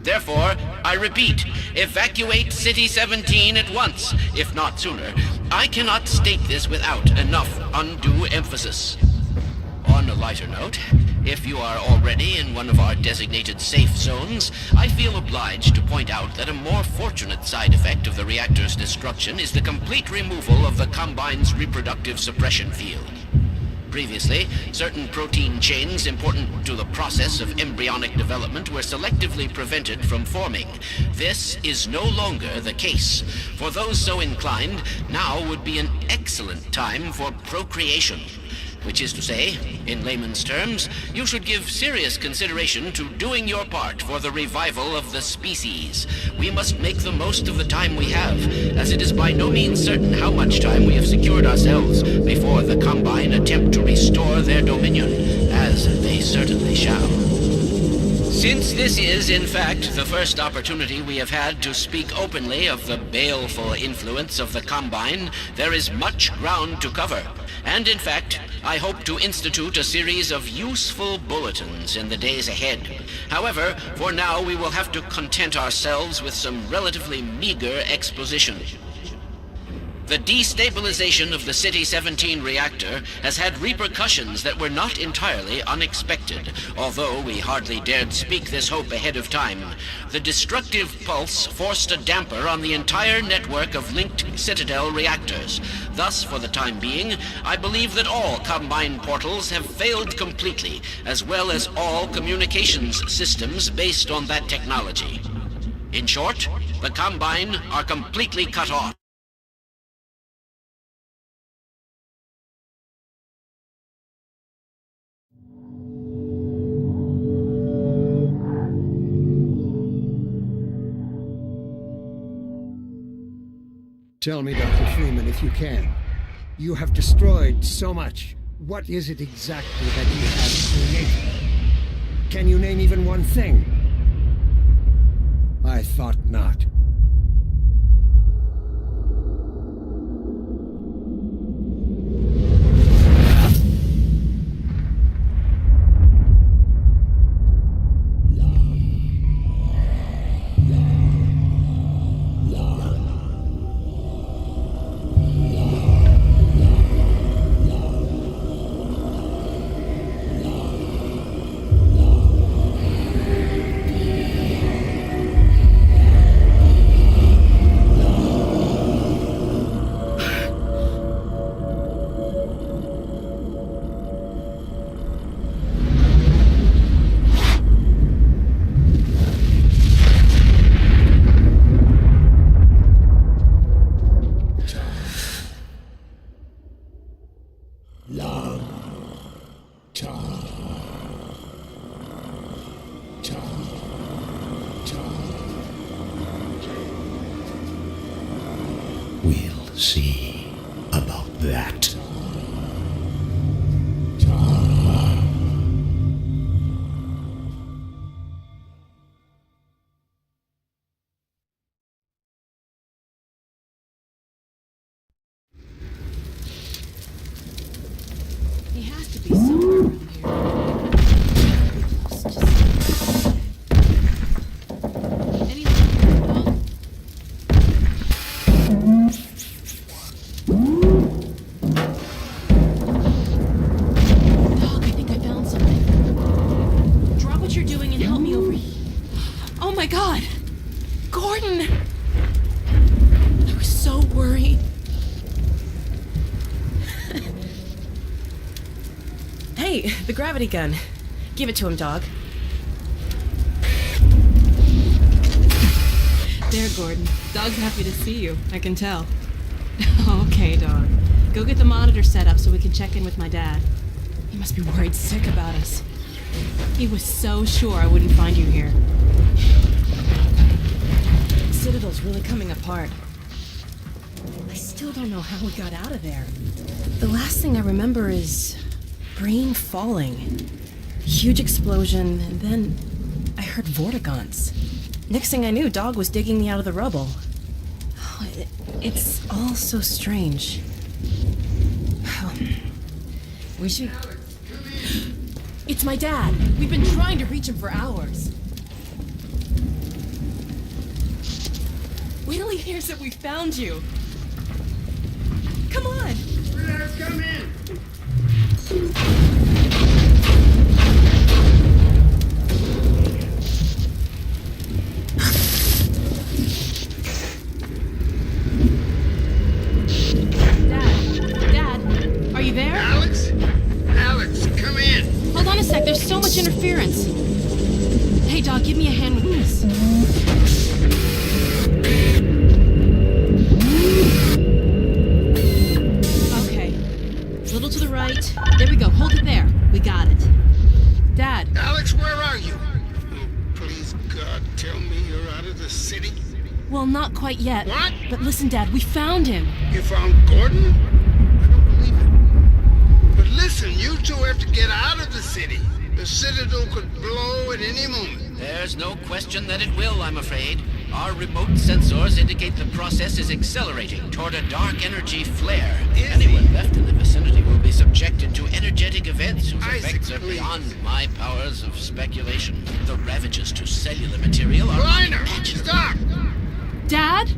Therefore, I repeat, evacuate City 17 at once, if not sooner. I cannot state this without enough undue emphasis. On a lighter note, if you are already in one of our designated safe zones, I feel obliged to point out that a more fortunate side effect of the reactor's destruction is the complete removal of the Combine's reproductive suppression field. Previously, certain protein chains important to the process of embryonic development were selectively prevented from forming. This is no longer the case. For those so inclined, now would be an excellent time for procreation. Which is to say, in layman's terms, you should give serious consideration to doing your part for the revival of the species. We must make the most of the time we have, as it is by no means certain how much time we have secured ourselves before the Combine attempt to restore their dominion, as they certainly shall. Since this is, in fact, the first opportunity we have had to speak openly of the baleful influence of the Combine, there is much ground to cover. And in fact, I hope to institute a series of useful bulletins in the days ahead. However, for now we will have to content ourselves with some relatively meager exposition. The destabilization of the City 17 reactor has had repercussions that were not entirely unexpected, although we hardly dared speak this hope ahead of time. The destructive pulse forced a damper on the entire network of linked Citadel reactors. Thus, for the time being, I believe that all Combine portals have failed completely, as well as all communications systems based on that technology. In short, the Combine are completely cut off. Tell me, Dr. Freeman, if you can. You have destroyed so much. What is it exactly that you have created? Can you name even one thing? I thought not. We'll see about that. He has to be somewhere around here. Anyone here, Dog? Dog, I think I found something. Drop what you're doing and help me over here. Oh my God! Gordon! I was so worried. Hey, the gravity gun. Give it to him, Dog. There, Gordon. Dog's happy to see you. I can tell. Okay, Dog. Go get the monitor set up so we can check in with my dad. He must be worried sick about us. He was so sure I wouldn't find you here. Citadel's really coming apart. I still don't know how we got out of there. The last thing I remember is brain falling. Huge explosion, and then I heard vortigaunts. Next thing I knew, Dog was digging me out of the rubble. Oh, it's all so strange. We should... It's my dad! We've been trying to reach him for hours. Wait till he hears that we found you. Come on! Let's come in! Dad, are you there? Alyx, come in! Hold on a sec, there's so much interference. Hey, Dog, give me a hand with this. Okay. A little to the right. There we go, hold it there. We got it. Dad. Alyx, where are you? Oh, please, God, tell me you're out of the city. Well, not quite yet. What? But listen, Dad, we found him. You found Gordon? I don't believe it. But listen, you two have to get out of the city. The Citadel could blow at any moment. There's no question that it will, I'm afraid. Our remote sensors indicate the process is accelerating toward a dark energy flare. Anyone left in the vicinity will be subjected to energetic events whose effects are beyond my powers of speculation. The ravages to cellular material are unimaginable. Stop! Dad?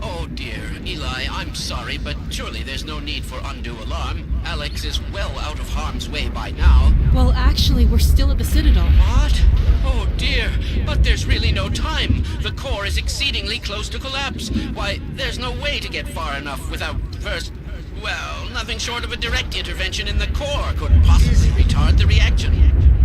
Oh dear, Eli, I'm sorry, but surely there's no need for undue alarm. Alyx is well out of harm's way by now. Well, actually, we're still at the Citadel. What? Oh dear, but there's really no time. The core is exceedingly close to collapse. Why, there's no way to get far enough without first... Well, nothing short of a direct intervention in the core could possibly retard the reaction.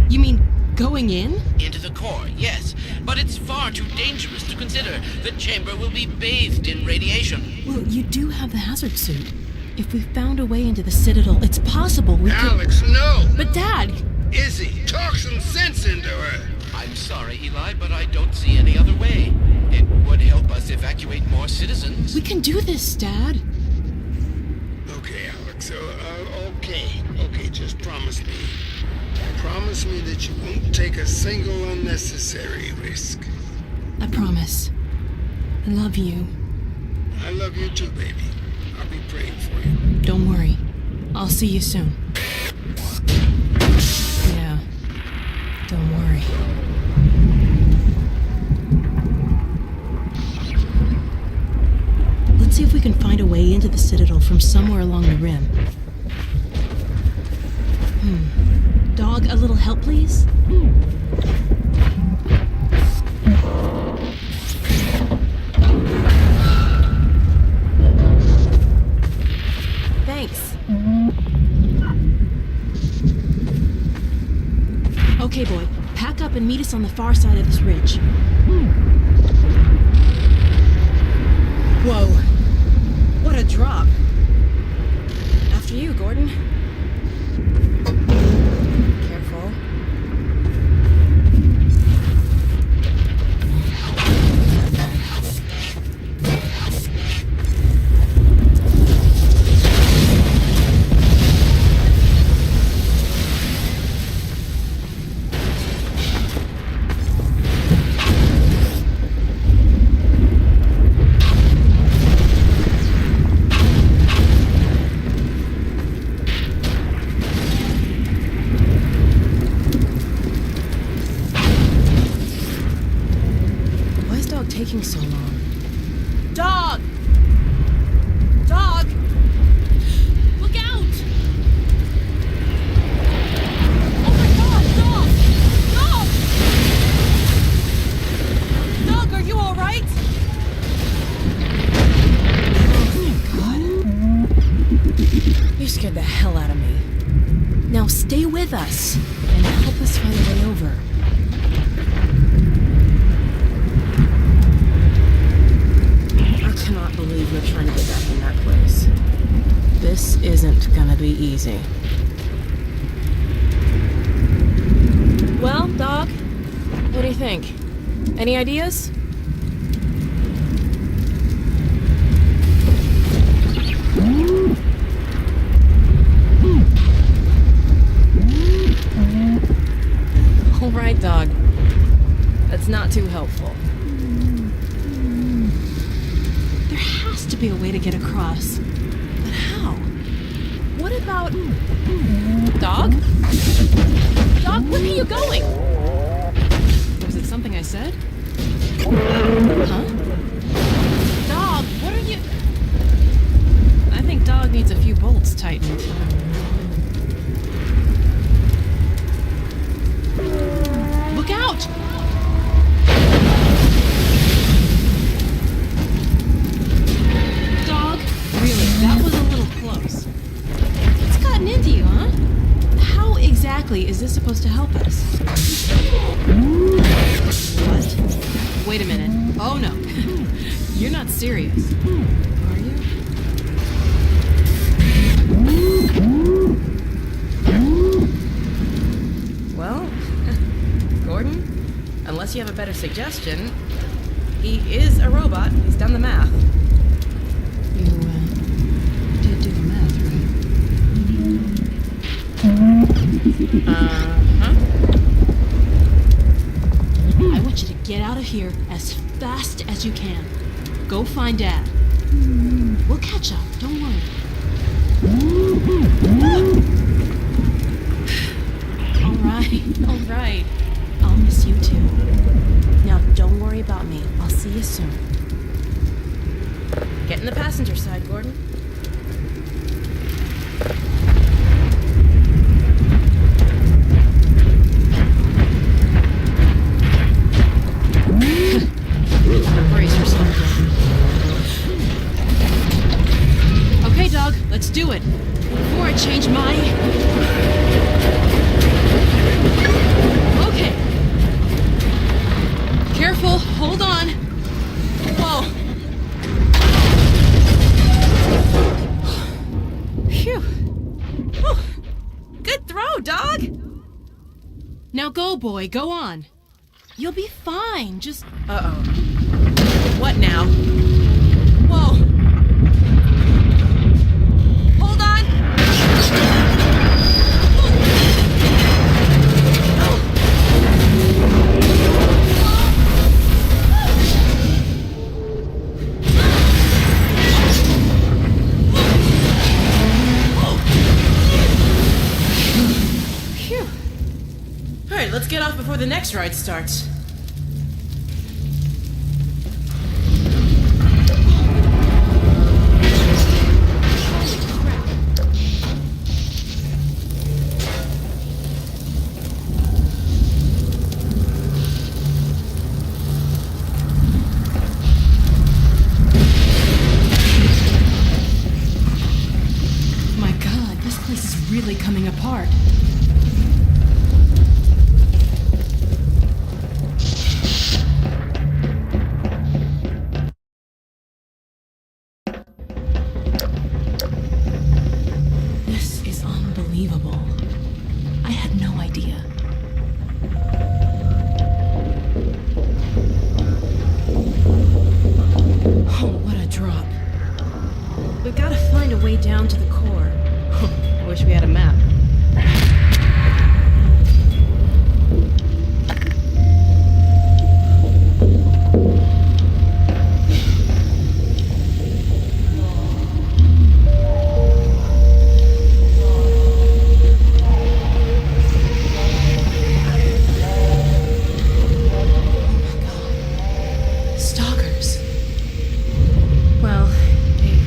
You mean going in? Into the core, yes. But it's far too dangerous to consider. The chamber will be bathed in radiation. Well, you do have the hazard suit. If we found a way into the Citadel, it's possible we could... Alyx, no! But Dad! Izzy, talk some sense into her. I'm sorry, Eli, but I don't see any other way. It would help us evacuate more citizens. We can do this, Dad. Okay, Alyx, okay, Just promise me. Promise me that you won't take a single unnecessary risk. I promise. I love you. I love you too, baby. I'll be praying for you. Don't worry. I'll see you soon. Yeah. Don't worry. Let's see if we can find a way into the Citadel from somewhere along the rim. Dog, a little help, please? Thanks. Okay, boy. Pack up and meet us on the far side of this ridge. Whoa. What a drop. After you, Gordon. Careful. Taking so long. Dog! Dog! Look out! Oh my god, dog! Dog! Dog, are you alright? Oh my god. You scared the hell out of me. Now stay with us and help us find a way over. I cannot believe we're trying to get back in that place. This isn't gonna be easy. Well, dog, what do you think? Any ideas? All right, dog. That's not too helpful. To be a way to get across. But how? What about... Dog? Dog, where are you going? Was it something I said? Huh? Dog, what are you... I think Dog needs a few bolts tightened. Look out! That was a little close. What's gotten into you, huh? How exactly is this supposed to help us? What? Wait a minute. Oh no. You're not serious. Are you? Well, Gordon, unless you have a better suggestion, he is a robot. He's done the math. Uh-huh. I want you to get out of here as fast as you can. Go find Dad. We'll catch up, don't worry. All right. I'll miss you too. Now don't worry about me. I'll see you soon. Get in the passenger side, Gordon. Brace yourself. Okay, dog, let's do it. Before I change my... Okay. Careful, hold on. Whoa. Phew. Whew. Good throw, dog. Now go, boy, go on. You'll be fine, just... Uh-oh. What now? Whoa. Hold on! let's get off before the next ride starts. My God, this place is really coming apart. This is unbelievable. I had no idea. Oh, what a drop. We've got to find a way down to the core. I wish we had a map. Stalkers. Well,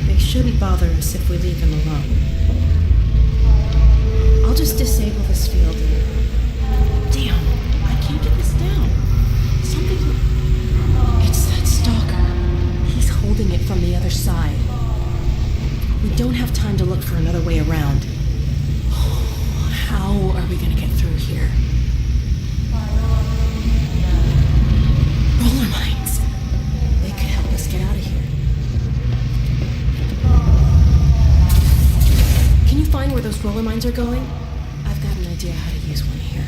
they shouldn't bother us if we leave them alone. I'll just disable this field and... Damn, I can't get this down. Something... It's that stalker. He's holding it from the other side. We don't have time to look for another way around. How are we gonna get through here? Roller mines. They could help us get out of here. Can you find where those roller mines are going? I've got an idea how to use one here.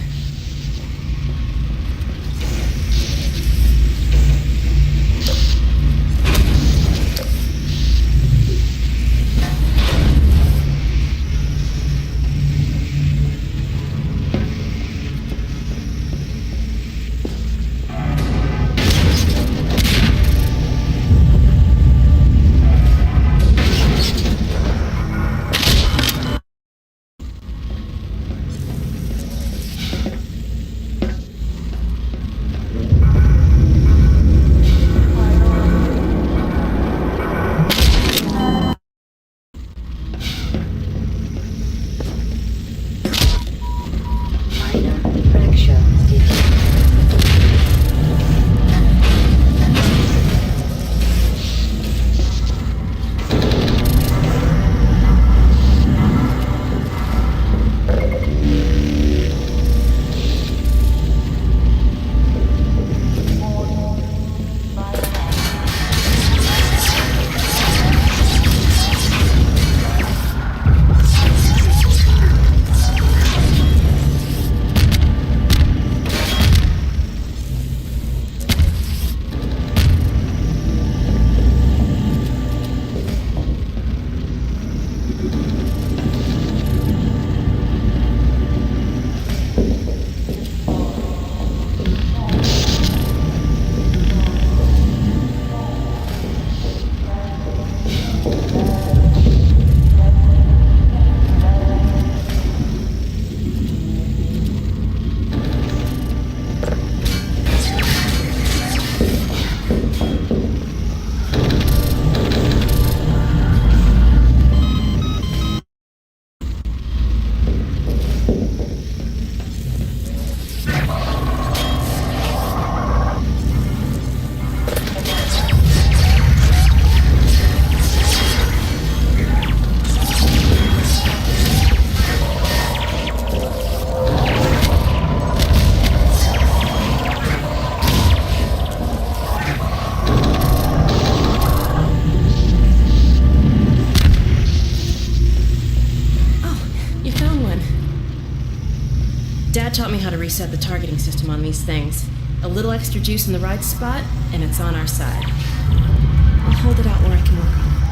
Dad taught me how to reset the targeting system on these things. A little extra juice in the right spot, and it's on our side. I'll hold it out where I can work on it.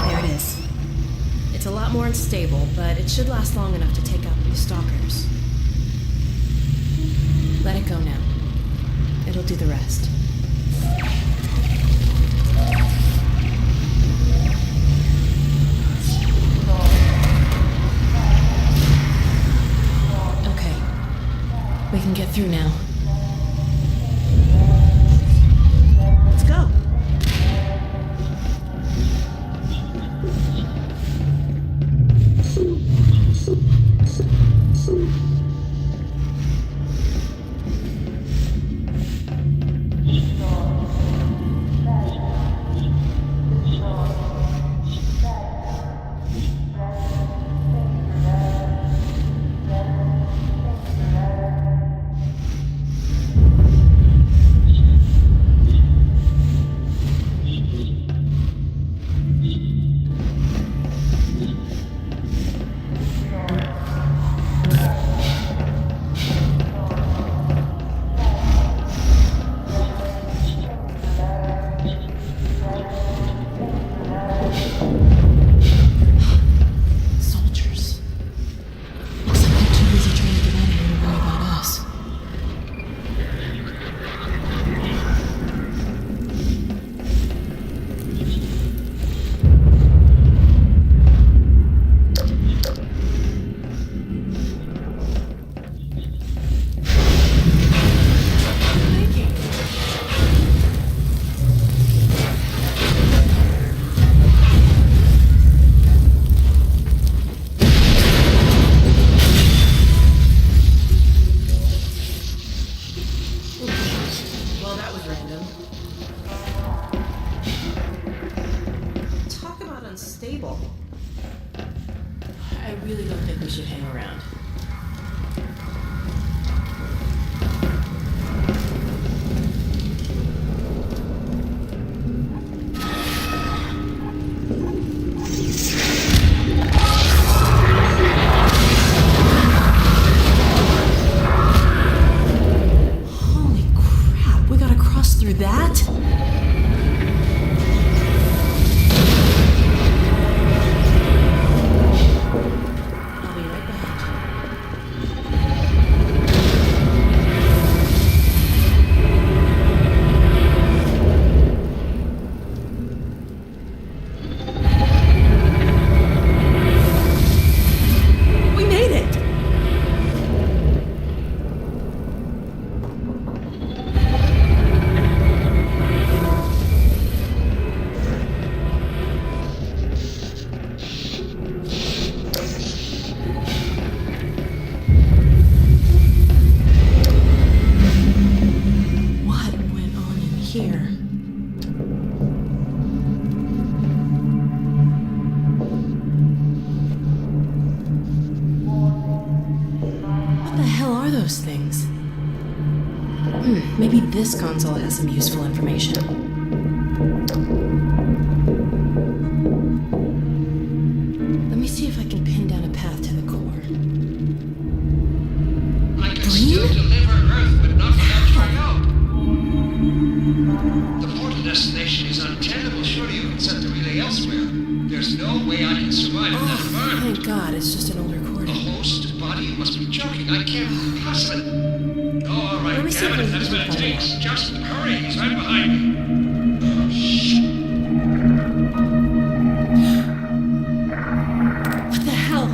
There it is. It's a lot more unstable, but it should last long enough to take out the stalkers. Let it go now. It'll do the rest. through now. Let's go. I really don't think we should hang around. Holy crap, we gotta cross through that? Those things. Maybe this console has some useful information. Let me see if I can pin down a path to the core. I can still deliver Earth, but not without Trial. The portal destination is untenable. Surely you can set the relay elsewhere. There's no way I can survive in that environment. Thank God, it's just an old recording. The host body, you must be joking. I can't possibly. Oh, all right, Let me see damn it, if that's we what can it find takes. Just hurry, he's right behind me. What the hell?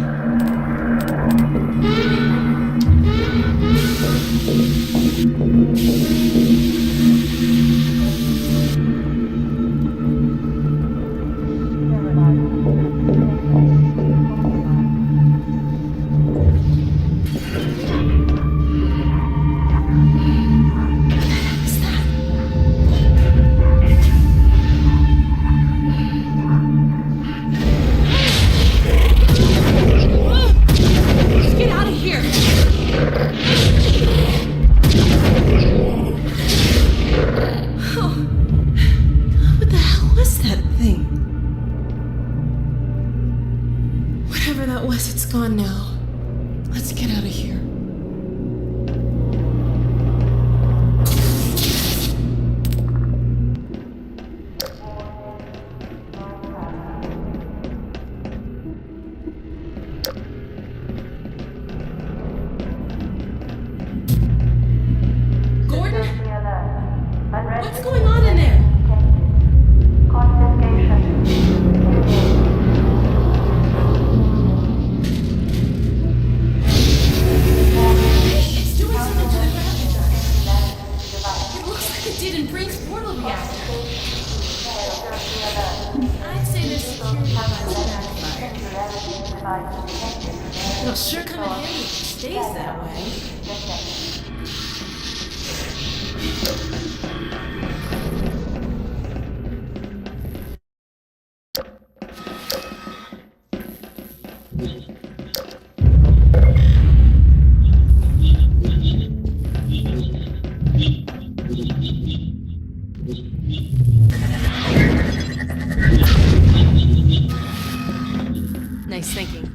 Whatever that was, it's gone now. Let's get out of here. Gordon? What's going on in there? It'll sure come in handy if it stays that way. Nice thinking.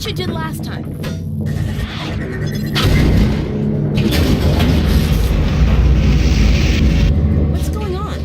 you did last time. What's going on?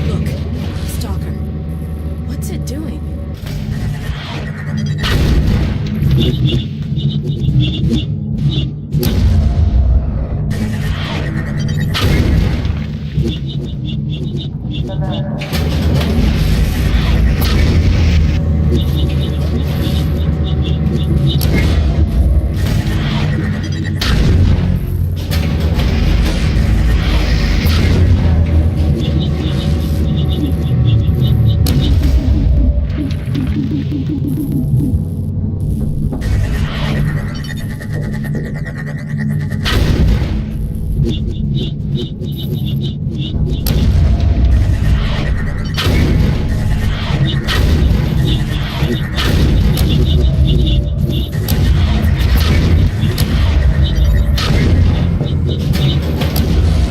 Look, Stalker. What's it doing?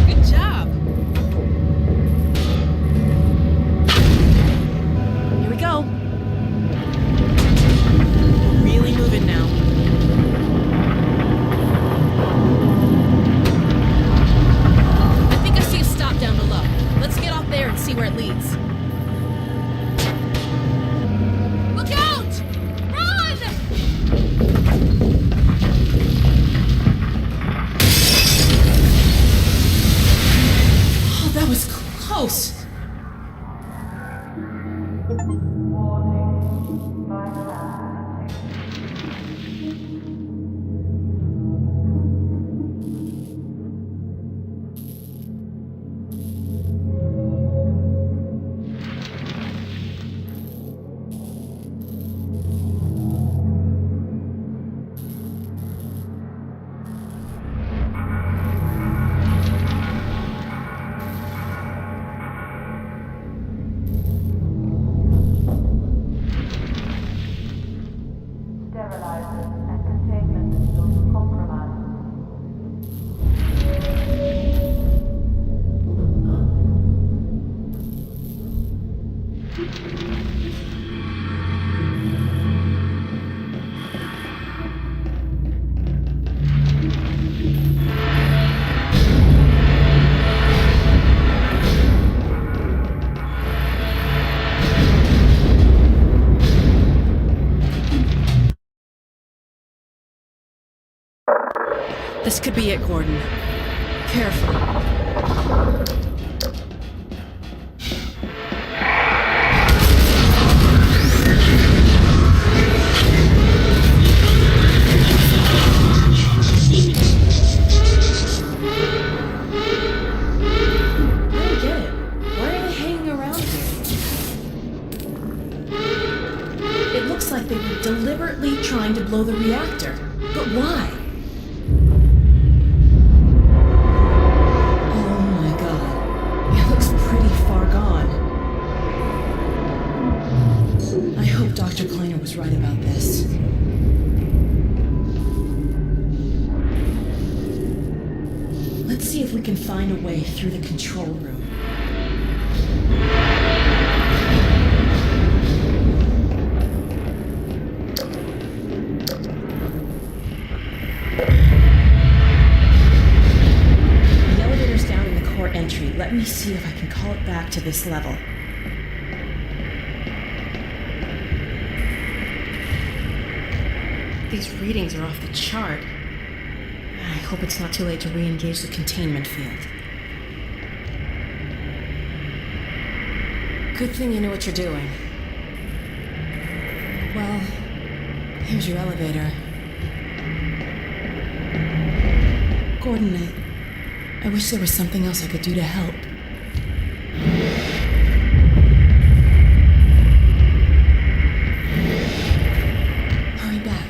Good job. Here we go. We're really moving now. I think I see a stop down below. Let's get off there and see where it leads. Look out! Run! Oh, that was close. Sterilizers and containment systems compromised. This could be it, Gordon. Careful. I don't get it. Why are they hanging around here? It looks like they were deliberately trying to blow the reactor. But why? Oh my god. It looks pretty far gone. I hope Dr. Kleiner was right about this. Let's see if we can find a way through the control room. The elevator's down in the core entry. Let me see if I can call it back to this level. These readings are off the chart. I hope it's not too late to re-engage the containment field. Good thing you know what you're doing. Well, here's your elevator. Gordon, I wish there was something else I could do to help. Hurry back.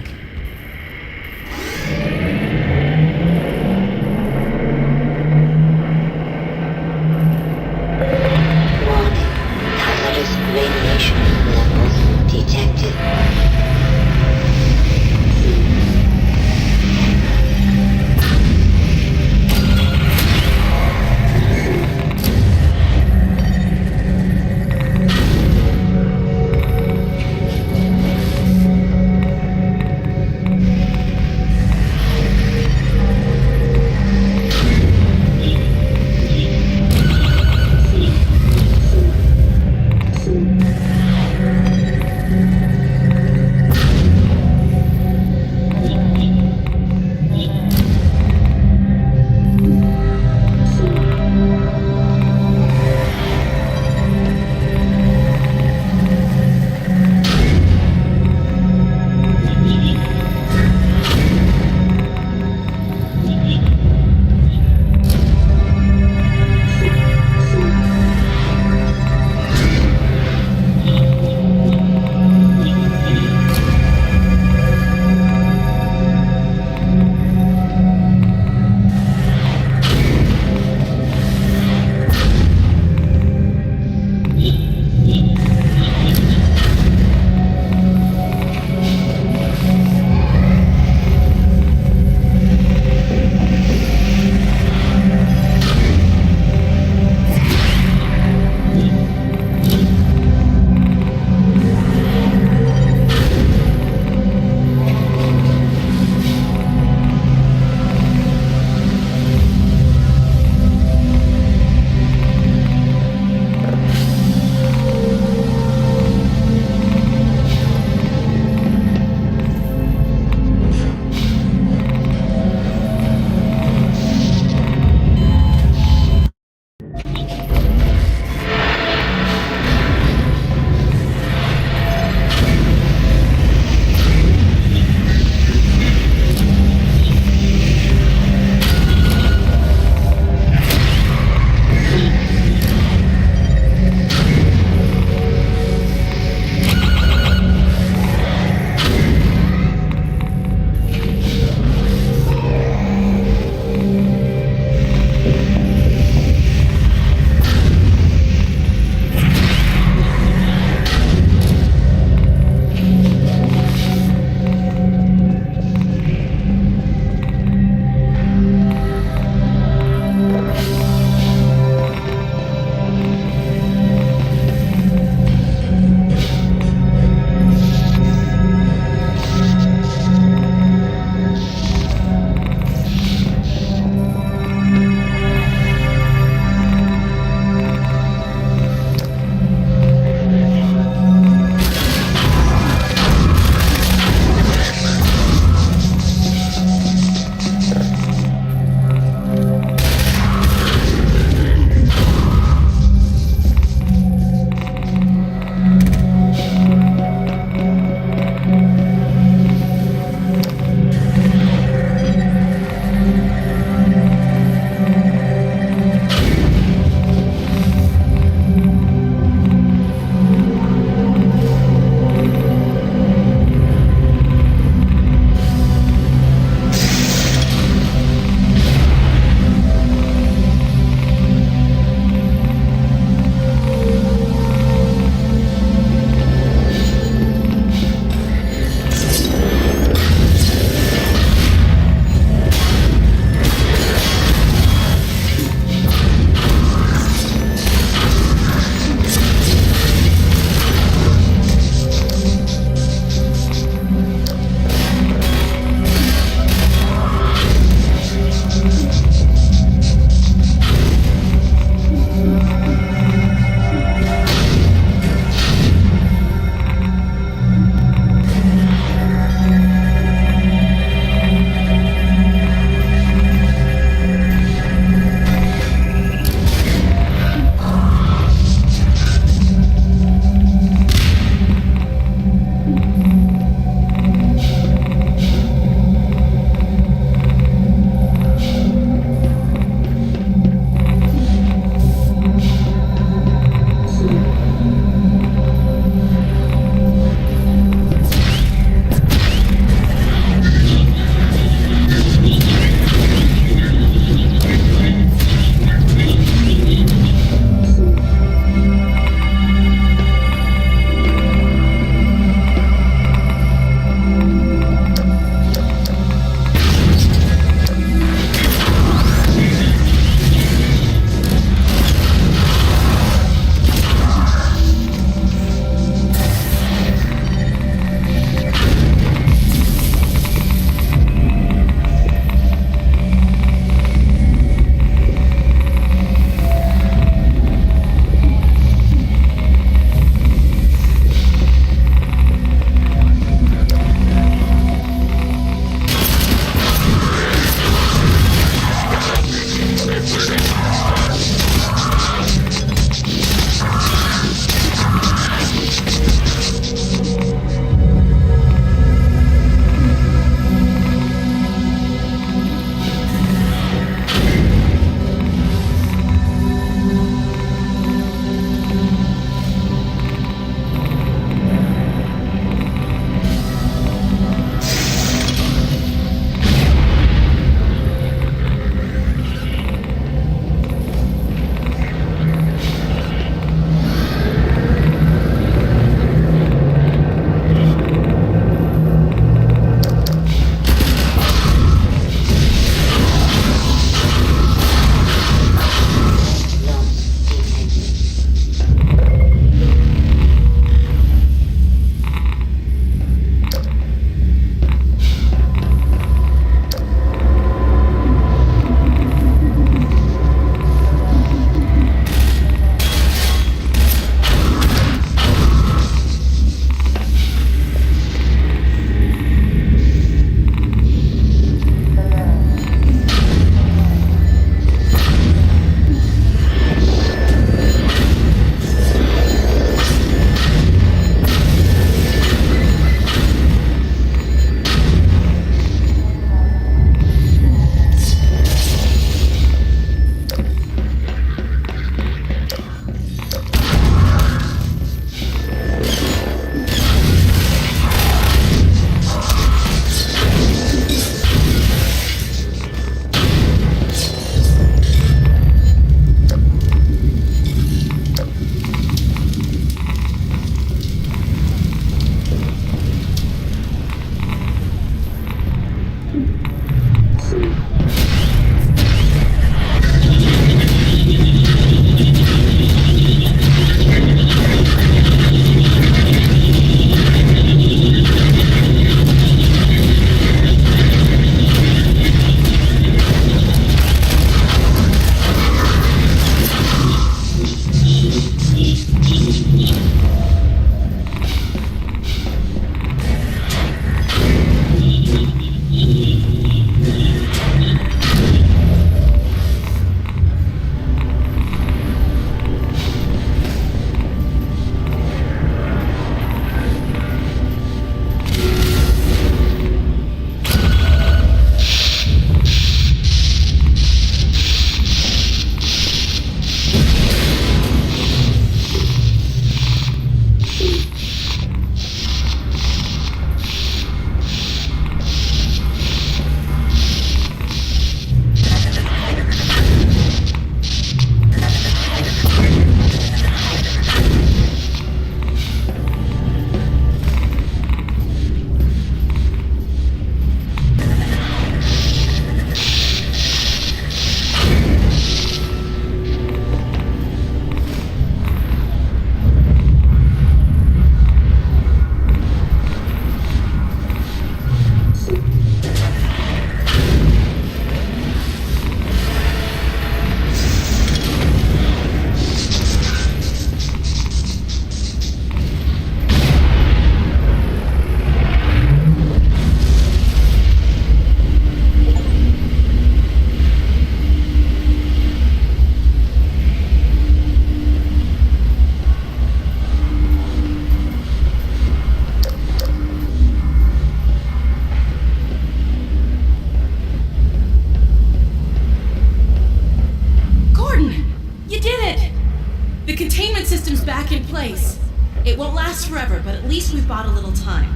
place. It won't last forever, but at least we've bought a little time.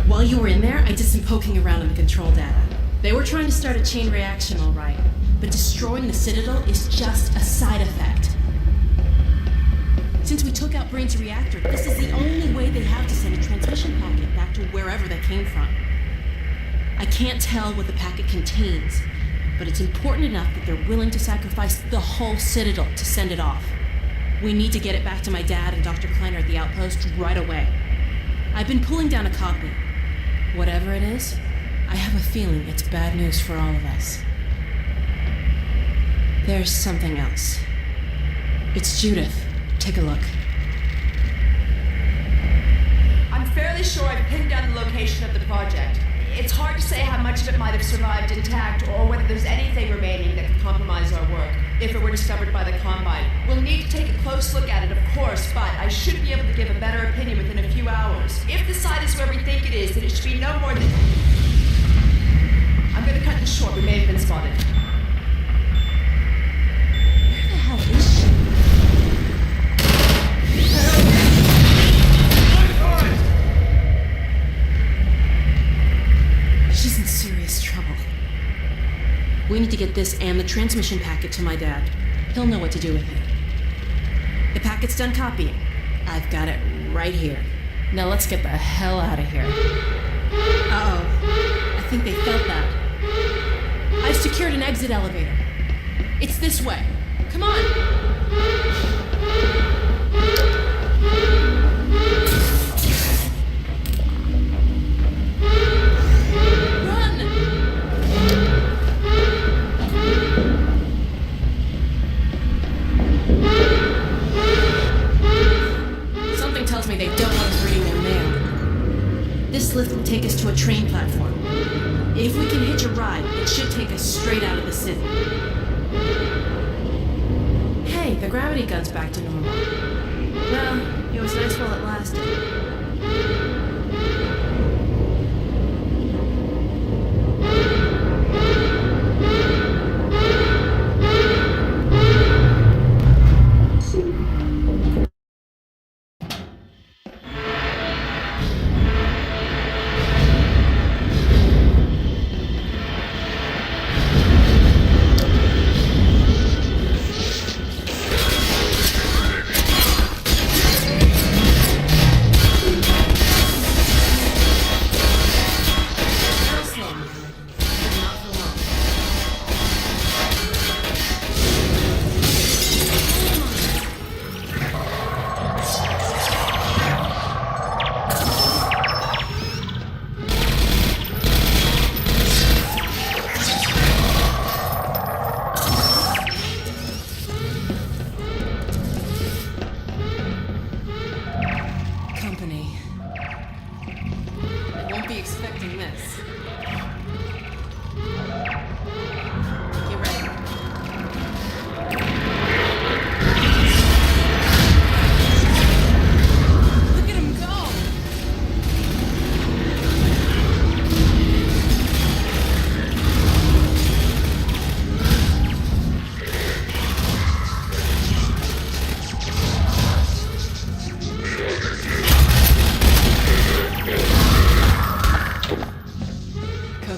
While you were in there, I did some poking around in the control data. They were trying to start a chain reaction, all right, but destroying the Citadel is just a side effect. Since we took out Brain's reactor, this is the only way they have to send a transmission packet back to wherever they came from. I can't tell what the packet contains, but it's important enough that they're willing to sacrifice the whole Citadel to send it off. We need to get it back to my dad and Dr. Kleiner at the outpost right away. I've been pulling down a copy. Whatever it is, I have a feeling it's bad news for all of us. There's something else. It's Judith. Take a look. I'm fairly sure I've pinned down the location of the project. It's hard to say how much of it might have survived intact or whether there's anything remaining that could compromise our work if it were discovered by the Combine. We'll need to take a close look at it, of course, but I should be able to give a better opinion within a few hours. If the site is where we think it is, then it should be no more than... I'm gonna cut this short. We may have been spotted. Where the hell is she? She's in serious trouble. We need to get this and the transmission packet to my dad. He'll know what to do with it. The packet's done copying. I've got it right here. Now let's get the hell out of here. Uh-oh. I think they felt that. I've secured an exit elevator. It's this way. Come on! This lift will take us to a train platform. If we can hitch a ride, it should take us straight out of the city. Hey, the gravity gun's back to normal. Well, it was nice while it lasted.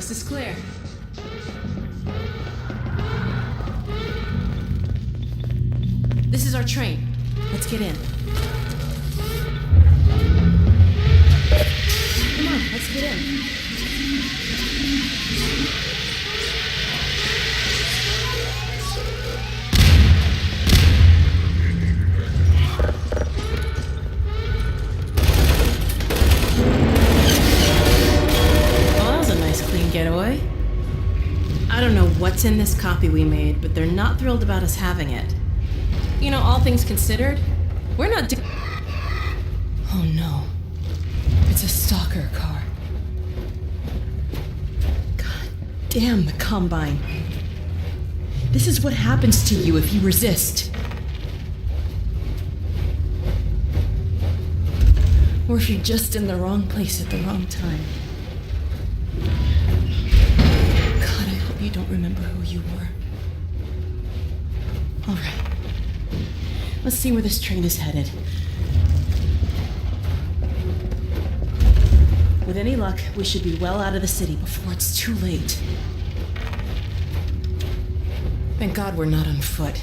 Is clear. This is our train. Let's get in. Come on, let's get in. Getaway. I don't know what's in this copy we made, but they're not thrilled about us having it. You know, all things considered, we're not Oh no. It's a stalker car. God damn the Combine. This is what happens to you if you resist. Or if you're just in the wrong place at the wrong time. You don't remember who you were. All right. Let's see where this train is headed. With any luck, we should be well out of the city before it's too late. Thank God we're not on foot.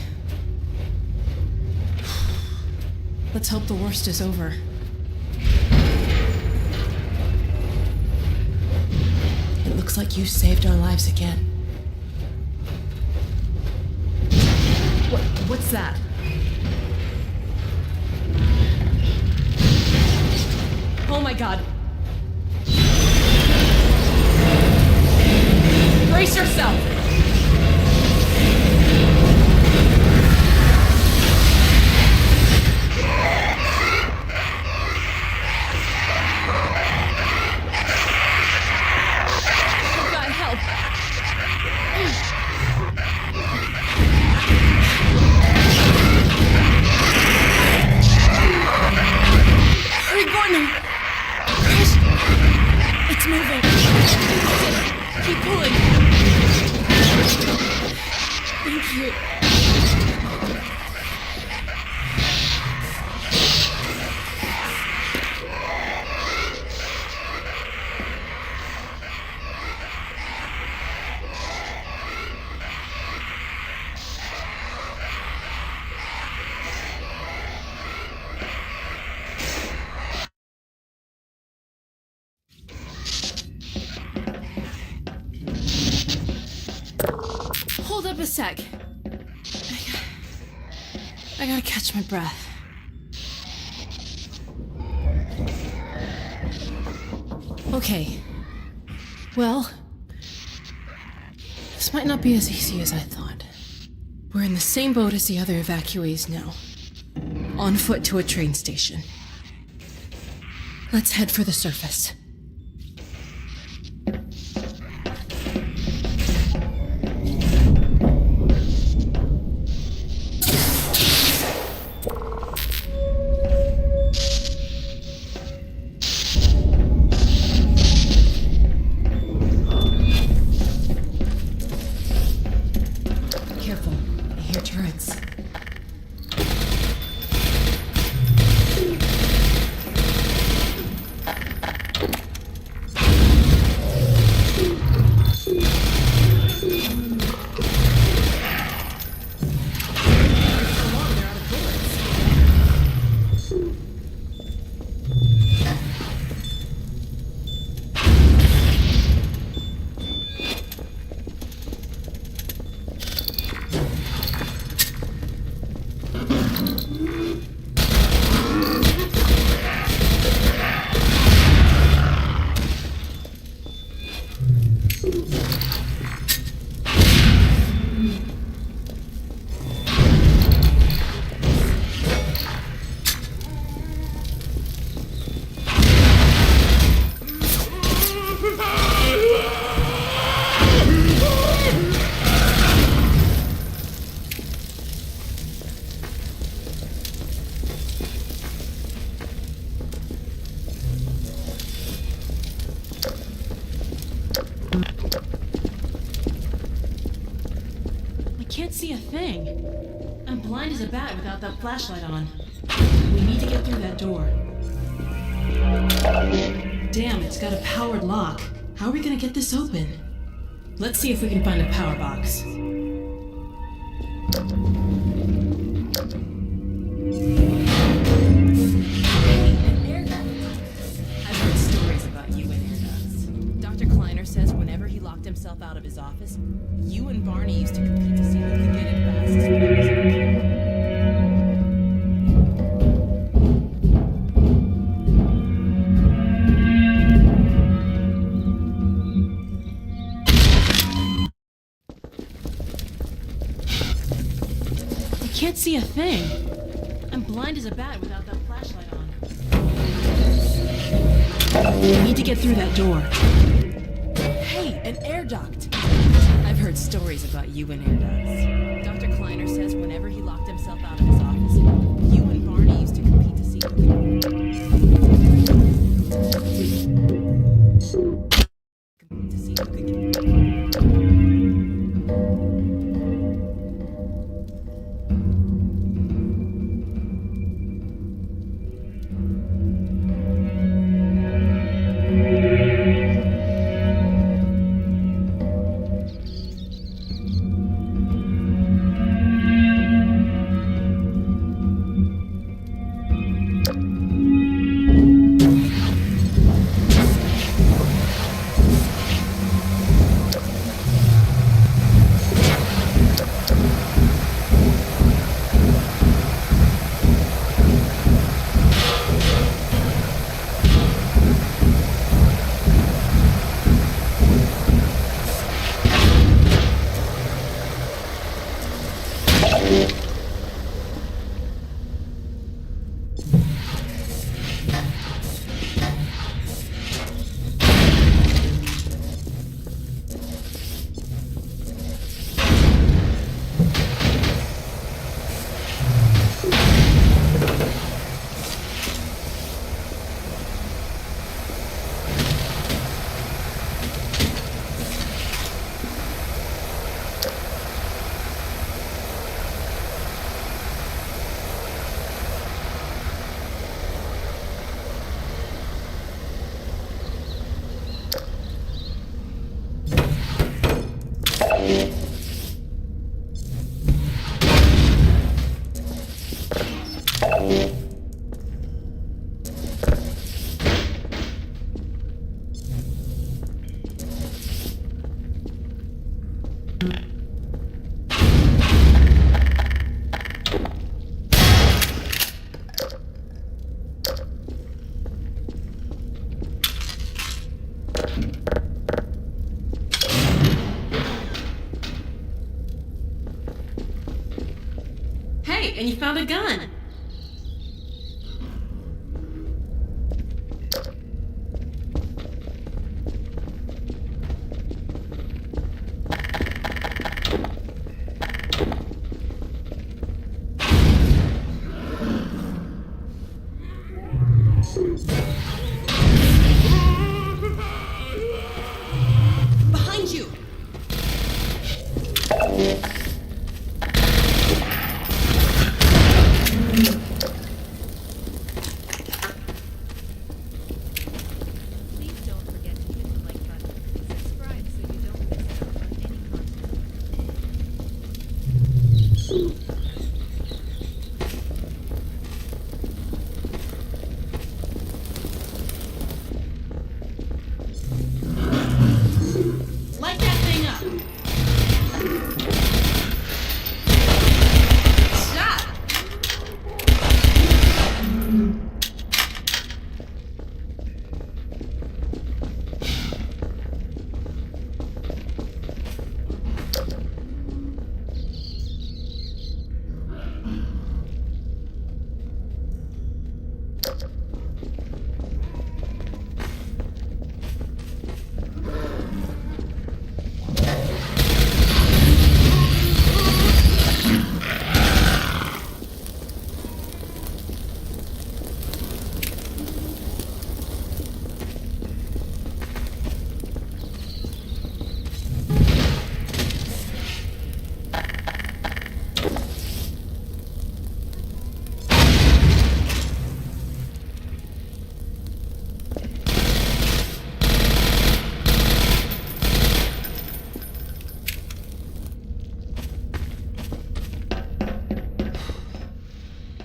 Let's hope the worst is over. It looks like you saved our lives again. What's that? Oh my God. Brace yourself! Oh God, help! Hurry, Gordon! Chris! It's moving! Keep pulling! Thank you. Hold up a sec. I gotta catch my breath. Okay. Well, this might not be as easy as I thought. We're in the same boat as the other evacuees now. On foot to a train station. Let's head for the surface. Careful, I hear turrets. Can't see a thing. I'm blind as a bat without that flashlight on. We need to get through that door. Damn, it's got a powered lock. How are we gonna get this open? Let's see if we can find a power box. I've heard stories about you and air ducts. Dr. Kleiner says whenever he locked himself out of his office, you and Barney used to compete to see who could get in fastest when he was in the I can't see a thing. I'm blind as a bat without that flashlight on. We need to get through that door. Hey, an air duct! I've heard stories about you and air ducts. Dr. Kleiner says whenever he locked himself out of his office, you and Barney used to compete to see who could and you found a gun. Behind you! Please don't forget to hit the like button and subscribe so you don't miss out on any content. Light that thing up! Stop!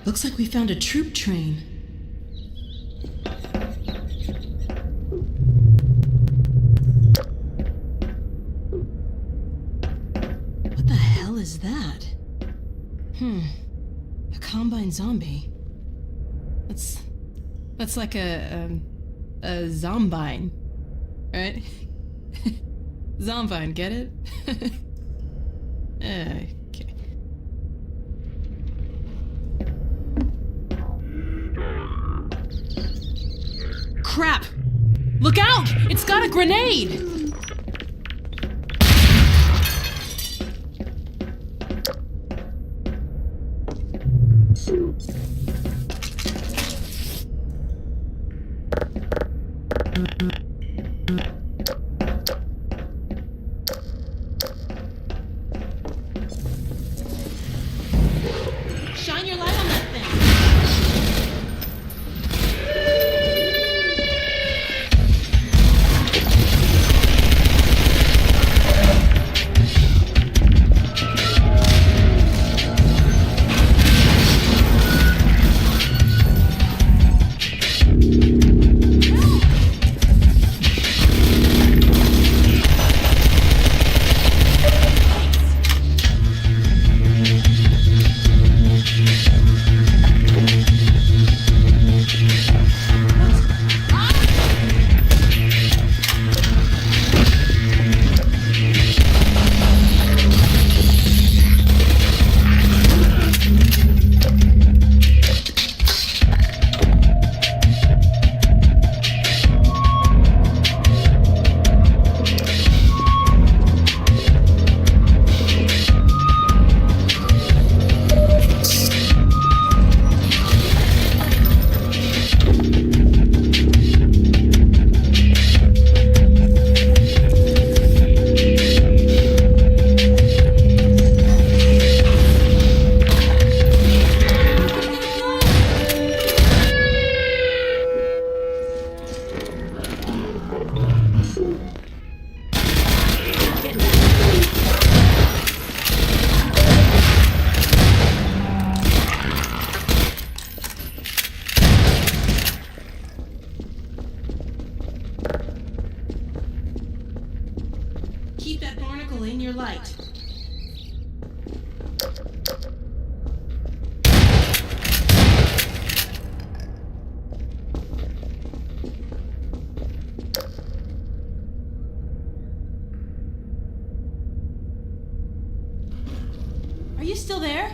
Looks like we found a troop train. What the hell is that? A combine zombie. That's like a zombine, right? Zombine, get it? Okay. Crap! Look out! It's got a grenade! Shine your light on that thing! Keep that barnacle in your light. Are you still there?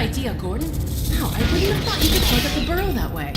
idea, Gordon. Wow, I wouldn't have thought you could plug up the burrow that way.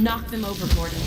Knock them over, Gordon.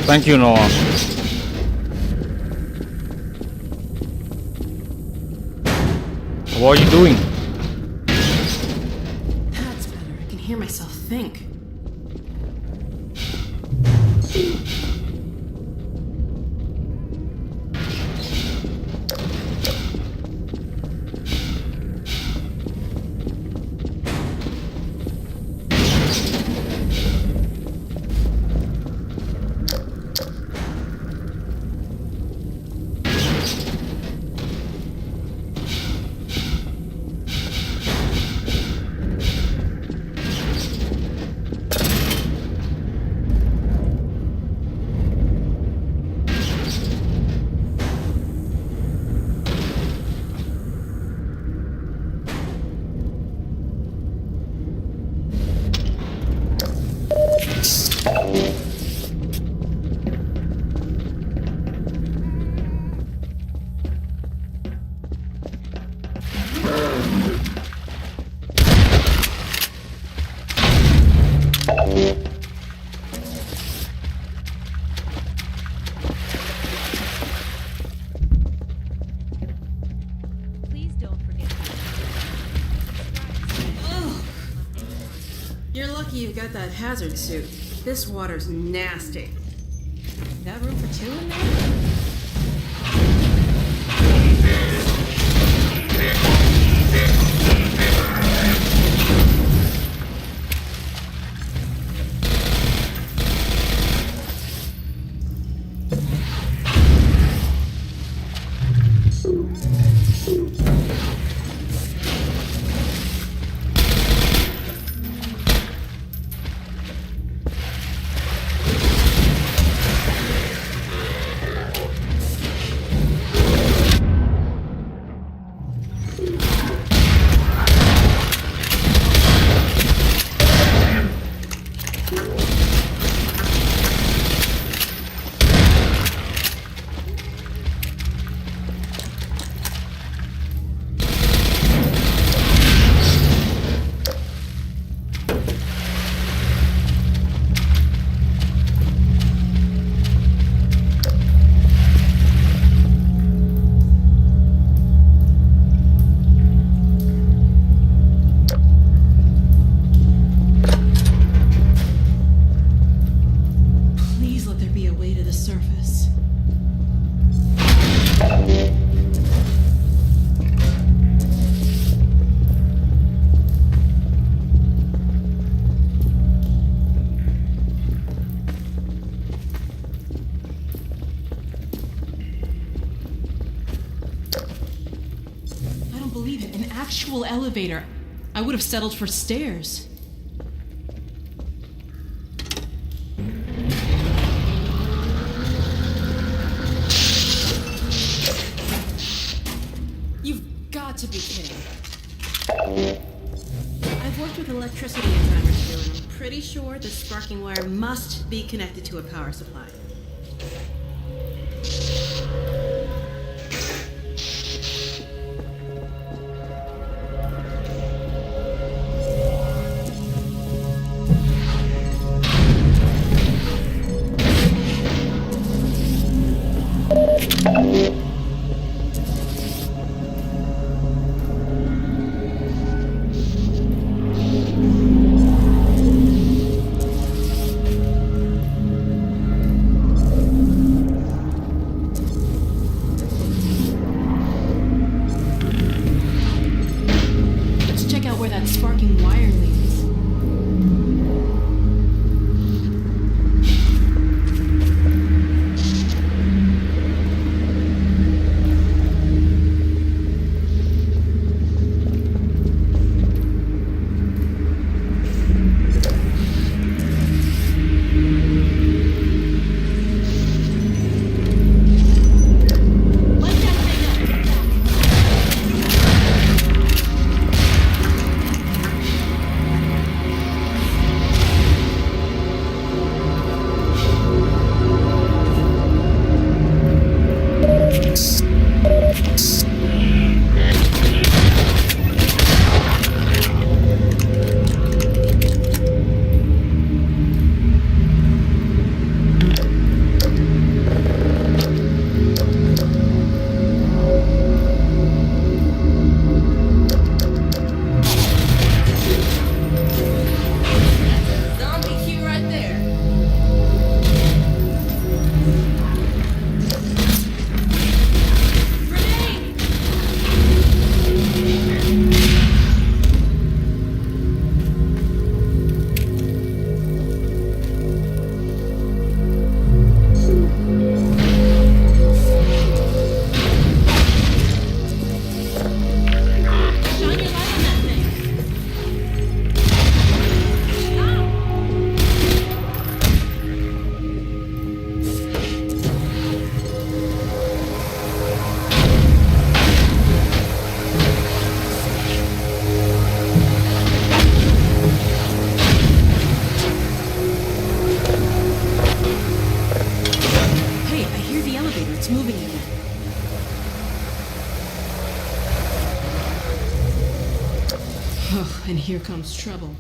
Thank you, Noah. What are you doing? That's better. I can hear myself think. Please don't forget to You're lucky you got that hazard suit. This water's nasty. Got room for two in there? Actual elevator. I would have settled for stairs. You've got to be kidding. I've worked with electricity a time or two, and I'm pretty sure the sparking wire must be connected to a power supply. here comes trouble.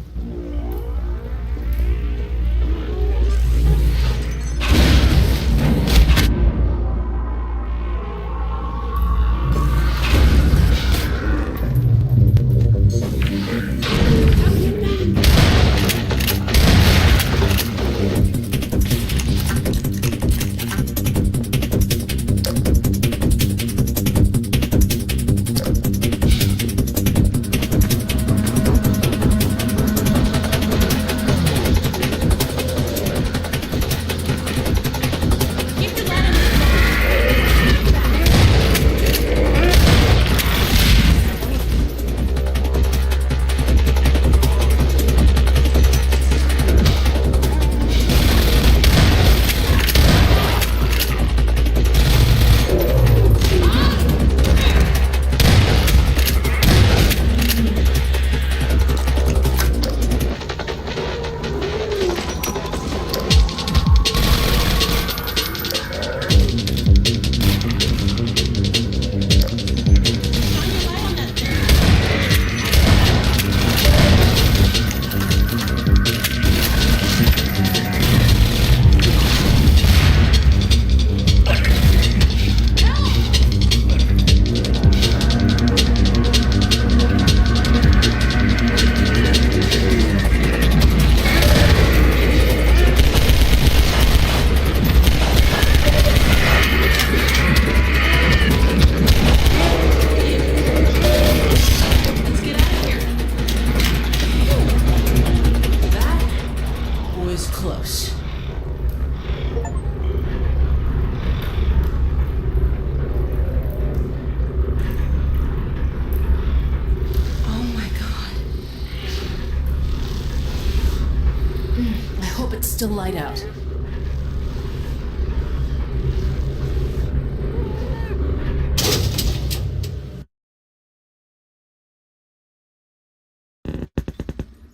Still light out.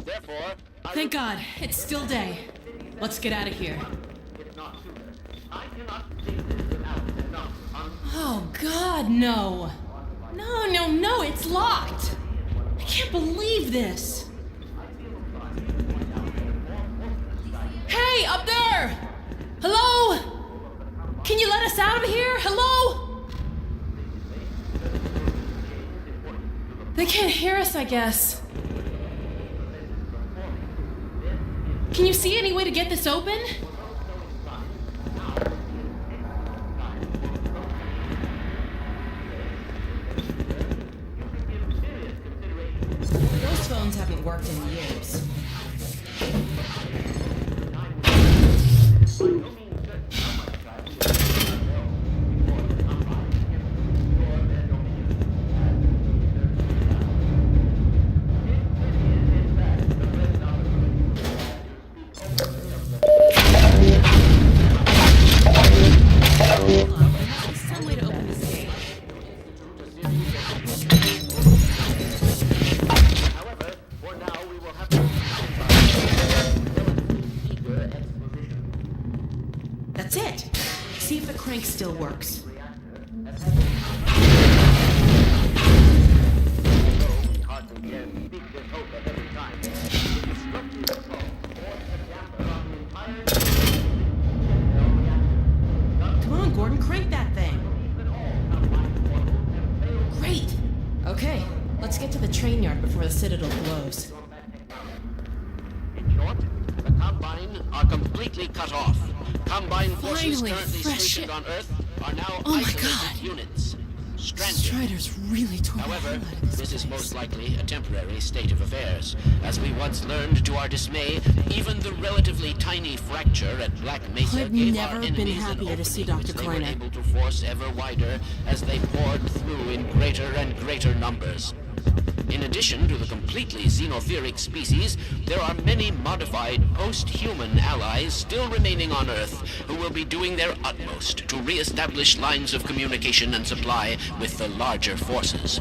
Therefore, Thank God, it's still day. Let's get out of here. I cannot see this without enough Oh God, no. No, it's locked. I can't believe this. Hey, up there! Hello? Can you let us out of here? Hello? They can't hear us, I guess. Can you see any way to get this open? Those phones haven't worked in years. Some way to open this gate. However, for now we will have to eager exposition. That's it. See if the crank still works. Hardly dare speak this hope at every time. The destructive flow forced the damper on the entire Come on, Gordon, crank that thing. Great. Okay, let's get to the train yard before the Citadel blows. In short, the Combine are completely cut off. Combine forces Finally, currently fresh stationed air. on Earth are now Oh my isolated God. units. Stranded. Strider's really tore the However, hell out of this is place. most likely a temporary state of affairs. As we once learned to our dismay, even the relatively tiny fracture at Black Mesa I've gave never our been enemies an happier to see opening Dr. which they were Kleiner. able to force ever wider as they poured through in greater and greater numbers. In addition to the completely xenotheric species, there are many modified post-human allies still remaining on Earth who will be doing their utmost to re-establish lines of communication and supply with the larger forces.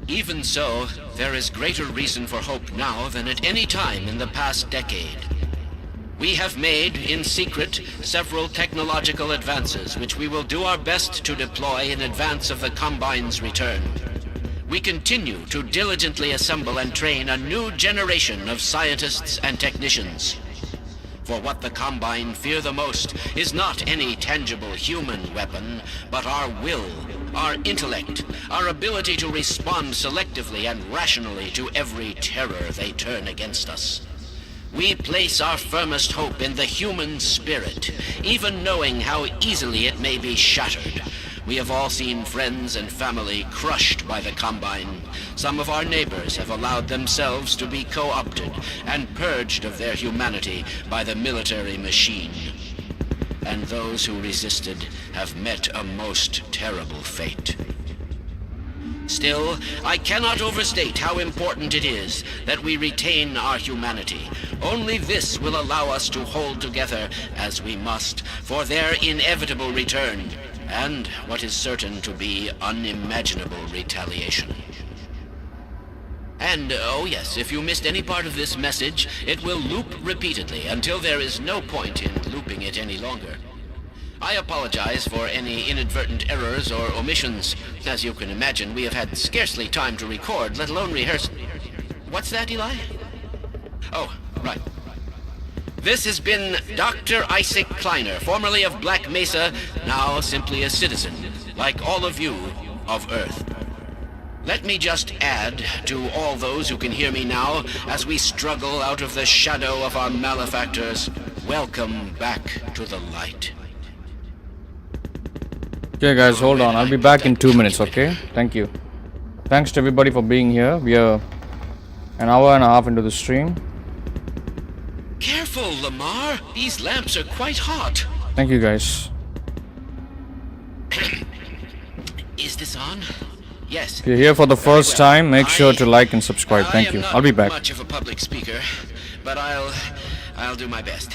Even so, there is greater reason for hope now than at any time in the past decade. We have made, in secret, several technological advances which we will do our best to deploy in advance of the Combine's return. we continue to diligently assemble and train a new generation of scientists and technicians. For what the Combine fear the most is not any tangible human weapon, but our will, our intellect, our ability to respond selectively and rationally to every terror they turn against us. We place our firmest hope in the human spirit, even knowing how easily it may be shattered. We have all seen friends and family crushed by the Combine. Some of our neighbors have allowed themselves to be co-opted and purged of their humanity by the military machine. And those who resisted have met a most terrible fate. Still, I cannot overstate how important it is that we retain our humanity. Only this will allow us to hold together, as we must, for their inevitable return, and what is certain to be unimaginable retaliation. And, oh yes, if you missed any part of this message, it will loop repeatedly until there is no point in looping it any longer. I apologize for any inadvertent errors or omissions. As you can imagine, we have had scarcely time to record, let alone rehearse. What's that, Eli? Oh, right. This has been Dr. Isaac Kleiner, formerly of Black Mesa, now simply a citizen, like all of you, of Earth. Let me just add to all those who can hear me now, as we struggle out of the shadow of our malefactors, welcome back to the light. Okay guys, hold on. I'll be back in 2 minutes, okay? Thank you. Thanks to everybody for being here. We are an hour and a half into the stream. Careful, Lamar. These lamps are quite hot. Thank you guys. Is this on? Yes. If you're here for the first time, make sure to like and subscribe. Thank you. I'll be back. I am not much of a public speaker, but I'll do my best.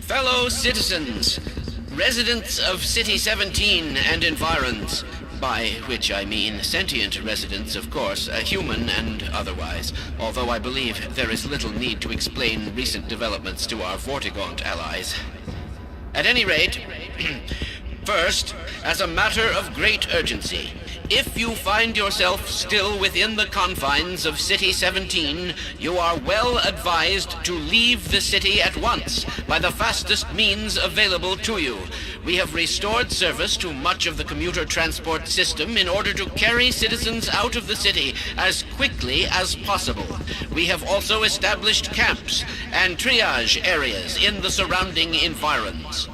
Fellow citizens, residents of City 17 and environs, by which I mean sentient residents, of course, human and otherwise, although I believe there is little need to explain recent developments to our Vortigaunt allies. At any rate, first, as a matter of great urgency, if you find yourself still within the confines of City 17, you are well advised to leave the city at once by the fastest means available to you. We have restored service to much of the commuter transport system in order to carry citizens out of the city as quickly as possible. We have also established camps and triage areas in the surrounding environs.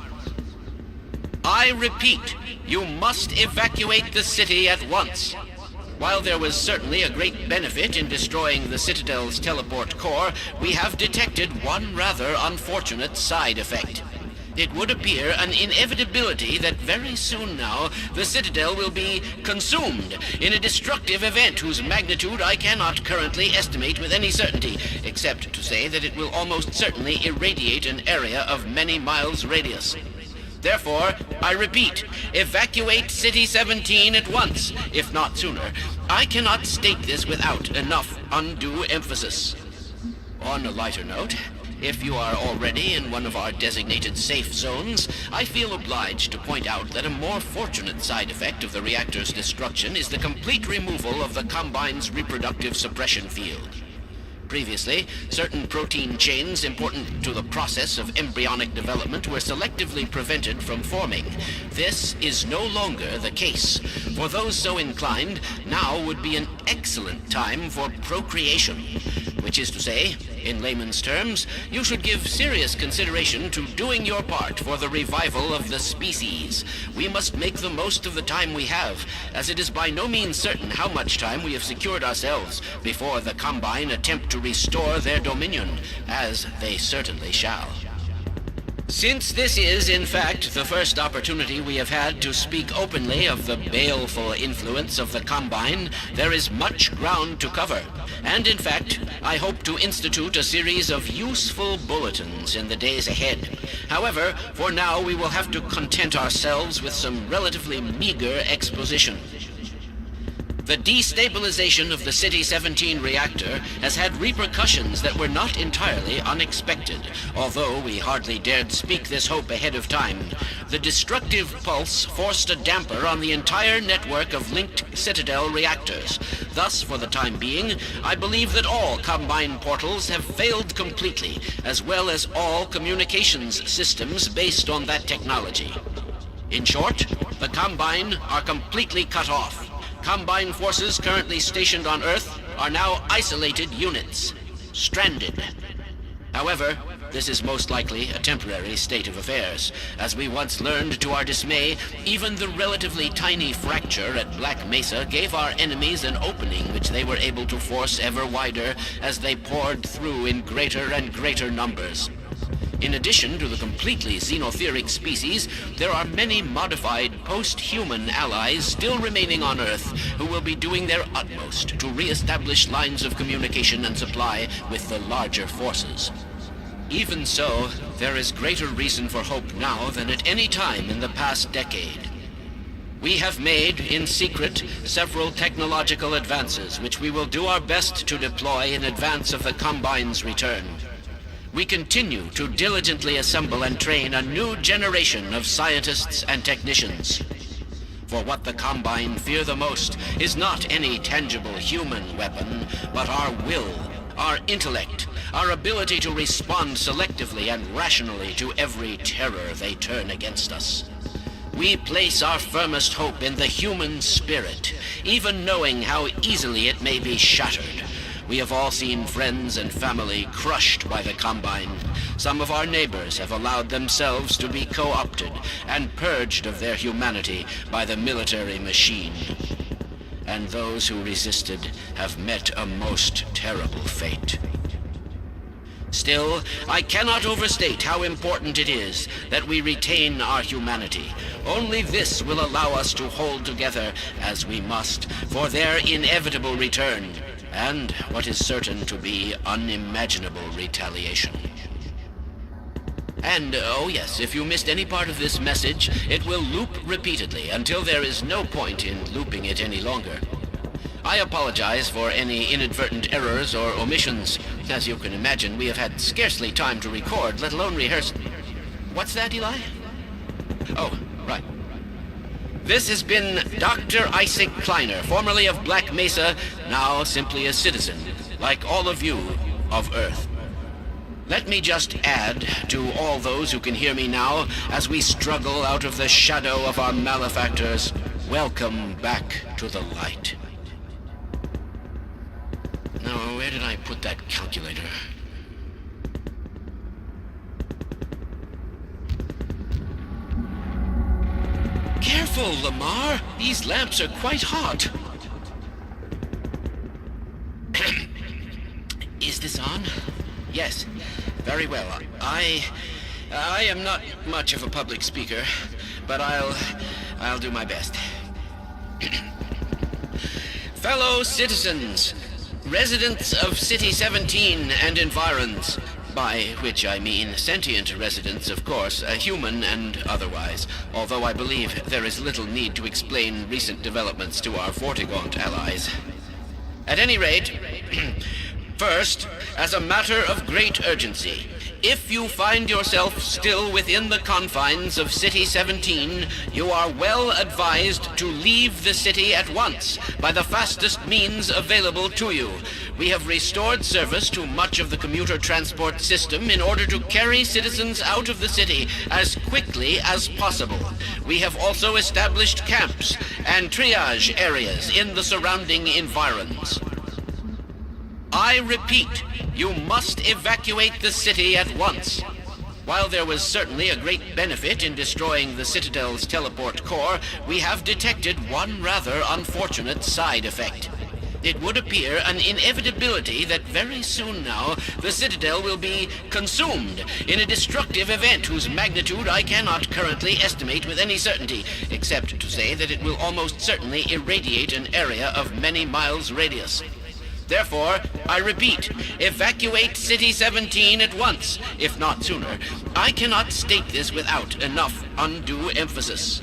I repeat, you must evacuate the city at once. While there was certainly a great benefit in destroying the Citadel's teleport core, we have detected one rather unfortunate side effect. It would appear an inevitability that very soon now the Citadel will be consumed in a destructive event whose magnitude I cannot currently estimate with any certainty, except to say that it will almost certainly irradiate an area of many miles radius. Therefore, I repeat, evacuate City 17 at once, if not sooner. I cannot state this without enough undue emphasis. On a lighter note, if you are already in one of our designated safe zones, I feel obliged to point out that a more fortunate side effect of the reactor's destruction is the complete removal of the Combine's reproductive suppression field. Previously, certain protein chains important to the process of embryonic development were selectively prevented from forming. This is no longer the case. For those so inclined, now would be an excellent time for procreation. Which is to say, in layman's terms, you should give serious consideration to doing your part for the revival of the species. We must make the most of the time we have, as it is by no means certain how much time we have secured ourselves before the Combine attempt to restore their dominion, as they certainly shall. Since this is, in fact, the first opportunity we have had to speak openly of the baleful influence of the Combine, there is much ground to cover. And in fact, I hope to institute a series of useful bulletins in the days ahead. However, for now we will have to content ourselves with some relatively meager exposition. The destabilization of the City-17 reactor has had repercussions that were not entirely unexpected, although we hardly dared speak this hope ahead of time. The destructive pulse forced a damper on the entire network of linked Citadel reactors. Thus, for the time being, I believe that all Combine portals have failed completely, as well as all communications systems based on that technology. In short, the Combine are completely cut off. Combine forces currently stationed on Earth are now isolated units, stranded. However, this is most likely a temporary state of affairs. As we once learned to our dismay, even the relatively tiny fracture at Black Mesa gave our enemies an opening which they were able to force ever wider as they poured through in greater and greater numbers. In addition to the completely xenotheric species, there are many modified post-human allies still remaining on Earth who will be doing their utmost to re-establish lines of communication and supply with the larger forces. Even so, there is greater reason for hope now than at any time in the past decade. We have made, in secret, several technological advances which we will do our best to deploy in advance of the Combine's return. We continue to diligently assemble and train a new generation of scientists and technicians. For what the Combine fear the most is not any tangible human weapon, but our will, our intellect, our ability to respond selectively and rationally to every terror they turn against us. We place our firmest hope in the human spirit, even knowing how easily it may be shattered. We have all seen friends and family crushed by the Combine. Some of our neighbors have allowed themselves to be co-opted and purged of their humanity by the military machine. And those who resisted have met a most terrible fate. Still, I cannot overstate how important it is that we retain our humanity. Only this will allow us to hold together, as we must, for their inevitable return, and what is certain to be unimaginable retaliation. And, oh yes, if you missed any part of this message, it will loop repeatedly until there is no point in looping it any longer. I apologize for any inadvertent errors or omissions. As you can imagine, we have had scarcely time to record, let alone rehearse. What's that, Eli? Oh, right. This has been Dr. Isaac Kleiner, formerly of Black Mesa, now simply a citizen, like all of you, of Earth. Let me just add to all those who can hear me now, as we struggle out of the shadow of our malefactors, welcome back to the light. Now, where did I put that calculator? Careful, Lamar! These lamps are quite hot. Is this on? Yes. Very well. I am not much of a public speaker, but I'll do my best. Fellow citizens, residents of City-17 and environs, by which I mean sentient residents, of course, human and otherwise, although I believe there is little need to explain recent developments to our Vortigaunt allies. At any rate, first, as a matter of great urgency, if you find yourself still within the confines of City-17, you are well advised to leave the city at once, by the fastest means available to you. We have restored service to much of the commuter transport system in order to carry citizens out of the city as quickly as possible. We have also established camps and triage areas in the surrounding environs. I repeat, you must evacuate the city at once. While there was certainly a great benefit in destroying the Citadel's teleport core, we have detected one rather unfortunate side effect. It would appear an inevitability that very soon now, the Citadel will be consumed in a destructive event whose magnitude I cannot currently estimate with any certainty, except to say that it will almost certainly irradiate an area of many miles radius. Therefore, I repeat, evacuate City-17 at once, if not sooner. I cannot state this without enough undue emphasis.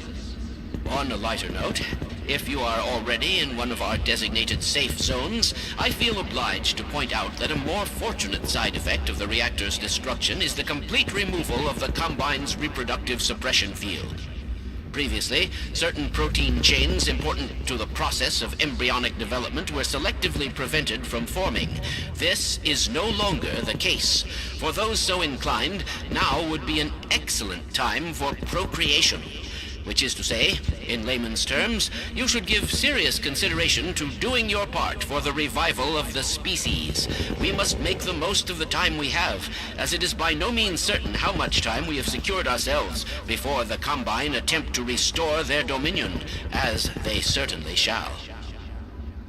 On a lighter note, If you are already in one of our designated safe zones, I feel obliged to point out that a more fortunate side effect of the reactor's destruction is the complete removal of the Combine's reproductive suppression field. Previously, certain protein chains important to the process of embryonic development were selectively prevented from forming. This is no longer the case. For those so inclined, now would be an excellent time for procreation. Which is to say, in layman's terms, you should give serious consideration to doing your part for the revival of the species. We must make the most of the time we have, as it is by no means certain how much time we have secured ourselves before the Combine attempt to restore their dominion, as they certainly shall.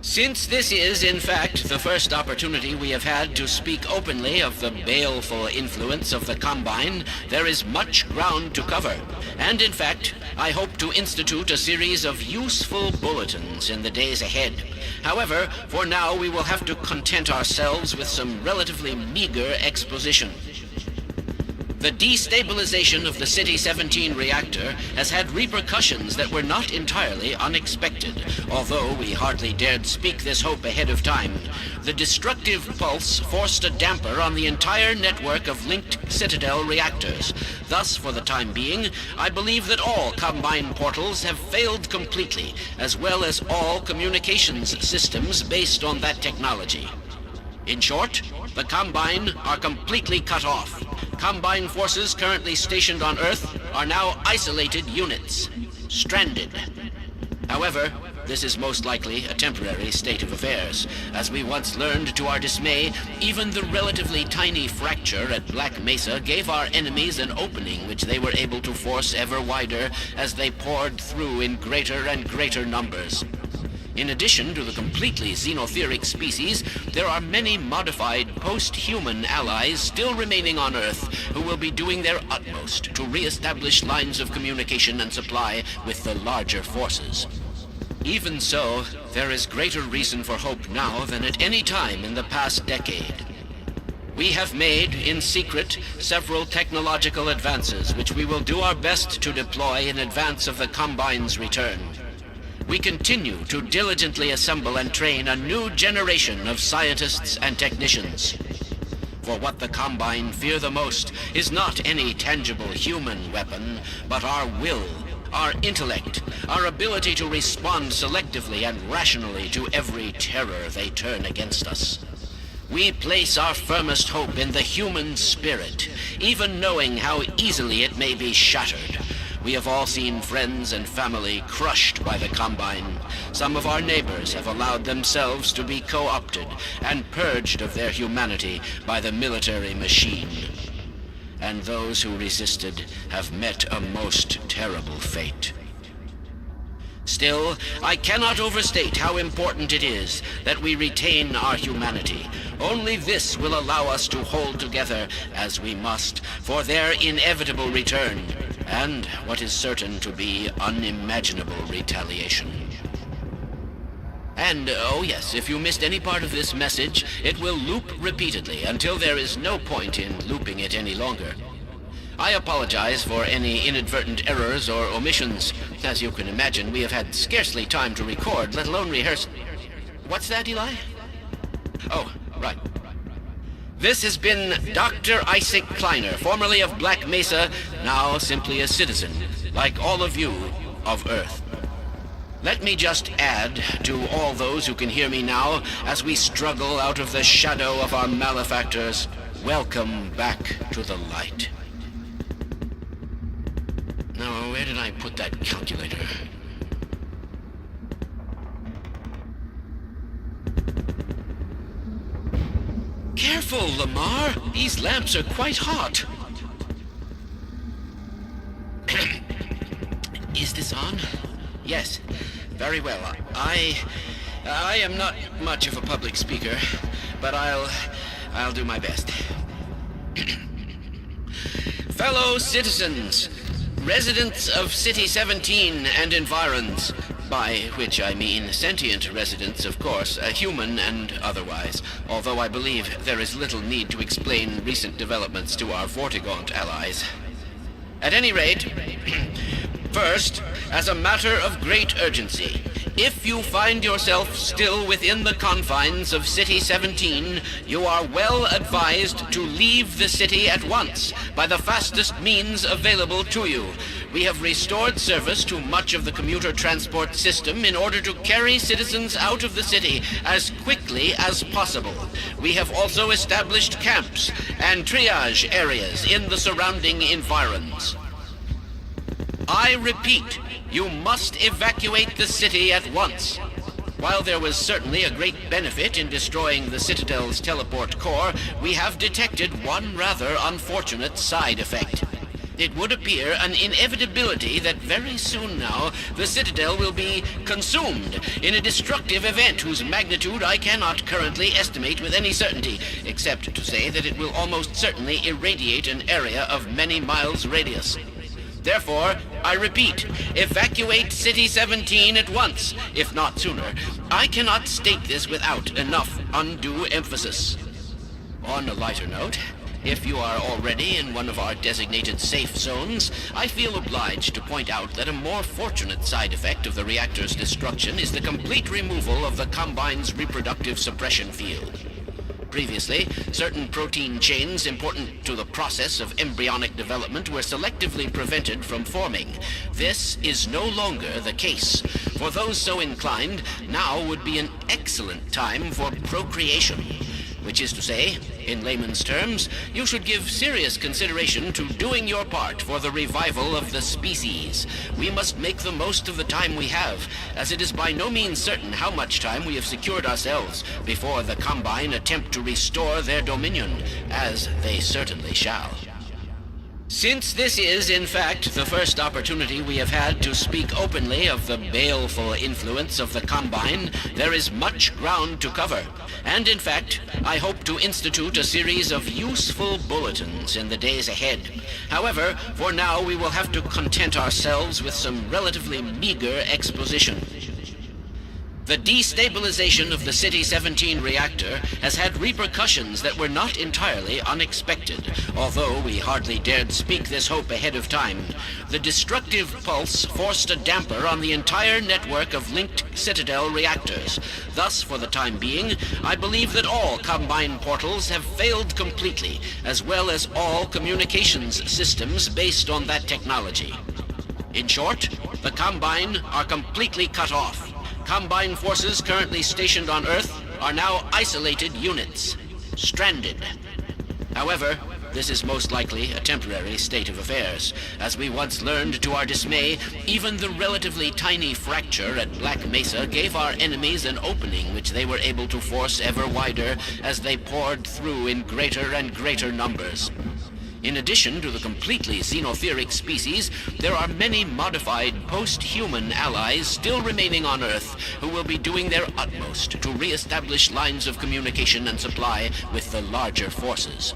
Since this is, in fact, the first opportunity we have had to speak openly of the baleful influence of the Combine, there is much ground to cover. And in fact, I hope to institute a series of useful bulletins in the days ahead. However, for now we will have to content ourselves with some relatively meager exposition. The destabilization of the City-17 reactor has had repercussions that were not entirely unexpected, although we hardly dared speak this hope ahead of time. The destructive pulse forced a damper on the entire network of linked Citadel reactors. Thus, for the time being, I believe that all Combine portals have failed completely, as well as all communications systems based on that technology. In short, the Combine are completely cut off. Combine forces currently stationed on Earth are now isolated units, stranded. However, this is most likely a temporary state of affairs. As we once learned to our dismay, even the relatively tiny fracture at Black Mesa gave our enemies an opening which they were able to force ever wider as they poured through in greater and greater numbers. In addition to the completely xenotheric species, there are many modified post-human allies still remaining on Earth who will be doing their utmost to re-establish lines of communication and supply with the larger forces. Even so, there is greater reason for hope now than at any time in the past decade. We have made, in secret, several technological advances which we will do our best to deploy in advance of the Combine's return. We continue to diligently assemble and train a new generation of scientists and technicians. For what the Combine fear the most is not any tangible human weapon, but our will, our intellect, our ability to respond selectively and rationally to every terror they turn against us. We place our firmest hope in the human spirit, even knowing how easily it may be shattered. We have all seen friends and family crushed by the Combine. Some of our neighbors have allowed themselves to be co-opted and purged of their humanity by the military machine. And those who resisted have met a most terrible fate. Still, I cannot overstate how important it is that we retain our humanity. Only this will allow us to hold together, as we must, for their inevitable return, and what is certain to be unimaginable retaliation. And, oh yes, if you missed any part of this message, it will loop repeatedly until there is no point in looping it any longer. I apologize for any inadvertent errors or omissions. As you can imagine, we have had scarcely time to record, let alone rehearse. What's that, Eli? Oh, right. This has been Dr. Isaac Kleiner, formerly of Black Mesa, now simply a citizen, like all of you, of Earth. Let me just add to all those who can hear me now, as we struggle out of the shadow of our malefactors, welcome back to the light. Now, where did I put that calculator? Careful, Lamar! These lamps are quite hot. Is this on? Yes. Very well. I am not much of a public speaker, but I'll do my best. Fellow citizens, residents of City-17 and environs, by which I mean sentient residents, of course, human and otherwise, although I believe there is little need to explain recent developments to our Vortigaunt allies. At any rate, first, as a matter of great urgency, If you find yourself still within the confines of City 17, you are well advised to leave the city at once by the fastest means available to you. We have restored service to much of the commuter transport system in order to carry citizens out of the city as quickly as possible. We have also established camps and triage areas in the surrounding environs. I repeat, you must evacuate the city at once. While there was certainly a great benefit in destroying the Citadel's teleport core, we have detected one rather unfortunate side effect. It would appear an inevitability that very soon now the Citadel will be consumed in a destructive event whose magnitude I cannot currently estimate with any certainty, except to say that it will almost certainly irradiate an area of many miles radius. Therefore, I repeat, evacuate City 17 at once, if not sooner. I cannot state this without enough undue emphasis. On a lighter note, if you are already in one of our designated safe zones, I feel obliged to point out that a more fortunate side effect of the reactor's destruction is the complete removal of the Combine's reproductive suppression field. Previously, certain protein chains important to the process of embryonic development were selectively prevented from forming. This is no longer the case. For those so inclined, now would be an excellent time for procreation. Which is to say, in layman's terms, you should give serious consideration to doing your part for the revival of the species. We must make the most of the time we have, as it is by no means certain how much time we have secured ourselves before the Combine attempt to restore their dominion, as they certainly shall. Since this is, in fact, the first opportunity we have had to speak openly of the baleful influence of the Combine, there is much ground to cover. And in fact, I hope to institute a series of useful bulletins in the days ahead. However, for now we will have to content ourselves with some relatively meager exposition. The destabilization of the City 17 reactor has had repercussions that were not entirely unexpected, although we hardly dared speak this hope ahead of time. The destructive pulse forced a damper on the entire network of linked Citadel reactors. Thus, for the time being, I believe that all Combine portals have failed completely, as well as all communications systems based on that technology. In short, the Combine are completely cut off. Combine forces currently stationed on Earth are now isolated units, stranded. However, this is most likely a temporary state of affairs. As we once learned to our dismay, even the relatively tiny fracture at Black Mesa gave our enemies an opening which they were able to force ever wider as they poured through in greater and greater numbers. In addition to the completely xenotheric species, there are many modified post-human allies still remaining on Earth who will be doing their utmost to re-establish lines of communication and supply with the larger forces.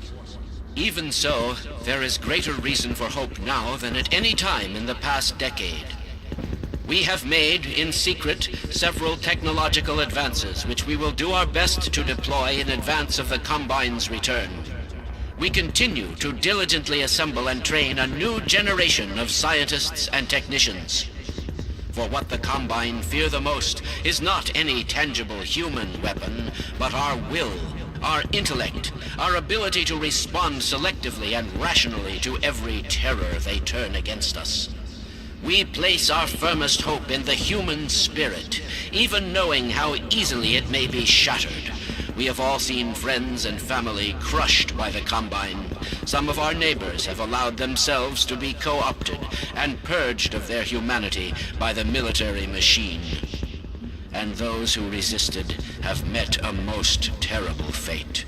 Even so, there is greater reason for hope now than at any time in the past decade. We have made, in secret, several technological advances which we will do our best to deploy in advance of the Combine's return. We continue to diligently assemble and train a new generation of scientists and technicians. For what the Combine fear the most is not any tangible human weapon, but our will, our intellect, our ability to respond selectively and rationally to every terror they turn against us. We place our firmest hope in the human spirit, even knowing how easily it may be shattered. We have all seen friends and family crushed by the Combine. Some of our neighbors have allowed themselves to be co-opted and purged of their humanity by the military machine. And those who resisted have met a most terrible fate.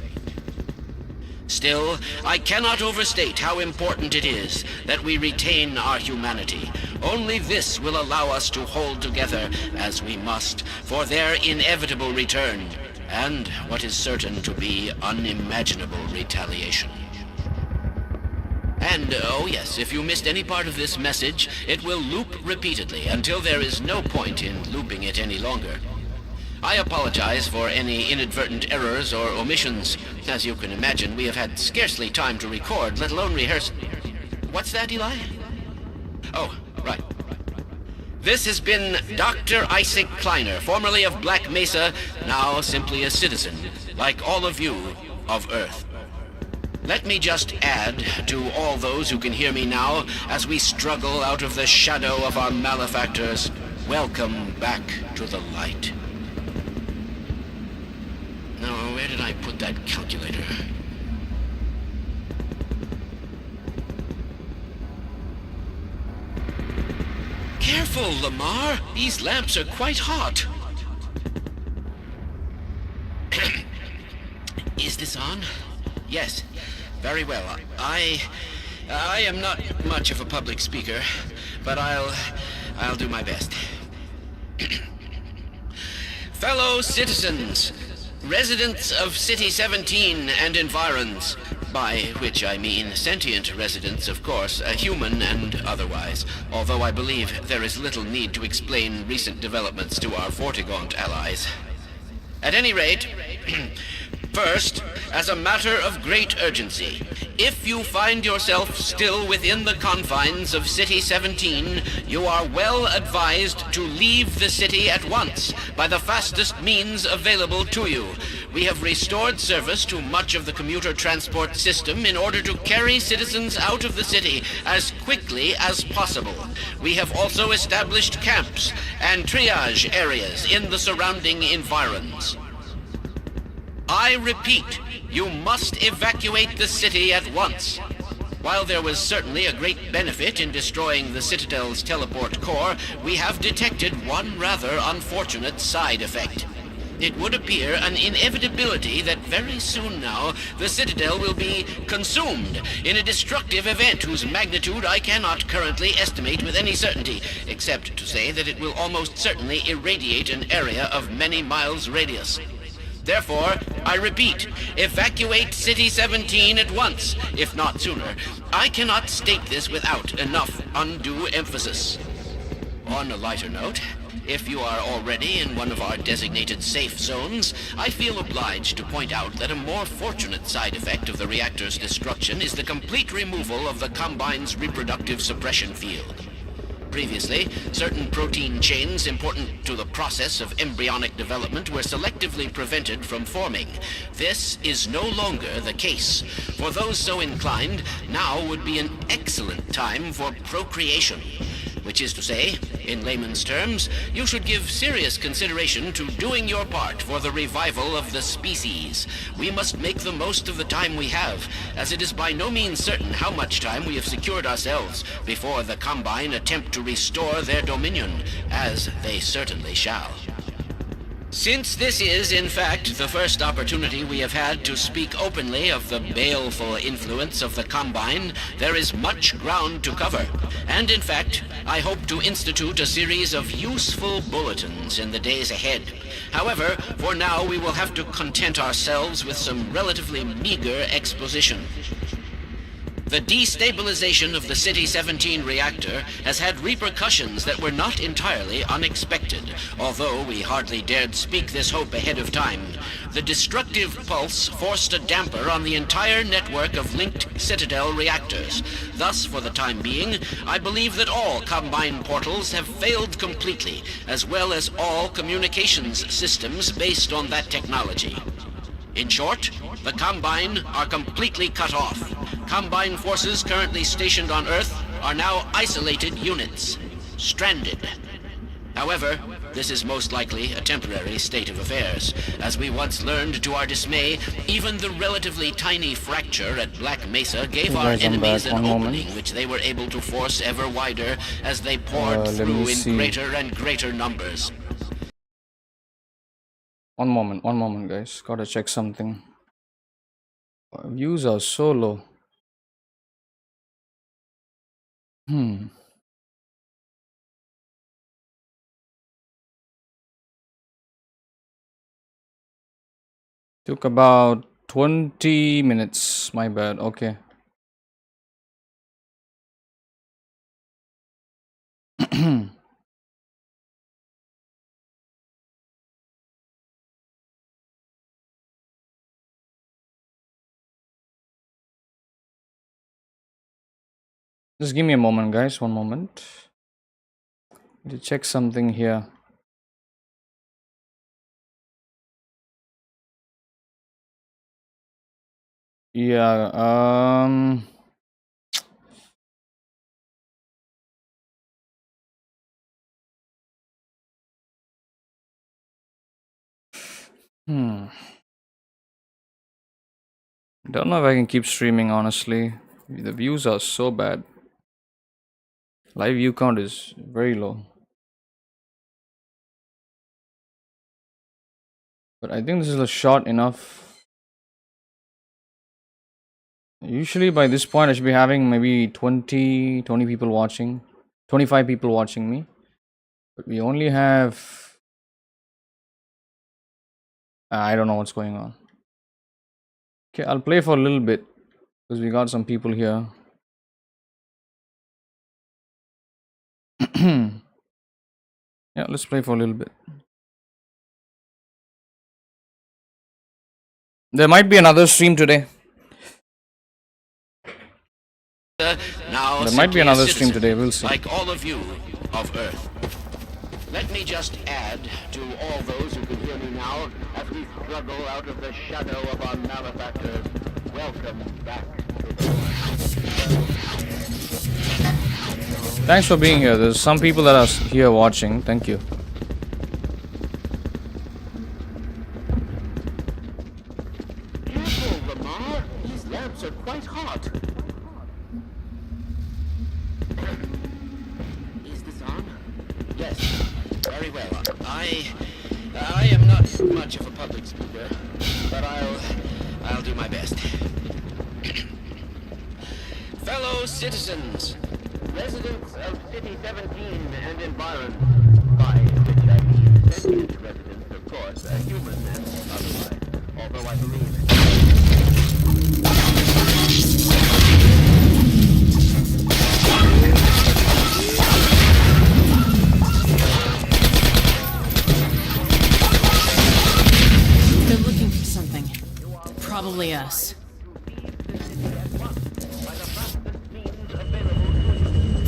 Still, I cannot overstate how important it is that we retain our humanity. Only this will allow us to hold together, as we must, for their inevitable return, and what is certain to be unimaginable retaliation. And, oh yes, if you missed any part of this message, it will loop repeatedly until there is no point in looping it any longer. I apologize for any inadvertent errors or omissions. As you can imagine, we have had scarcely time to record, let alone rehearse. What's that, Eli? Oh, right. This has been Dr. Isaac Kleiner, formerly of Black Mesa, now simply a citizen, like all of you, of Earth. Let me just add to all those who can hear me now, as we struggle out of the shadow of our malefactors, welcome back to the light. Now, where did I put that calculator? Careful, Lamar. These lamps are quite hot. Is this on? Yes. Very well. I am not much of a public speaker, but I'll do my best. Fellow citizens, residents of City 17 and environs, by which I mean sentient residents, of course, human and otherwise, although I believe there is little need to explain recent developments to our Vortigaunt allies. At any rate, first, as a matter of great urgency, if you find yourself still within the confines of City 17, you are well advised to leave the city at once by the fastest means available to you. We have restored service to much of the commuter transport system in order to carry citizens out of the city as quickly as possible. We have also established camps and triage areas in the surrounding environs. I repeat, you must evacuate the city at once. While there was certainly a great benefit in destroying the Citadel's teleport core, we have detected one rather unfortunate side effect. It would appear an inevitability that very soon now the Citadel will be consumed in a destructive event whose magnitude I cannot currently estimate with any certainty, except to say that it will almost certainly irradiate an area of many miles radius. Therefore, I repeat, evacuate City 17 at once, if not sooner. I cannot state this without enough undue emphasis. On a lighter note, if you are already in one of our designated safe zones, I feel obliged to point out that a more fortunate side effect of the reactor's destruction is the complete removal of the Combine's reproductive suppression field. Previously, certain protein chains important to the process of embryonic development were selectively prevented from forming. This is no longer the case. For those so inclined, now would be an excellent time for procreation. Which is to say, in layman's terms, you should give serious consideration to doing your part for the revival of the species. We must make the most of the time we have, as it is by no means certain how much time we have secured ourselves before the Combine attempt to restore their dominion, as they certainly shall. Since this is, in fact, the first opportunity we have had to speak openly of the baleful influence of the Combine, there is much ground to cover. And in fact, I hope to institute a series of useful bulletins in the days ahead. However, for now we will have to content ourselves with some relatively meager exposition. The destabilization of the City 17 reactor has had repercussions that were not entirely unexpected, although we hardly dared speak this hope ahead of time. The destructive pulse forced a damper on the entire network of linked Citadel reactors. Thus, for the time being, I believe that all Combine portals have failed completely, as well as all communications systems based on that technology. In short, the Combine are completely cut off. Combine forces currently stationed on Earth are now isolated units, stranded. However, this is most likely a temporary state of affairs. As we once learned to our dismay, even the relatively tiny fracture at Black Mesa gave our enemies an opening which they were able to force ever wider as they poured through in greater and greater numbers. One moment, guys. Gotta check something. Views are so low. Took about 20 minutes. My bad. Okay. Just give me a moment, guys. One moment. To check something here. Yeah, don't know if I can keep streaming, honestly. The views are so bad. Live view count is very low. But I think this is a short enough. Usually by this point I should be having maybe 20 people watching. 25 people watching me. But we only have... I don't know what's going on. Okay, I'll play for a little bit. Because we got some people here. Yeah, let's play for a little bit. There might be another stream today. Now There might be another simply a stream today, citizen, we'll see. Like all of you of Earth. Let me just add to all those who can hear me now as we struggle out of the shadow of our malefactors. Welcome back to the Thanks for being here. There's some people that are here watching. Thank you. Careful, Lamar. These lamps are quite hot. Is this on? Yes. Very well. I am not much of a public speaker, but I'll do my best. Fellow citizens, residents of City 17 and environs, by which I mean sentient residents, of course, human and otherwise, although I believe... They're looking for something. Probably us.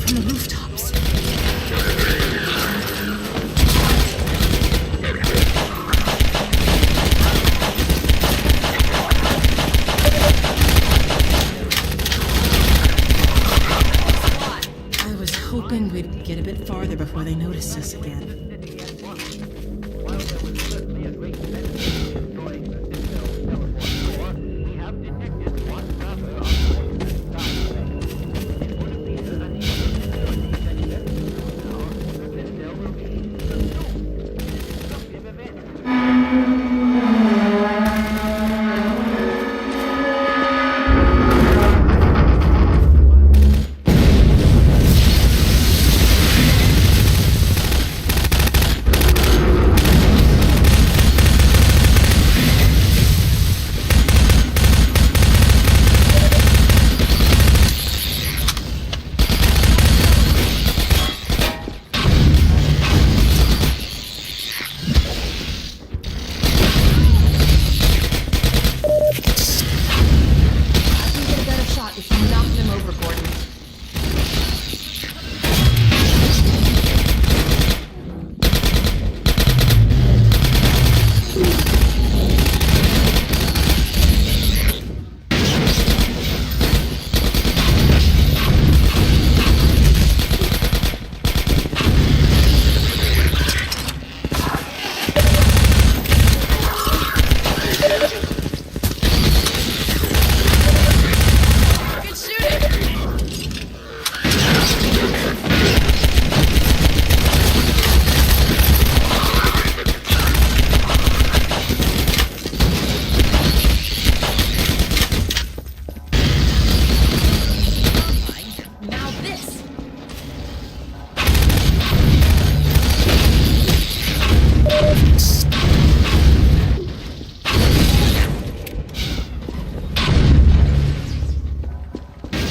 From the rooftops. I was hoping we'd get a bit farther before they noticed us again.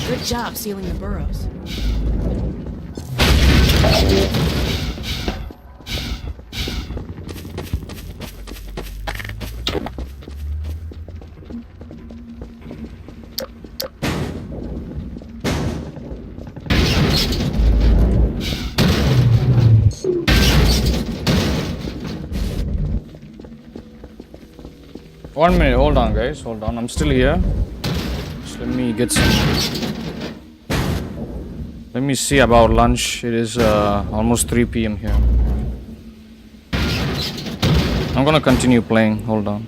Good job sealing the burrows. 1 minute, hold on guys, hold on. I'm still here. Just let me get some. Let me see about lunch. It is almost 3 p.m. here. I'm gonna continue playing. Hold on.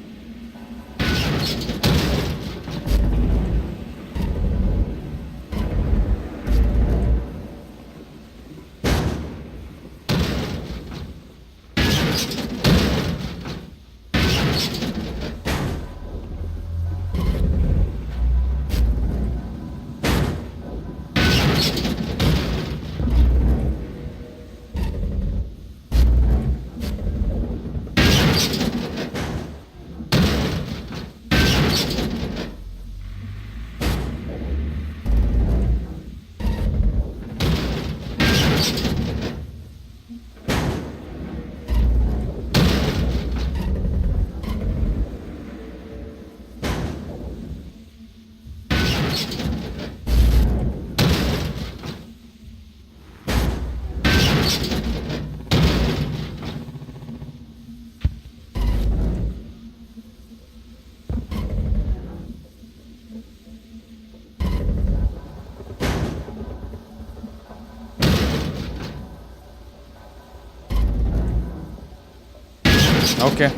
Okay.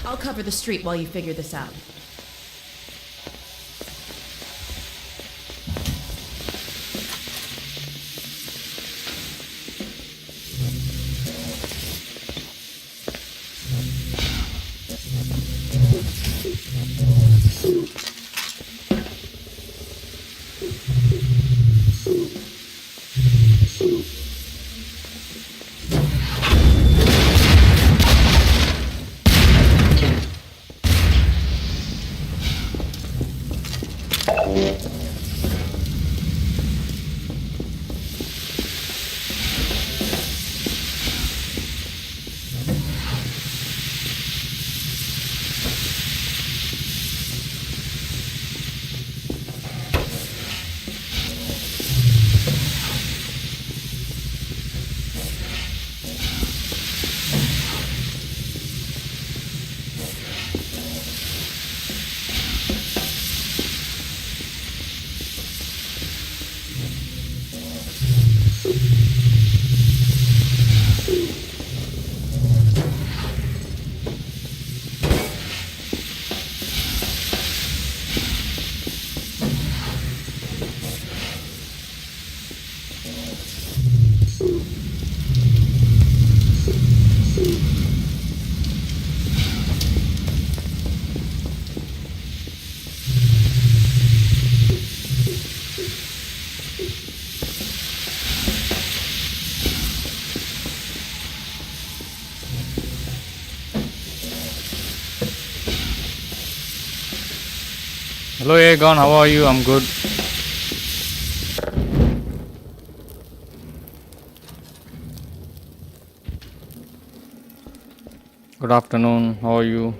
I'll cover the street while you figure this out. Hello Aegon, how are you? I'm good. Good afternoon, how are you?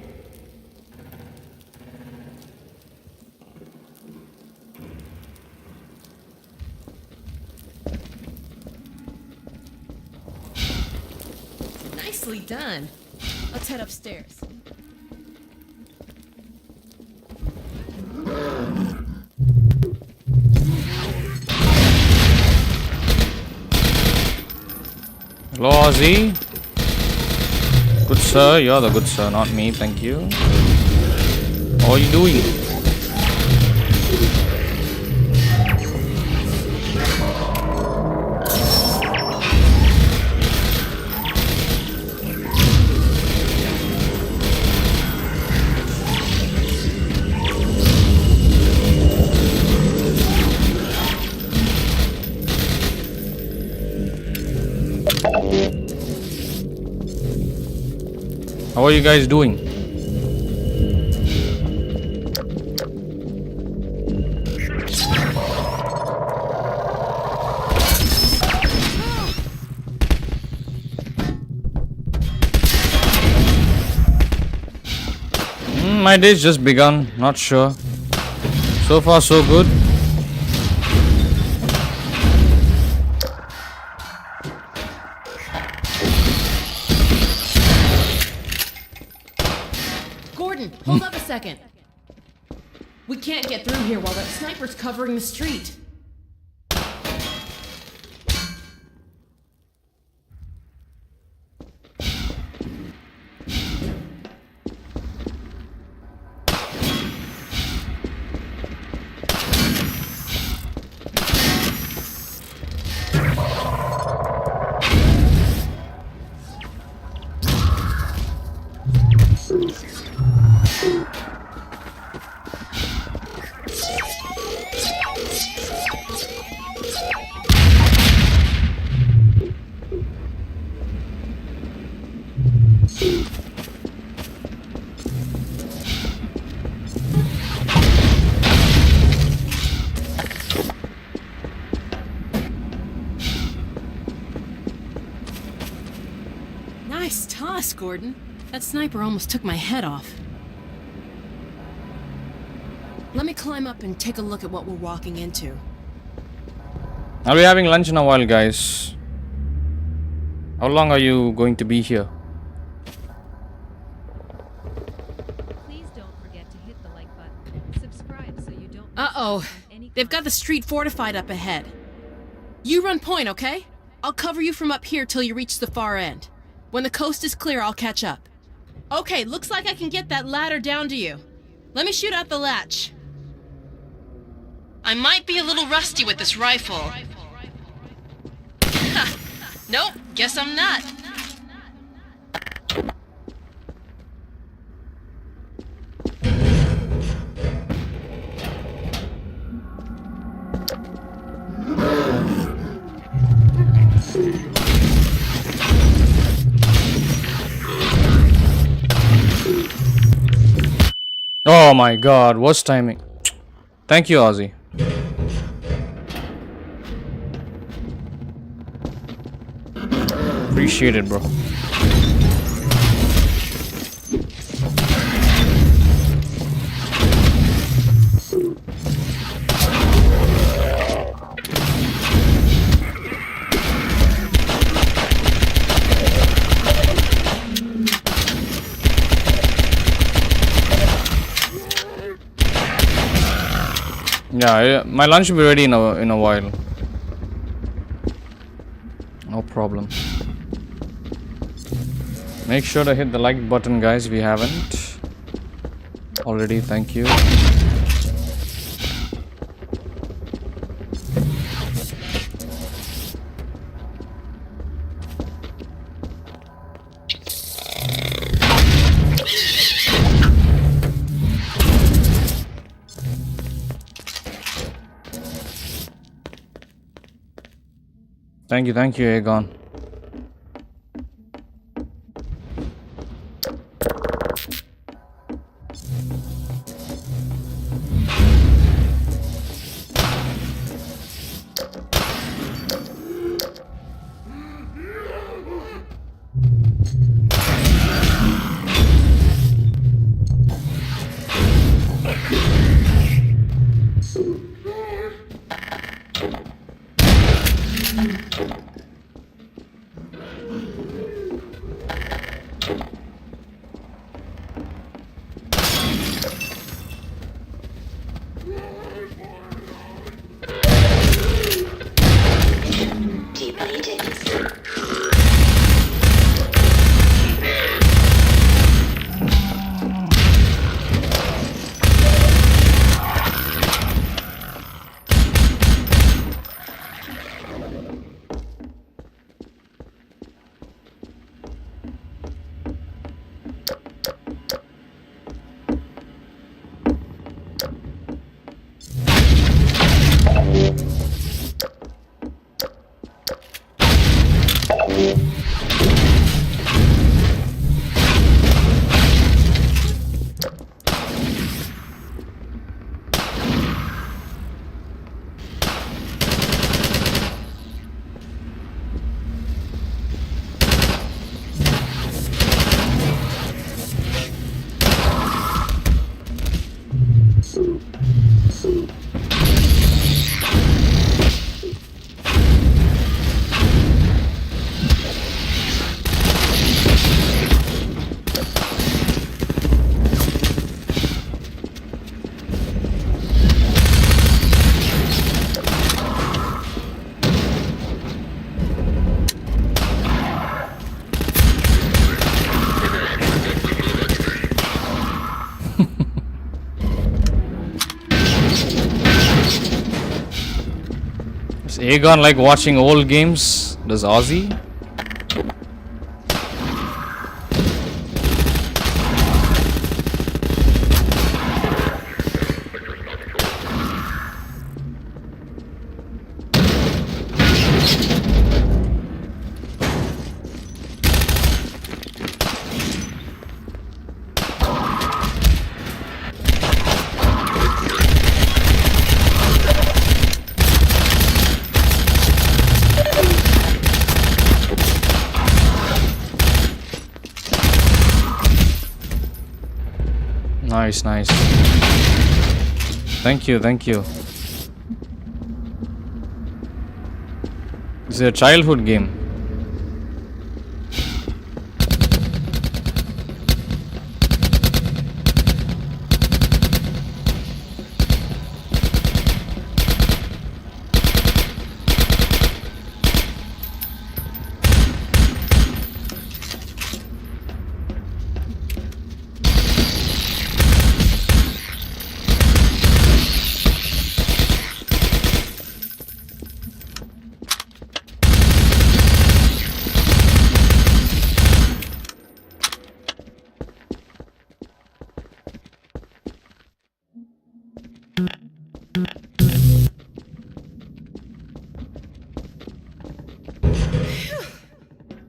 Nicely done. Let's head upstairs. Hello Ozzy. Good sir, you're the good sir, not me, thank you. How are you doing? How are you guys doing? my day's just begun. Not sure. So far, so good. Gordon, hold up a second. We can't get through here while that sniper's covering the street. Nice toss, Gordon. That sniper almost took my head off. Let me climb up and take a look at what we're walking into. I'll be having lunch in a while, guys. How long are you going to be here? Please don't forget to hit the like button. Subscribe so you don't Uh-oh. They've got the street fortified up ahead. You run point, okay? I'll cover you from up here till you reach the far end. When the coast is clear, I'll catch up. Okay, looks like I can get that ladder down to you. Let me shoot out the latch. I might be a little rusty with this rifle. Ha! Nope, guess I'm not. Oh my god, worst timing. Thank you, Ozzy. Appreciate it, bro. Yeah, my lunch will be ready in a while. No problem. Make sure to hit the like button, guys, if you haven't already. Thank you. Thank you, Aegon. Is Aegon like watching old games? Does Ozzy? Nice, nice. Thank you, thank you. It's a childhood game.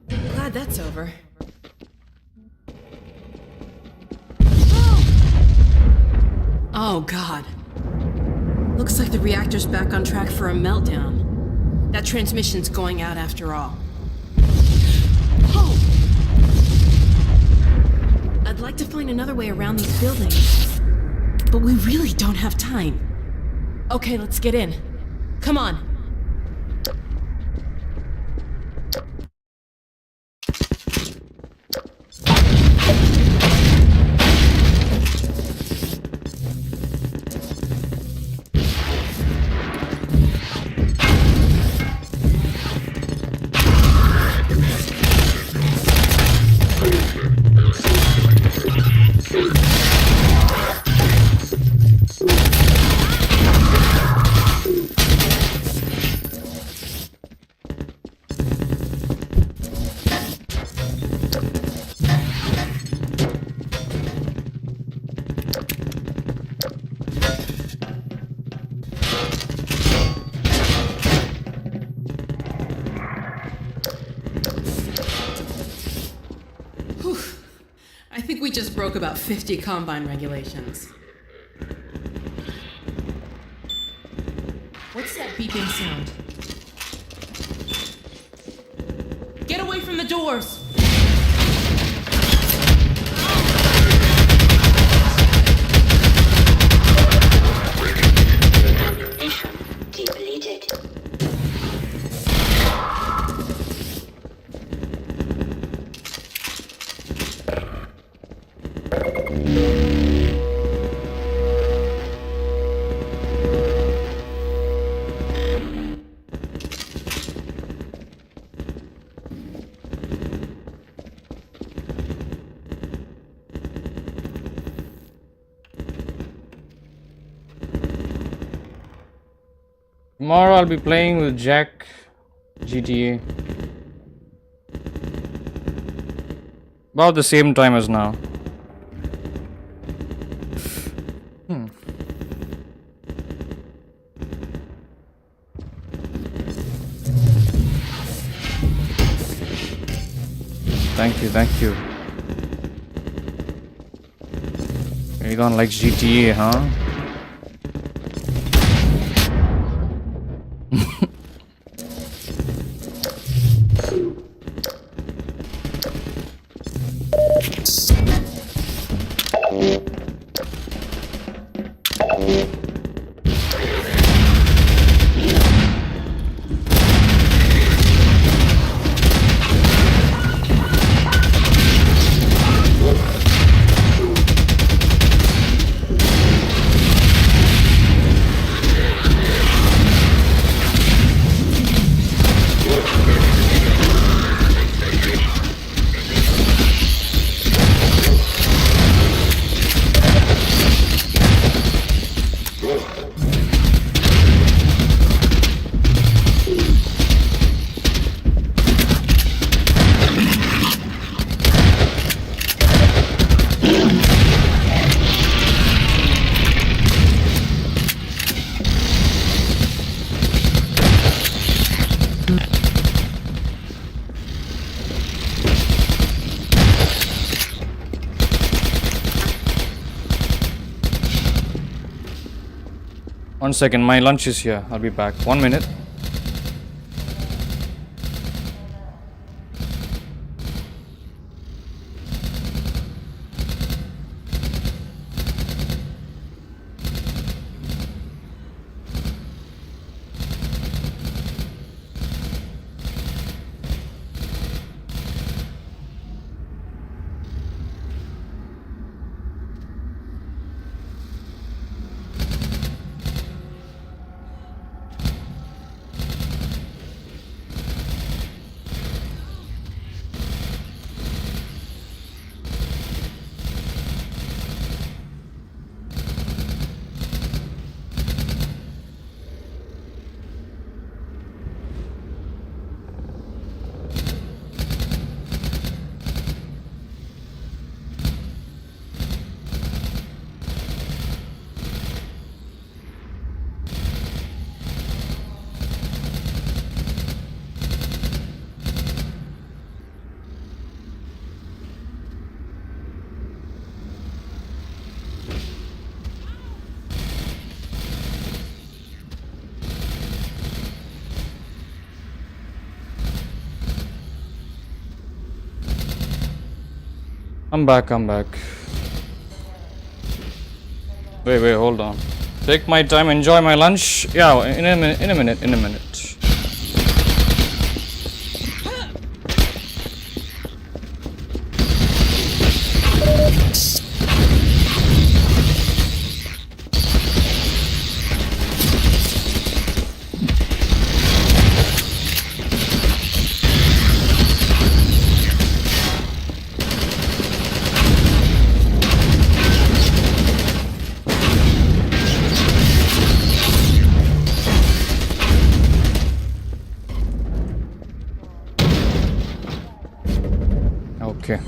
Glad that's over. Oh, God. Looks like the reactor's back on track for a meltdown. That transmission's going out after all. Oh! I'd like to find another way around these buildings, but we really don't have time. Okay, let's get in. Come on. I think we just broke about 50 Combine regulations. What's that beeping sound? Get away from the doors! Depleted. Tomorrow I'll be playing with Jack GTA. About the same time as now. Thank you, thank you. Aegon likes GTA, huh? One second, my lunch is here. I'll be back. 1 minute. I'm back. Wait, hold on. Take my time, enjoy my lunch. Yeah, in a minute. Okay.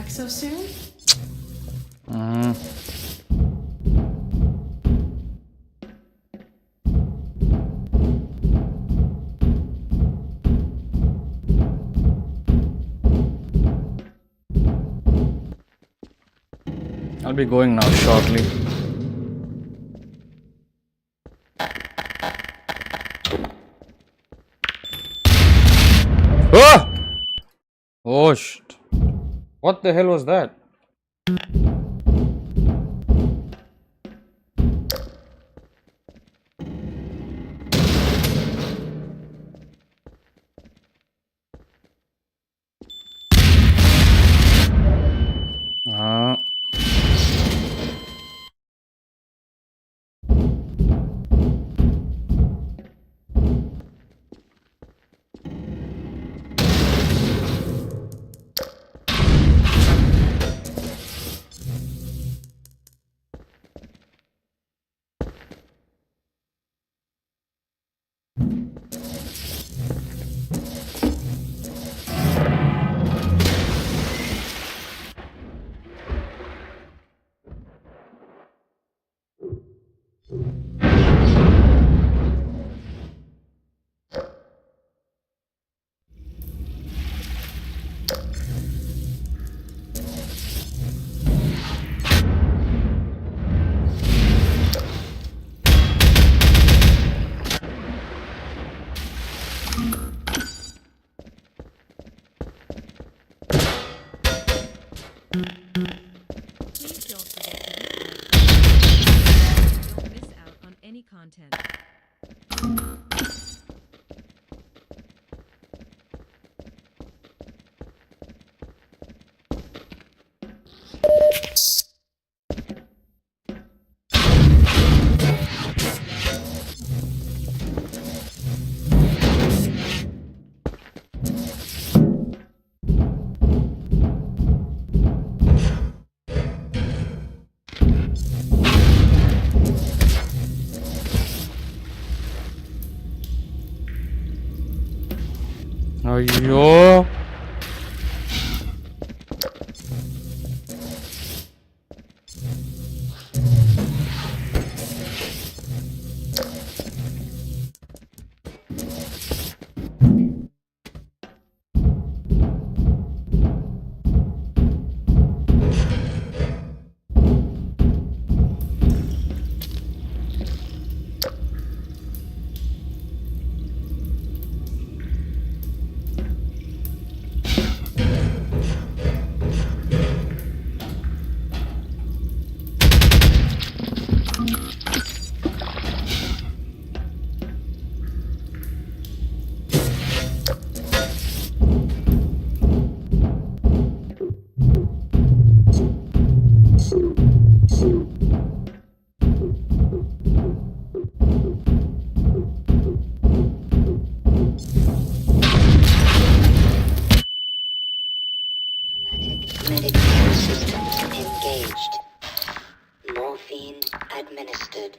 So soon? I'll be going now shortly. Ah! Oh shit. What the hell was that? content. అయ్యో Medication systems engaged. Morphine administered.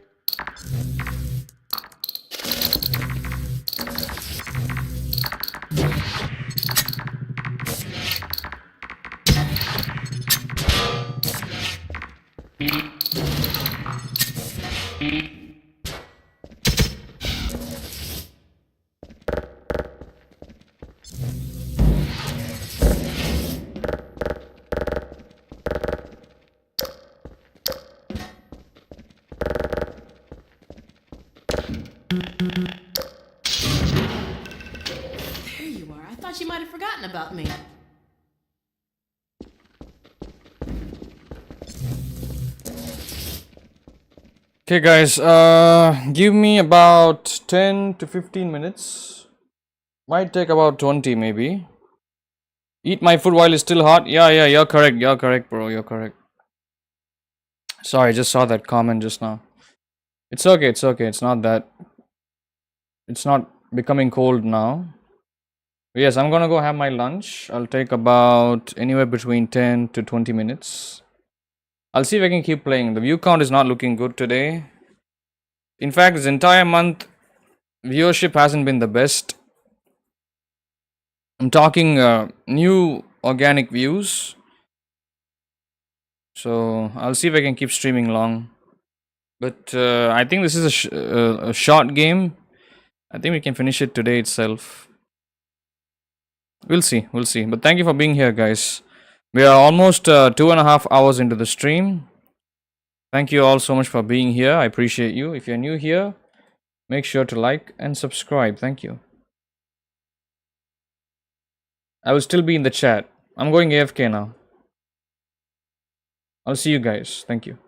There you are. I thought you might have forgotten about me. Okay guys, give me about 10 to 15 minutes. Might take about 20 maybe. Eat my food while it's still hot. Yeah, you're correct bro, you're correct. Sorry, I just saw that comment just now. It's okay, it's not that. It's not becoming cold now. Yes, I'm gonna go have my lunch. I'll take about anywhere between 10 to 20 minutes. I'll see if I can keep playing. The view count is not looking good today. In fact, this entire month, viewership hasn't been the best. I'm talking new organic views. So I'll see if I can keep streaming long. But I think this is a short game. I think we can finish it today itself. We'll see. But thank you for being here, guys. We are almost 2.5 hours into the stream. Thank you all so much for being here. I appreciate you. If you're new here, make sure to like and subscribe. Thank you. I will still be in the chat. I'm going AFK now. I'll see you guys. Thank you.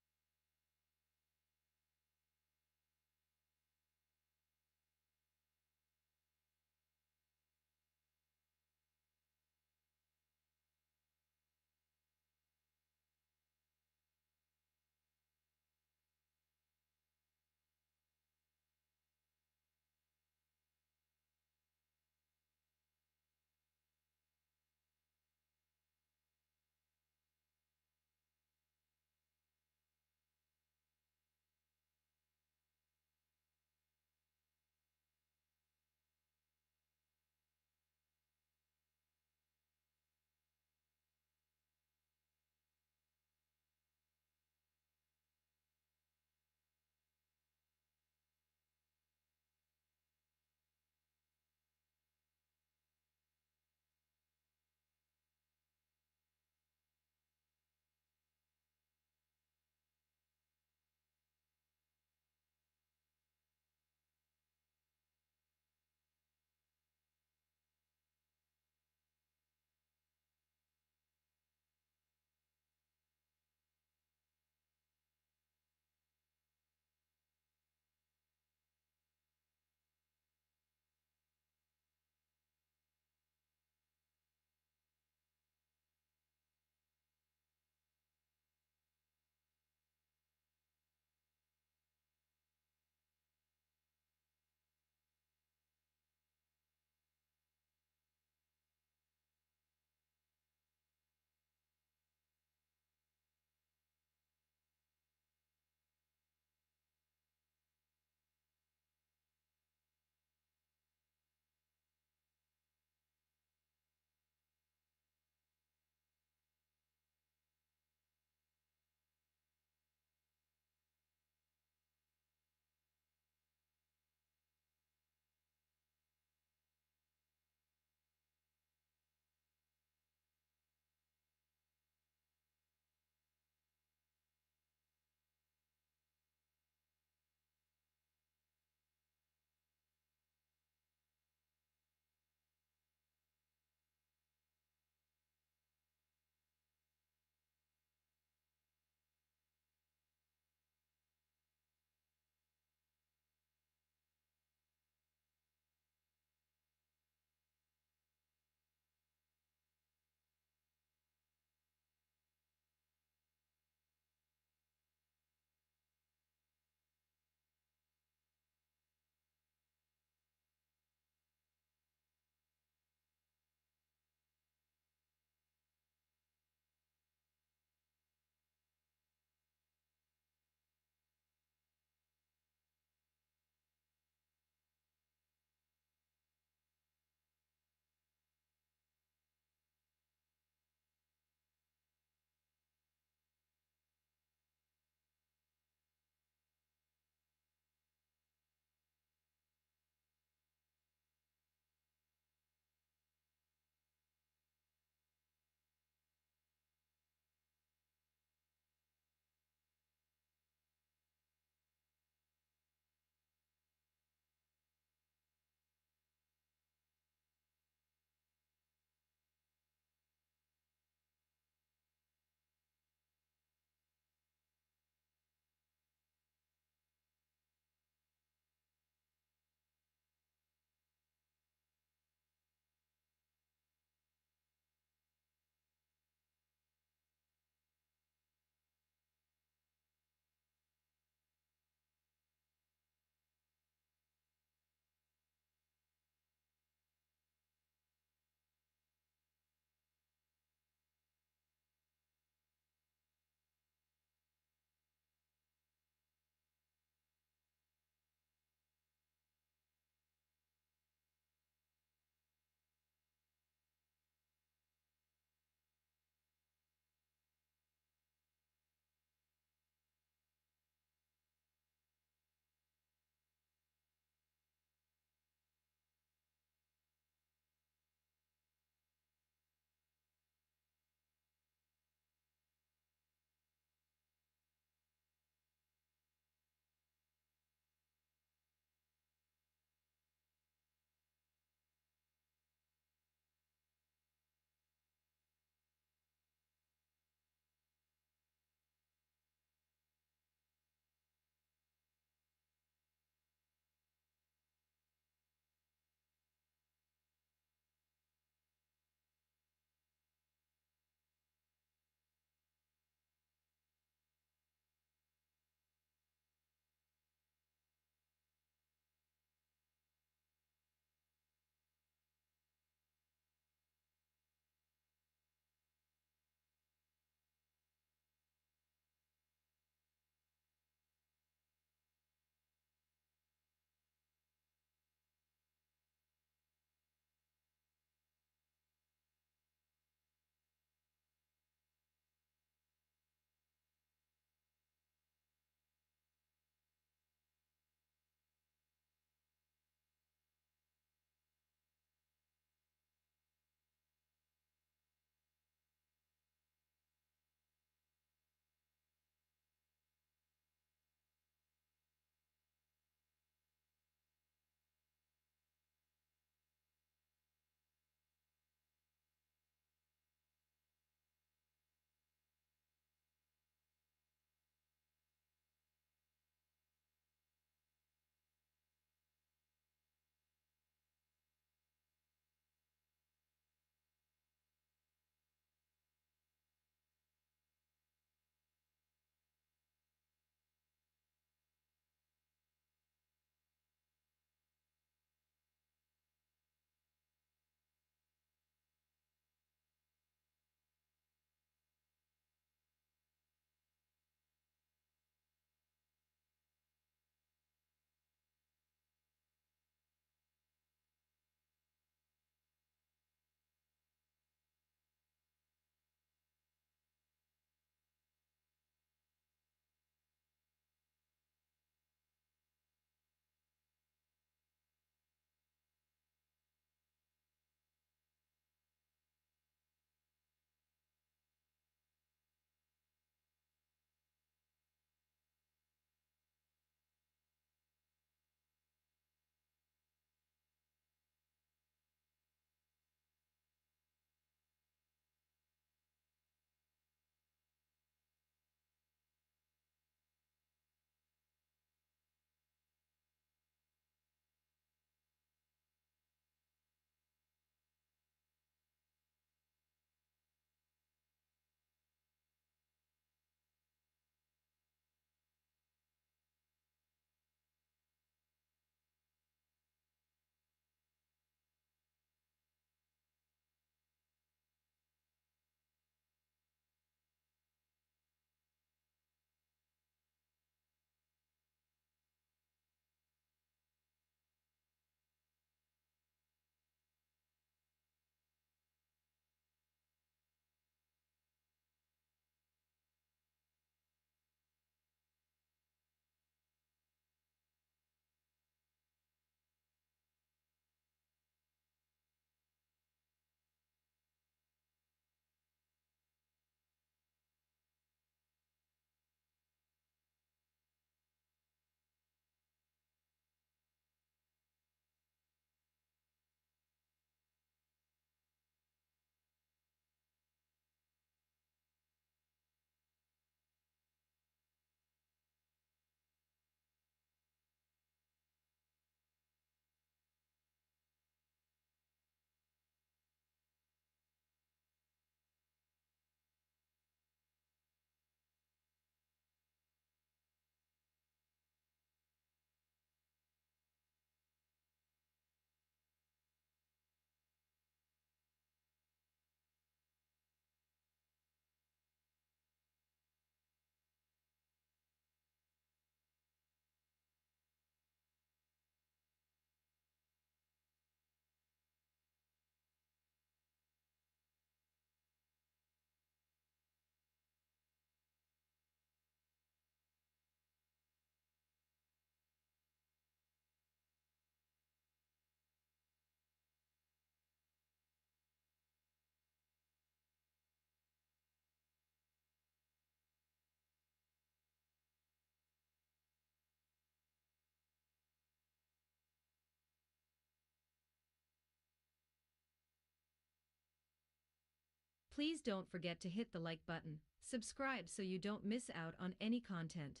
Please don't forget to hit the like button, subscribe so you don't miss out on any content.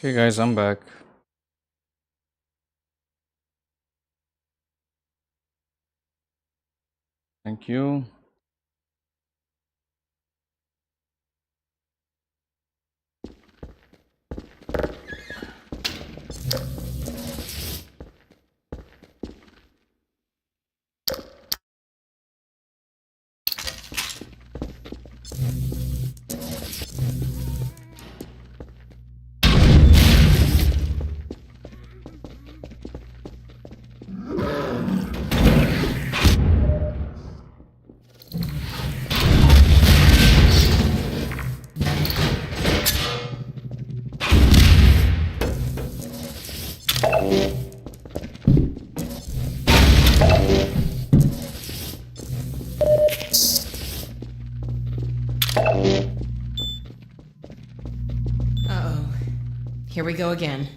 Okay, guys, I'm back. Thank you. Uh-oh. Here we go again.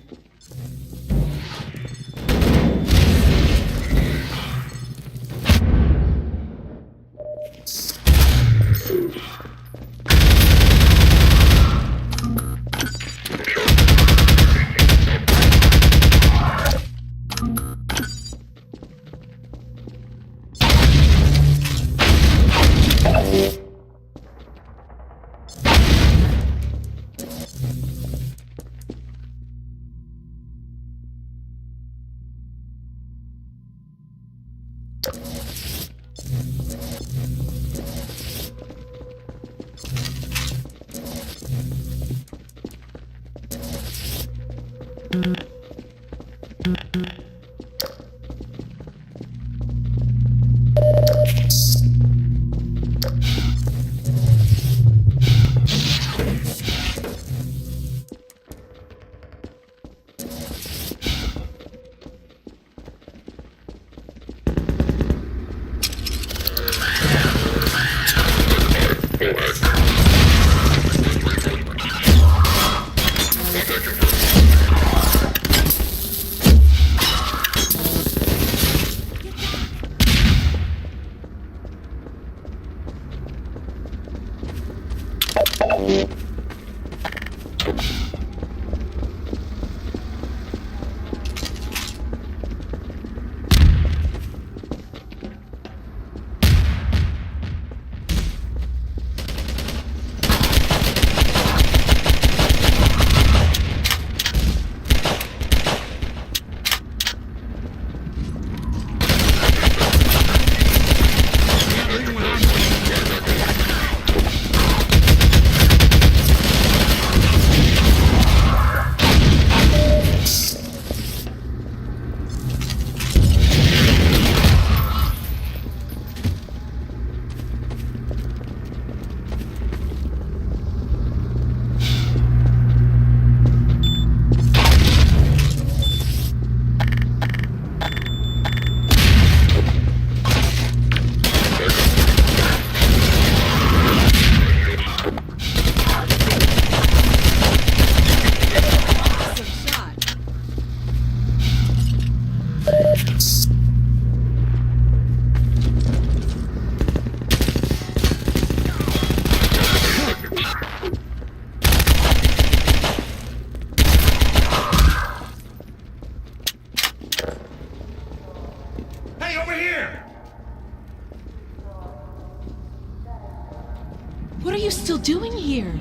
What are you still doing here?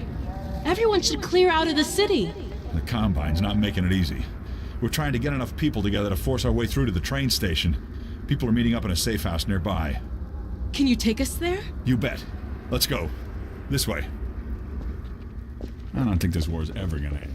Everyone should clear out of the city. The Combine's not making it easy. We're trying to get enough people together to force our way through to the train station. People are meeting up in a safe house nearby. Can you take us there? You bet. Let's go. This way. I don't think this war's ever gonna end.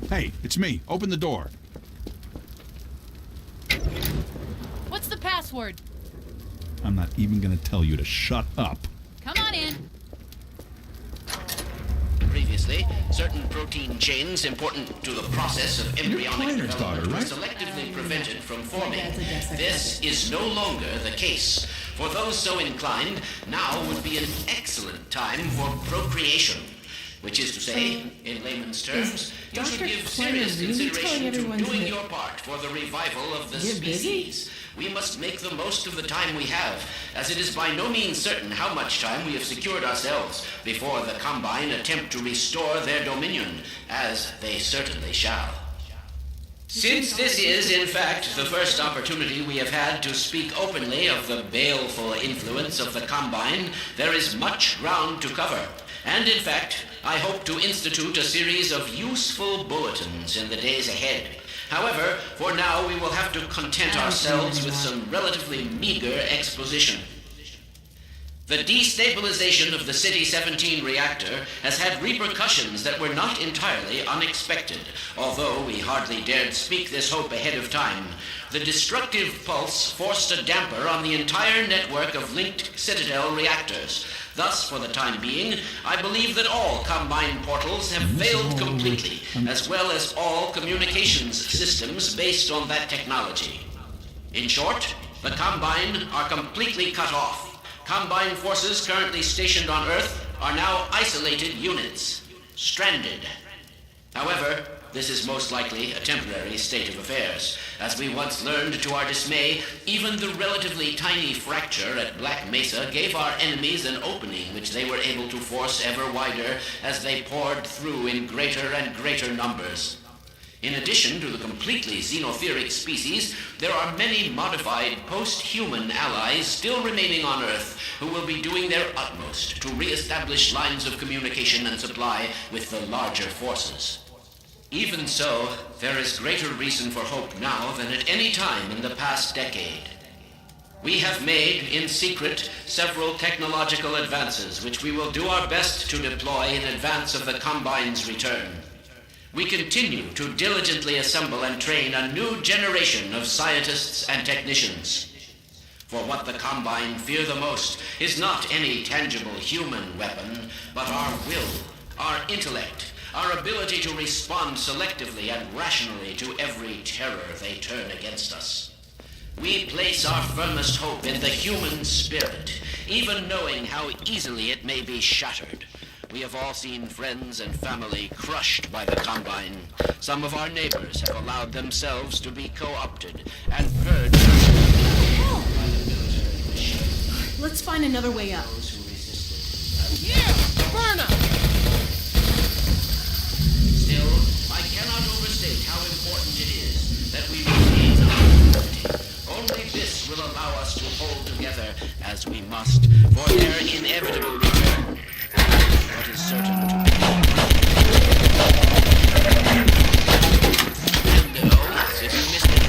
Hey, it's me. Open the door. password? I'm not even gonna tell you to shut up. Come on in. Previously, certain protein chains important to the process of embryonic Kleiner's development daughter, were right? selectively prevented from forming. dad's a guess, I This is no longer the case. For those so inclined, now would be an excellent time for procreation. Which is to say, in layman's terms, you should Dr. give Kleiner serious really telling consideration to everyone doing to your part for the revival of the get busy? species. We must make the most of the time we have, as it is by no means certain how much time we have secured ourselves before the Combine attempt to restore their dominion, as they certainly shall. Since this is, in fact, the first opportunity we have had to speak openly of the baleful influence of the Combine, there is much ground to cover. And in fact, I hope to institute a series of useful bulletins in the days ahead. However, for now we will have to content ourselves with some relatively meager exposition. The destabilization of the City-17 reactor has had repercussions that were not entirely unexpected, although we hardly dared speak this hope ahead of time. The destructive pulse forced a damper on the entire network of linked Citadel reactors. Thus, for the time being, I believe that all Combine portals have failed completely, as well as all communications systems based on that technology. In short, the Combine are completely cut off. Combine forces currently stationed on Earth are now isolated units, stranded. However, this is most likely a temporary state of affairs. As we once learned to our dismay, even the relatively tiny fracture at Black Mesa gave our enemies an opening which they were able to force ever wider as they poured through in greater and greater numbers. In addition to the completely xenotheric species, there are many modified post-human allies still remaining on Earth who will be doing their utmost to re-establish lines of communication and supply with the larger forces. Even so, there is greater reason for hope now than at any time in the past decade. We have made, in secret, several technological advances which we will do our best to deploy in advance of the Combine's return. We continue to diligently assemble and train a new generation of scientists and technicians. For what the Combine fear the most is not any tangible human weapon, but our will, our intellect, our ability to respond selectively and rationally to every terror they turn against us. We place our firmest hope in the human spirit, even knowing how easily it may be shattered. We have all seen friends and family crushed by the Combine. Some of our neighbors have allowed themselves to be co-opted and purged by the military machine. Let's find another way up. Those who resisted. Yeah! Burn 'em! Still, I cannot overstate how important it is that we retain our unity. Only this will allow us to hold together as we must for their inevitable return. What is certain to be. And oh, if you missed it,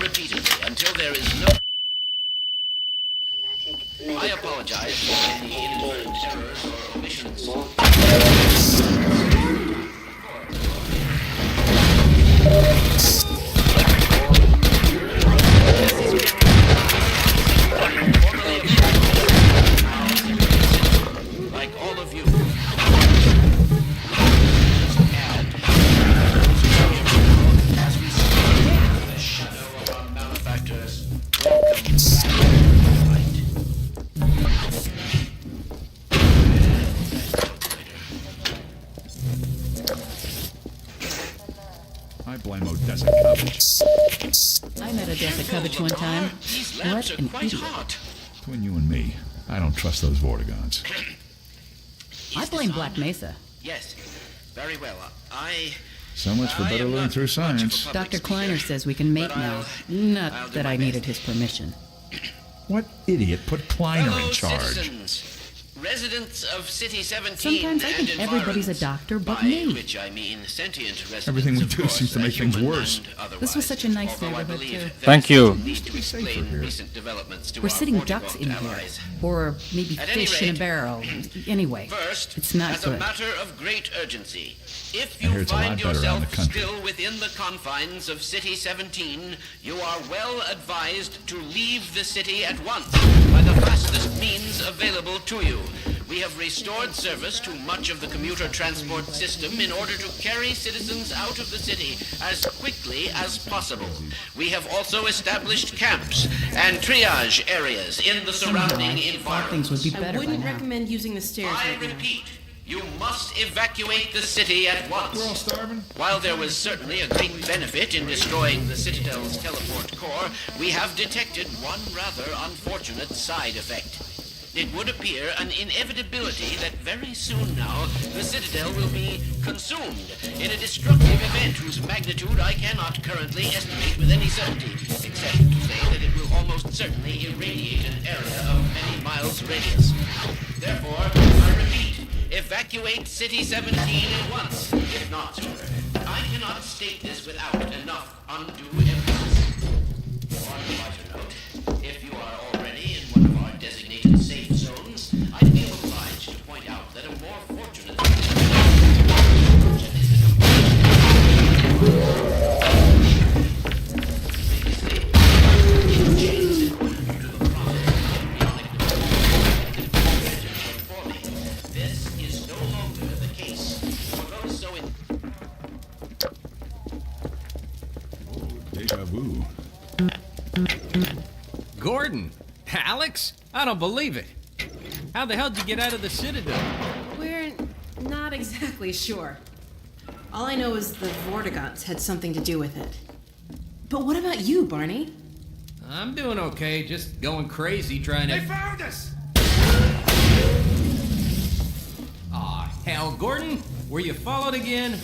repeatedly until there is no. I apologize for any inadvertent errors or omissions. Like all of you. As we stand under the shadow of our malefactors, welcome back to the I blame Odessa Covich. I met Odessa Covich one time. These labs What are an quite idiot. hot. Between you and me, I don't trust those Vortigons. I blame Black Mesa. Yes, very well. I So much for I better am learn not through much of a science. public Dr. speaker, Kleiner says we can mate but now. I'll Not do that my I needed best. his permission. What idiot put Kleiner Fellow in charge? citizens, Residents of City 17 Sometimes I think and everybody's a environs, doctor but by me. which I mean sentient residents. Everything we of do course, seems to make things human worse. and This was such a nice Although I neighborhood, believe too. there Thank is you. some need to safer explain here. recent developments to We're our sitting Morty ducks boat in here. allies. Or maybe At any fish in a rate- barrel. Anyway, First, it's not as a good. matter of great urgency, if I hear you it's a lot find better around yourself the country. still within the confines of City 17, you are well advised to leave the city at once by the fastest means available to you. We have restored service to much of the commuter transport system in order to carry citizens out of the city as quickly as possible. We have also established camps and triage areas in the surrounding Thought environment. things would be I better by wouldn't now. recommend using the stairs I right now. repeat, you must evacuate the city at once. We're all starving. While there was certainly a great benefit in destroying the Citadel's teleport core, we have detected one rather unfortunate side effect. It would appear an inevitability that very soon now the Citadel will be consumed in a destructive event whose magnitude I cannot currently estimate with any certainty, except to say that it will almost certainly irradiate an area of many miles radius. Therefore, I repeat, evacuate City 17 at once, if not sooner. I cannot state this without enough undue emphasis. On a lighter note, if you are already in one of our designated safe zones, I feel obliged to point out that a more fortunate is the This is no longer the case. For those so in Deja vu. Gordon? Alyx? I don't believe it. How the hell did you get out of the Citadel? We're not exactly sure. All I know is the Vortigots had something to do with it. But what about you, Barney? I'm doing okay, just going crazy trying to... found us! Aw, hell, Gordon? Were you followed again?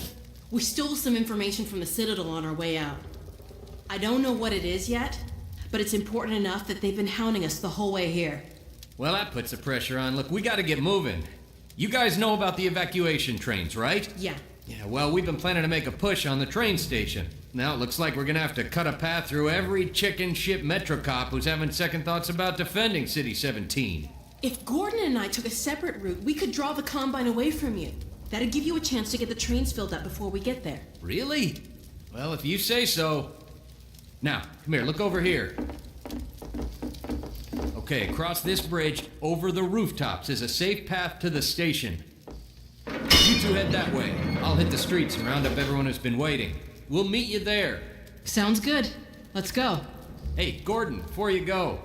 We stole some information from the Citadel on our way out. I don't know what it is yet, but it's important enough that they've been hounding us the whole way here. Well, that puts the pressure on. Look, we gotta get moving. You guys know about the evacuation trains, right? Yeah. Yeah, well, we've been planning to make a push on the train station. Now it looks like we're gonna have to cut a path through every chicken ship metro cop who's having second thoughts about defending City 17. If Gordon and I took a separate route, we could draw the Combine away from you. That'd give you a chance to get the trains filled up before we get there. Really? Well, if you say so. Now, come here, look over here. Okay, across this bridge, over the rooftops, is a safe path to the station. You two head that way. I'll hit the streets and round up everyone who's been waiting. We'll meet you there. Sounds good. Let's go. Hey, Gordon, before you go,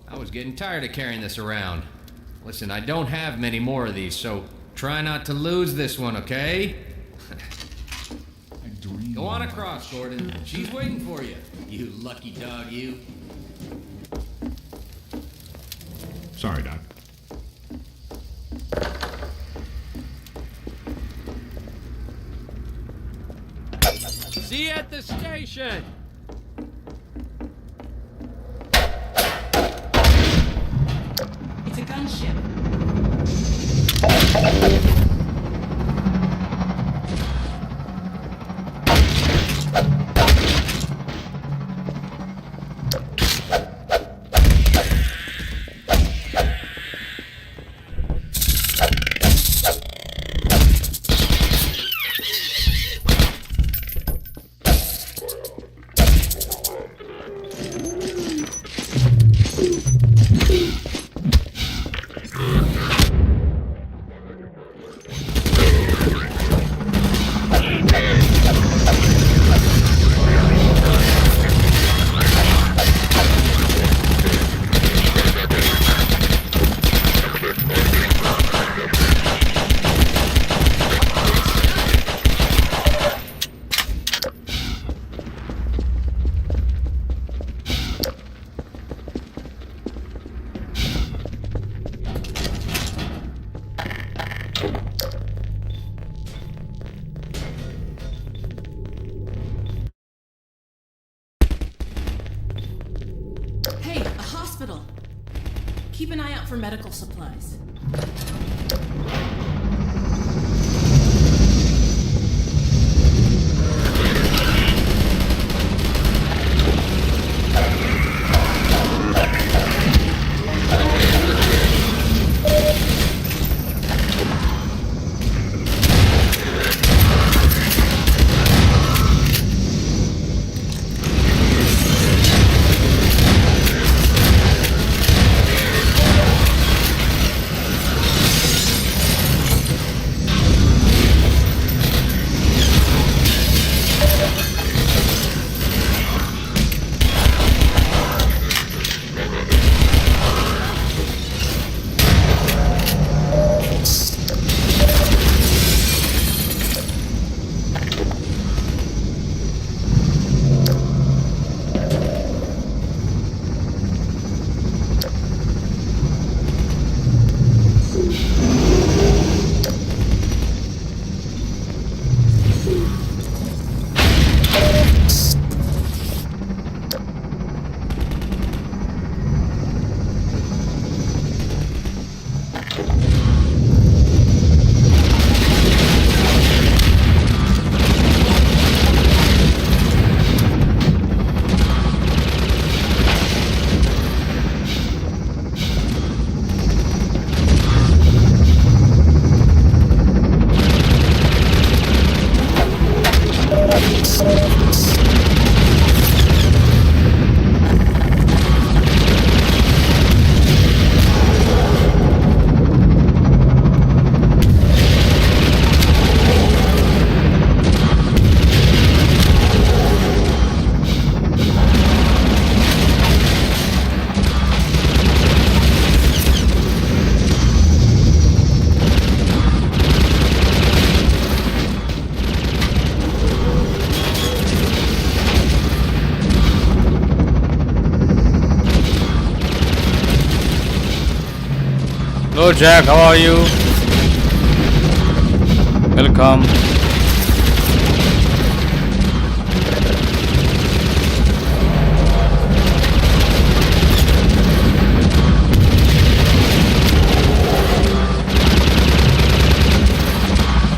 I was getting tired of carrying this around. Listen, I don't have many more of these, so try not to lose this one, okay? Go on across, Gordon. She's waiting for you. You lucky dog, you. Sorry, Doc. See you at the station! It's a gunship. Hey, a hospital. Keep an eye out for medical supplies. Hello Jack, how are you? Welcome.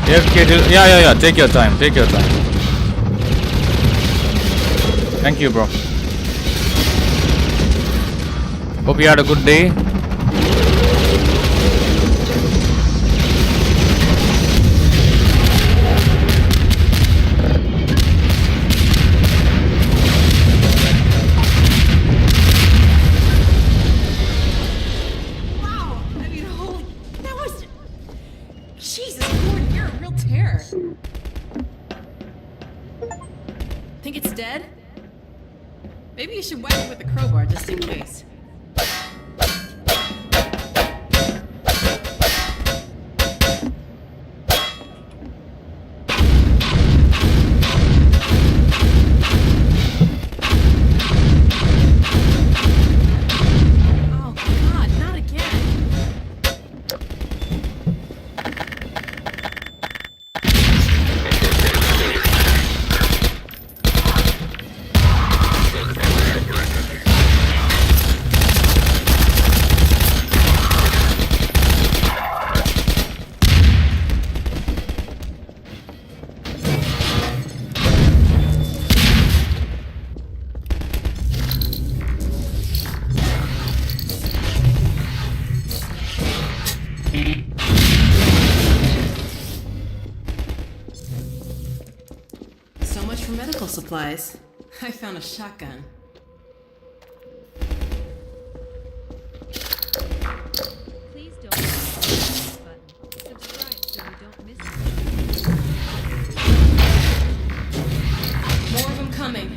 Yeah, take your time, take your time. Thank you, bro. Hope you had a good day. Maybe you should whack it with a crowbar just in case. Oh God, not again. So much for medical supplies. I found a shotgun. Please don't press the button. Subscribe so you don't miss it. More of them coming.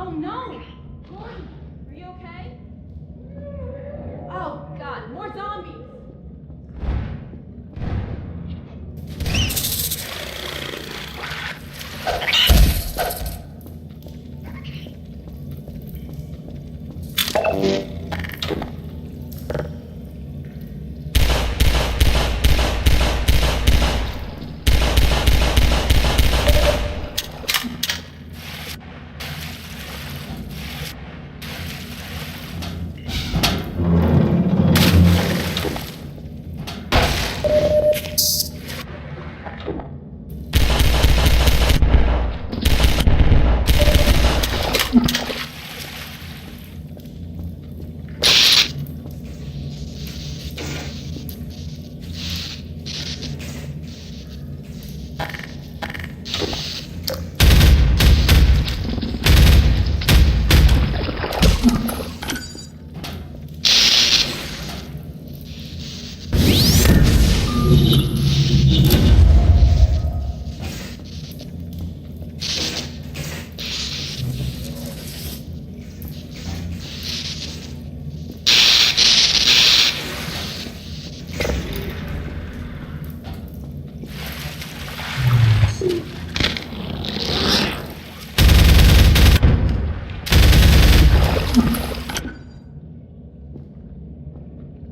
Oh no! Gordon, are you okay? Oh god, more zombies!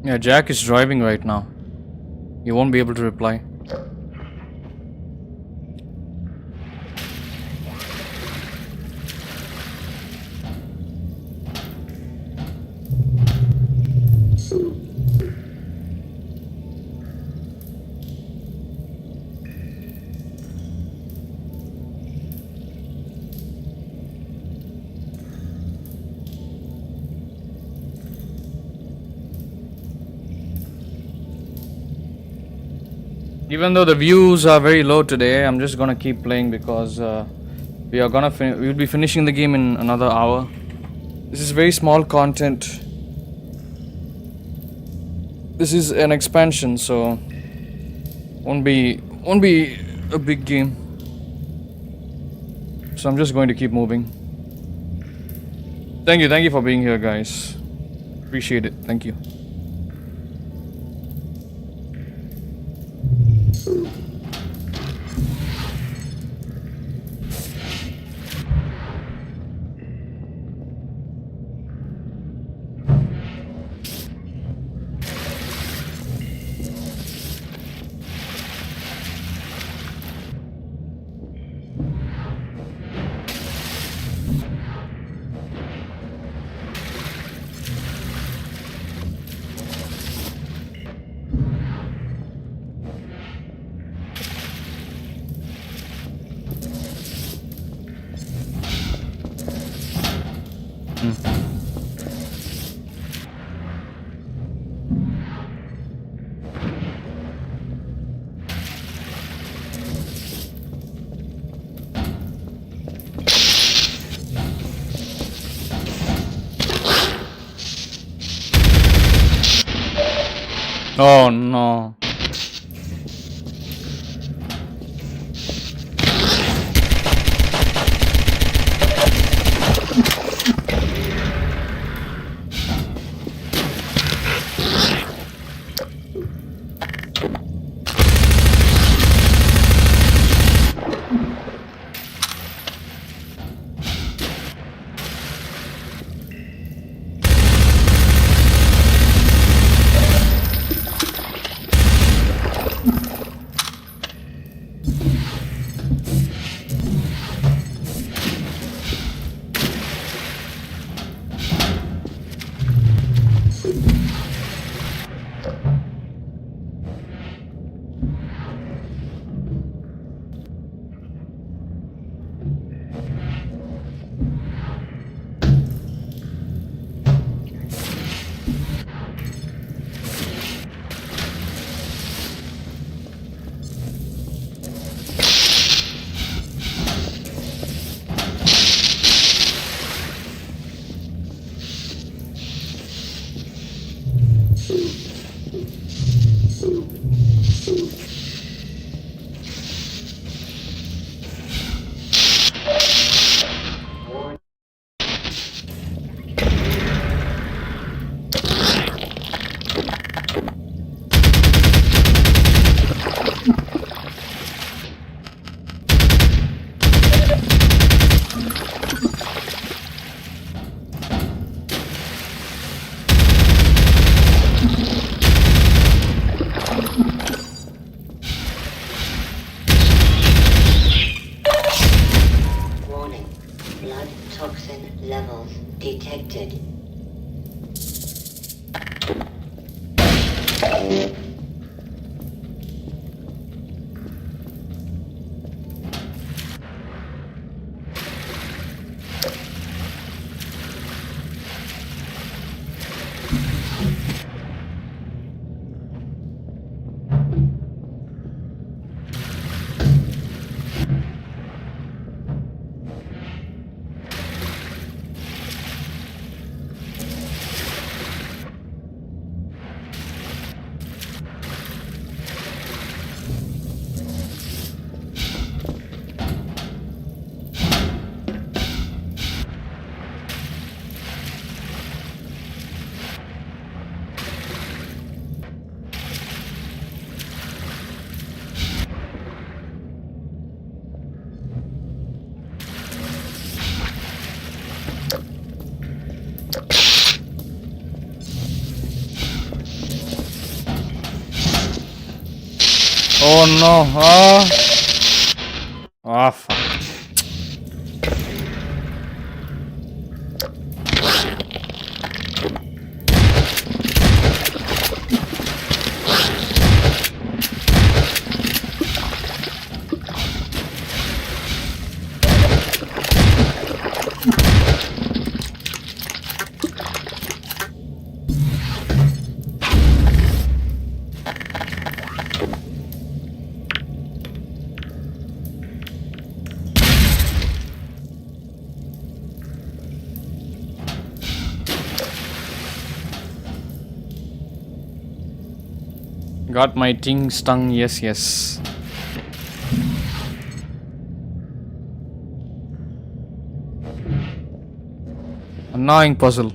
Yeah, Jack is driving right now. He won't be able to reply. Even though the views are very low today, I'm just gonna keep playing because we'll be finishing the game in another hour. This is very small content. This is an expansion, so won't be a big game. So I'm just going to keep moving. Thank you for being here, guys. Appreciate it. Thank you. Oh no. Blood toxin levels detected. Oh no, fuck. Got my ting stung, yes. Annoying puzzle.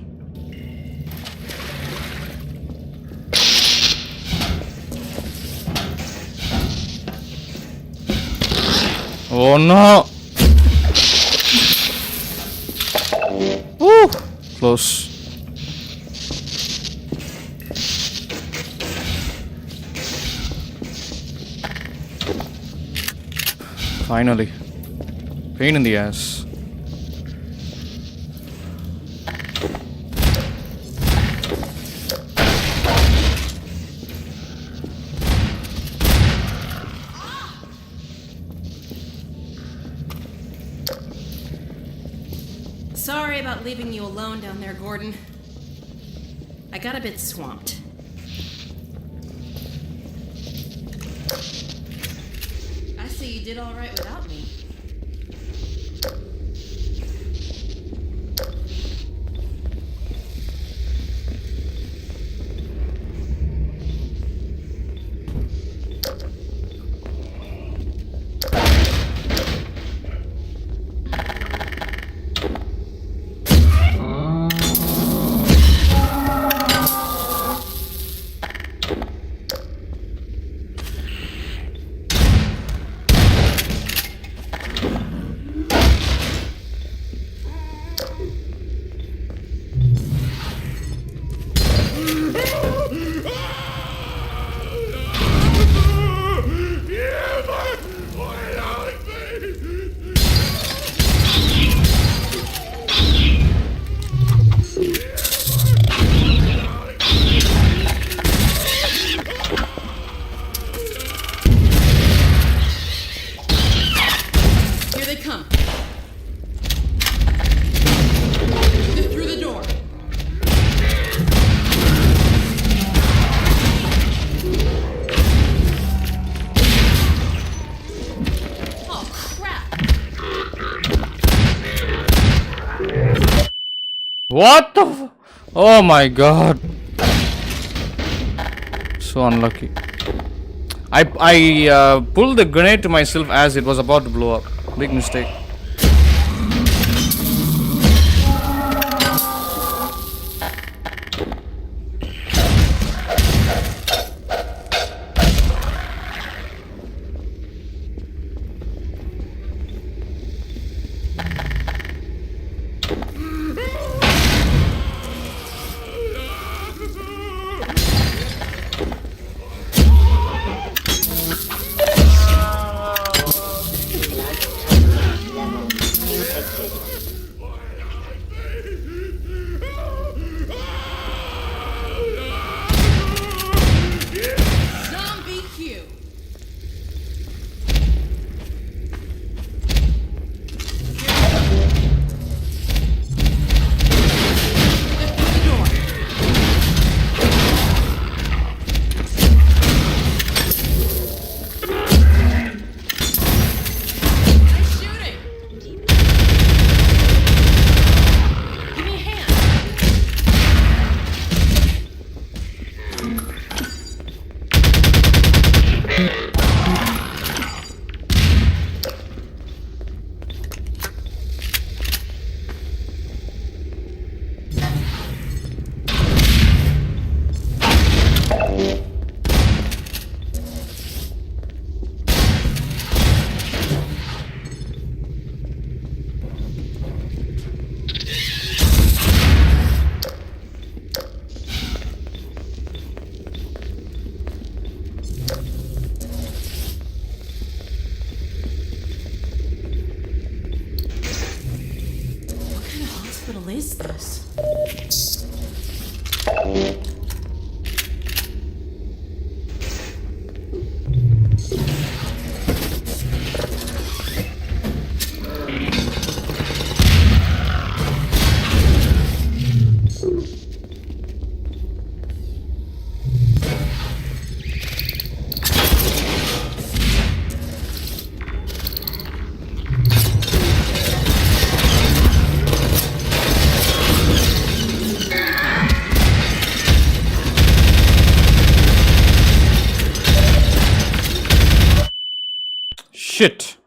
Oh no! Woo! Close. Finally. Pain in the ass. Sorry about leaving you alone down there, Gordon. I got a bit swamped. I see you did all right without me. What the f- Oh my god. So unlucky. I pulled the grenade to myself as it was about to blow up. Big mistake. hospital is this? Shit.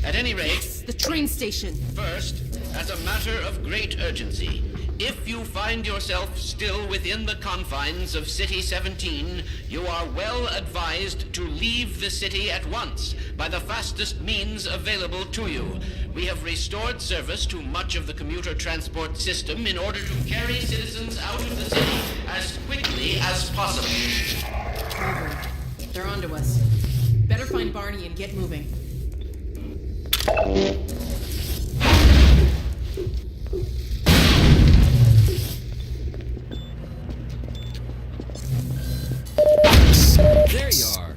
At any rate, The train station. first, as a matter of great urgency, if you find yourself still within the confines of City 17, you are well advised to leave the city at once by the fastest means available to you. We have restored service to much of the commuter transport system in order to carry citizens out of the city as quickly as possible. Harvard. They're onto us. Better find Barney and get moving. There you are.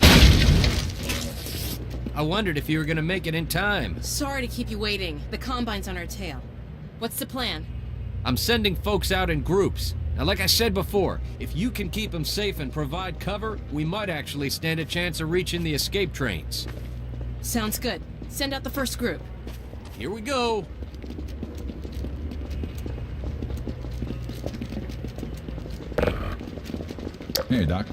I wondered if you were gonna make it in time. Sorry to keep you waiting. The Combine's on our tail. What's the plan? I'm sending folks out in groups. Now, like I said before, if you can keep them safe and provide cover, we might actually stand a chance of reaching the escape trains. Sounds good. Send out the first group. Here we go. Hey, Doc.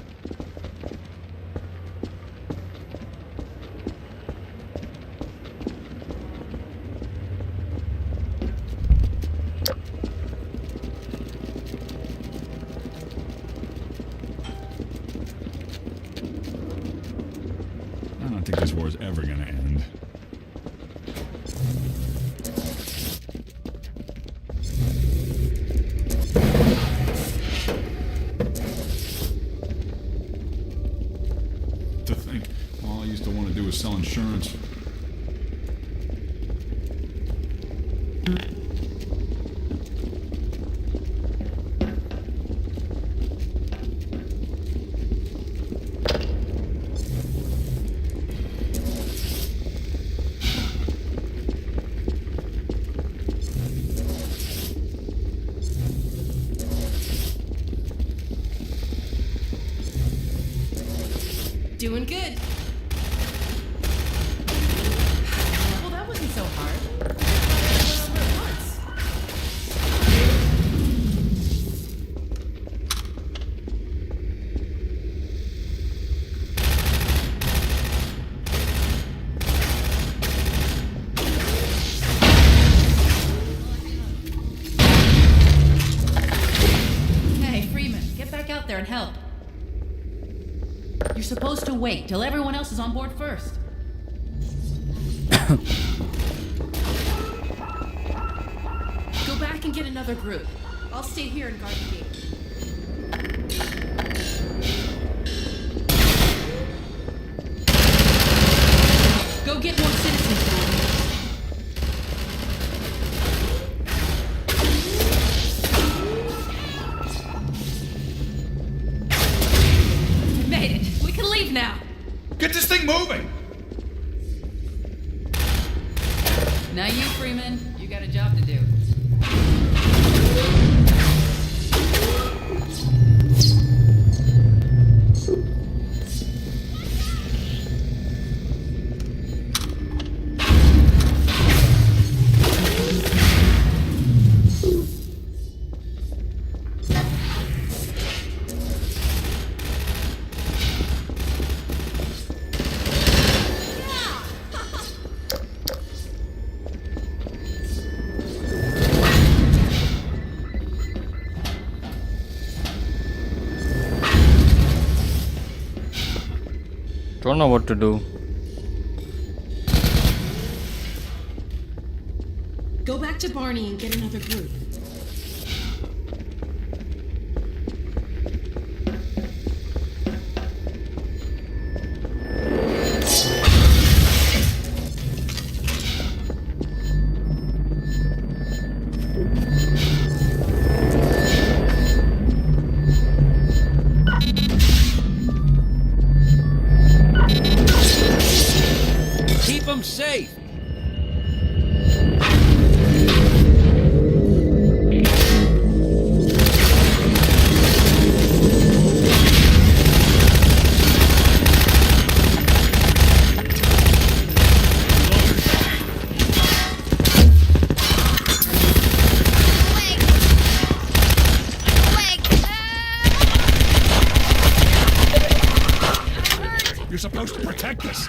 I don't think this war is ever gonna end. To think, all I used to want to do was sell insurance. Doing good. Well, that wasn't so hard. Over at once. Hey, Freeman, get back out there and help. You're supposed to wait till everyone else is on board first. Go back and get another group. I'll stay here and guard the gate. Go get more citizens, Gordon. Now you, Freeman, you got a job to do. Don't know what to do. Go back to Barney and get another group. Keep them safe. You're supposed to protect us.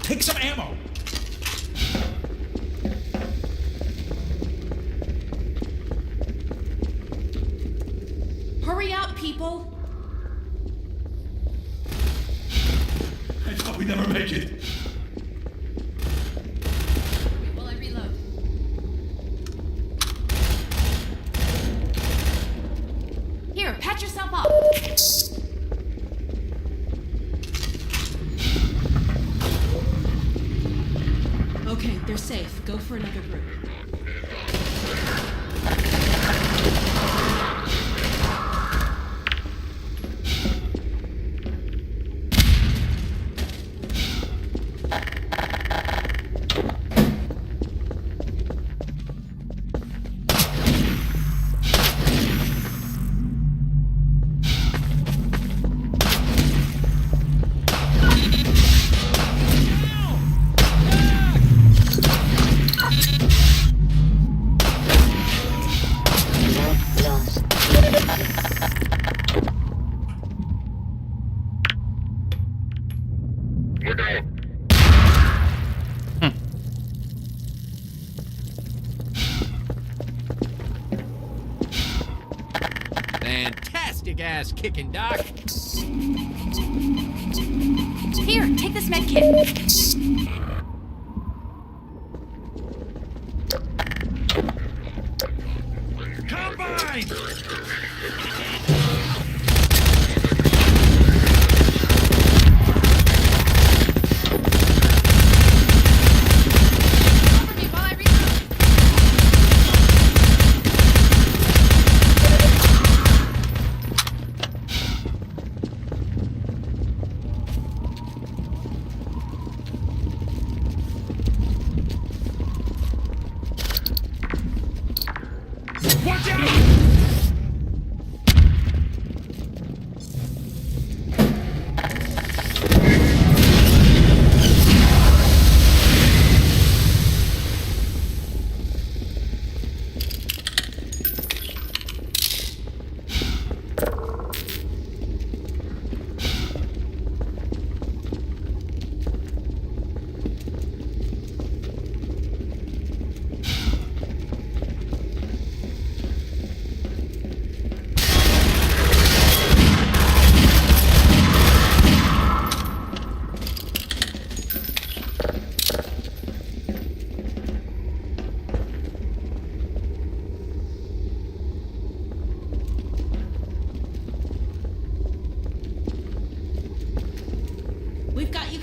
Take some ammo. Hurry up, people! I thought we'd never make it. While I reload. Here, patch yourself up! Okay, they're safe. Go for another group. Fantastic ass kicking, Doc. Here, take this med kit. Combine!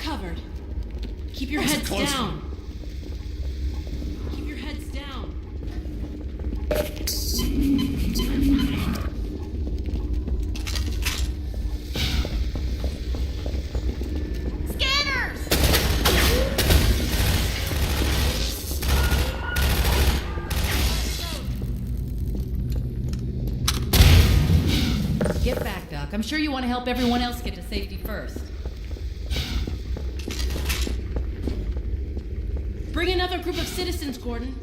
covered. Keep your heads down. Keep your heads down. Scanners! Get back, Doc. I'm sure you want to help everyone else get to safety first. Bring another group of citizens, Gordon.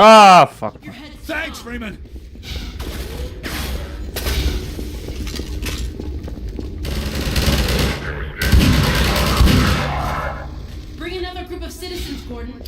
Ah, fuck. Thanks, Freeman. Bring another group of citizens, Gordon.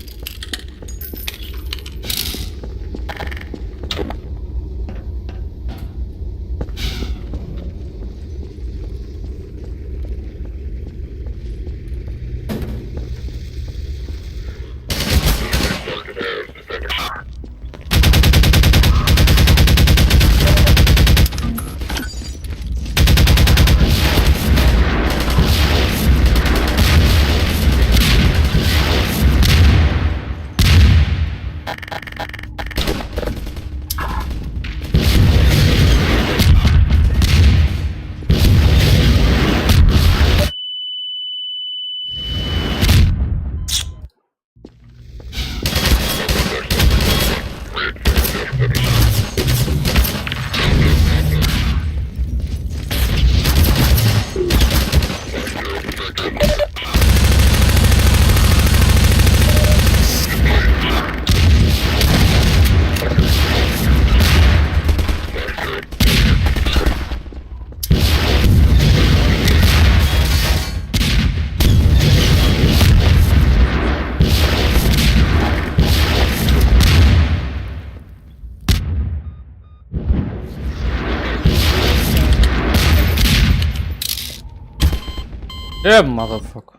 Yeah, motherfucker.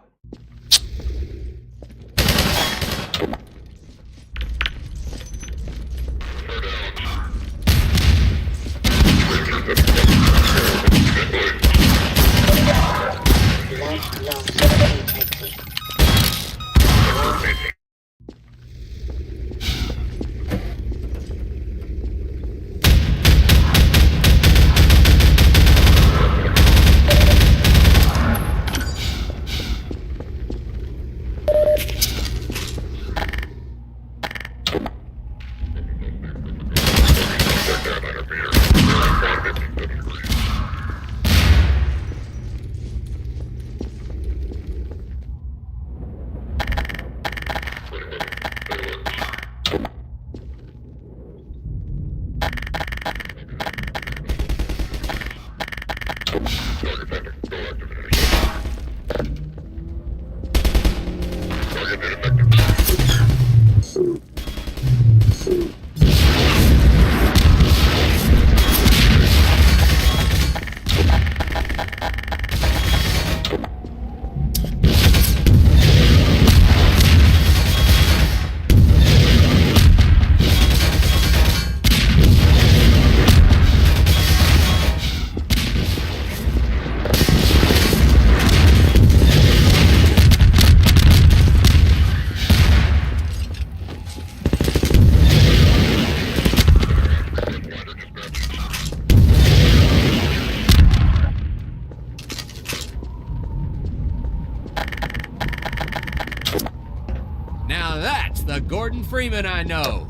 Now that's the Gordon Freeman I know.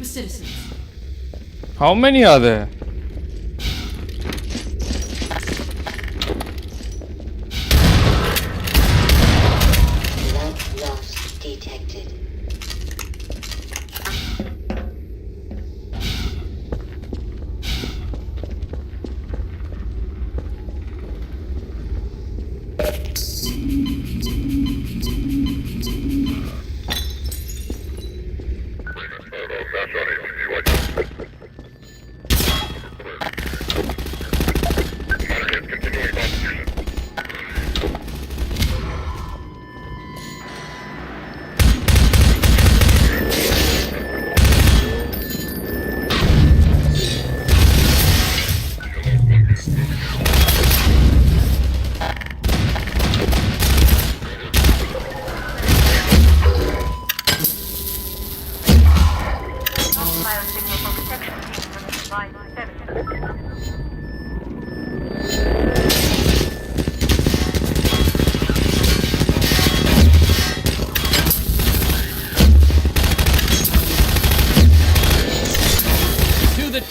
Citizens. How many are there? Blood loss detected.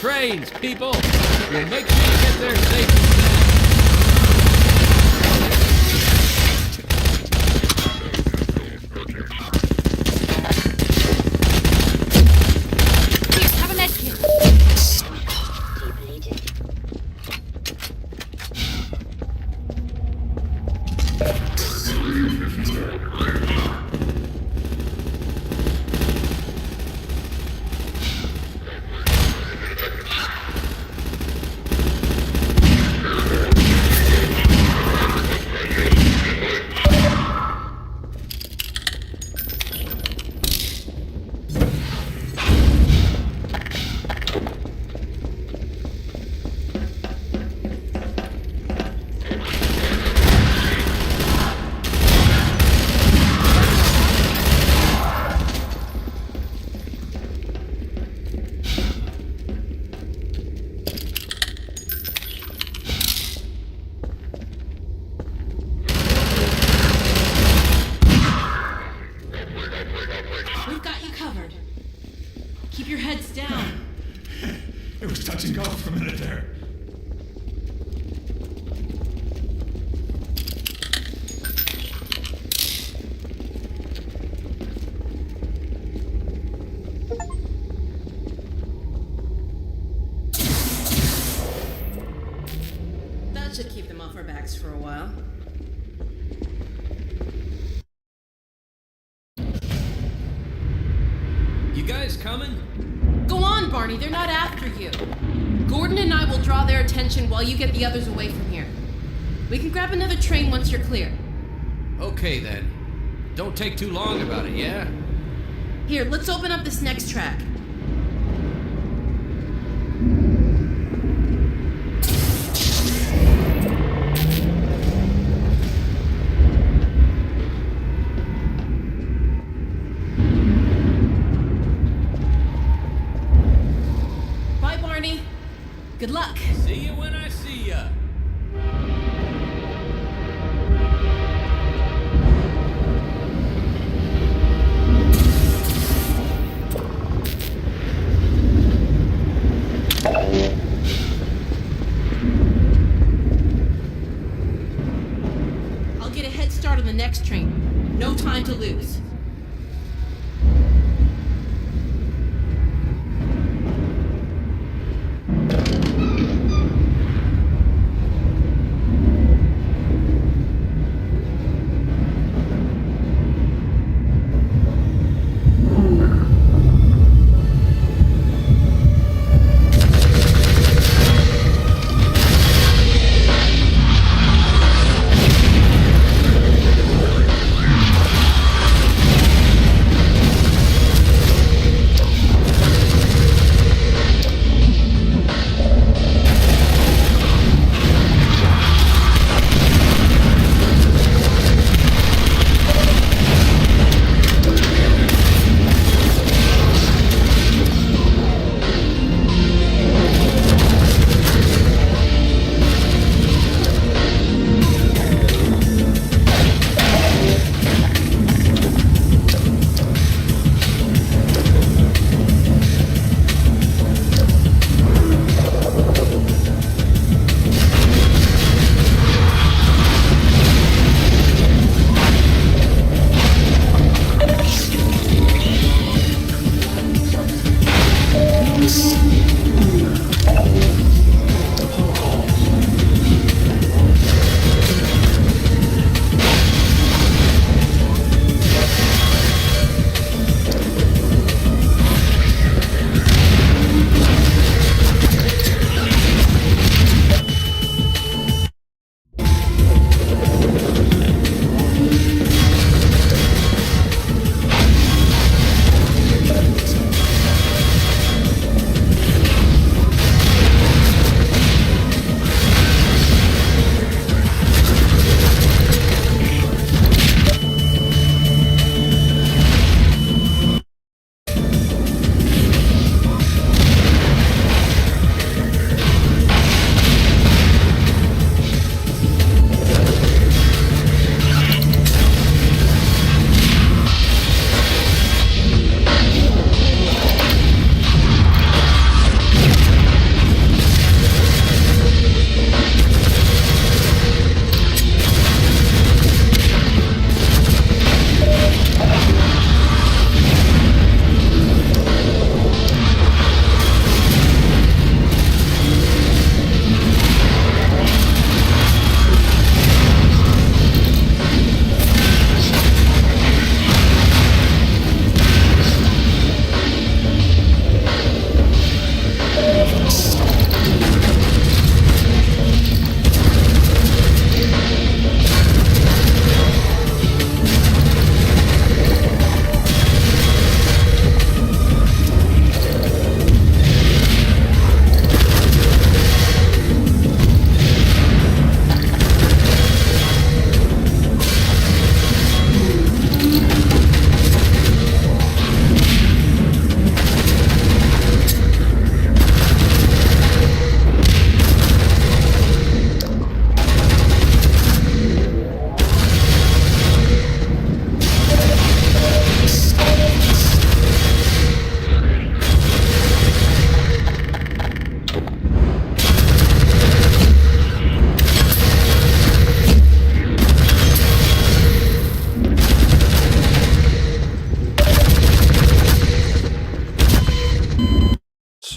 Trains, people! We'll make sure you get there safely. Have a med kit. Keep your heads down. It was touch and go for a minute there. That should keep them off our backs for a while. You guys coming? Go on, Barney, they're not after you. Gordon and I will draw their attention while you get the others away from here. We can grab another train once you're clear. Okay then. Don't take too long about it, yeah? Here, let's open up this next track. Bye, Barney. Good luck. See you when I see ya. I'll get a head start on the next train. No time to lose.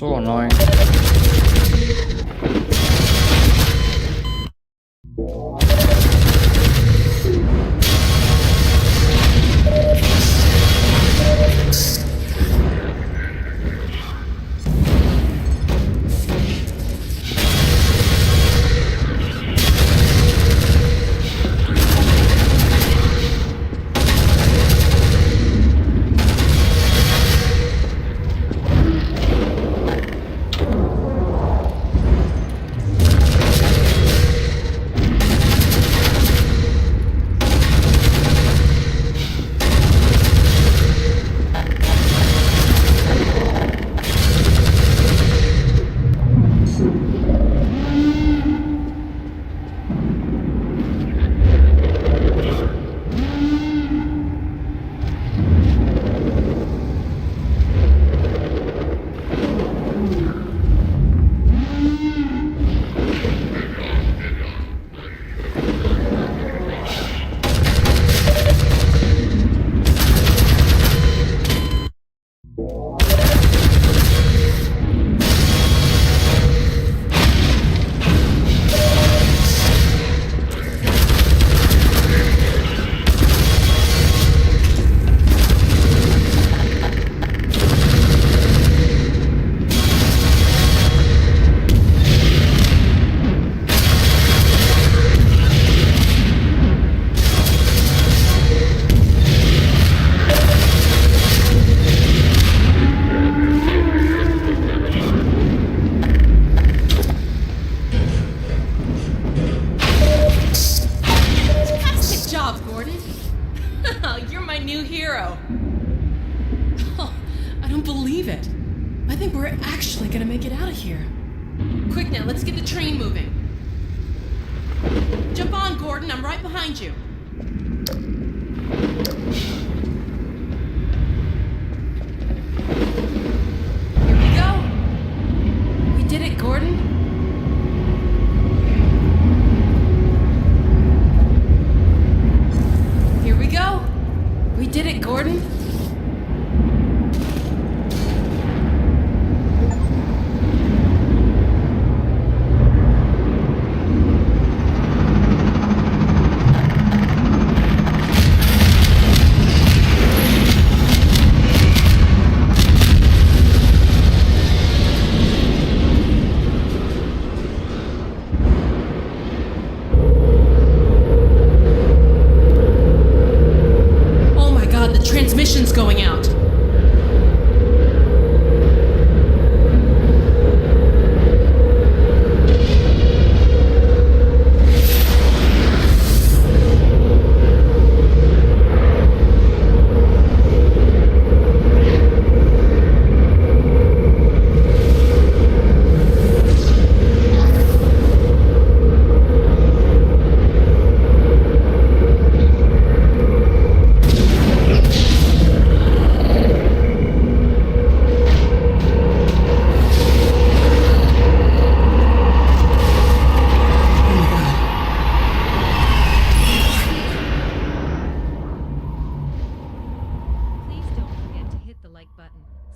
So annoying. new hero. Oh, I don't believe it. I think we're actually gonna make it out of here. Quick now, let's get the train moving. Jump on, Gordon. I'm right behind you. Here we go. We did it, Gordon. Here we go. We did it, Gordon. Transmission's going out.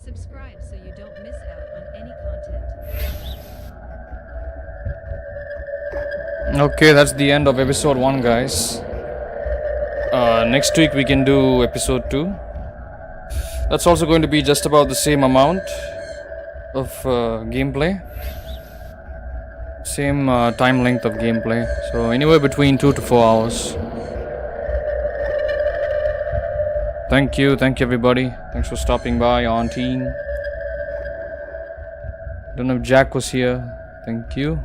Subscribe so you don't miss out on any content. Okay, that's the end of episode 1, guys. Next week we can do episode 2. That's also going to be just about the same amount of gameplay. Same time length of gameplay. So anywhere between 2 to 4 hours. Thank you everybody. Thanks for stopping by on Teen. Don't know if Jack was here. Thank you.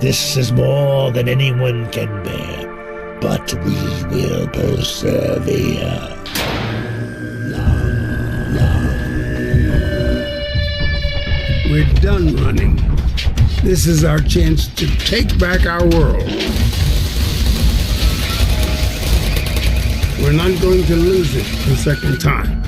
This is more than anyone can bear, but we will persevere. We're done running. This is our chance to take back our world. We're not going to lose it the second time.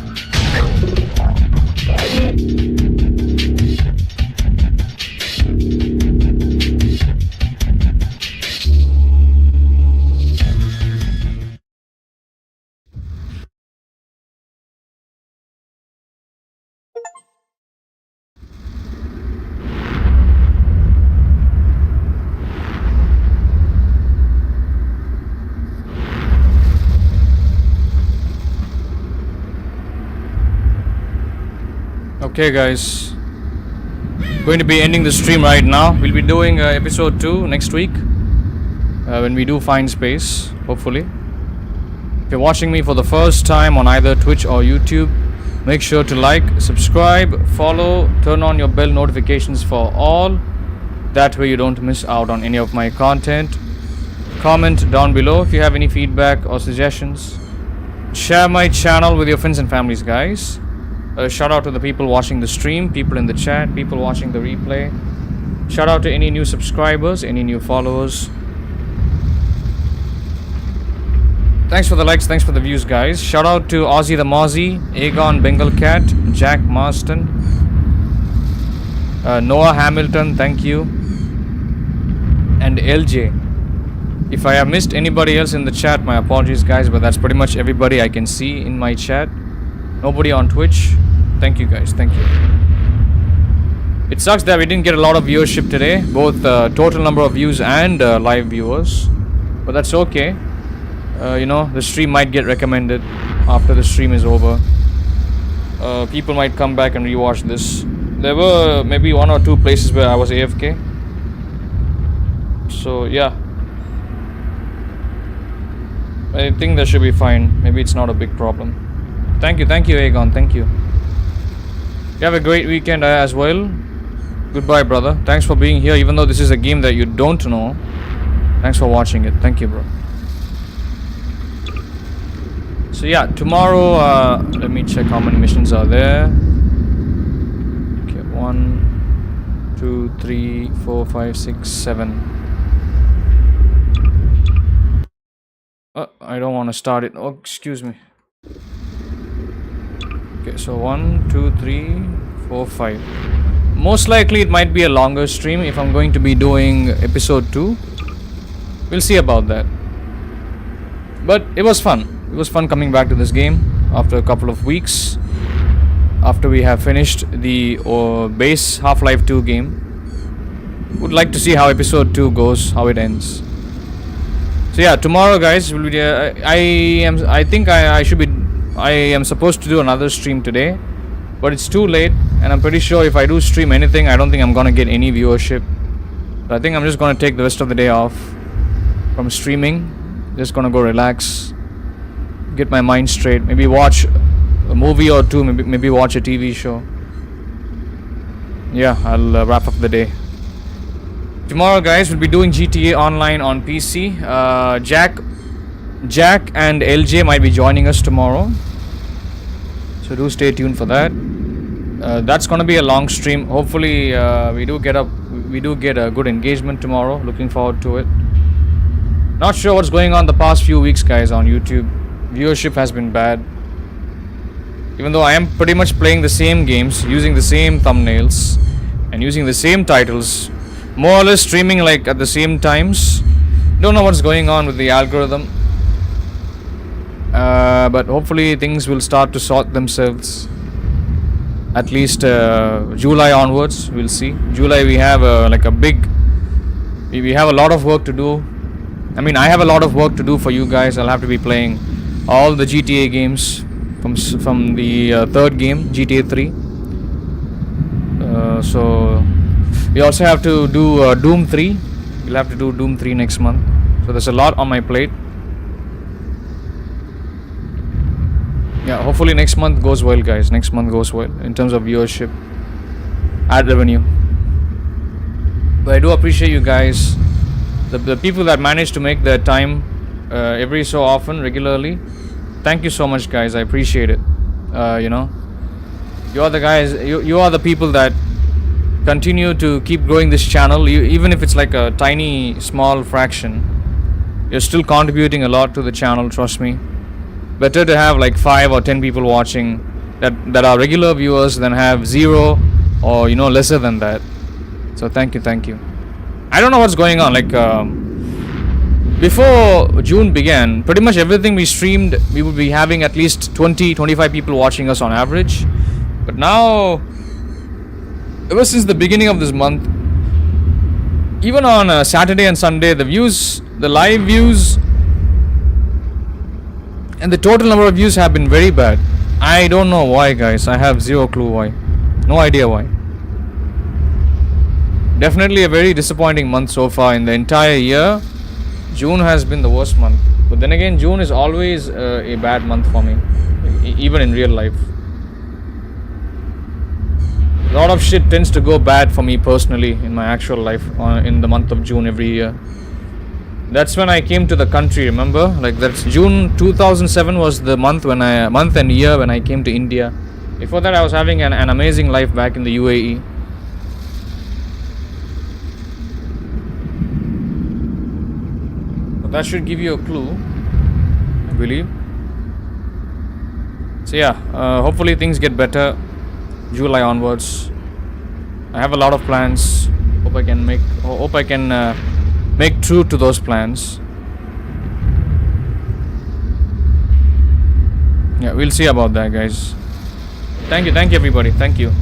Okay guys, going to be ending the stream right now. We'll be doing episode 2 next week when we do find space, hopefully. If you're watching me for the first time on either Twitch or YouTube, make sure to like, subscribe, follow, turn on your bell notifications for all. That way you don't miss out on any of my content. Comment down below if you have any feedback or suggestions. Share my channel with your friends and families, guys. Shout out to the people watching the stream, people in the chat, people watching the replay. Shout out to any new subscribers, any new followers. Thanks for the likes, thanks for the views, guys. Shout out to Ozzy the Mozzie, Aegon Bengal Cat, Jack Marston, Noah Hamilton, thank you, and LJ. If I have missed anybody else in the chat, my apologies, guys, but that's pretty much everybody I can see in my chat. Nobody on Twitch. Thank you, guys, thank you. It sucks that we didn't get a lot of viewership today, both total number of views and live viewers, but that's okay. You know, the stream might get recommended after the stream is over. People might come back and rewatch this. There were maybe 1 or 2 places where I was AFK. So yeah, I think that should be fine. Maybe it's not a big problem. Thank you, Aegon, thank you. You have a great weekend as well. Goodbye, brother. Thanks for being here, even though this is a game that you don't know. Thanks for watching it. Thank you, bro. So yeah, tomorrow, let me check how many missions are there. Okay, 1, 2, 3, 4, 5, 6, 7. I don't want to start it. Oh, excuse me. Okay, so 1, 2, 3, 4, 5. Most likely it might be a longer stream if I'm going to be doing episode 2. We'll see about that. But it was fun. It was fun coming back to this game after a couple of weeks. After we have finished the base Half-Life 2 game. Would like to see how episode 2 goes, how it ends. So yeah, tomorrow, guys, will be I am supposed to do another stream today, but it's too late, and I'm pretty sure if I do stream anything, I don't think I'm gonna get any viewership. But I think I'm just gonna take the rest of the day off from streaming. Just gonna go relax, get my mind straight, maybe watch a movie or two, maybe watch a TV show. Yeah, I'll wrap up the day. Tomorrow, guys, we'll be doing GTA Online on PC. Jack and LJ might be joining us tomorrow, so do stay tuned for that. That's gonna be a long stream. Hopefully, we do get a good engagement tomorrow. Looking forward to it. Not sure what's going on the past few weeks, guys, on YouTube. Viewership has been bad. Even though I am pretty much playing the same games, using the same thumbnails, and using the same titles, more or less streaming like at the same times. Don't know what's going on with the algorithm. But hopefully things will start to sort themselves. At least July onwards, we'll see. July we have we have a lot of work to do. I mean, I have a lot of work to do for you guys. I'll have to be playing all the GTA games from the third game, GTA 3. So we also have to do Doom 3. We'll have to do Doom 3 next month. So there's a lot on my plate. Yeah, hopefully next month goes well, guys. Next month goes well in terms of viewership, ad revenue. But I do appreciate you guys, the people that manage to make their time every so often, regularly. Thank you so much, guys. I appreciate it. You know, you are the guys. You are the people that continue to keep growing this channel. Even if it's like a tiny, small fraction, you're still contributing a lot to the channel. Trust me. Better to have like 5 or 10 people watching that are regular viewers than have 0 or lesser than that. So thank you. I don't know what's going on. Like before June began, pretty much everything we streamed, we would be having at least 20-25 people watching us on average. But now, ever since the beginning of this month, even on Saturday and Sunday, the live views and the total number of views have been very bad. I don't know why, guys. I have 0 clue why. No idea why. Definitely a very disappointing month so far in the entire year. June has been the worst month. But then again, June is always a bad month for me, even in real life. A lot of shit tends to go bad for me personally in my actual life in the month of June every year. That's when I came to the country, remember? Like that's June 2007 was the month and year when I came to India. Before that I was having an amazing life back in the UAE. that should give you a clue, I believe. So yeah, hopefully things get better July onwards. I have a lot of plans. Hope I can make true to those plans. Yeah, we'll see about that, guys. Thank you everybody. Thank you.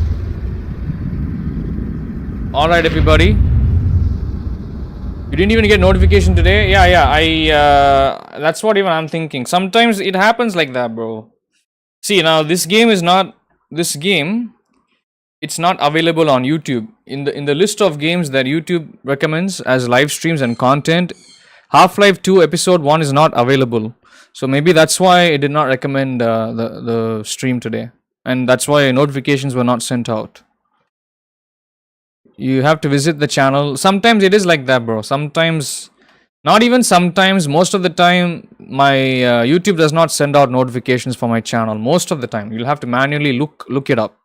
Alright everybody. You didn't even get notification today? Yeah, I that's what even I'm thinking. Sometimes it happens like that, bro. See, now this game, it's not available on YouTube. In the list of games that YouTube recommends as live streams and content, Half-Life 2 Episode 1 is not available. So maybe that's why it did not recommend the stream today. And that's why notifications were not sent out. You have to visit the channel. Sometimes it is like that, bro. Sometimes, not even sometimes, most of the time, my YouTube does not send out notifications for my channel. Most of the time. You'll have to manually look it up.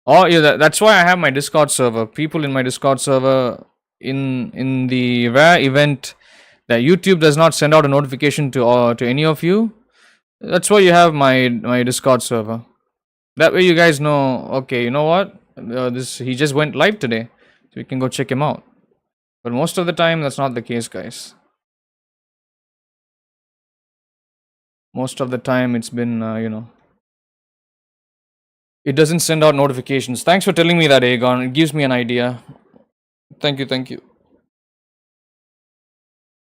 Oh, yeah, that's why I have my Discord server. People in my Discord server, in the rare event that YouTube does not send out a notification to any of you, that's why you have my Discord server. That way you guys know, okay, you know what? He just went live today, so you can go check him out. But most of the time, that's not the case, guys. Most of the time, it's been, it doesn't send out notifications. Thanks for telling me that, Aegon. It gives me an idea. Thank you.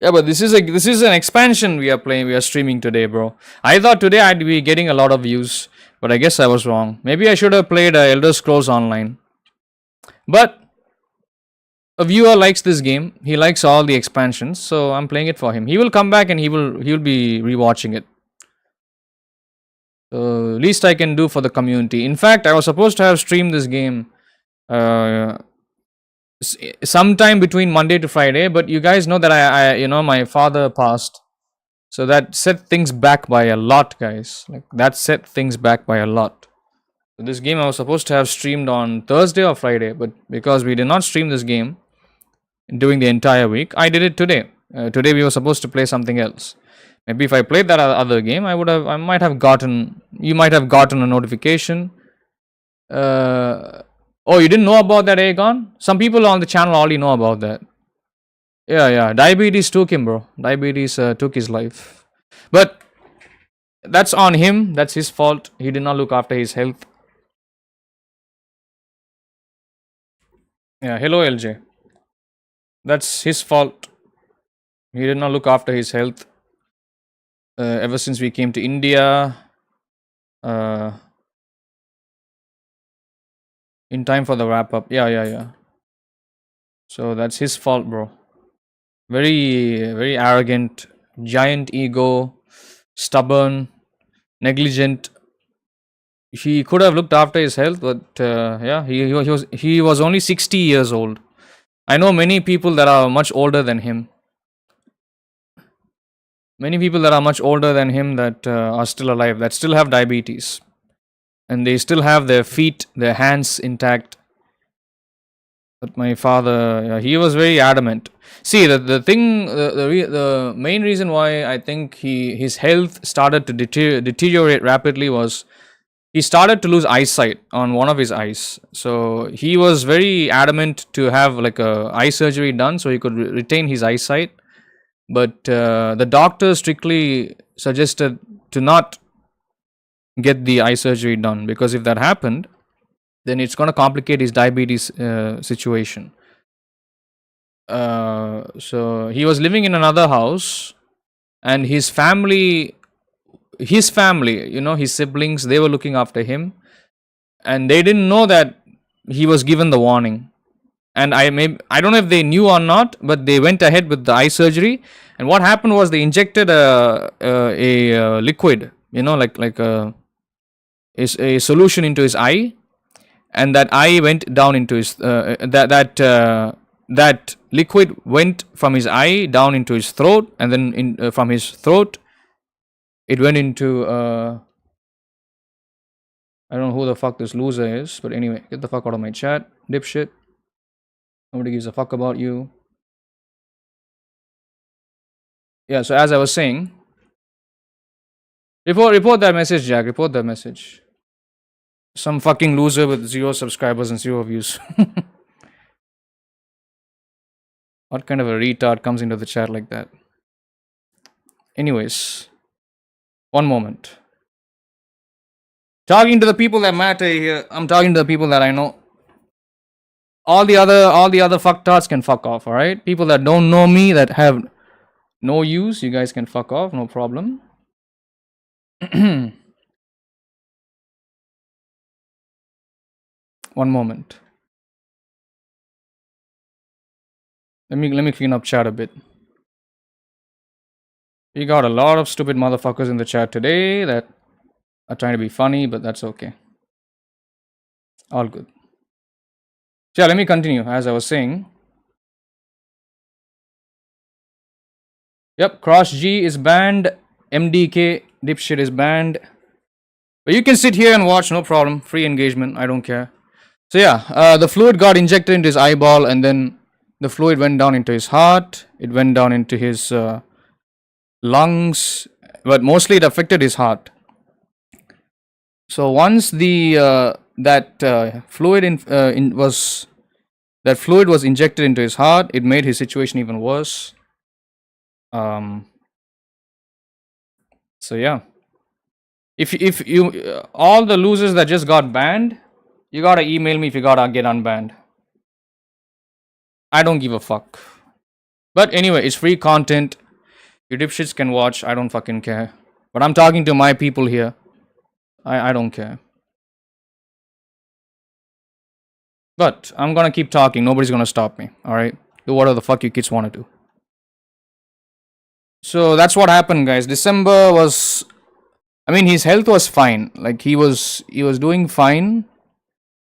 Yeah, but this is an expansion we are streaming today, bro. I thought today I'd be getting a lot of views, but I guess I was wrong. Maybe I should have played Elder Scrolls Online. But a viewer likes this game. He likes all the expansions, so I'm playing it for him. He will come back and he'll be rewatching it. So least I can do for the community. In fact, I was supposed to have streamed this game sometime between Monday to Friday, but you guys know that I my father passed, so that set things back by a lot, guys. Like, that set things back by a lot. So this game I was supposed to have streamed on Thursday or Friday, but because we did not stream this game during the entire week, I did it today. Today we were supposed to play something else. Maybe if I played that other game, you might have gotten a notification. Oh, you didn't know about that, Aegon? Some people on the channel already know about that. Yeah. Diabetes took him, bro. Diabetes took his life. But that's on him. That's his fault. He did not look after his health. Yeah, hello, LJ. That's his fault. He did not look after his health. Ever since we came to India. In time for the wrap up. Yeah. So that's his fault, bro. Very, very arrogant, giant ego, stubborn, negligent. He could have looked after his health, but yeah, he was only 60 years old. I know many people that are much older than him. Many people that are much older than him that are still alive, that still have diabetes. And they still have their feet, their hands intact. But my father, he was very adamant. See, the main reason why I think his health started to deteriorate rapidly was he started to lose eyesight on one of his eyes. So he was very adamant to have like a eye surgery done so he could retain his eyesight. But the doctor strictly suggested to not get the eye surgery done, because if that happened, then it's going to complicate his diabetes situation. So he was living in another house, and his family, his siblings, they were looking after him, and they didn't know that he was given the warning. And I don't know if they knew or not, but they went ahead with the eye surgery. And what happened was they injected a liquid, like a solution into his eye, and that eye went down into his that liquid went from his eye down into his throat, and then from his throat it went into I don't know who the fuck this loser is, but anyway, get the fuck out of my chat, dipshit. Nobody gives a fuck about you. Yeah, so as I was saying, report that message, Jack. Report that message. Some fucking loser with 0 subscribers and 0 views. What kind of a retard comes into the chat like that? Anyways, one moment. Talking to the people that matter here. I'm talking to the people that I know. All the other fucktards can fuck off, alright? People that don't know me, that have no use, you guys can fuck off, no problem. One moment. Let me clean up chat a bit. We got a lot of stupid motherfuckers in the chat today that are trying to be funny, but that's okay. All good. So yeah, let me continue. As I was saying. Yep, Cross G is banned. MDK dipshit is banned. But you can sit here and watch, no problem. Free engagement, I don't care. So yeah, the fluid got injected into his eyeball, and then the fluid went down into his heart. It went down into his lungs, but mostly it affected his heart. So once the fluid was injected into his heart, it made his situation even worse. So yeah, if you all the losers that just got banned, you gotta email me if you gotta get unbanned. I don't give a fuck. But anyway, it's free content. You dipshits can watch. I don't fucking care. But I'm talking to my people here. I don't care. But I'm gonna keep talking. Nobody's gonna stop me. Alright? Do whatever the fuck you kids wanna do. So that's what happened, guys. December was, I mean, his health was fine. Like he was doing fine.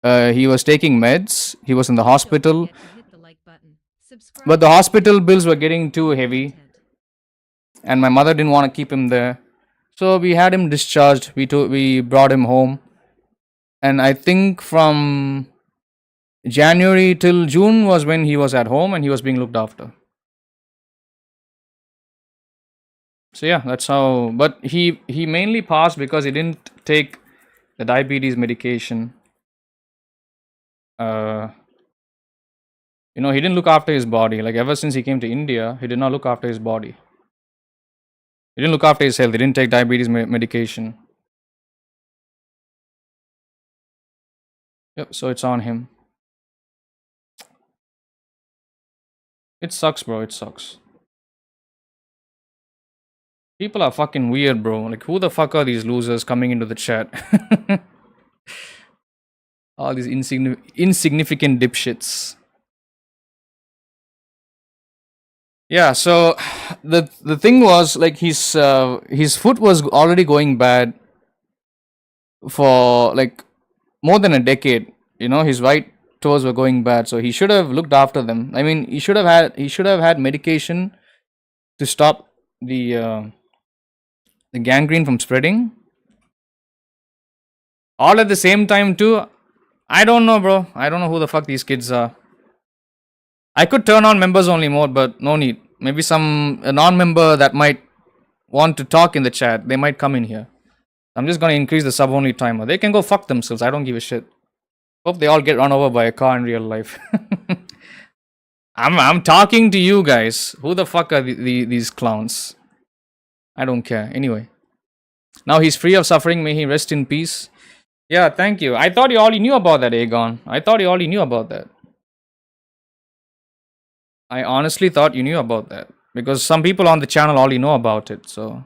He was taking meds. He was in the hospital. But the hospital bills were getting too heavy. And my mother didn't want to keep him there. So we had him discharged. We brought him home. And I think from January till June was when he was at home and he was being looked after. So yeah, that's how. But he mainly passed because he didn't take the diabetes medication. He didn't look after his body. Like ever since he came to India, he did not look after his body. He didn't look after his health. He didn't take diabetes medication. Yep, so it's on him. It sucks, bro. It sucks. People are fucking weird, bro. Like, who the fuck are these losers coming into the chat? All these insignificant dipshits. Yeah, so the thing was, like, his foot was already going bad for like more than a decade. His right toes were going bad, so he should have looked after them. I mean, he should have had medication to stop the gangrene from spreading. All at the same time too. I don't know, bro. I don't know who the fuck these kids are. I could turn on members only mode, but no need. Maybe a non-member that might want to talk in the chat, they might come in here. I'm just gonna increase the sub only timer. They can go fuck themselves. I don't give a shit. Hope they all get run over by a car in real life. I'm talking to you guys. Who the fuck are these clowns? I don't care. Anyway, now he's free of suffering. May he rest in peace. Yeah, thank you. I thought you already knew about that, Aegon. I thought you already knew about that. I honestly thought you knew about that. Because some people on the channel already know about it, so.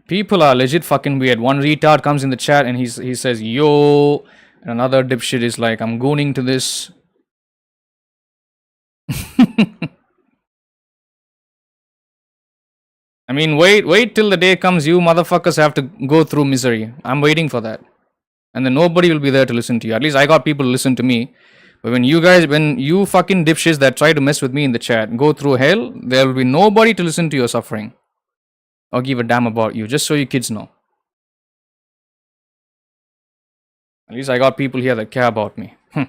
People are legit fucking weird. One retard comes in the chat and he says, yo. And another dipshit is like, I'm gooning to this. I mean, wait till the day comes you motherfuckers have to go through misery. I'm waiting for that. And then nobody will be there to listen to you. At least I got people to listen to me. But when you fucking dipshits that try to mess with me in the chat go through hell, there will be nobody to listen to your suffering. Or give a damn about you. Just so you kids know. At least I got people here that care about me. But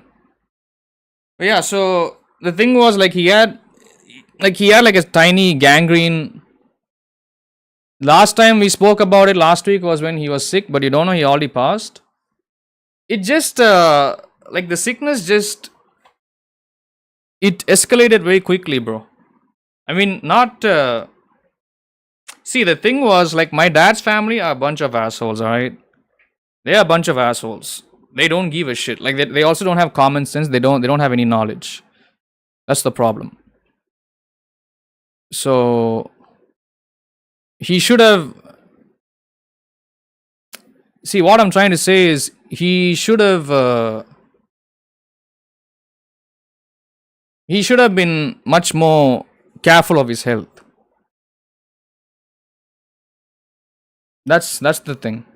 yeah, so the thing was like he had like a tiny gangrene. Last time we spoke about it last week was when he was sick, but you don't know he already passed. It just like the sickness just it escalated very quickly, bro. I mean, not see, the thing was like my dad's family are a bunch of assholes, alright? They are a bunch of assholes. They don't give a shit. Like they also don't have common sense. They don't have any knowledge. That's the problem. So he should have. See, what I'm trying to say is he should have. He should have been much more careful of his health. That's the thing.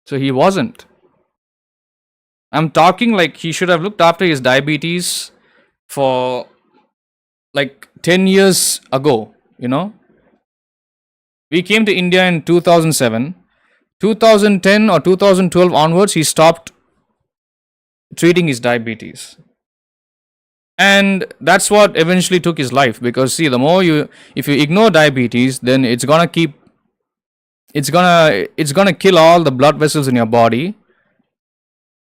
So he wasn't. I'm talking like he should have looked after his diabetes for like 10 years ago, you know. We came to India in 2007. 2010 or 2012 onwards, he stopped treating his diabetes. And that's what eventually took his life. Because see, the more if you ignore diabetes, then it's gonna kill all the blood vessels in your body,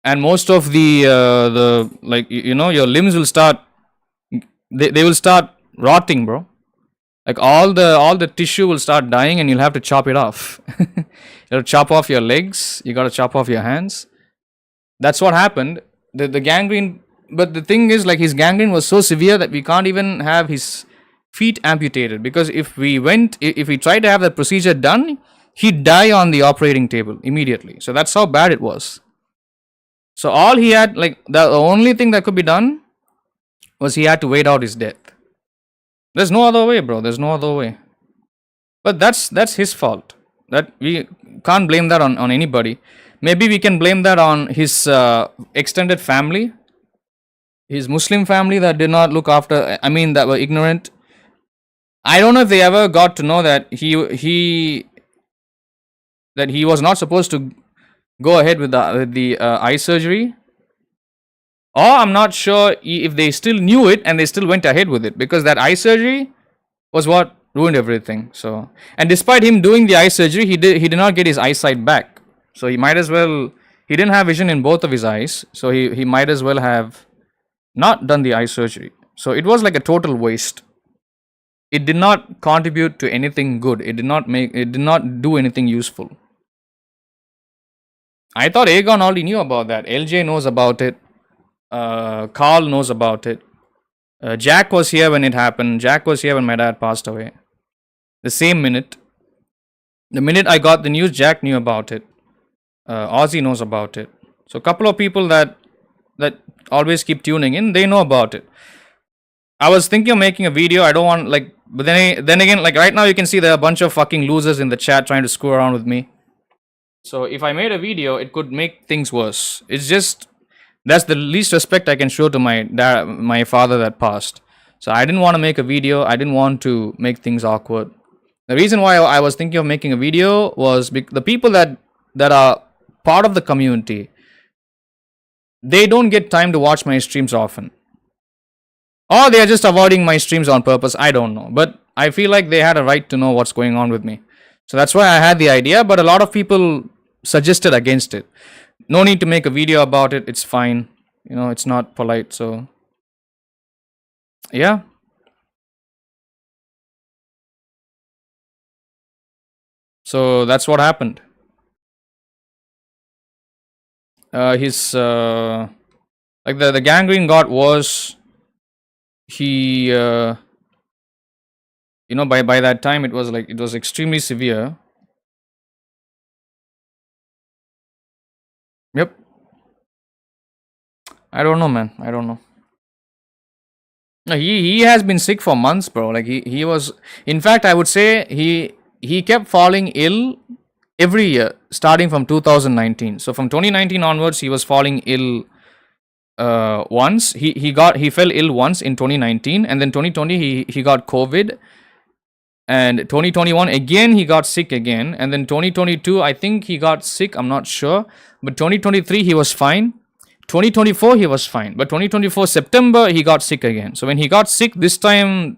and most of the like your limbs will start they will start rotting, bro. Like all the tissue will start dying, and you'll have to chop it off. You gotta chop off your legs. You gotta chop off your hands. That's what happened. The gangrene. But the thing is, like, his gangrene was so severe that we can't even have his feet amputated, because if we tried to have that procedure done, he'd die on the operating table immediately. So that's how bad it was. So all he had, like, the only thing that could be done was he had to wait out his death. There's no other way, bro. There's no other way. But that's his fault. That we can't blame that on anybody. Maybe we can blame that on his extended family. His Muslim family that did not look after, that were ignorant. I don't know if they ever got to know that he was not supposed to go ahead with the eye surgery. Or I'm not sure if they still knew it and they still went ahead with it, because that eye surgery was what ruined everything. So, and despite him doing the eye surgery, he did not get his eyesight back. So he might as well, he didn't have vision in both of his eyes, so he might as well have not done the eye surgery. So it was like a total waste. It did not contribute to anything good. It did not do anything useful. I thought Aegon already knew about that. LJ knows about it. Carl knows about it. Jack was here when it happened. Jack was here when my dad passed away. The same minute. The minute I got the news, Jack knew about it. Ozzy knows about it. So a couple of people that always keep tuning in, they know about it. I was thinking of making a video. I don't want, like, but then again, like right now you can see there are a bunch of fucking losers in the chat trying to screw around with me. So if I made a video, it could make things worse. It's just, that's the least respect I can show to my father that passed. So I didn't want to make a video. I didn't want to make things awkward. The reason why I was thinking of making a video was the people that are part of the community, they don't get time to watch my streams often. Or they are just avoiding my streams on purpose. I don't know. But I feel like they had a right to know what's going on with me. So that's why I had the idea. But a lot of people suggested against it. No need to make a video about it. It's fine. It's not polite. So, yeah. So that's what happened. His like the gangrene got worse. He by that time it was extremely severe. Yep. I don't know, man. I don't know. No, he has been sick for months, bro. Like he was, in fact, I would say he kept falling ill every year, starting from 2019. So from 2019 onwards, he was falling ill once. He fell ill once in 2019, and then 2020 he got COVID. And 2021 again he got sick again, and then 2022 I think he got sick, I'm not sure, but 2023 he was fine. 2024 he was fine, but 2024 September he got sick again. So when he got sick this time,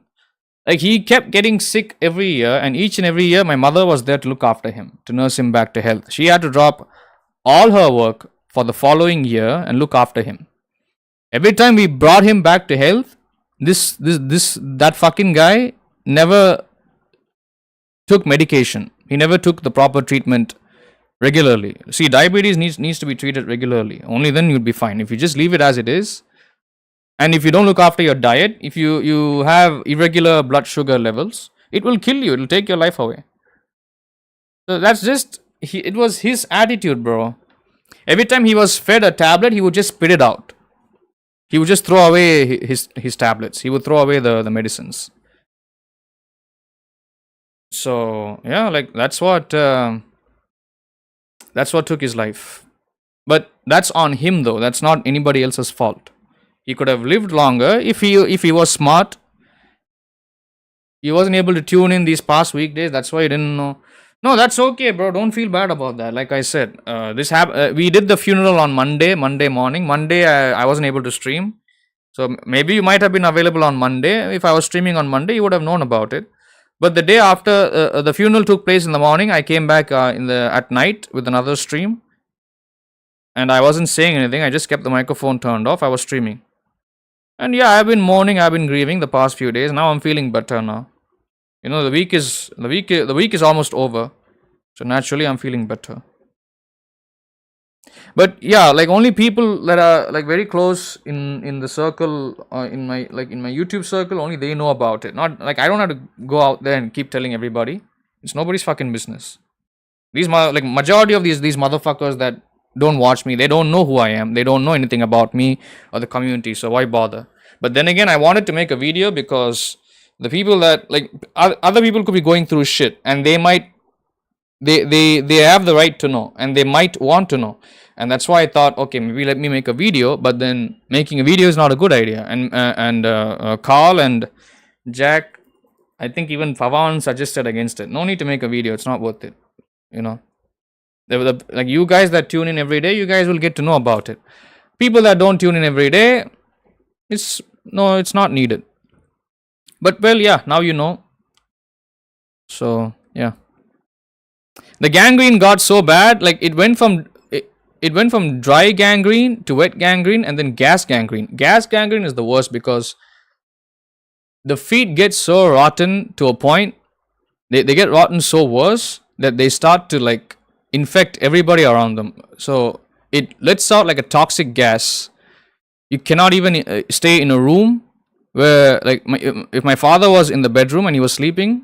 like, he kept getting sick every year, and each and every year my mother was there to look after him, to nurse him back to health. She had to drop all her work for the following year and look after him. Every time we brought him back to health, that fucking guy never took medication. He never took the proper treatment regularly. See, diabetes needs to be treated regularly. Only then you'd be fine. If you just leave it as it is, and if you don't look after your diet, if you have irregular blood sugar levels, it will kill you. It will take your life away. So that's just, it was his attitude, bro. Every time he was fed a tablet, he would just spit it out. He would just throw away his tablets. He would throw away the medicines. So yeah, like that's what took his life. But that's on him though. That's not anybody else's fault. He could have lived longer if he was smart. He wasn't able to tune in these past weekdays. That's why he didn't know. No, that's okay, bro. Don't feel bad about that. Like I said, we did the funeral on Monday morning. Monday, I wasn't able to stream. So maybe you might have been available on Monday. If I was streaming on Monday, you would have known about it. But the day after the funeral took place in the morning, I came back at night with another stream. And I wasn't saying anything. I just kept the microphone turned off. I was streaming. And yeah, I've been mourning. I've been grieving the past few days. Now I'm feeling better now. You know, the week is almost over, so naturally I'm feeling better. But yeah, like only people that are like very close in the circle, in my YouTube circle, only they know about it. Not like I don't have to go out there and keep telling everybody. It's nobody's fucking business. These majority of these motherfuckers that don't watch me, they don't know who I am. They don't know anything about me or the community. So why bother? But then again, I wanted to make a video because the people that like other people could be going through shit, and they have the right to know, and they might want to know, and that's why I thought, okay, maybe let me make a video. But then making a video is not a good idea, and Carl and Jack, I think even Pavan suggested against it. No need to make a video. It's not worth it. You know, like you guys that tune in every day, you guys will get to know about it. People that don't tune in every day, it's not needed. But well, yeah, now you know. So yeah, the gangrene got so bad, like it went from dry gangrene to wet gangrene and then gas gangrene. Gas gangrene is the worst because the feet get so rotten to a point. They get rotten so worse that they start to like infect everybody around them. So it lets out like a toxic gas. You cannot even stay in a room where, like, if my father was in the bedroom and he was sleeping,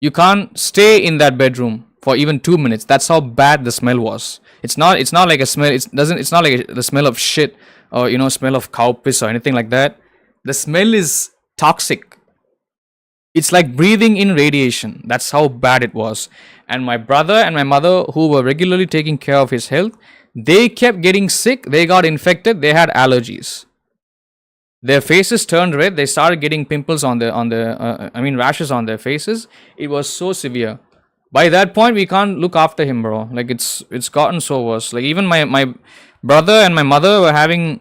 you can't stay in that bedroom for even 2 minutes. That's how bad the smell was. It's not like a smell. It's not like the smell of shit or smell of cow piss or anything like that. The smell is toxic. It's like breathing in radiation. That's how bad it was. And my brother and my mother, who were regularly taking care of his health, they kept getting sick. They got infected. They had allergies. Their faces turned red. They started getting pimples rashes on their faces. It was so severe. By that point, we can't look after him, bro. Like it's gotten so worse. Like even my brother and my mother were having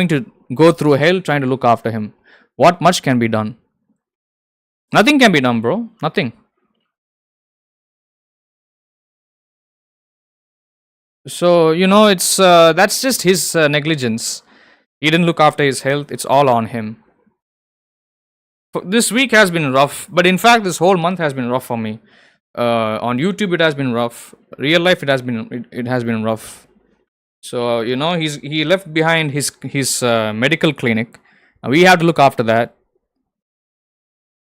to go through hell trying to look after him. What much can be done? Nothing can be done, bro. Nothing. So it's that's just his negligence. He didn't look after his health. It's all on him. This week has been rough, but in fact, this whole month has been rough for me. On YouTube, it has been rough. Real life, it has been rough. So he left behind his medical clinic. We have to look after that.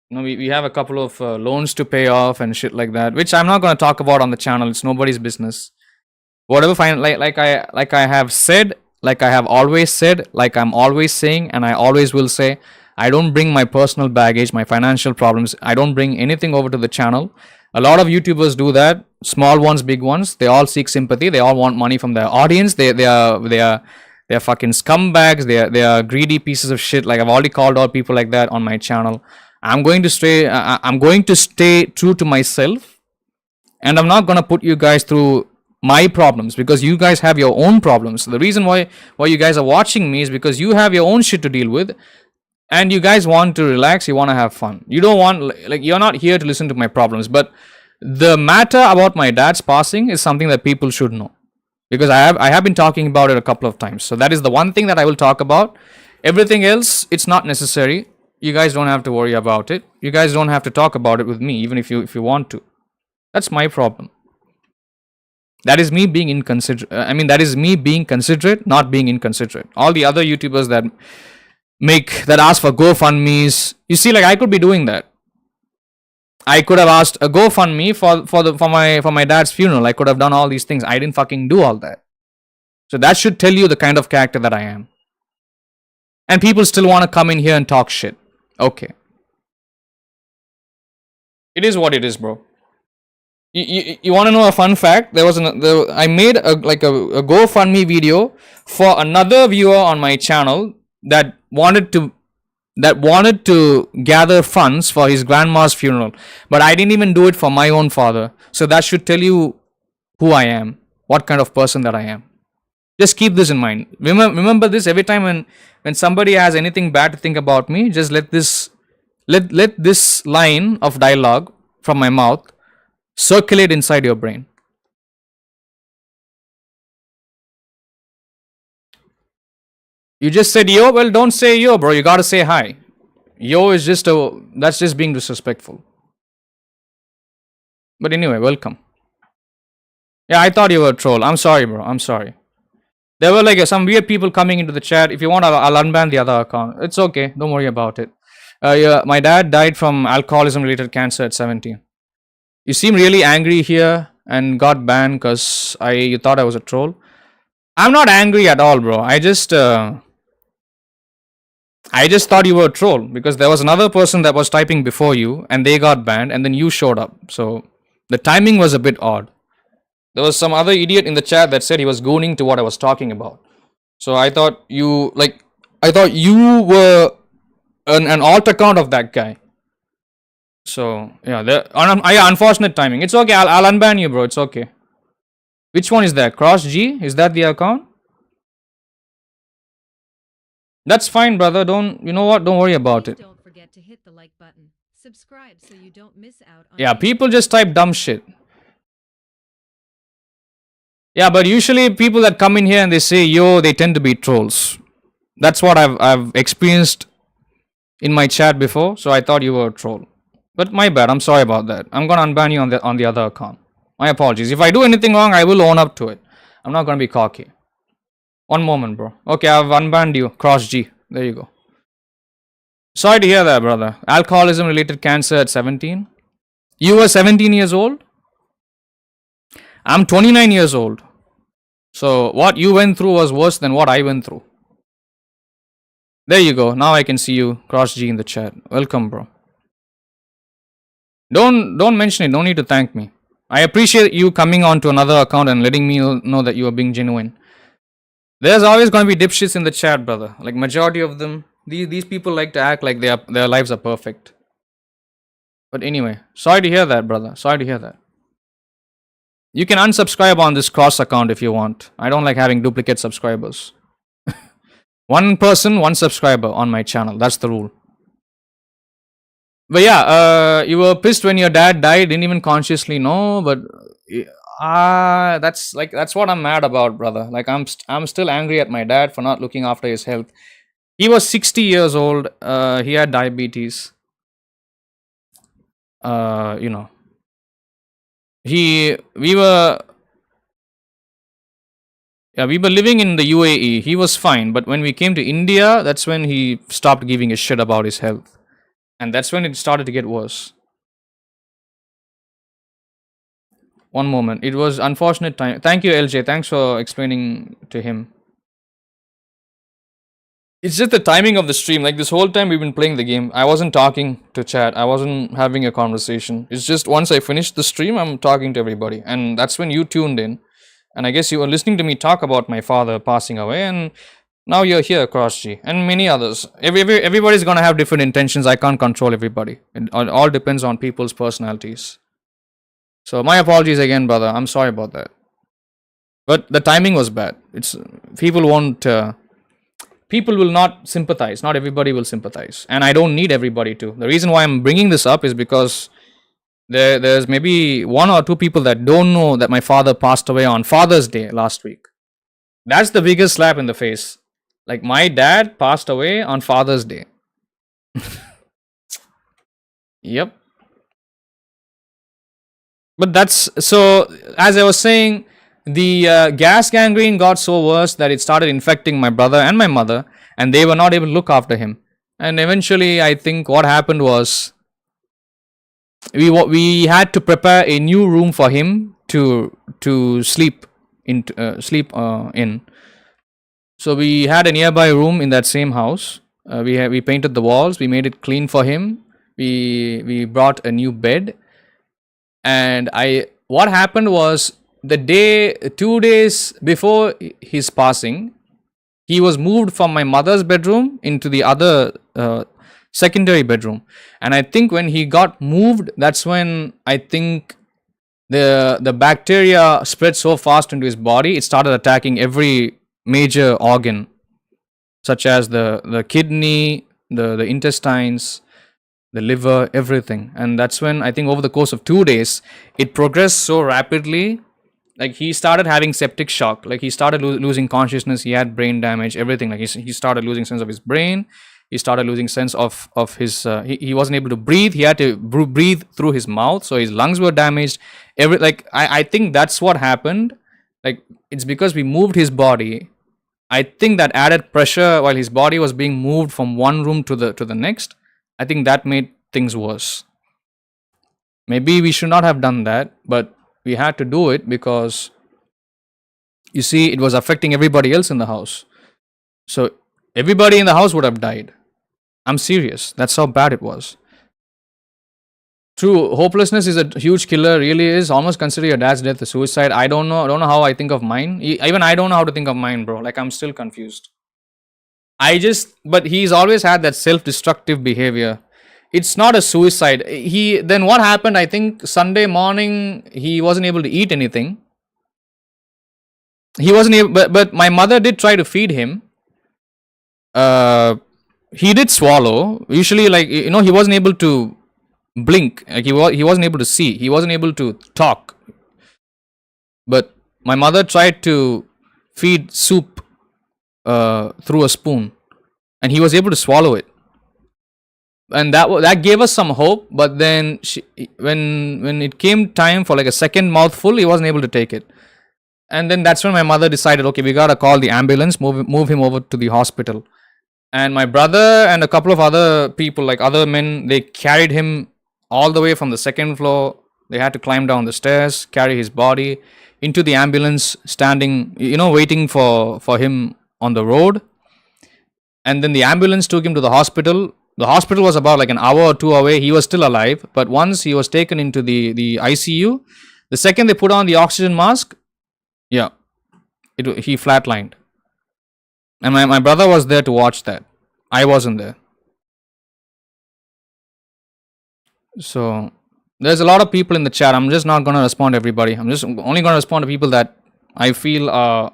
We have a couple of loans to pay off and shit like that, which I'm not going to talk about on the channel. It's nobody's business. Whatever, fine. Like I have said. Like I have always said, like I'm always saying, and I always will say, I don't bring my personal baggage, my financial problems. I don't bring anything over to the channel. A lot of YouTubers do that. Small ones, big ones. They all seek sympathy. They all want money from their audience. They are fucking scumbags. They are greedy pieces of shit. Like I've already called out people like that on my channel. I'm going to stay true to myself, and I'm not going to put you guys through my problems because you guys have your own problems. The reason why you guys are watching me is because you have your own shit to deal with, and you guys want to relax, you want to have fun. You don't want, like, you're not here to listen to my problems. But the matter about my dad's passing is something that people should know, because I have been talking about it a couple of times. So that is the one thing that I will talk about. Everything else, it's not necessary. You guys don't have to worry about it. You guys don't have to talk about it with me, even if you want to. That's my problem. That is me being inconsiderate. That is me being considerate, not being inconsiderate. All the other YouTubers that ask for GoFundMes, you see, like, I could be doing that. I could have asked a GoFundMe for my dad's funeral. I could have done all these things. I didn't fucking do all that. So that should tell you the kind of character that I am. And people still want to come in here and talk shit. Okay. It is what it is, bro. You want to know a fun fact? I made a GoFundMe video for another viewer on my channel that wanted to gather funds for his grandma's funeral, but I didn't even do it for my own father. So that should tell you who I am, what kind of person that I am. Just keep this in mind. Remember this every time when somebody has anything bad to think about me. Just let this line of dialogue from my mouth circulate inside your brain. You just said yo. Well, don't say yo, bro. You gotta say hi. Yo is that's just being disrespectful. But anyway, welcome. Yeah, I thought you were a troll. I'm sorry, bro. I'm sorry. There were like some weird people coming into the chat. If you want, I'll unban the other account. It's okay. Don't worry about it. Yeah, my dad died from alcoholism-related cancer at 17. You seem really angry here and got banned because you thought I was a troll. I'm not angry at all, bro. I just thought you were a troll because there was another person that was typing before you and they got banned and then you showed up. So the timing was a bit odd. There was some other idiot in the chat that said he was gooning to what I was talking about. So I thought you were an alt account of that guy. So yeah, unfortunate timing. It's okay. I'll unban you, bro. It's okay. Which one is that? Cross G? Is that the account? That's fine, brother. You know what? Don't worry about it. Don't forget to hit the like button. Subscribe so you don't miss out on. Yeah, people just type dumb shit. Yeah, but usually people that come in here and they say yo, they tend to be trolls. That's what I've experienced in my chat before. So I thought you were a troll. But my bad. I'm sorry about that. I'm gonna unban you on the other account. My apologies. If I do anything wrong, I will own up to it. I'm not gonna be cocky. One moment, bro. Okay, I've unbanned you. Cross G. There you go. Sorry to hear that, brother. Alcoholism-related cancer at 17. You were 17 years old? I'm 29 years old. So what you went through was worse than what I went through. There you go. Now I can see you. Cross G in the chat. Welcome, bro. Don't mention it. Don't need to thank me. I appreciate you coming on to another account and letting me know that you are being genuine. There's always going to be dipshits in the chat, brother. Like majority of them, these people like to act like their lives are perfect. But anyway, sorry to hear that, brother. Sorry to hear that. You can unsubscribe on this cross account if you want. I don't like having duplicate subscribers. One person, one subscriber on my channel. That's the rule. But yeah, you were pissed when your dad died. Didn't even consciously know. But that's what I'm mad about, brother. Like I'm still angry at my dad for not looking after his health. He was 60 years old. He had diabetes. You know. We were living in the UAE. He was fine, but when we came to India, that's when he stopped giving a shit about his health, and that's when it started to get worse. One moment, it was unfortunate time. Thank you, LJ. Thanks for explaining to him. It's just the timing of the stream. Like this whole time we've been playing the game, I wasn't talking to chat. I wasn't having a conversation. It's just once I finished the stream, I'm talking to everybody. And that's when you tuned in. And I guess you were listening to me talk about my father passing away. And Now you're here, Cross G, and many others. Everybody's gonna have different intentions. I can't control everybody. It all depends on people's personalities. So my apologies again, brother. I'm sorry about that. But the timing was bad. It's people won't. People will not sympathize. Not everybody will sympathize, and I don't need everybody to. The reason why I'm bringing this up is because there's maybe 1 or 2 people that don't know that my father passed away on Father's Day last week. That's the biggest slap in the face. Like, my dad passed away on Father's Day. Yep. But that's so. As I was saying, the gas gangrene got so worse that it started infecting my brother and my mother, and they were not able to look after him. And eventually, I think what happened was we had to prepare a new room for him to sleep in. So we had a nearby room in that same house. We painted the walls. We made it clean for him. We brought a new bed. And what happened was, 2 days before his passing, he was moved from my mother's bedroom into the other secondary bedroom. And I think when he got moved, that's when I think the bacteria spread so fast into his body, it started attacking every major organ, such as the kidney, the intestines, the liver, everything. And that's when I think over the course of 2 days, it progressed so rapidly. Like, he started having septic shock. Like, he started losing consciousness. He had brain damage, everything. Like, he started losing sense of his brain. He started losing sense of his he wasn't able to breathe. He had to breathe through his mouth, so his lungs were damaged. I think that's what happened. Like, it's because we moved his body. I think that added pressure while his body was being moved from one room to the next. I think that made things worse. Maybe we should not have done that, but we had to do it because, you see, it was affecting everybody else in the house. So everybody in the house would have died. I'm serious. That's how bad it was. True, hopelessness is a huge killer. Really is. Almost consider your dad's death a suicide. I don't know how I think of mine. Even I don't know how to think of mine, bro. Like, I'm still confused. But he's always had that self-destructive behavior. It's not a suicide. Then what happened, I think Sunday morning, he wasn't able to eat anything. He wasn't able, but my mother did try to feed him. He did swallow. Usually, like, he wasn't able to blink. Like, he wasn't able to see. He wasn't able to talk. But my mother tried to feed soup through a spoon, and he was able to swallow it. And that gave us some hope. But then when it came time for like a second mouthful, he wasn't able to take it. And then that's when my mother decided, okay, we gotta call the ambulance, move him over to the hospital. And my brother and a couple of other people, like other men, they carried him all the way from the second floor. They had to climb down the stairs, carry his body into the ambulance, standing, waiting for him on the road. And then the ambulance took him to the hospital. The hospital was about like an hour or 2 away. He was still alive. But once he was taken into the ICU, the second they put on the oxygen mask, he flatlined. And my brother was there to watch that. I wasn't there. So there's a lot of people in the chat. I'm just not going to respond to everybody. I'm just only going to respond to people that I feel are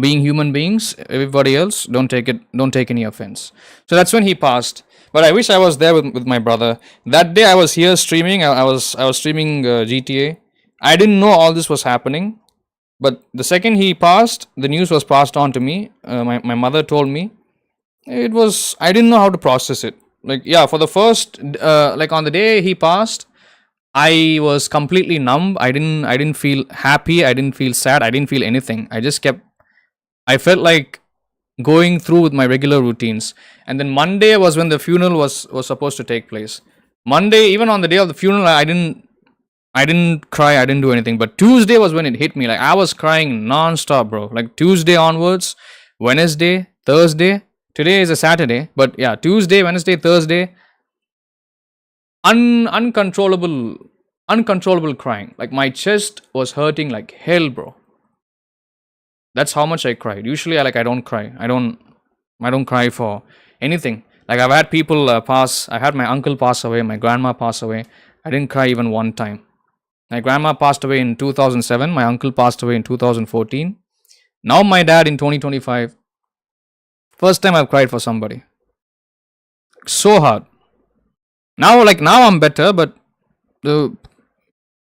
being human beings. Everybody else, don't take any offense. So that's when he passed. But I wish I was there with my brother. That day I was here streaming. I was streaming GTA. I didn't know all this was happening. But the second he passed, the news was passed on to me. My mother told me. I didn't know how to process it. Like, yeah, for the first, on the day he passed, I was completely numb. I didn't feel happy. I didn't feel sad. I didn't feel anything. I felt like going through with my regular routines. And then Monday was when the funeral was supposed to take place. Monday, even on the day of the funeral, I didn't cry. I didn't do anything. But Tuesday was when it hit me. Like, I was crying non-stop, bro. Like, Tuesday onwards, Wednesday, Thursday. Today is a Saturday. But yeah, Tuesday, Wednesday, Thursday. Uncontrollable crying. Like, my chest was hurting like hell, bro. That's how much I cried. Usually, I don't cry. I don't cry for anything. Like I've had people pass. I had my uncle pass away. My grandma pass away. I didn't cry even one time. My grandma passed away in 2007. My uncle passed away in 2014. Now my dad in 2025. First time I've cried for somebody. So hard. Now I'm better, but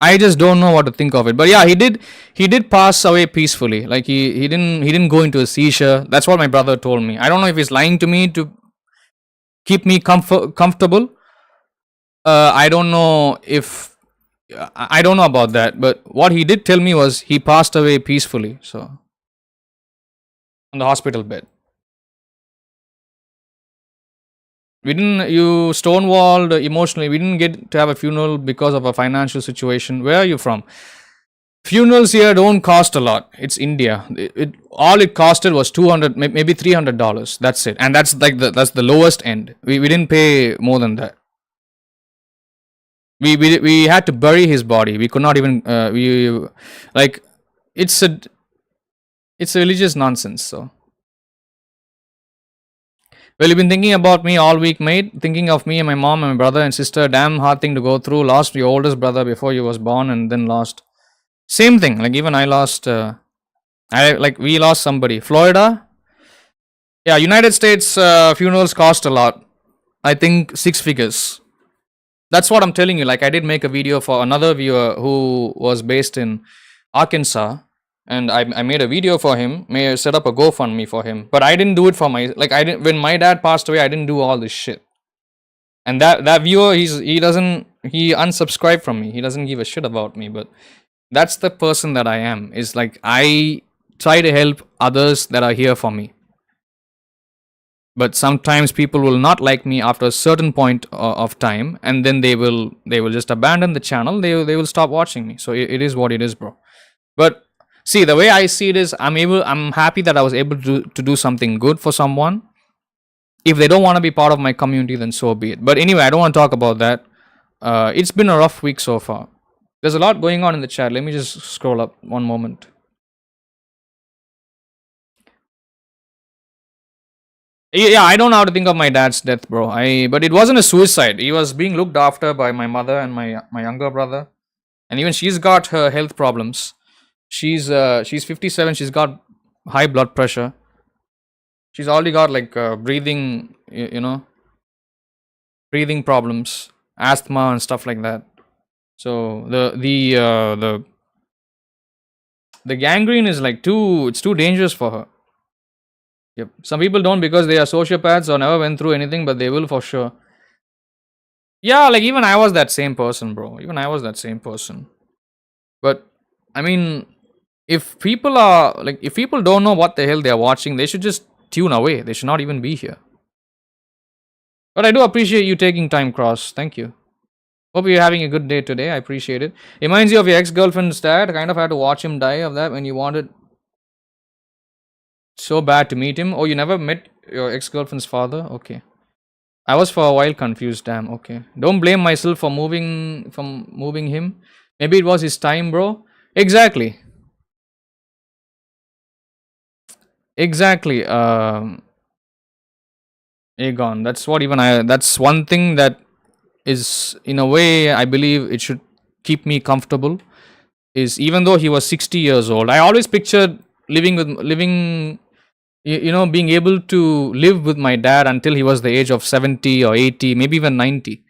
I just don't know what to think of it. But yeah, he did pass away peacefully. Like he didn't go into a seizure. That's what my brother told me. I don't know if he's lying to me to keep me comfortable. I don't know about that. But what he did tell me was he passed away peacefully. So on the hospital bed. You stonewalled emotionally. We didn't get to have a funeral because of a financial situation. Where are you from? Funerals here don't cost a lot. It's India. All it costed was $200, maybe $300. That's it. And that's that's the lowest end. We didn't pay more than that. We had to bury his body. We could not even it's a religious nonsense. So. Well, you've been thinking about me all week, mate. Thinking of me and my mom and my brother and sister. Damn hard thing to go through. Lost your oldest brother before you was born and then lost. Same thing. Like even I lost. We lost somebody. Florida. Yeah, United States funerals cost a lot. I think 6 figures. That's what I'm telling you. Like I did make a video for another viewer who was based in Arkansas. And I made a video for him, set up a GoFundMe for him. But I didn't do it for when my dad passed away, I didn't do all this shit. And that viewer, he unsubscribed from me. He doesn't give a shit about me. But that's the person that I am. Is like I try to help others that are here for me. But sometimes people will not like me after a certain point of time. And then they will just abandon the channel. They will stop watching me. So it is what it is, bro. But see, the way I see it is, I'm happy that I was able to do something good for someone. If they don't want to be part of my community, then so be it. But anyway, I don't want to talk about that. It's been a rough week so far. There's a lot going on in the chat. Let me just scroll up one moment. Yeah, I don't know how to think of my dad's death, bro. But it wasn't a suicide. He was being looked after by my mother and my younger brother. And even she's got her health problems. She's 57. She's got high blood pressure. She's already got breathing, breathing problems, asthma and stuff like that. So the gangrene is it's too dangerous for her. Yep. Some people don't because they are sociopaths or never went through anything, but they will for sure. Yeah, even I was that same person, bro. Even I was that same person. But I mean, if people don't know what the hell they are watching, they should just tune away. They should not even be here. But I do appreciate you taking time, Cross. Thank you. Hope you're having a good day today. I appreciate it. Reminds you of your ex-girlfriend's dad. Kind of had to watch him die of that when you wanted so bad to meet him. Oh, you never met your ex-girlfriend's father? Okay. I was for a while confused. Damn. Okay. Don't blame myself for moving him. Maybe it was his time, bro. Exactly. Aegon. That's one thing that is, in a way, I believe it should keep me comfortable. Is even though he was 60 years old, I always pictured being able to live with my dad until he was the age of 70 or 80, maybe even 90.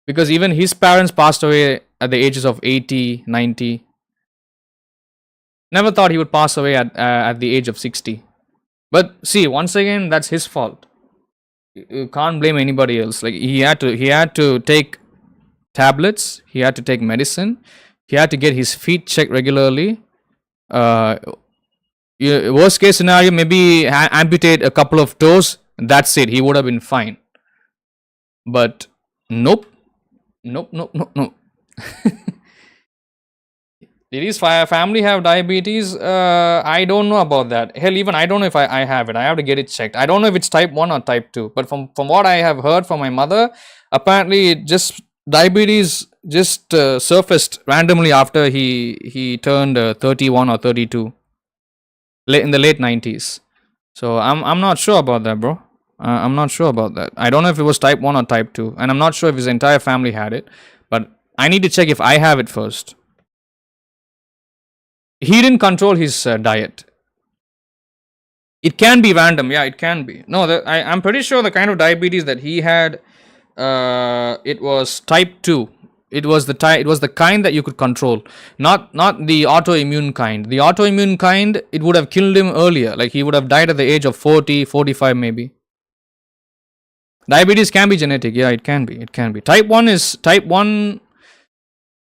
Because even his parents passed away at the ages of 80, 90. Never thought he would pass away at the age of 60. But see, once again, that's his fault. You can't blame anybody else. He had to take tablets. He had to take medicine. He had to get his feet checked regularly. Worst case scenario, maybe amputate a couple of toes. That's it. He would have been fine. But nope. Did his family have diabetes? I don't know about that. Hell, even I don't know if I have it. I have to get it checked. I don't know if it's type 1 or type 2. But from what I have heard from my mother, apparently diabetes just surfaced randomly after he turned 31 or 32. in the late 90s. So I'm not sure about that, bro. I'm not sure about that. I don't know if it was type 1 or type 2, and I'm not sure if his entire family had it, but I need to check if I have it first. He didn't control his diet. It can be random, yeah, it can be. No, I'm pretty sure the kind of diabetes that he had, it was type 2. It was the kind that you could control, not the autoimmune kind. The autoimmune kind, it would have killed him earlier. Like he would have died at the age of 40, 45 maybe. Diabetes can be genetic, yeah, it can be. It can be. Type 1.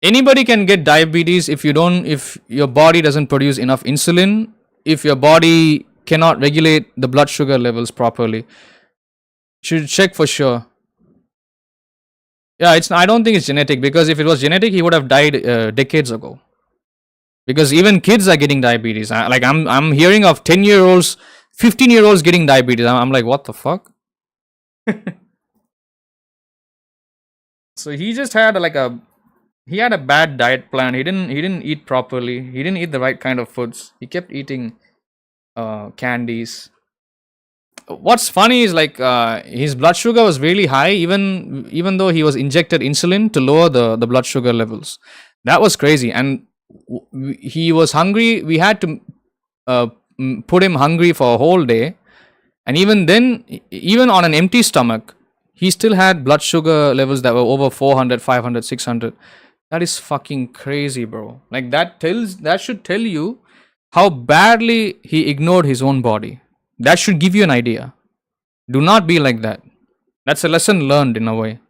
Anybody can get diabetes if your body doesn't produce enough insulin, if your body cannot regulate the blood sugar levels properly. Should check for sure. Yeah, I don't think it's genetic, because if it was genetic, he would have died decades ago. Because even kids are getting diabetes. I'm hearing of 10-year-olds, 15-year-olds getting diabetes. I'm like, what the fuck? So he just had he had a bad diet plan. He didn't eat properly. He didn't eat the right kind of foods. He kept eating candies. What's funny is his blood sugar was really high, even though he was injected insulin to lower the blood sugar levels. That was crazy. And he was hungry. We had to put him hungry for a whole day, and even then, even on an empty stomach, he still had blood sugar levels that were over 400, 500, 600. That is fucking crazy, bro. Like that should tell you how badly he ignored his own body. That should give you an idea. Do not be like that. That's a lesson learned in a way.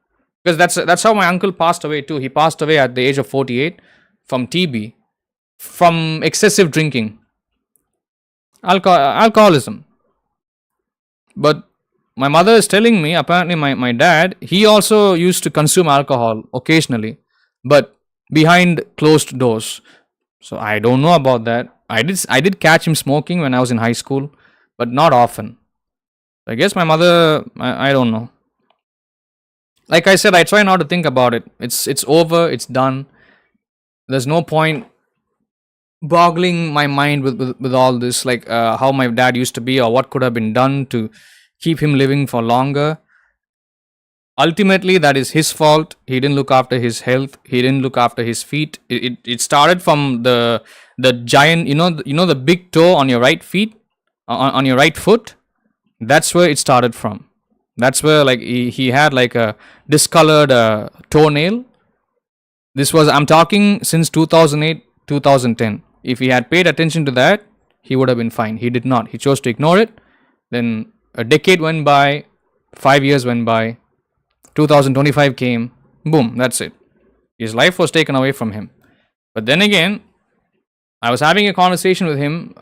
Because that's how my uncle passed away too. He passed away at the age of 48 from TB, from excessive drinking, alcoholism. But my mother is telling me, apparently my dad, he also used to consume alcohol occasionally, but behind closed doors. So I don't know about that. I did catch him smoking when I was in high school, but not often. I guess my mother, I don't know. Like I said, I try not to think about it. It's over, it's done. There's no point boggling my mind with all this, like how my dad used to be or what could have been done to keep him living for longer. Ultimately, that is his fault. He didn't look after his health. He didn't look after his feet. It started from the giant, the big toe on your right feet, on your right foot. That's where it started from. That's where he had like a discolored toenail. I'm talking since 2008, 2010. If he had paid attention to that, he would have been fine. He did not. He chose to ignore it. Then a decade went by, 5 years went by, 2025 came, boom, that's it. His life was taken away from him. But then again, I was having a conversation with him.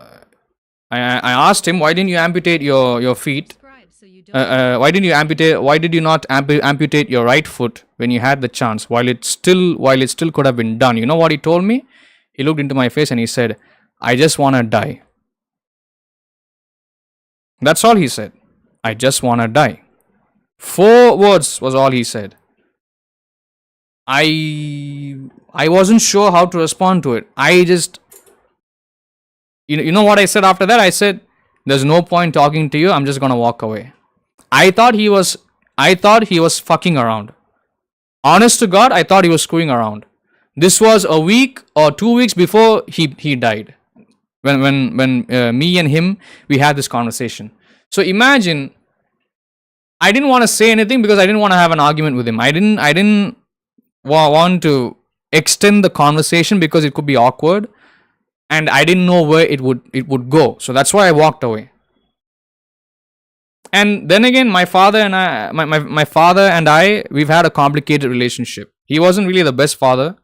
I asked him, why didn't you amputate your feet? Why did you not amputate your right foot when you had the chance, while it still could have been done? You know what he told me? He looked into my face and he said, I just want to die. That's all he said. I just want to die. 4 words was all he said. I wasn't sure how to respond to it. I just, you know what I said after that? I said, there's no point talking to you. I'm just gonna walk away. I thought he was fucking around. Honest to God, I thought he was screwing around. This was a week or 2 weeks before he died. When me and him, we had this conversation. So imagine, I didn't want to say anything because I didn't want to have an argument with him. I didn't want to extend the conversation because it could be awkward, and I didn't know where it would go. So that's why I walked away. And then again, my father and I, we've had a complicated relationship. He wasn't really the best father.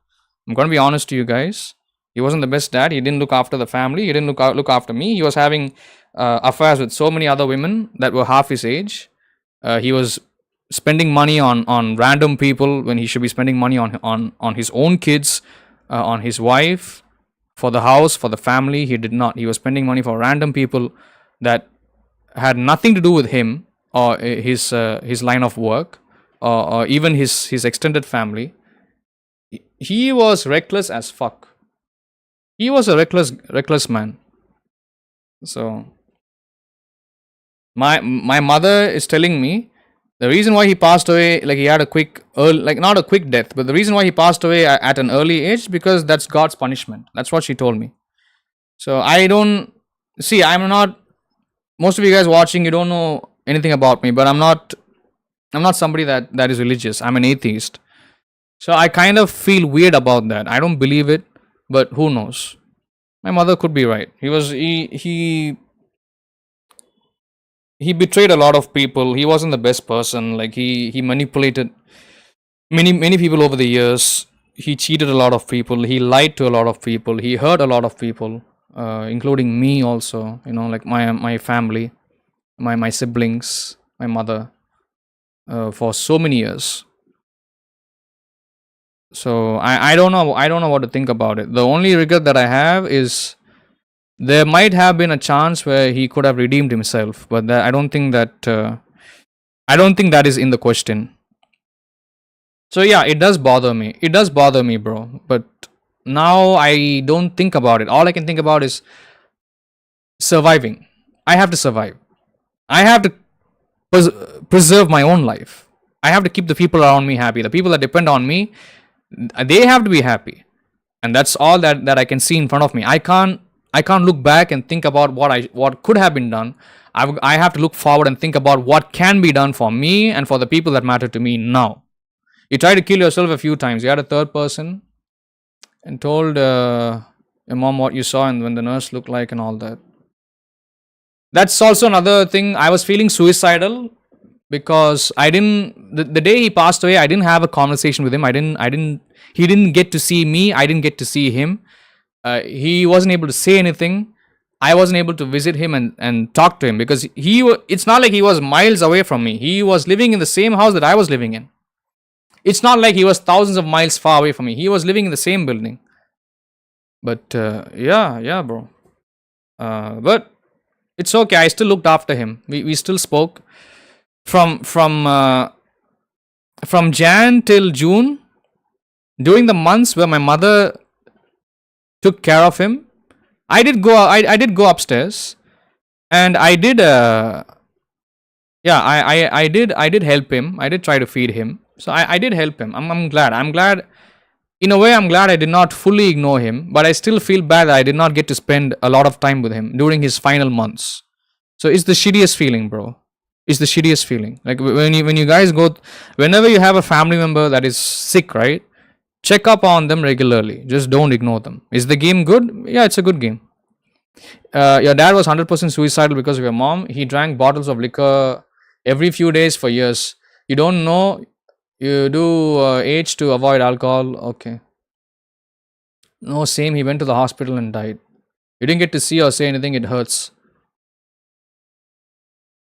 I'm going to be honest to you guys. He wasn't the best dad. He didn't look after the family. He didn't look after me. He was having affairs with so many other women that were half his age. He was spending money on random people when he should be spending money on his own kids, on his wife, for the house, for the family. He did not. He was spending money for random people that had nothing to do with him or his line of work, or even his extended family. He was reckless as fuck. He was a reckless man. So my mother is telling me the reason why he passed away, like he had a quick, like not a quick death, but the reason why he passed away at an early age because that's God's punishment. That's what she told me. So I don't see. I'm not. Most of you guys watching, you don't know anything about me, but I'm not somebody that is religious. I'm an atheist. So I kind of feel weird about that. I don't believe it, but who knows? My mother could be right. He betrayed a lot of people. He wasn't the best person. Like he manipulated many people over the years. He cheated a lot of people. He lied to a lot of people. He hurt a lot of people, including me also. You know, like my family, my siblings, my mother, for so many years. So I don't know what to think about it. The only regret that I have is there might have been a chance where he could have redeemed himself, but I don't think that is in the question. So yeah, it does bother me. It does bother me, bro. But now I don't think about it. All I can think about is surviving. I have to survive. I have to preserve my own life. I have to keep the people around me happy. The people that depend on me, they have to be happy. And that's all that I can see in front of me. I can't look back and think about what could have been done. I have to look forward and think about what can be done for me and for the people that matter to me now. You tried to kill yourself a few times. You had a third person and told your mom what you saw and when the nurse looked like and all that. That's also another thing. I was feeling suicidal because I didn't. The day he passed away, I didn't have a conversation with him. He didn't get to see me. I didn't get to see him. He wasn't able to say anything. I wasn't able to visit him and talk to him because it's not like he was miles away from me. He was living in the same house that I was living in. It's not like he was thousands of miles far away from me. He was living in the same building. But yeah, bro. But it's okay. I still looked after him. We still spoke from Jan till June. During the months where my mother took care of him, I did go upstairs, and I did help him. I did try to feed him. So I did help him. I'm glad. In a way, I'm glad I did not fully ignore him, but I still feel bad that I did not get to spend a lot of time with him during his final months. So it's the shittiest feeling, bro. It's the shittiest feeling. Like when you guys go, whenever you have a family member that is sick, right? Check up on them regularly. Just don't ignore them. Is the game good? Yeah, it's a good game. Your dad was 100% suicidal because of your mom. He drank bottles of liquor every few days for years. You don't know. You do age to avoid alcohol. Okay. No, same. He went to the hospital and died. You didn't get to see or say anything. It hurts.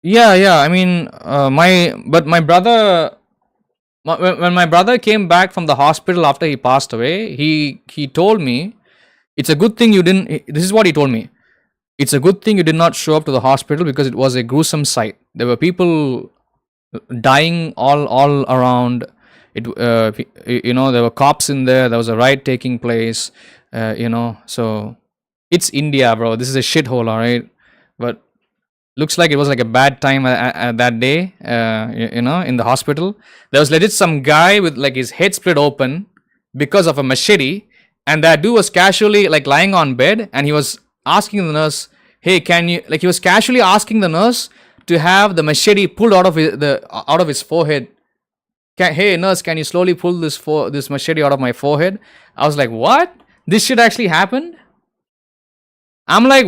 Yeah. I mean, my brother. When my brother came back from the hospital after he passed away, he told me, it's a good thing you didn't. This is what he told me. It's a good thing you did not show up to the hospital because it was a gruesome sight. There were people dying all around. There were cops in there. There was a riot taking place. So it's India, bro. This is a shithole, all right. But looks like it was like a bad time that day. In the hospital, there was legit some guy with like his head split open because of a machete, and that dude was casually like lying on bed, and he was asking the nurse, "Hey, can you?" Like he was casually asking the nurse to have the machete pulled out of his forehead. Hey nurse, can you slowly pull this machete out of my forehead? I was like, what? This shit actually happened? I'm like,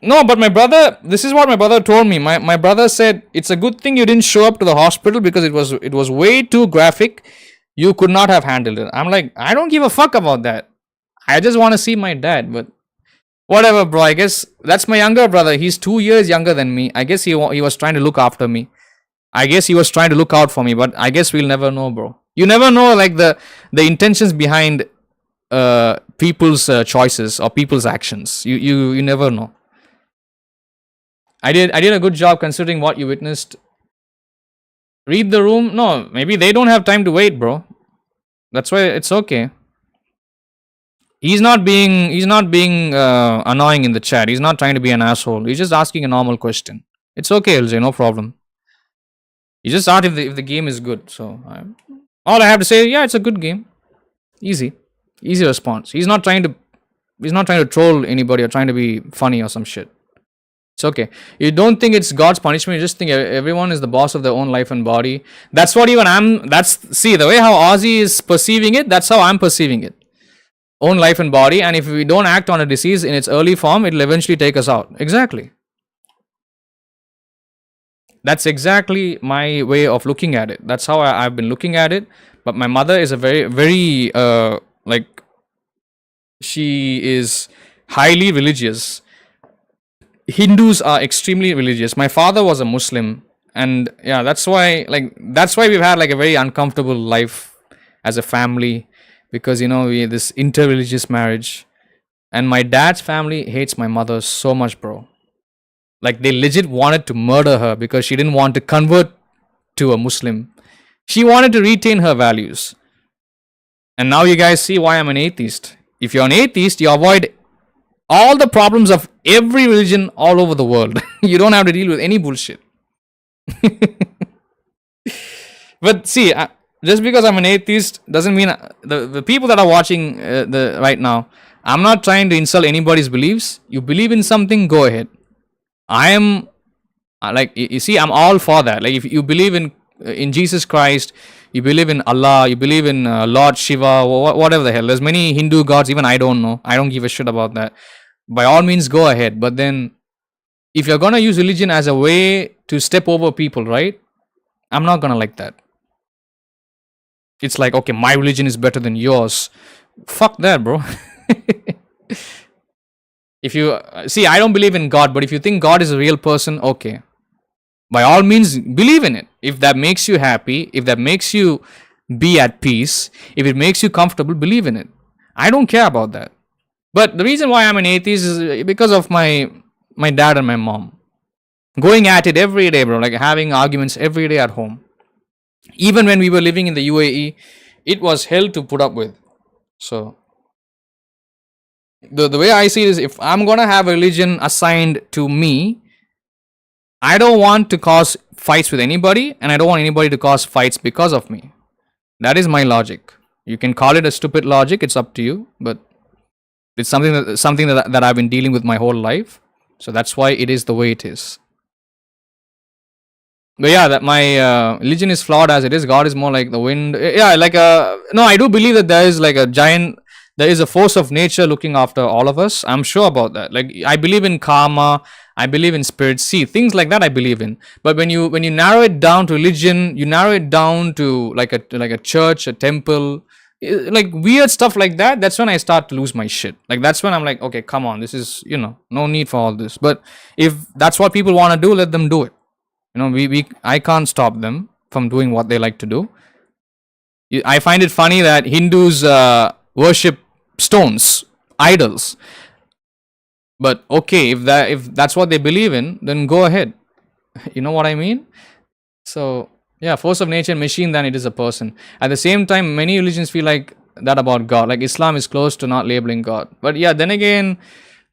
no, but my brother, this is what my brother told me. My brother said, it's a good thing you didn't show up to the hospital because it was way too graphic. You could not have handled it. I'm like, I don't give a fuck about that. I just want to see my dad, but whatever, bro. I guess that's my younger brother. He's 2 years younger than me. I guess he was trying to look after me. I guess he was trying to look out for me, but I guess we'll never know, bro. You never know, like the intentions behind people's choices or people's actions. You never know. I did a good job considering what you witnessed. Read the room. No, maybe they don't have time to wait, bro. That's why it's okay. He's not being annoying in the chat. He's not trying to be an asshole. He's just asking a normal question. It's okay, LJ, no problem. He just asked if the game is good. So all I have to say, yeah, it's a good game. Easy response. He's not trying to troll anybody or trying to be funny or some shit. It's okay. You don't think it's God's punishment. You just think everyone is the boss of their own life and body. That's what even see, the way how Ozzy is perceiving it, that's how I'm perceiving it. Own life and body. And if we don't act on a disease in its early form, it'll eventually take us out. Exactly. That's exactly my way of looking at it. That's how I've been looking at it. But my mother is a very, very, she is highly religious. Hindus are extremely religious. My father was a Muslim, and yeah, that's why we've had like a very uncomfortable life as a family, because we this interreligious marriage, and my dad's family hates my mother so much, bro. Like, they legit wanted to murder her because she didn't want to convert to a Muslim. She wanted to retain her values. And now you guys see why I'm an atheist. If you're an atheist, you avoid all the problems of every religion all over the world. You don't have to deal with any bullshit. But see, just because I'm an atheist doesn't mean the people that are watching right now, I'm not trying to insult anybody's beliefs. You believe in something, go ahead. I am you see, I'm all for that. Like, if you believe in Jesus Christ, you believe in Allah, you believe in Lord Shiva, whatever the hell. There's many Hindu gods, even I don't know. I don't give a shit about that. By all means, go ahead. But then, if you're gonna use religion as a way to step over people, right? I'm not gonna like that. It's like, okay, my religion is better than yours. Fuck that, bro. If you see, I don't believe in God, but if you think God is a real person, okay, by all means, believe in it. If that makes you happy, if that makes you be at peace, if it makes you comfortable, believe in it. I don't care about that. But the reason why I'm an atheist is because of my dad and my mom going at it every day, bro. Like, having arguments every day at home. Even when we were living in the UAE, it was hell to put up with. So the way I see it is, if I'm gonna have a religion assigned to me, I don't want to cause fights with anybody, and I don't want anybody to cause fights because of me. That is my logic. You can call it a stupid logic, it's up to you, but it's something that I've been dealing with my whole life. So that's why it is the way it is. But yeah, that my religion is flawed as it is. God is more like the wind. Yeah, no, I do believe that there is a force of nature looking after all of us. I'm sure about that. Like, I believe in karma, I believe in spirit. See, things like that I believe in. But when you narrow it down to religion, you narrow it down to like a church, a temple, like weird stuff like that, that's when I start to lose my shit. Like, that's when I'm like, okay, come on, this is, no need for all this. But if that's what people want to do, let them do it. I can't stop them from doing what they like to do. I find it funny that Hindus worship stones, idols. But okay, if that's what they believe in, then go ahead. You know what I mean? So yeah, force of nature, machine than it is a person. At the same time, many religions feel like that about God. Like, Islam is close to not labeling God. But yeah, then again,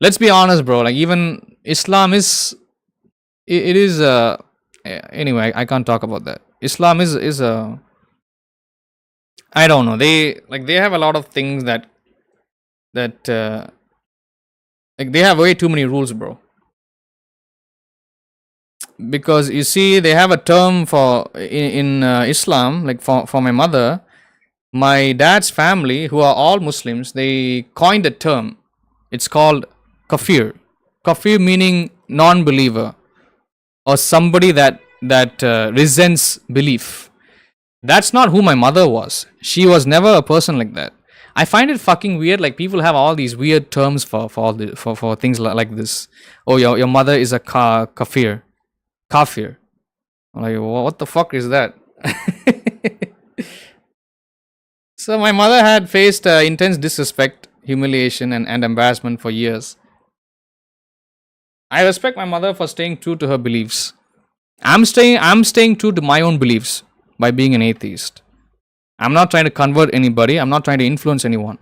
let's be honest, bro. Like, even Islam is, it is anyway, I can't talk about that. Islam is a, I don't know. They have a lot of things that like, they have way too many rules, bro. Because you see, they have a term for in Islam, like for my mother, my dad's family, who are all Muslims, they coined a term. It's called kafir. Kafir meaning non-believer, or somebody that resents belief. That's not who my mother was. She was never a person like that. I find it fucking weird. Like, people have all these weird terms for things like this. Oh, your mother is a kafir. Kafir. Like, what the fuck is that? So my mother had faced intense disrespect, humiliation, and embarrassment for years. I respect my mother for staying true to her beliefs. I'm staying true to my own beliefs by being an atheist. I'm not trying to convert anybody. I'm not trying to influence anyone.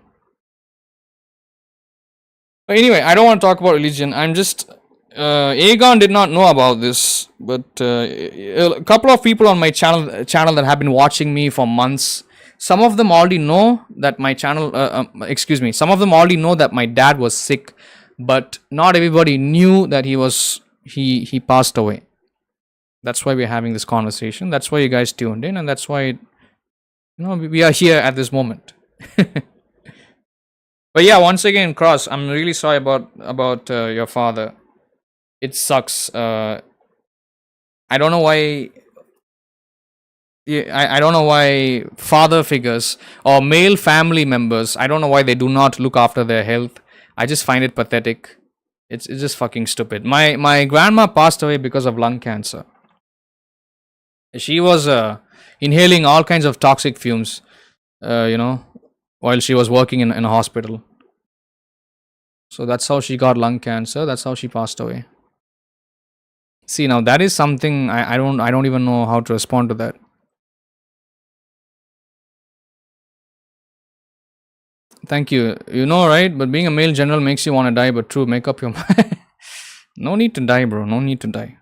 But anyway, I don't want to talk about religion. I'm just Aegon did not know about this, but a couple of people on my channel that have been watching me for months. Some of them already know that my channel. Excuse me. Some of them already know that my dad was sick, but not everybody knew that he passed away. That's why we're having this conversation. That's why you guys tuned in, and that's why we are here at this moment. But yeah, once again, Cross, I'm really sorry about your father. It sucks. I don't know why. I don't know why father figures or male family members, I don't know why they do not look after their health. I just find it pathetic. It's just fucking stupid. My grandma passed away because of lung cancer. She was inhaling all kinds of toxic fumes, while she was working in a hospital. So that's how she got lung cancer. That's how she passed away. See, now that is something I don't even know how to respond to that. Thank you. You know, right? But being a male general makes you want to die, but true, make up your mind. No need to die, bro. No need to die.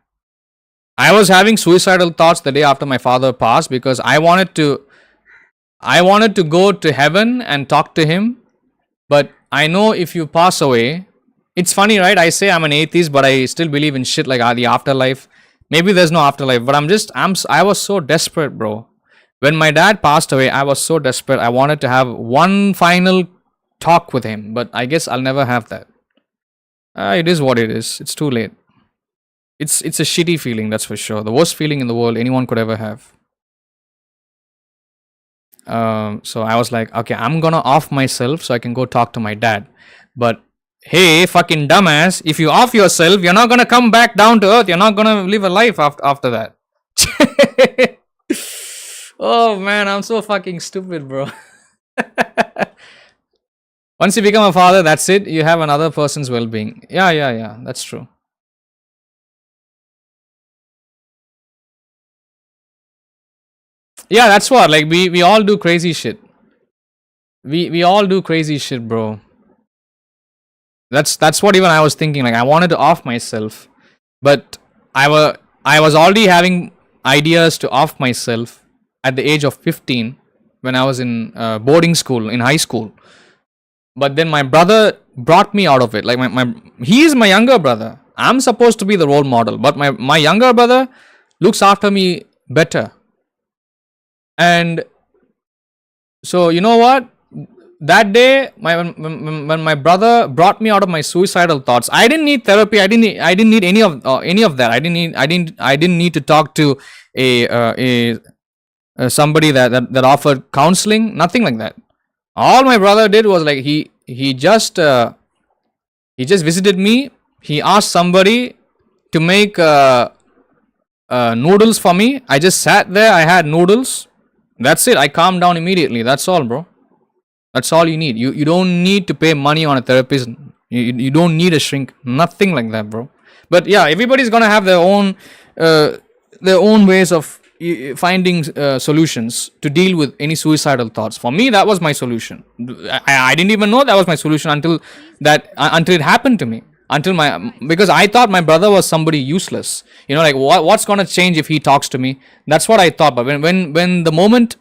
I was having suicidal thoughts the day after my father passed because I wanted to go to heaven and talk to him, but I know if you pass away, it's funny, right? I say I'm an atheist, but I still believe in shit like the afterlife. Maybe there's no afterlife, but I was so desperate, bro. When my dad passed away, I was so desperate. I wanted to have one final talk with him, but I guess I'll never have that. It is what it is. It's too late. It's a shitty feeling, that's for sure. The worst feeling in the world anyone could ever have. So I was like, okay, I'm gonna off myself so I can go talk to my dad. But hey, fucking dumbass, if you off yourself, you're not gonna come back down to earth. You're not gonna live a life after that. Oh man, I'm so fucking stupid, bro. Once you become a father, that's it. You have another person's well-being. Yeah. That's true. Yeah, that's what. Like we all do crazy shit. We all do crazy shit, bro. That's what even I was thinking. Like I wanted to off myself, but I was already having ideas to off myself at the age of 15 when I was in boarding school in high school. But then my brother brought me out of it. Like he is my younger brother. I'm supposed to be the role model, but my younger brother looks after me better. And so you know what? That day, when my brother brought me out of my suicidal thoughts, I didn't need therapy. I didn't need any of that. I didn't need to talk to somebody that offered counseling. Nothing like that. All my brother did was like he just visited me. He asked somebody to make noodles for me. I just sat there. I had noodles. That's it. I calmed down immediately. That's all, bro. That's all you need. You don't need to pay money on a therapist. You don't need a shrink. Nothing like that, bro. But yeah, everybody's gonna have their own ways of finding solutions to deal with any suicidal thoughts. For me, that was my solution. I didn't even know that was my solution until it happened to me. Because I thought my brother was somebody useless. Like what's gonna change if he talks to me? That's what I thought. But when the moment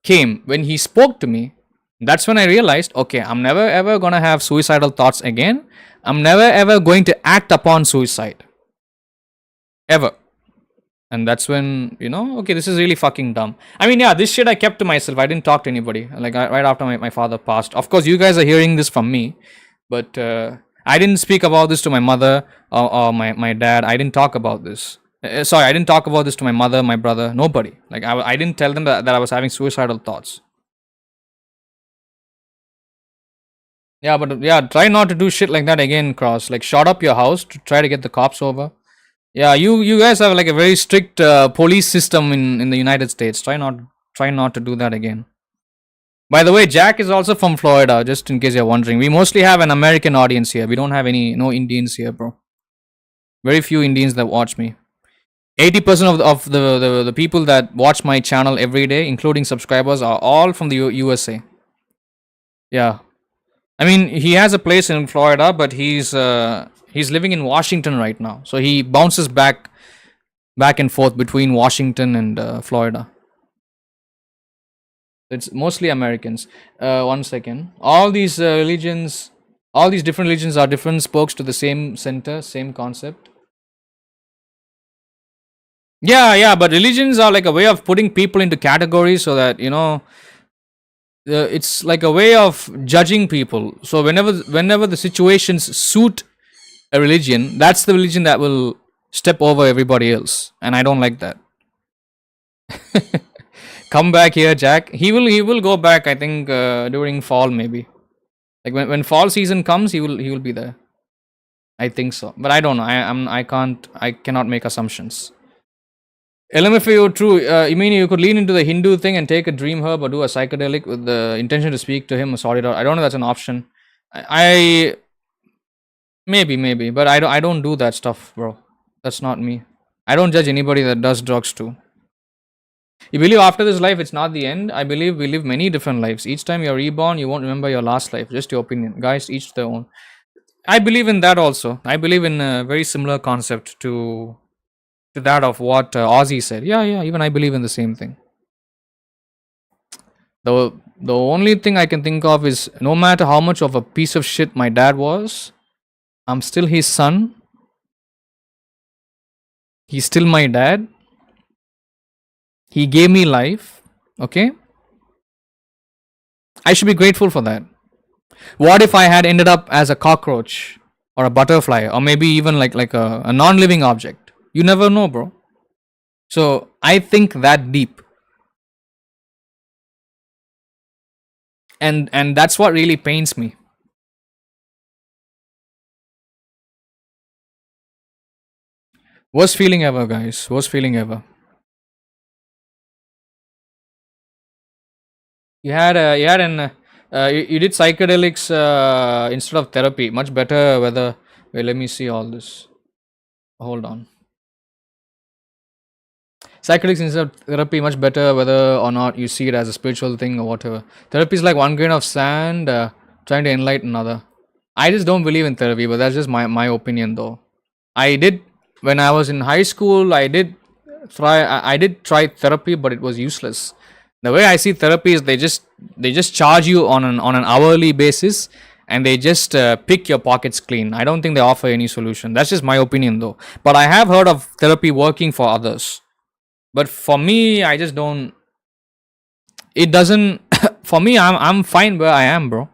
came, when he spoke to me, that's when I realized, okay, I'm never ever gonna have suicidal thoughts again. I'm never ever going to act upon suicide. Ever. And that's when, okay, this is really fucking dumb. I mean, yeah, this shit I kept to myself. I didn't talk to anybody. Like, right after my father passed. Of course, you guys are hearing this from me. But I didn't speak about this to my mother or my dad. I didn't talk about this. I didn't talk about this to my mother, my brother, nobody. Like, I didn't tell them that I was having suicidal thoughts. Yeah, but yeah, try not to do shit like that again, Cross. Like, shut up your house to try to get the cops over. Yeah, you guys have like a very strict police system in the United States. Try not to do that again. By the way, Jack is also from Florida, just in case you're wondering. We mostly have an American audience here. We don't have no Indians here, bro. Very few Indians that watch me. 80% of the people that watch my channel every day, including subscribers, are all from the USA. Yeah. I mean, he has a place in Florida, but he's living in Washington right now. So he bounces back and forth between Washington and Florida. It's mostly Americans. One second. All these religions, all these different religions are different spokes to the same center, same concept. Yeah, but religions are like a way of putting people into categories so that, it's like a way of judging people. So whenever the situations suit a religion, that's the religion that will step over everybody else. And I don't like that. Come back here, Jack. He will go back, I think, during fall maybe. Like when fall season comes, he will be there. I think so. But I don't know. I cannot make assumptions. LMFAO, true. You mean you could lean into the Hindu thing and take a dream herb or do a psychedelic with the intention to speak to him or sort it out? I don't know if that's an option. I maybe, but I don't do that stuff, bro. That's not me. I don't judge anybody that does drugs too. You believe after this life it's not the end? I believe we live many different lives. Each time you're reborn, you won't remember your last life. Just your opinion. Guys, each their own. I believe in that also. I believe in a very similar concept to that of what Ozzy said. Yeah, even I believe in the same thing. The only thing I can think of is no matter how much of a piece of shit my dad was, I'm still his son. He's still my dad. He gave me life. Okay? I should be grateful for that. What if I had ended up as a cockroach or a butterfly or maybe even like a non-living object? You never know, bro. So I think that deep. And that's what really pains me. Worst feeling ever, guys. Worst feeling ever. You did psychedelics instead of therapy. Much better whether. Wait, let me see all this. Hold on. Psychedelics instead of therapy, much better whether or not you see it as a spiritual thing or whatever. Therapy is like one grain of sand trying to enlighten another. I just don't believe in therapy, but that's just my opinion though. I did, when I was in high school, I did try therapy, but it was useless. The way I see therapy is they just charge you on an hourly basis and they just pick your pockets clean. I don't think they offer any solution. That's just my opinion though. But I have heard of therapy working for others. But for me, I just don't. It doesn't. For me, I'm fine where I am, bro.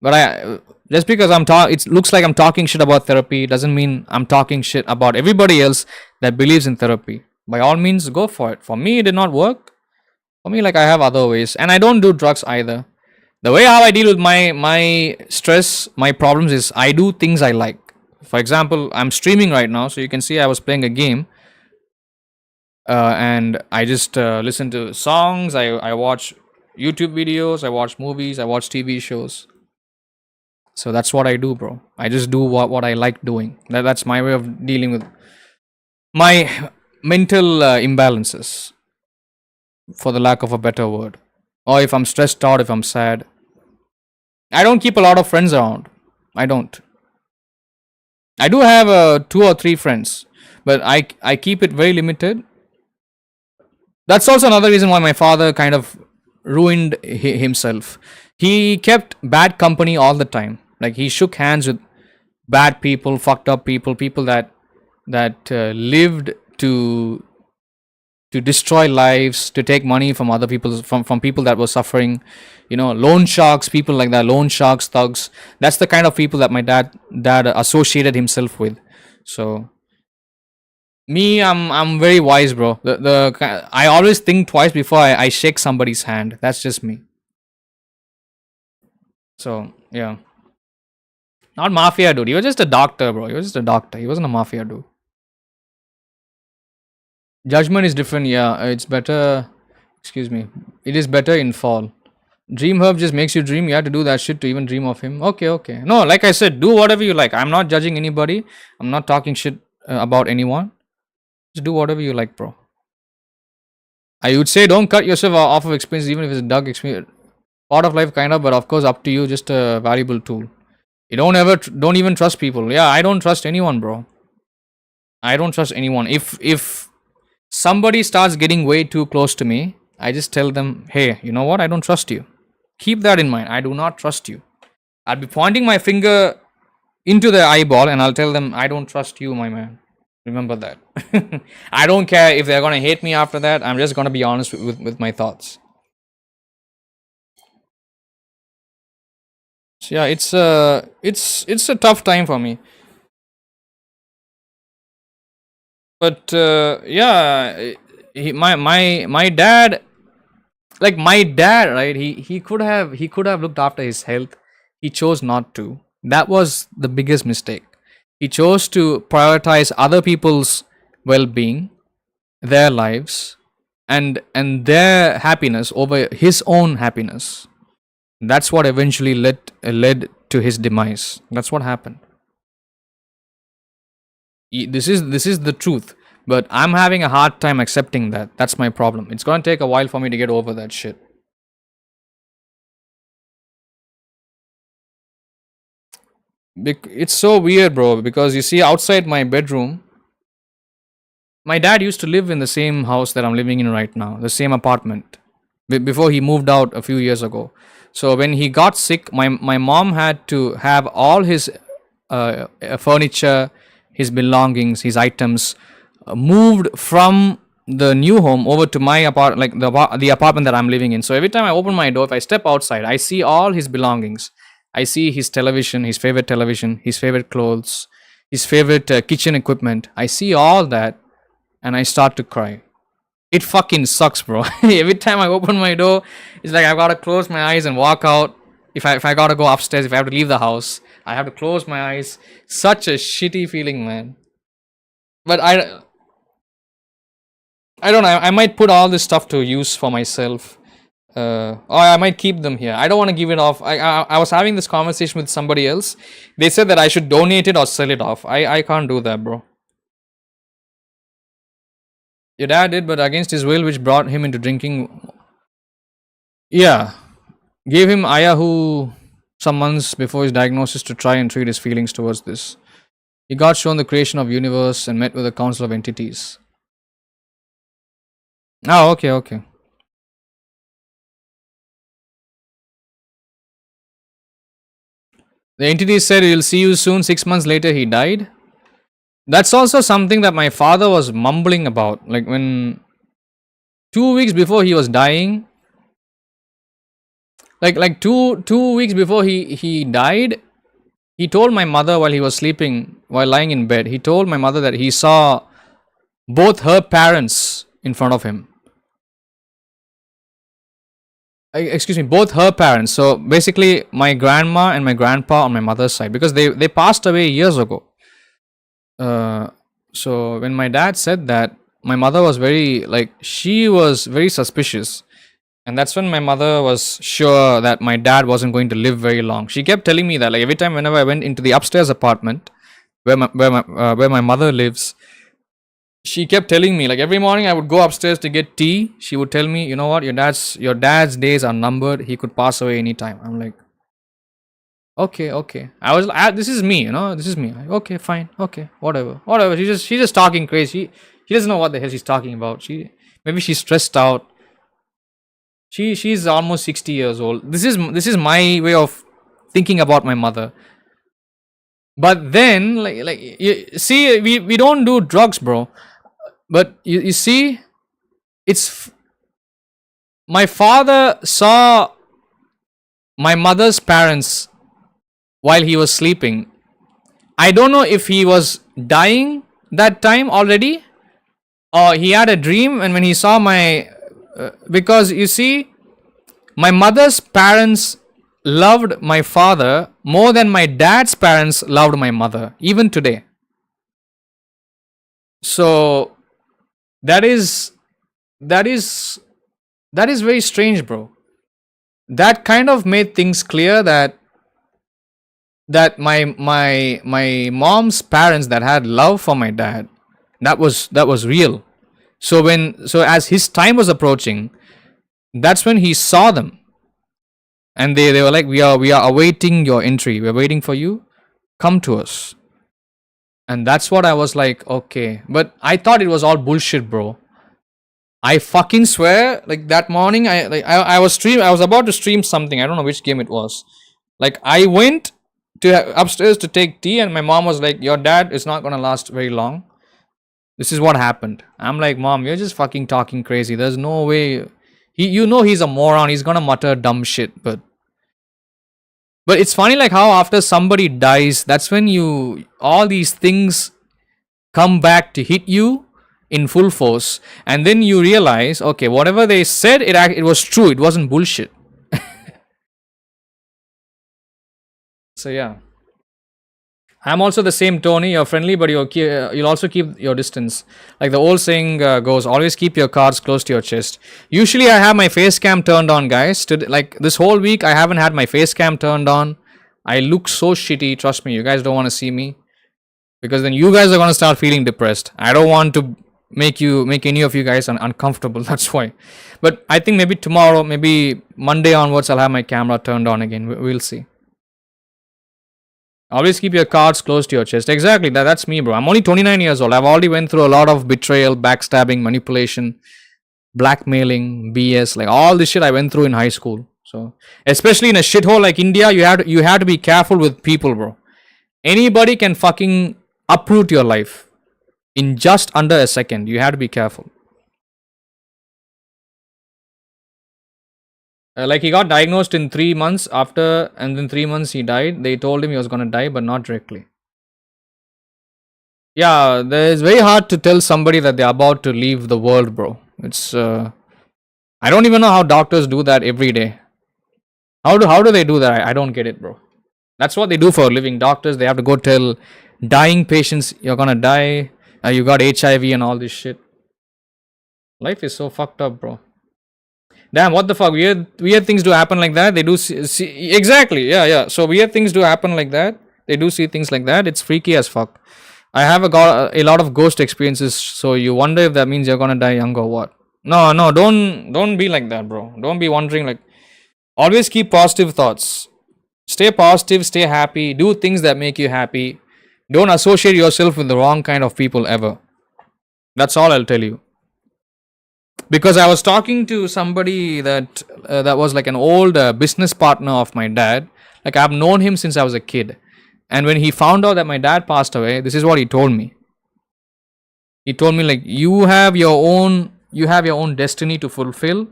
But just because it looks like I'm talking shit about therapy doesn't mean I'm talking shit about everybody else that believes in therapy. By all means, go for it. For me, it did not work. For me, like I have other ways, and I don't do drugs either. The way how I deal with my stress, my problems is I do things I like. For example, I'm streaming right now, so you can see I was playing a game. And I just listen to songs, I watch YouTube videos, I watch movies, I watch TV shows. So that's what I do, bro. I just do what I like doing. That's my way of dealing with my mental imbalances, for the lack of a better word. Or if I'm stressed out, if I'm sad. I don't keep a lot of friends around. I don't. I do have 2 or 3 friends, but I keep it very limited. That's also another reason why my father kind of ruined himself. He kept bad company all the time. Like he shook hands with bad people, fucked up people that lived to destroy lives, to take money from other people, from people that were suffering. Loan sharks, people like that, loan sharks, thugs. That's the kind of people that my dad associated himself with. So me, I'm very wise, bro. I always think twice before I shake somebody's hand. That's just me. So yeah, not mafia dude. He was just a doctor, bro. He was just a doctor. He wasn't a mafia dude. Judgment is different. Yeah, it's better. Excuse me. It is better in fall. Dream herb just makes you dream. You have to do that shit to even dream of him. Okay. No, like I said, do whatever you like. I'm not judging anybody. I'm not talking shit about anyone. Just do whatever you like, bro. I would say don't cut yourself off of experience, even if it's a dark experience. Part of life, kind of, but of course, up to you. Just a valuable tool. You don't even trust people. Yeah, I don't trust anyone, bro. I don't trust anyone. If somebody starts getting way too close to me, I just tell them, hey, you know what? I don't trust you. Keep that in mind. I do not trust you. I'll be pointing my finger into the eyeball and I'll tell them, I don't trust you, my man. Remember that. I don't care if they're gonna hate me after that. I'm just gonna be honest with my thoughts. So yeah, it's a tough time for me. But yeah, my dad, like my dad, right? He could have looked after his health. He chose not to. That was the biggest mistake. He chose to prioritize other people's well-being, their lives, and their happiness over his own happiness. That's what eventually led to his demise. That's what happened. This is the truth, but I'm having a hard time accepting that. That's my problem. It's gonna take a while for me to get over that shit. It's so weird, bro, because you see, outside my bedroom, my dad used to live in the same house that I'm living in right now, the same apartment, before he moved out a few years ago. So when he got sick, my mom had to have all his furniture, his belongings, his items moved from the new home over to my apartment, like the apartment that I'm living in. So every time I open my door, if I step outside, I see all his belongings. I see his television, his favorite clothes, his favorite kitchen equipment. I see all that and I start to cry. It fucking sucks, bro. Every time I open my door, it's like I've got to close my eyes and walk out. If I got to go upstairs, if I have to leave the house, I have to close my eyes. Such a shitty feeling, man. But I don't know. I might put all this stuff to use for myself. Or I might keep them here. I don't want to give it off. I was having this conversation with somebody else. They said that I should donate it or sell it off. I can't do that, bro. Your dad did, but against his will, which brought him into drinking. Yeah. Gave him ayahu some months before his diagnosis to try and treat his feelings towards this. He got shown the creation of universe and met with a council of entities. Oh, okay. The entity said, we'll see you soon. 6 months later, he died. That's also something that my father was mumbling about. Like when 2 weeks before he was dying, like two weeks before he died, he told my mother while he was sleeping, while lying in bed, he told my mother that he saw both her parents in front of him. Both her parents. So basically my grandma and my grandpa on my mother's side, because they passed away years ago. So when my dad said that, my mother was she was very suspicious. And that's when my mother was sure that my dad wasn't going to live very long. She kept telling me that, like, every time whenever I went into the upstairs apartment where my mother lives, she kept telling me, like, every morning I would go upstairs to get tea. She would tell me, you know what, your dad's days are numbered. He could pass away anytime. I'm like, okay. This is me, this is me. Like, okay, fine. Okay, whatever. She's just talking crazy. She doesn't know what the hell she's talking about. Maybe she's stressed out. She's almost 60 years old. This is my way of thinking about my mother. But then, like you see, we don't do drugs, bro. But you see, it's my father saw my mother's parents while he was sleeping. I don't know if he was dying that time already, or he had a dream, and when he saw because you see, my mother's parents loved my father more than my dad's parents loved my mother, even today. So that is very strange, bro. That kind of made things clear that my mom's parents that had love for my dad, that was real. So as his time was approaching, that's when he saw them. And they were like, we are awaiting your entry. We're waiting for you. Come to us. And that's what I was like, okay. But I thought it was all bullshit, bro. I fucking swear, like that morning, I was about to stream something. I don't know which game it was. Like I went to upstairs to take tea, and my mom was like, "Your dad is not gonna last very long. This is what happened." I'm like, "Mom, you're just fucking talking crazy. There's no way. He's a moron. He's gonna mutter dumb shit." But it's funny, like how after somebody dies, that's when all these things come back to hit you in full force, and then you realize, okay, whatever they said, it was true. It wasn't bullshit. So yeah, I'm also the same, Tony. You're friendly, but you'll also keep your distance. Like the old saying goes, always keep your cards close to your chest. Usually, I have my face cam turned on, guys. Like this whole week, I haven't had my face cam turned on. I look so shitty. Trust me, you guys don't want to see me, because then you guys are gonna start feeling depressed. I don't want to make any of you guys uncomfortable. That's why. But I think maybe tomorrow, maybe Monday onwards, I'll have my camera turned on again. We'll see. Always keep your cards close to your chest. Exactly, that's me, bro. I'm only 29 years old. I've already went through a lot of betrayal, backstabbing, manipulation, blackmailing, BS, like all this shit I went through in high school. So, especially in a shithole like India, you have to be careful with people, bro. Anybody can fucking uproot your life in just under a second. You have to be careful. Like he got diagnosed in 3 months after, and then 3 months he died. They told him he was gonna die, but not directly. Yeah, it's very hard to tell somebody that they're about to leave the world, bro. It's I don't even know how doctors do that every day. How do they do that? I don't get it, bro. That's what they do for a living. Doctors, they have to go tell dying patients, you're gonna die. You got HIV and all this shit. Life is so fucked up, bro. Damn, what the fuck? Weird things do happen like that. They do see exactly. Yeah. So weird things do happen like that. They do see things like that. It's freaky as fuck. I have got a lot of ghost experiences. So you wonder if that means you're gonna die young or what? No, don't be like that, bro. Don't be wondering. Like, always keep positive thoughts. Stay positive. Stay happy. Do things that make you happy. Don't associate yourself with the wrong kind of people ever. That's all I'll tell you. Because I was talking to somebody that was like an old business partner of my dad. Like I've known him since I was a kid. And when he found out that my dad passed away, this is what he told me. He told me, like, you have your own destiny to fulfill.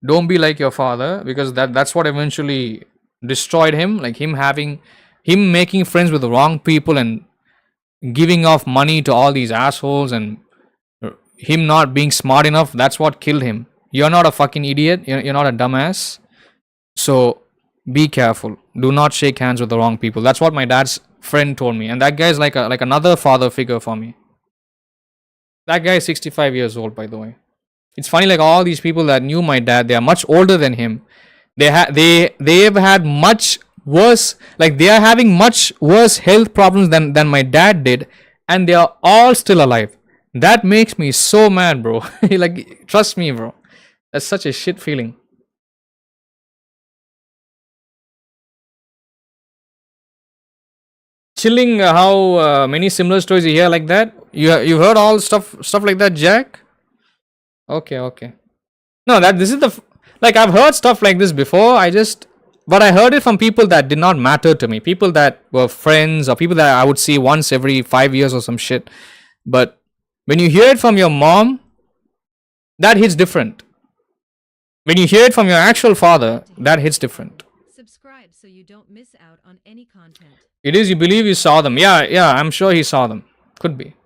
Don't be like your father, because that's what eventually destroyed him. Like him making friends with the wrong people and giving off money to all these assholes, and him not being smart enough, that's what killed him. You're not a fucking idiot. You're not a dumbass. So be careful. Do not shake hands with the wrong people. That's what my dad's friend told me. And that guy is like another father figure for me. That guy is 65 years old, by the way. It's funny, like all these people that knew my dad, they are much older than him. They've had much worse, like they are having much worse health problems than my dad did, and they are all still alive. That makes me so mad, bro. Like, trust me, bro. That's such a shit feeling. Chilling how many similar stories you hear like that. You've heard all stuff like that, Jack? Okay. No, this is like I've heard stuff like this before. But I heard it from people that did not matter to me. People that were friends, or people that I would see once every 5 years or some shit. But when you hear it from your mom, that hits different. When you hear it from your actual father, that hits different. Subscribe so you don't miss out on any content. It is, you believe you saw them. Yeah, I'm sure he saw them. Could be.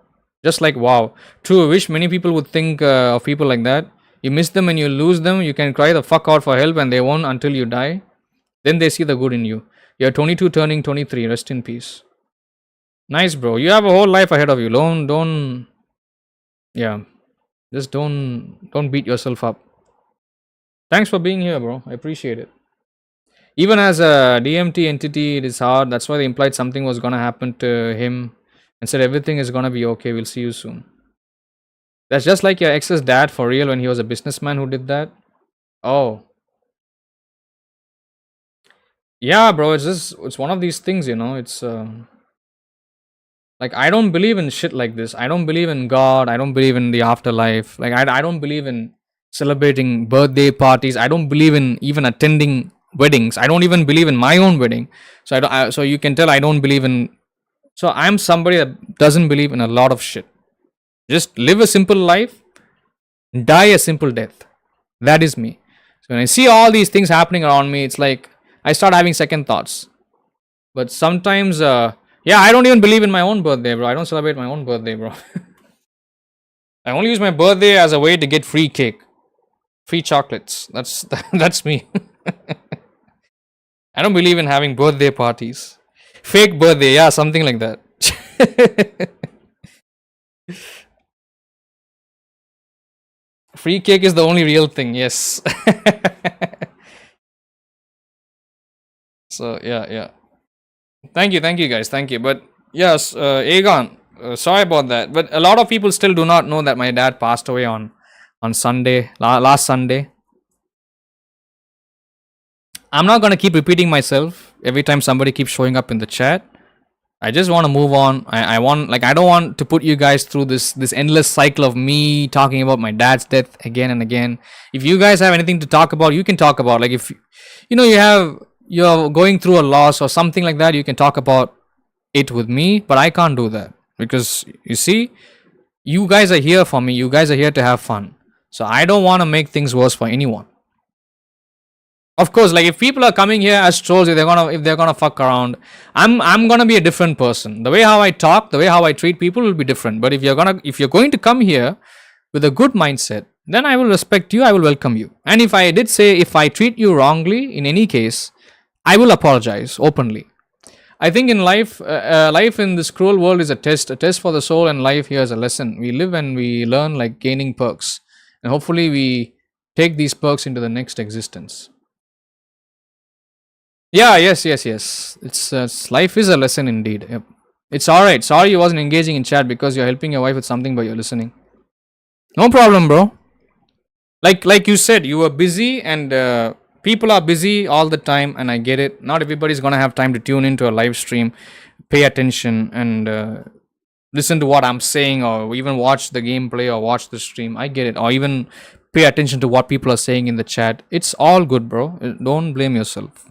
Just like, wow. True, I wish many people would think of people like that. You miss them and you lose them. You can cry the fuck out for help and they won't until you die. Then they see the good in you. You're 22 turning 23. Rest in peace. Nice, bro. You have a whole life ahead of you. Just don't beat yourself up. Thanks for being here, bro. I appreciate it. Even as a DMT entity, it is hard. That's why they implied something was gonna happen to him and said everything is gonna be okay. We'll see you soon. That's just like your ex's dad for real when he was a businessman who did that. Oh. Yeah, bro, it's one of these things, it's like I don't believe in shit like this. I don't believe in God. I don't believe in the afterlife. Like I don't believe in celebrating birthday parties. I don't believe in even attending weddings. I don't even believe in my own wedding. So so you can tell I don't believe in. So I'm somebody that doesn't believe in a lot of shit. Just live a simple life, die a simple death. That is me. So when I see all these things happening around me, it's like I start having second thoughts. But sometimes, yeah, I don't even believe in my own birthday, bro. I don't celebrate my own birthday, bro. I only use my birthday as a way to get free cake, free chocolates. That's me. I don't believe in having birthday parties. Fake birthday, yeah, something like that. Free cake is the only real thing, yes. So, yeah. Thank you, guys. Thank you. But, yes, Aegon, sorry about that. But a lot of people still do not know that my dad passed away on Sunday, last Sunday. I'm not going to keep repeating myself every time somebody keeps showing up in the chat. I just want to move on. I don't want to put you guys through this endless cycle of me talking about my dad's death again and again. If you guys have anything to talk about, you can talk about. Like if you're going through a loss or something like that, you can talk about it with me, but I can't do that because you see, you guys are here for me. You guys are here to have fun. So I don't want to make things worse for anyone. Of course, like if people are coming here as trolls, if they're gonna fuck around, I'm gonna be a different person. The way how I talk, the way how I treat people will be different. But if you're going to come here with a good mindset, then I will respect you. I will welcome you. And if I treat you wrongly in any case, I will apologize openly. I think in life, life in this cruel world is a test for the soul, and life here is a lesson. We live and we learn, like gaining perks, and hopefully we take these perks into the next existence. Yeah, yes. It's life is a lesson indeed. Yep. It's alright. Sorry you wasn't engaging in chat because you're helping your wife with something, but you're listening. No problem, bro. Like you said, you were busy and people are busy all the time, and I get it. Not everybody's gonna have time to tune into a live stream, pay attention, and listen to what I'm saying, or even watch the gameplay or watch the stream. I get it. Or even pay attention to what people are saying in the chat. It's all good, bro. Don't blame yourself.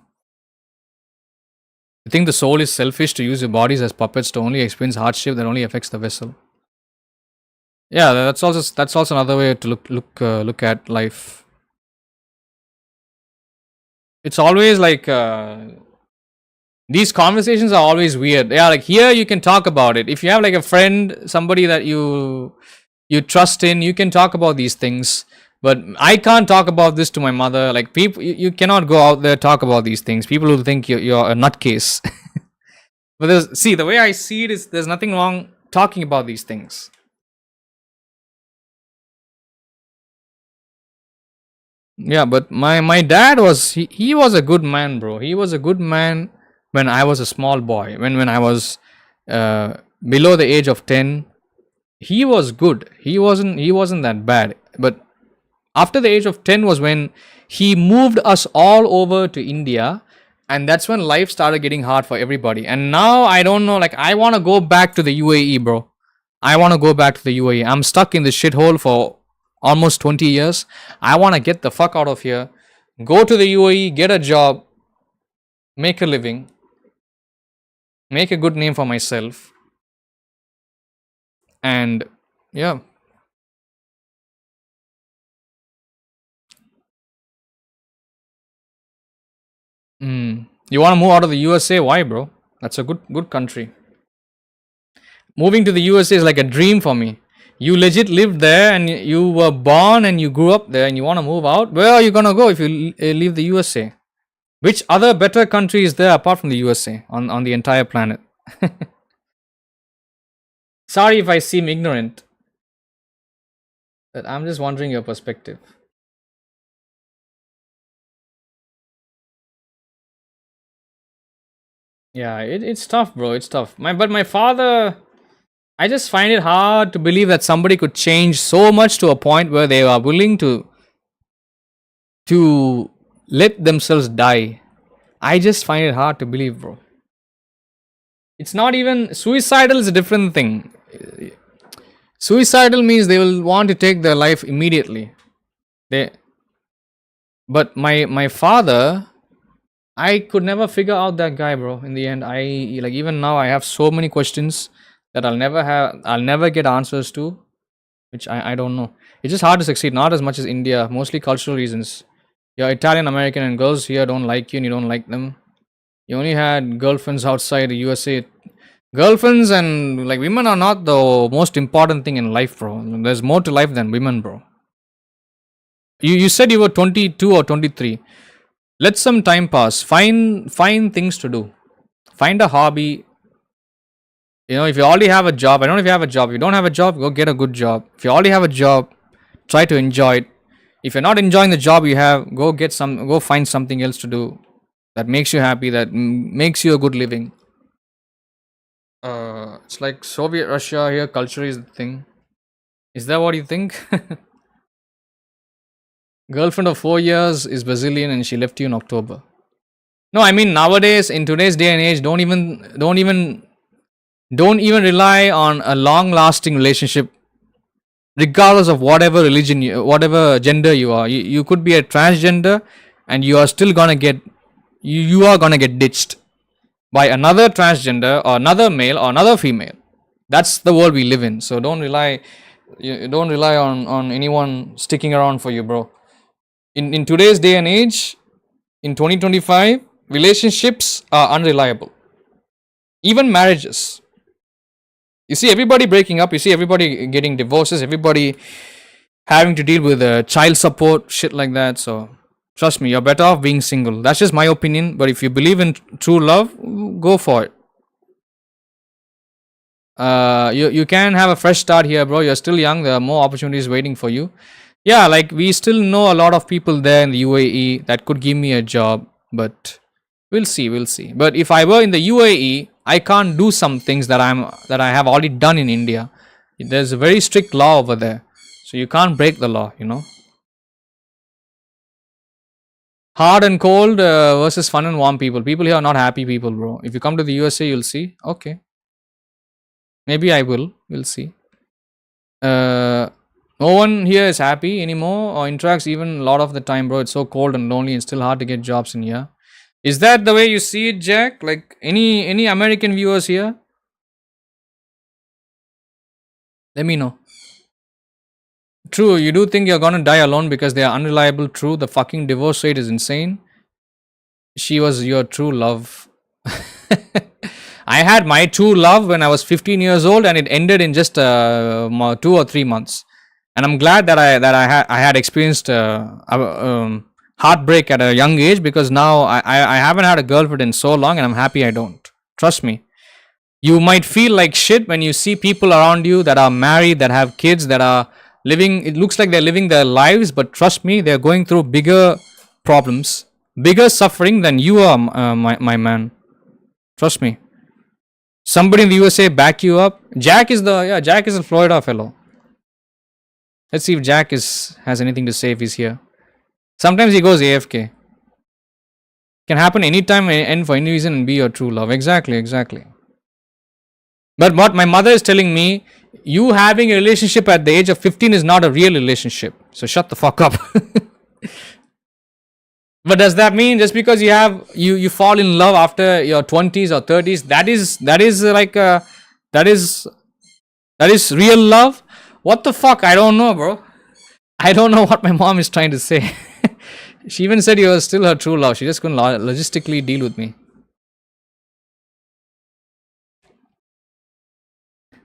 You think the soul is selfish to use your bodies as puppets to only experience hardship that only affects the vessel? Yeah, that's also another way to look at life. It's always like these conversations are always weird. Yeah, like here you can talk about it. If you have like a friend, somebody that you trust in, you can talk about these things. But I can't talk about this to my mother. Like people, you cannot go out there talk about these things. People will think you're a nutcase. But the way I see it is, there's nothing wrong talking about these things. Yeah, but my dad was he was a good man, bro. He was a good man when I was a small boy. When I was below the age of 10, he was good. He wasn't that bad. But after the age of 10 was when he moved us all over to India, and that's when life started getting hard for everybody. And now I don't know, like I want to go back to the UAE, bro. I want to go back to the UAE. I'm stuck in this shithole for almost 20 years. I want to get the fuck out of here, go to the UAE, get a job, make a living, make a good name for myself, and yeah. You want to move out of the USA? Why, bro? That's a good country. Moving to the USA is like a dream for me. You legit lived there and you were born and you grew up there and you want to move out? Where are you going to go if you leave the USA? Which other better country is there apart from the USA on the entire planet? Sorry if I seem ignorant, but I'm just wondering your perspective. Yeah, it's tough, bro. It's tough. But my father, I just find it hard to believe that somebody could change so much to a point where they are willing to let themselves die. I just find it hard to believe, bro. It's not even suicidal is a different thing. Suicidal means they will want to take their life immediately. But my father, I could never figure out that guy, bro. In the end, even now I have so many questions that I'll never get answers to, which I don't know. It's just hard to succeed, not as much as India, mostly cultural reasons. You're Italian American and girls here don't like you and you don't like them. You only had girlfriends outside the USA. Girlfriends and like women are not the most important thing in life, bro. There's more to life than women, bro. You said you were 22 or 23. Let some time pass. Find things to do. Find a hobby. You know, if you already have a job, I don't know if you have a job. If you don't have a job, go get a good job. If you already have a job, try to enjoy it. If you're not enjoying the job you have, go find something else to do that makes you happy, that makes you a good living. It's like Soviet Russia here, culture is the thing. Is that what you think? Girlfriend of 4 years is Brazilian and she left you in October. No, I mean nowadays, in today's day and age, don't even rely on a long-lasting relationship, regardless of whatever religion, whatever gender you are. You could be a transgender, and you are still gonna get ditched by another transgender or another male or another female. That's the world we live in. So don't rely on anyone sticking around for you, bro. In today's day and age, in 2025, relationships are unreliable. Even marriages. You see everybody breaking up, you see everybody getting divorces, everybody having to deal with child support, shit like that. So trust me, you're better off being single. That's just my opinion, but if you believe in true love, go for it. You can have a fresh start here, bro. You're still young, there are more opportunities waiting for you. Yeah, like we still know a lot of people there in the UAE that could give me a job, but we'll see. But if I were in the UAE, I can't do some things that I have already done in India. There's a very strict law over there, so you can't break the law, you know. Hard and cold versus fun and warm people. People here are not happy people, bro. If you come to the USA, you'll see. Okay, maybe I will. We'll see. No one here is happy anymore or interacts even a lot of the time, bro. It's so cold and lonely and still hard to get jobs in here. Is that the way you see it, Jack? Like any American viewers here? Let me know. True, you do think you're gonna die alone because they are unreliable. True, the fucking divorce rate is insane. She was your true love. I had my true love when I was 15 years old and it ended in just 2 or 3 months. And I'm glad that I had experienced heartbreak at a young age, because now I haven't had a girlfriend in so long and I'm happy I don't. Trust me. You might feel like shit when you see people around you that are married, that have kids, that are living, it looks like they're living their lives, but trust me, they're going through bigger problems, bigger suffering than you are, my man. Trust me. Somebody in the USA back you up. Jack is a Florida fellow. Let's see if Jack has anything to say if he's here. Sometimes he goes AFK. Can happen anytime and for any reason and be your true love. Exactly. But what my mother is telling me, you having a relationship at the age of 15 is not a real relationship. So shut the fuck up. But does that mean just because you fall in love after your 20s or 30s, that is real love? What the fuck? I don't know, bro. I don't know what my mom is trying to say. She even said you were still her true love. She just couldn't logistically deal with me.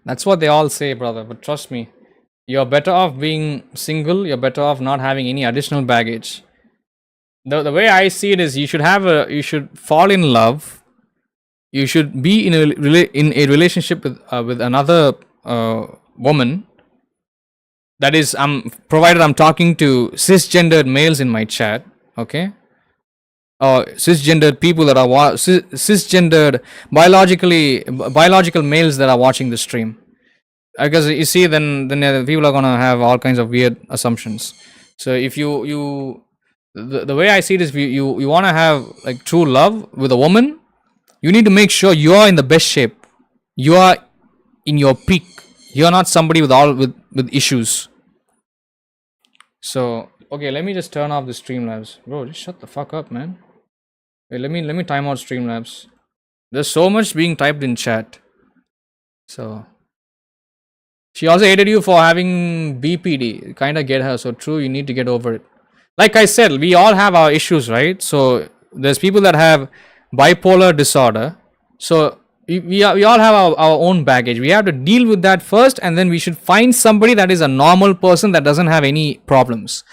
That's what they all say, brother. But trust me, you're better off being single. You're better off not having any additional baggage. The way I see it is, you should fall in love. You should be in a relationship with another woman. That is, provided I'm talking to cisgendered males in my chat, okay? Or cisgendered people that are cisgendered biological males that are watching the stream. Because you see, then people are gonna have all kinds of weird assumptions. So if you The way I see it is, you want to have like true love with a woman, you need to make sure you are in the best shape. You are in your peak. You are not somebody with issues. So okay, let me just turn off the Streamlabs, bro. Just shut the fuck up, man. Wait, let me time out Streamlabs. There's so much being typed in chat. So she also hated you for having BPD. Kinda get her. So true, you need to get over it. Like I said, we all have our issues, right? So there's people that have bipolar disorder. So we all have our own baggage. We have to deal with that first, and then we should find somebody that is a normal person that doesn't have any problems.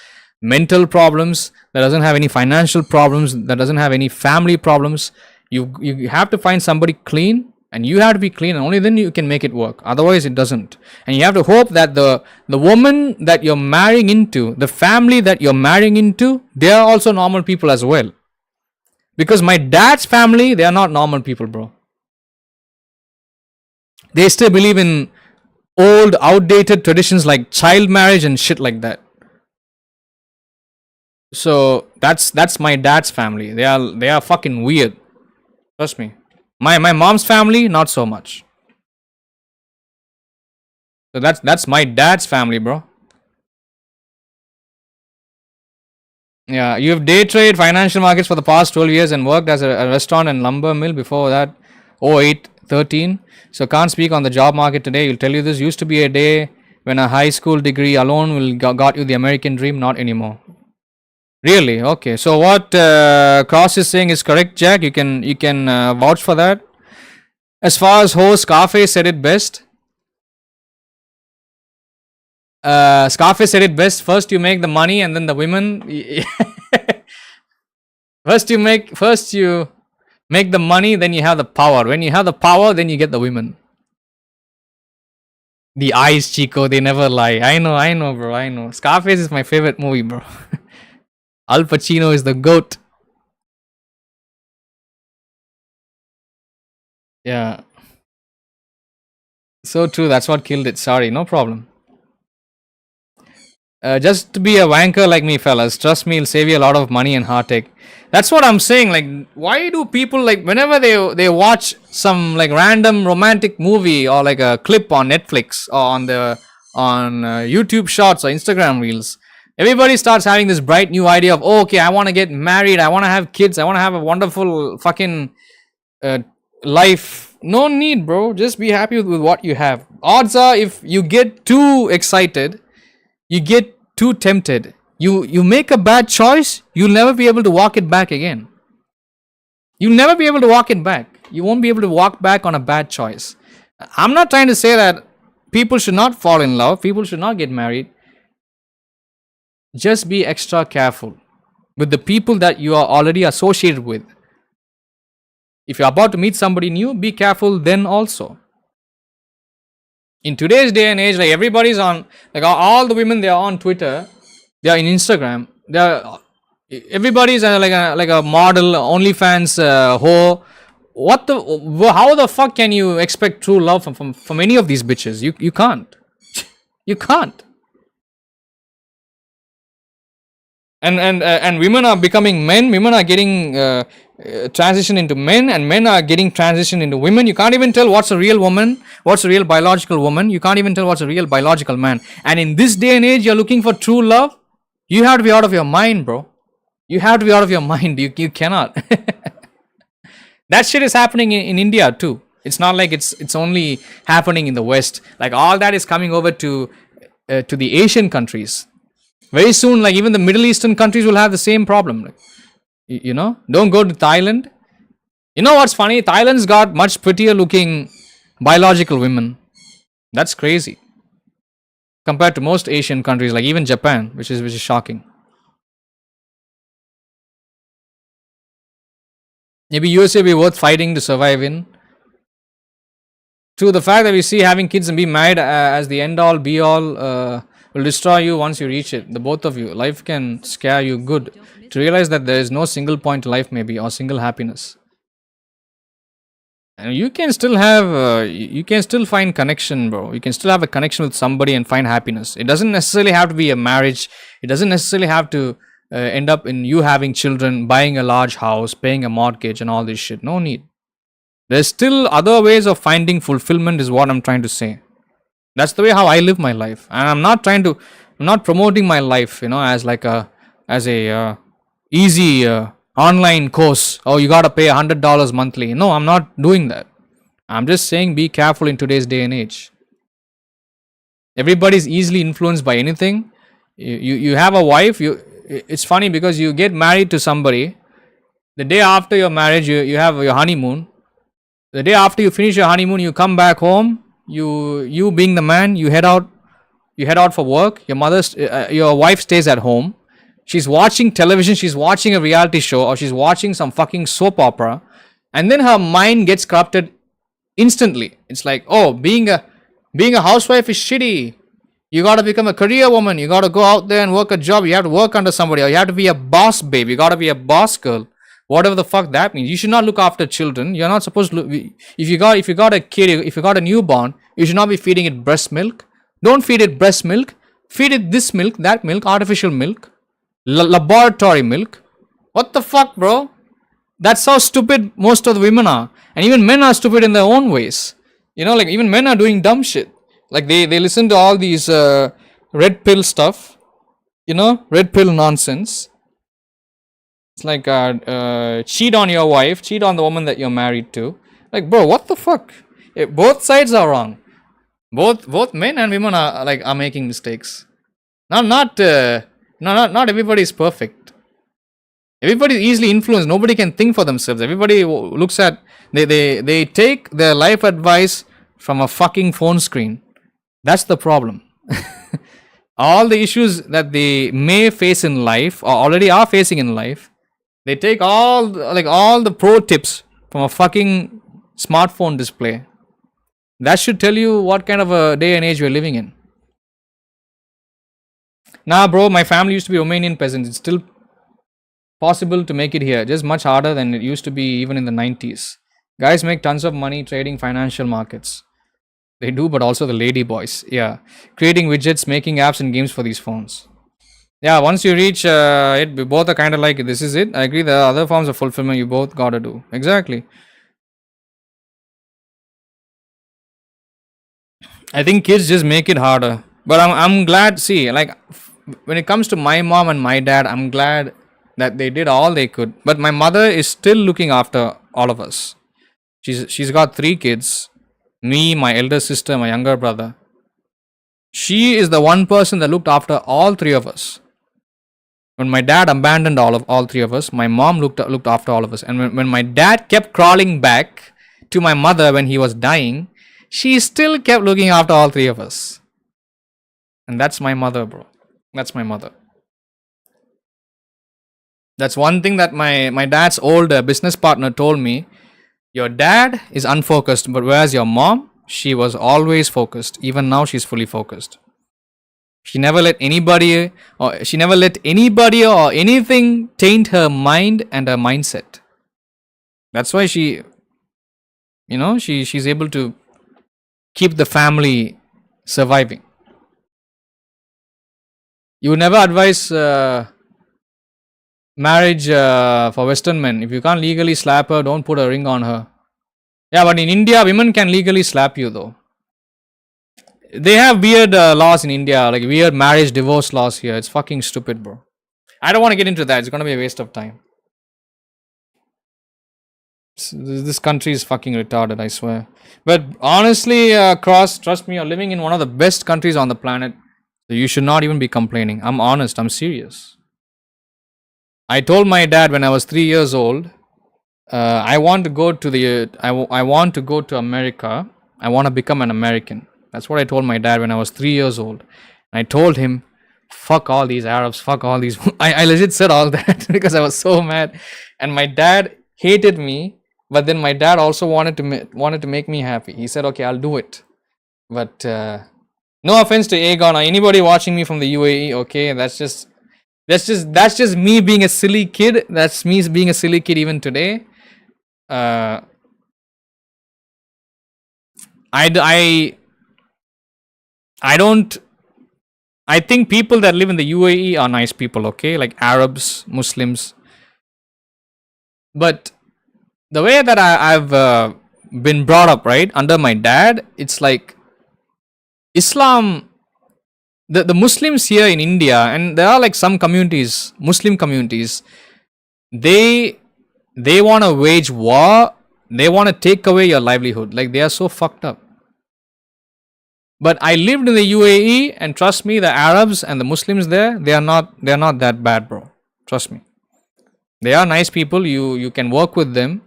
Mental problems, that doesn't have any financial problems, that doesn't have any family problems. You have to find somebody clean, and you have to be clean, and only then you can make it work. Otherwise it doesn't. And you have to hope that the woman that you're marrying into, the family that you're marrying into, they are also normal people as well. Because my dad's family, they are not normal people, bro. They still believe in old, outdated traditions like child marriage and shit like that. So that's my dad's family. They are fucking weird. Trust me. My mom's family, not so much. So that's my dad's family, bro. Yeah, you have day trade financial markets for the past 12 years and worked as a restaurant and lumber mill before that, 08, 13. So can't speak on the job market today. Will tell you this used to be a day when a high school degree alone will got you the American dream. Not anymore. Really? Okay. So what Cross is saying is correct, Jack. You can vouch for that. As far as host, Scarface said it best. Scarface said it best. First you make the money and then the women. First you make the money, then you have the power. When you have the power, then you get the women. The eyes, Chico, they never lie. I know, bro. I know. Scarface is my favorite movie, bro. Al Pacino is the GOAT. Yeah. So true. That's what killed it. Sorry. No problem. Just to be a wanker like me, fellas. Trust me, it'll save you a lot of money and heartache. That's what I'm saying. Like, why do people, like, whenever they watch some like random romantic movie or like a clip on Netflix or on YouTube Shorts or Instagram Reels, everybody starts having this bright new idea of, oh, okay, I want to get married, I want to have kids, I want to have a wonderful fucking life. No need, bro. Just be happy with what you have. Odds are, if you get too excited, you get too tempted, you make a bad choice, you'll never be able to walk it back again. You'll never be able to walk it back. You won't be able to walk back on a bad choice. I'm not trying to say that people should not fall in love, people should not get married. Just be extra careful with the people that you are already associated with. If you're about to meet somebody new, be careful then also. In today's day and age, like everybody's on, like all the women, they are on Twitter, they are in Instagram, everybody's like a model, OnlyFans hoe. How the fuck can you expect true love from any of these bitches? You can't. You can't. And women are becoming men. Women are getting transitioned into men, and men are getting transitioned into women. You can't even tell what's a real woman, what's a real biological woman. You can't even tell what's a real biological man. And in this day and age, you're looking for true love. You have to be out of your mind, bro. You have to be out of your mind. You cannot. That shit is happening in India too. It's not like it's only happening in the West. Like all that is coming over to the Asian countries. Very soon, like even the Middle Eastern countries will have the same problem. Like, you know, don't go to Thailand. You know what's funny? Thailand's got much prettier looking biological women. That's crazy. Compared to most Asian countries, like even Japan, which is shocking. Maybe USA will be worth fighting to survive in. True, the fact that we see having kids and be married as the end all be all will destroy you once you reach it. The both of you. Life can scare you good. To realize that there is no single point to life maybe, or single happiness. And you can still have, you can still find connection, bro. You can still have a connection with somebody and find happiness. It doesn't necessarily have to be a marriage. It doesn't necessarily have to end up in you having children, buying a large house, paying a mortgage, and all this shit. No need. There's still other ways of finding fulfillment, is what I'm trying to say. That's the way how I live my life, and I'm not promoting my life, as like as a easy online course. Oh, you gotta pay $100 monthly. No, I'm not doing that. I'm just saying be careful in today's day and age. Everybody's easily influenced by anything. You have a wife. It's funny because you get married to somebody. The day after your marriage, you have your honeymoon. The day after you finish your honeymoon, you come back home. You being the man, you head out for work. Your wife stays at home. She's watching television. She's watching a reality show, or she's watching some fucking soap opera, and then her mind gets corrupted instantly. It's like, oh, being a housewife is shitty. You gotta become a career woman. You gotta go out there and work a job. You have to work under somebody, or you have to be a boss babe. You gotta be a boss girl. Whatever the fuck that means. You should not look after children. You're not supposed to if you got a kid, if you got a newborn, you should not be feeding it breast milk. Don't feed it breast milk. Feed it this milk, that milk, artificial milk, laboratory milk. What the fuck, bro? That's how stupid most of the women are. And even men are stupid in their own ways. Like even men are doing dumb shit. Like they listen to all these red pill stuff. Red pill nonsense. It's like cheat on your wife, cheat on the woman that you're married to. Like, bro, what the fuck? Both sides are wrong. Both men and women are making mistakes. Not everybody is perfect. Everybody is easily influenced. Nobody can think for themselves. Everybody looks at they take their life advice from a fucking phone screen. That's the problem. All the issues that they may face in life, or already are facing in life, they take all the pro tips from a fucking smartphone display. That should tell you what kind of a day and age we're living in. Nah, bro, my family used to be Romanian peasants. It's still possible to make it here, just much harder than it used to be even in the 90s. Guys make tons of money trading financial markets. They do, but also the lady boys. Yeah, creating widgets, making apps and games for these phones. Yeah, once you reach it, we both are kind of like, this is it. I agree, there are other forms of fulfillment you both gotta do. Exactly. I think kids just make it harder. But I'm glad, see, like, when it comes to my mom and my dad, I'm glad that they did all they could. But my mother is still looking after all of us. She's got 3 kids. Me, my elder sister, my younger brother. She is the one person that looked after all 3 of us. When my dad abandoned all 3 of us, my mom looked after all of us. And when my dad kept crawling back to my mother when he was dying, she still kept looking after all 3 of us. And that's my mother, bro. That's my mother. That's one thing that my dad's old business partner told me. Your dad is unfocused, but whereas your mom, she was always focused. Even now, she's fully focused. She never let anybody or anything taint her mind and her mindset. That's why she's able to keep the family surviving. You would never advise marriage for Western men. If you can't legally slap her, don't put a ring on her. Yeah, but in India, women can legally slap you though. They have weird laws in India, like weird marriage divorce laws here. It's fucking stupid, bro. I don't want to get into that. It's going to be a waste of time. This country is fucking retarded, I swear. But honestly, trust me, you're living in one of the best countries on the planet. So you should not even be complaining. I'm honest. I'm serious. I told my dad when I was 3 years old, I want to go to I want to go to America. I want to become an American. That's what I told my dad when I was 3 years old. I told him, fuck all these Arabs, fuck all these. I legit said all that because I was so mad. And my dad hated me, but then my dad also wanted to make me happy. He said, okay, I'll do it. But no offense to Aegon or anybody watching me from the UAE, okay? That's just me being a silly kid. That's me being a silly kid even today. I don't I think people that live in the UAE are nice people, okay? Like Arabs, Muslims. But the way that I've been brought up, right, under my dad, it's like Islam, the Muslims here in India, and there are like some communities, Muslim communities, they want to wage war, they want to take away your livelihood. Like they are so fucked up. But I lived in the UAE, and trust me, the Arabs and the Muslims there, they are not that bad, bro. Trust me. They are nice people. You can work with them,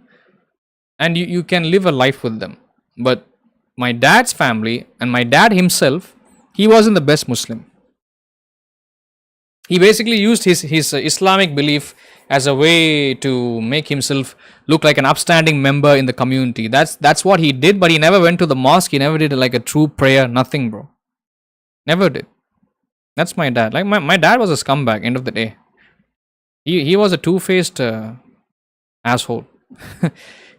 and you can live a life with them. But my dad's family and my dad himself, he wasn't the best Muslim. He basically used his Islamic belief as a way to make himself look like an upstanding member in the community. That's what he did, but he never went to the mosque. He never did like a true prayer. Nothing, bro. Never did. That's my dad. Like my dad was a scumbag, end of the day. He was a two-faced asshole.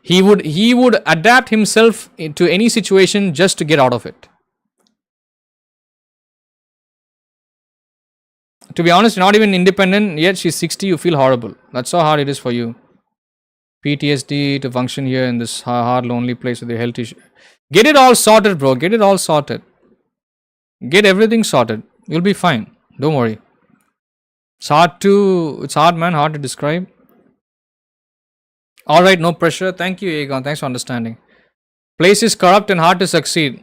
He would adapt himself to any situation just to get out of it. To be honest, you're not even independent, yet she's 60, you feel horrible. That's how hard it is for you. PTSD to function here in this hard, lonely place with your health issue. Get it all sorted, bro. Get it all sorted. Get everything sorted. You'll be fine. Don't worry. It's hard, man. Hard to describe. Alright, no pressure. Thank you, Aegon. Thanks for understanding. Place is corrupt and hard to succeed.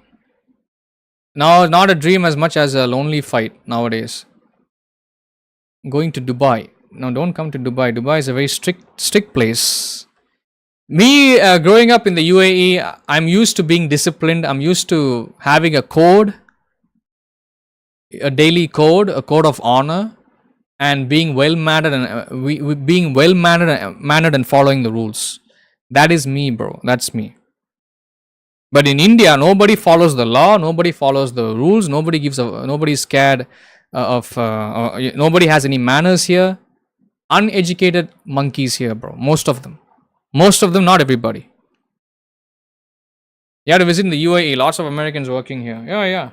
Now, not a dream as much as a lonely fight nowadays. Going to Dubai. No, don't come to Dubai. Dubai is a very strict place. Me, growing up in the UAE, I'm used to being disciplined. I'm used to having a code, a daily code, a code of honor, and being well-mannered and following the rules. That is me, bro. That's me. But in India, nobody follows the law. Nobody follows the rules. Nobody's scared nobody has any manners here. Uneducated monkeys here, bro. Most of them, not everybody. You have to visit in the UAE. Lots of Americans working here. Yeah.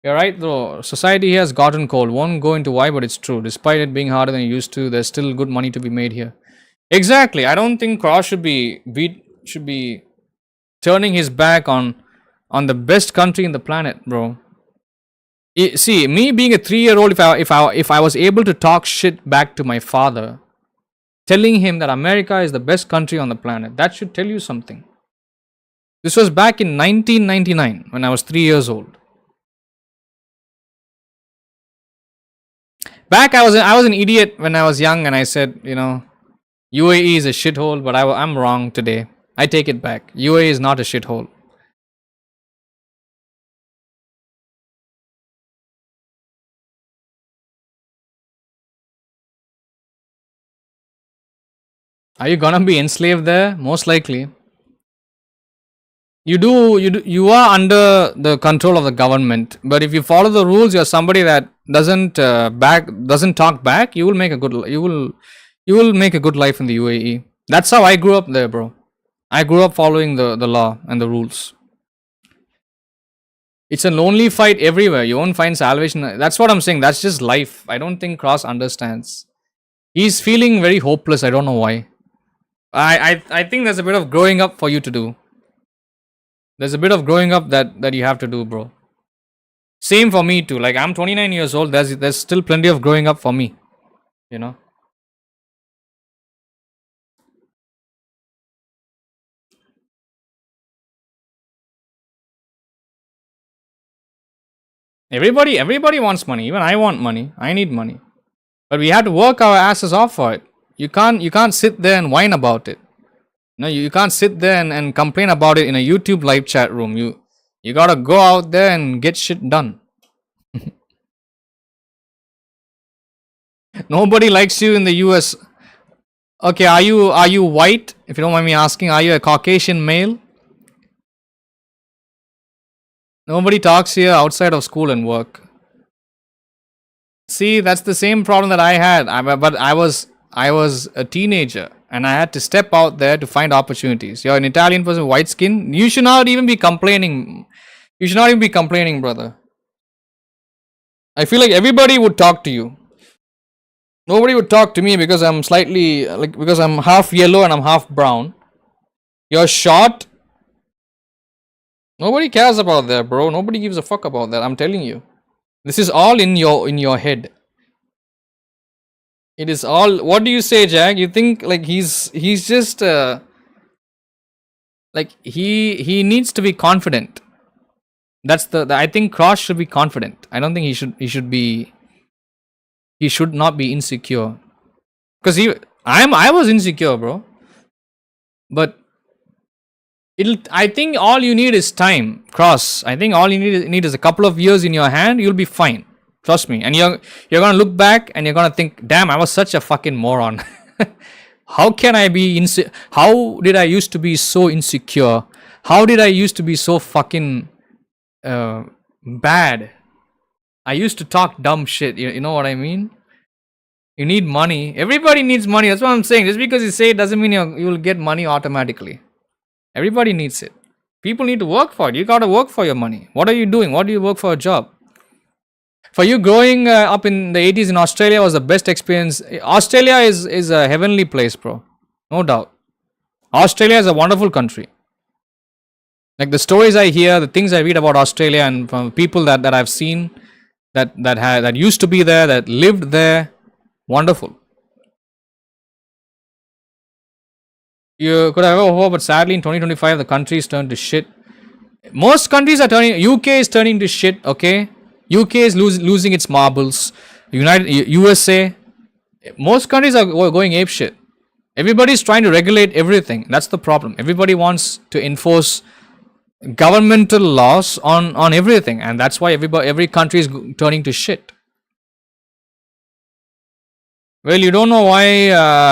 You're right, though. Society here has gotten cold. Won't go into why, but it's true. Despite it being harder than it used to, there's still good money to be made here. Exactly. I don't think Cross should be turning his back on the best country in the planet, bro. See, me being a 3-year-old, if I was able to talk shit back to my father, telling him that America is the best country on the planet, that should tell you something. This was back in 1999 when I was 3 years old. Back, I was an idiot when I was young, and I said, UAE is a shithole, but I'm wrong today. I take it back. UAE is not a shithole. Are you gonna be enslaved there? Most likely. You are under the control of the government, but if you follow the rules, you're somebody that doesn't talk back. You will make a good life in the UAE. That's how I grew up there, bro. I grew up following the law and the rules. It's a lonely fight everywhere. You won't find salvation. That's what I'm saying. That's just life. I don't think Cross understands. He's feeling very hopeless. I don't know why. I think there's a bit of growing up for you to do. There's a bit of growing up that you have to do, bro. Same for me too. Like, I'm 29 years old. There's still plenty of growing up for me. Everybody wants money. Even I want money. I need money. But we have to work our asses off for it. You can't sit there and whine about it. No, you can't sit there and complain about it in a YouTube live chat room. You gotta go out there and get shit done. Nobody likes you in the US. Okay, are you white? If you don't mind me asking, are you a Caucasian male? Nobody talks here outside of school and work. See, that's the same problem that I had. But I was a teenager and I had to step out there to find opportunities. You're an Italian person with white skin. You should not even be complaining. You should not even be complaining, brother. I feel like everybody would talk to you. Nobody would talk to me because I'm slightly, because I'm half yellow and I'm half brown. You're short. Nobody cares about that, bro. Nobody gives a fuck about that. I'm telling you. This is all in your head. It is all. What do you say, Jack? You think like he's just like he needs to be confident. That's the I think Cross should be confident. I don't think he should not be insecure. Because I was insecure, bro. But I think all you need is time, Cross. I think all you need is a couple of years in your hand. You'll be fine. Trust me. And you're gonna look back and you're gonna think, damn, I was such a fucking moron. How can I be how did I used to be so insecure? How did I used to be so fucking bad? I used to talk dumb shit. You know what I mean? You need money. Everybody needs money. That's what I'm saying. Just because you say it doesn't mean you will get money automatically. Everybody needs it. People need to work for it. You gotta work for your money. What are you doing? What do you work for a job? For you, growing up in the 80s in Australia was the best experience. Australia is a heavenly place, bro. No doubt. Australia is a wonderful country. Like the stories I hear, the things I read about Australia and from people that I've seen that used to be there, that lived there, wonderful. You could have hope, but sadly in 2025 the country is turned to shit. Most countries are turning. UK is turning to shit. Okay, UK is losing its marbles. USA, most countries are going ape shit. Everybody's trying to regulate everything. That's the problem. Everybody wants to enforce governmental laws on everything, and that's why every country is turning to shit. Well, you don't know why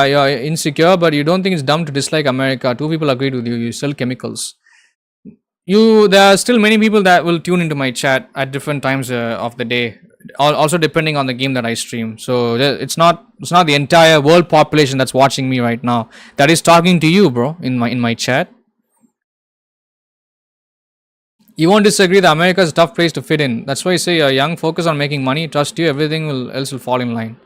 you're insecure, but you don't think it's dumb to dislike America. Two people agreed with you. You sell chemicals. There are still many people that will tune into my chat at different times of the day. Also depending on the game that I stream. So it's not the entire world population that's watching me right now. That is talking to you, bro, in my chat. You won't disagree that America is a tough place to fit in. That's why I say you're young, focus on making money, trust you, everything else will fall in line.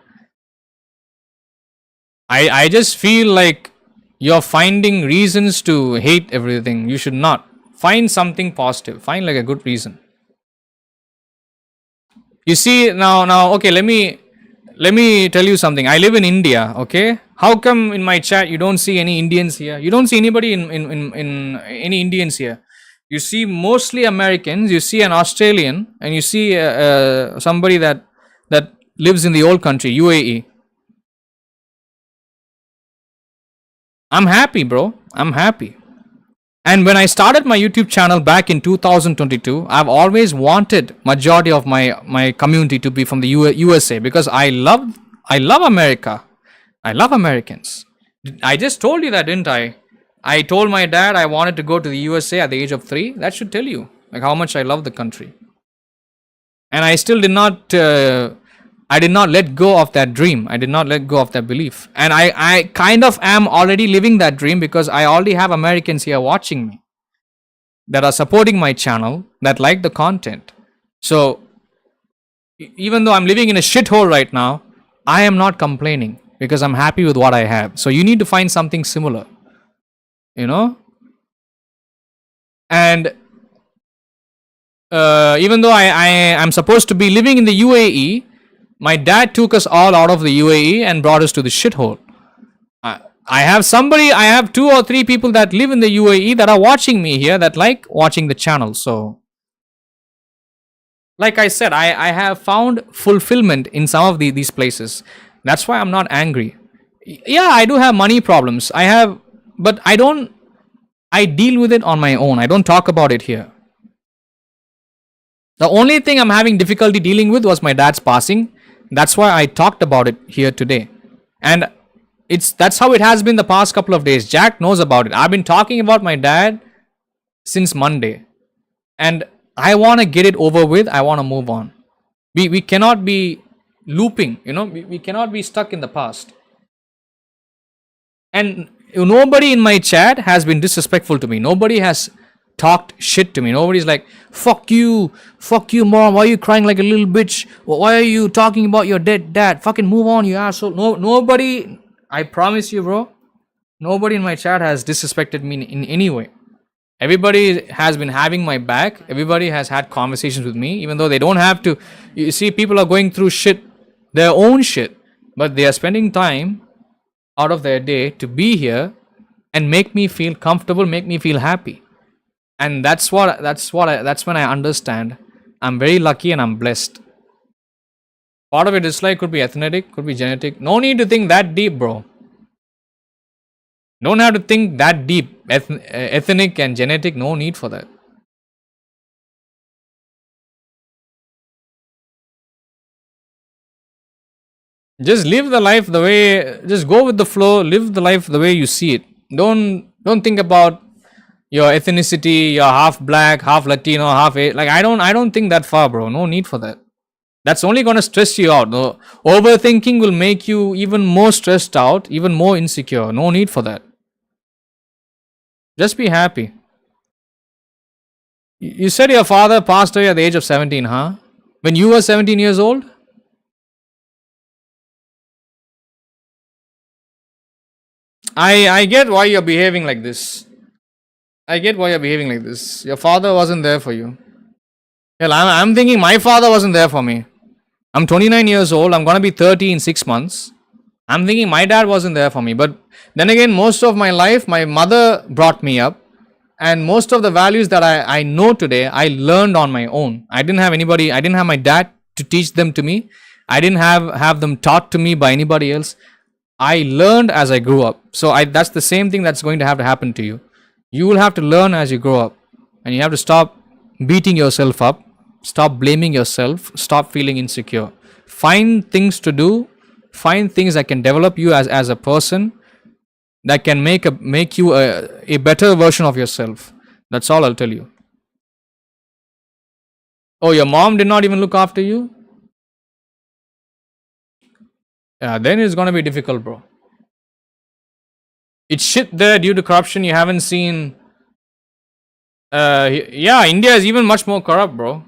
I just feel like you're finding reasons to hate everything. You should not. Find something positive. Find like a good reason. You see now okay, let me tell you something. I live in India, okay? How come in my chat you don't see any Indians here? You don't see anybody in any Indians here. You see mostly Americans, you see an Australian, and you see somebody that lives in the old country, UAE. I'm happy, bro. I'm happy. And when I started my YouTube channel back in 2022, I've always wanted majority of my community to be from the USA because I love America. I love Americans. I just told you that, didn't I? I told my dad I wanted to go to the USA at the age of 3. That should tell you like how much I love the country. And I still did not let go of that dream. I did not let go of that belief. And I kind of am already living that dream because I already have Americans here watching me that are supporting my channel, that like the content. So even though I'm living in a shithole right now, I am not complaining because I'm happy with what I have. So you need to find something similar, you know? And even though I am supposed to be living in the UAE, my dad took us all out of the UAE and brought us to the shithole. I have 2 or 3 people that live in the UAE that are watching me here that like watching the channel. So, like I said, I have found fulfillment in some of these places. That's why I'm not angry. Yeah, I do have money problems. But I deal with it on my own. I don't talk about it here. The only thing I'm having difficulty dealing with was my dad's passing. That's why I talked about it here today. And that's how it has been the past couple of days. Jack knows about it. I've been talking about my dad since Monday. And I want to get it over with. I want to move on. We cannot be looping, you know. We cannot be stuck in the past. And nobody in my chat has been disrespectful to me. Nobody has talked shit to me. Nobody's like, fuck you, mom, why are you crying like a little bitch? Why are you talking about your dead dad? Fucking move on, you asshole. Nobody, I promise you, bro, nobody in my chat has disrespected me in any way. Everybody has been having my back. Everybody has had conversations with me, even though they don't have to. You see, people are going through shit, their own shit, but they are spending time out of their day to be here and make me feel comfortable, make me feel happy. And that's when I understand I'm very lucky and I'm blessed. Part of it is like, could be ethnic, could be genetic. No need to think that deep, bro. Don't have to think that deep. Ethnic and genetic, no need for that. Just live the life the way, just go with the flow, live the life the way you see it. Don't think about your ethnicity, you're half black, half Latino, half A. Like, I don't think that far, bro. No need for that. That's only going to stress you out. No, overthinking will make you even more stressed out, even more insecure. No need for that. Just be happy. You said your father passed away at the age of 17, huh? When you were 17 years old? I get why you're behaving like this. Your father wasn't there for you. Well, I'm thinking my father wasn't there for me. I'm 29 years old. I'm going to be 30 in 6 months. I'm thinking my dad wasn't there for me. But then again, most of my life, my mother brought me up. And most of the values that I know today, I learned on my own. I didn't have my dad to teach them to me. I didn't have them taught to me by anybody else. I learned as I grew up. So that's the same thing that's going to have to happen to you. You will have to learn as you grow up. And you have to stop beating yourself up. Stop blaming yourself. Stop feeling insecure. Find things to do. Find things that can develop you as a person. That can make you a better version of yourself. That's all I'll tell you. Oh, your mom did not even look after you? Yeah, then it's going to be difficult, bro. It's shit there due to corruption you haven't seen. Yeah, India is even much more corrupt, bro.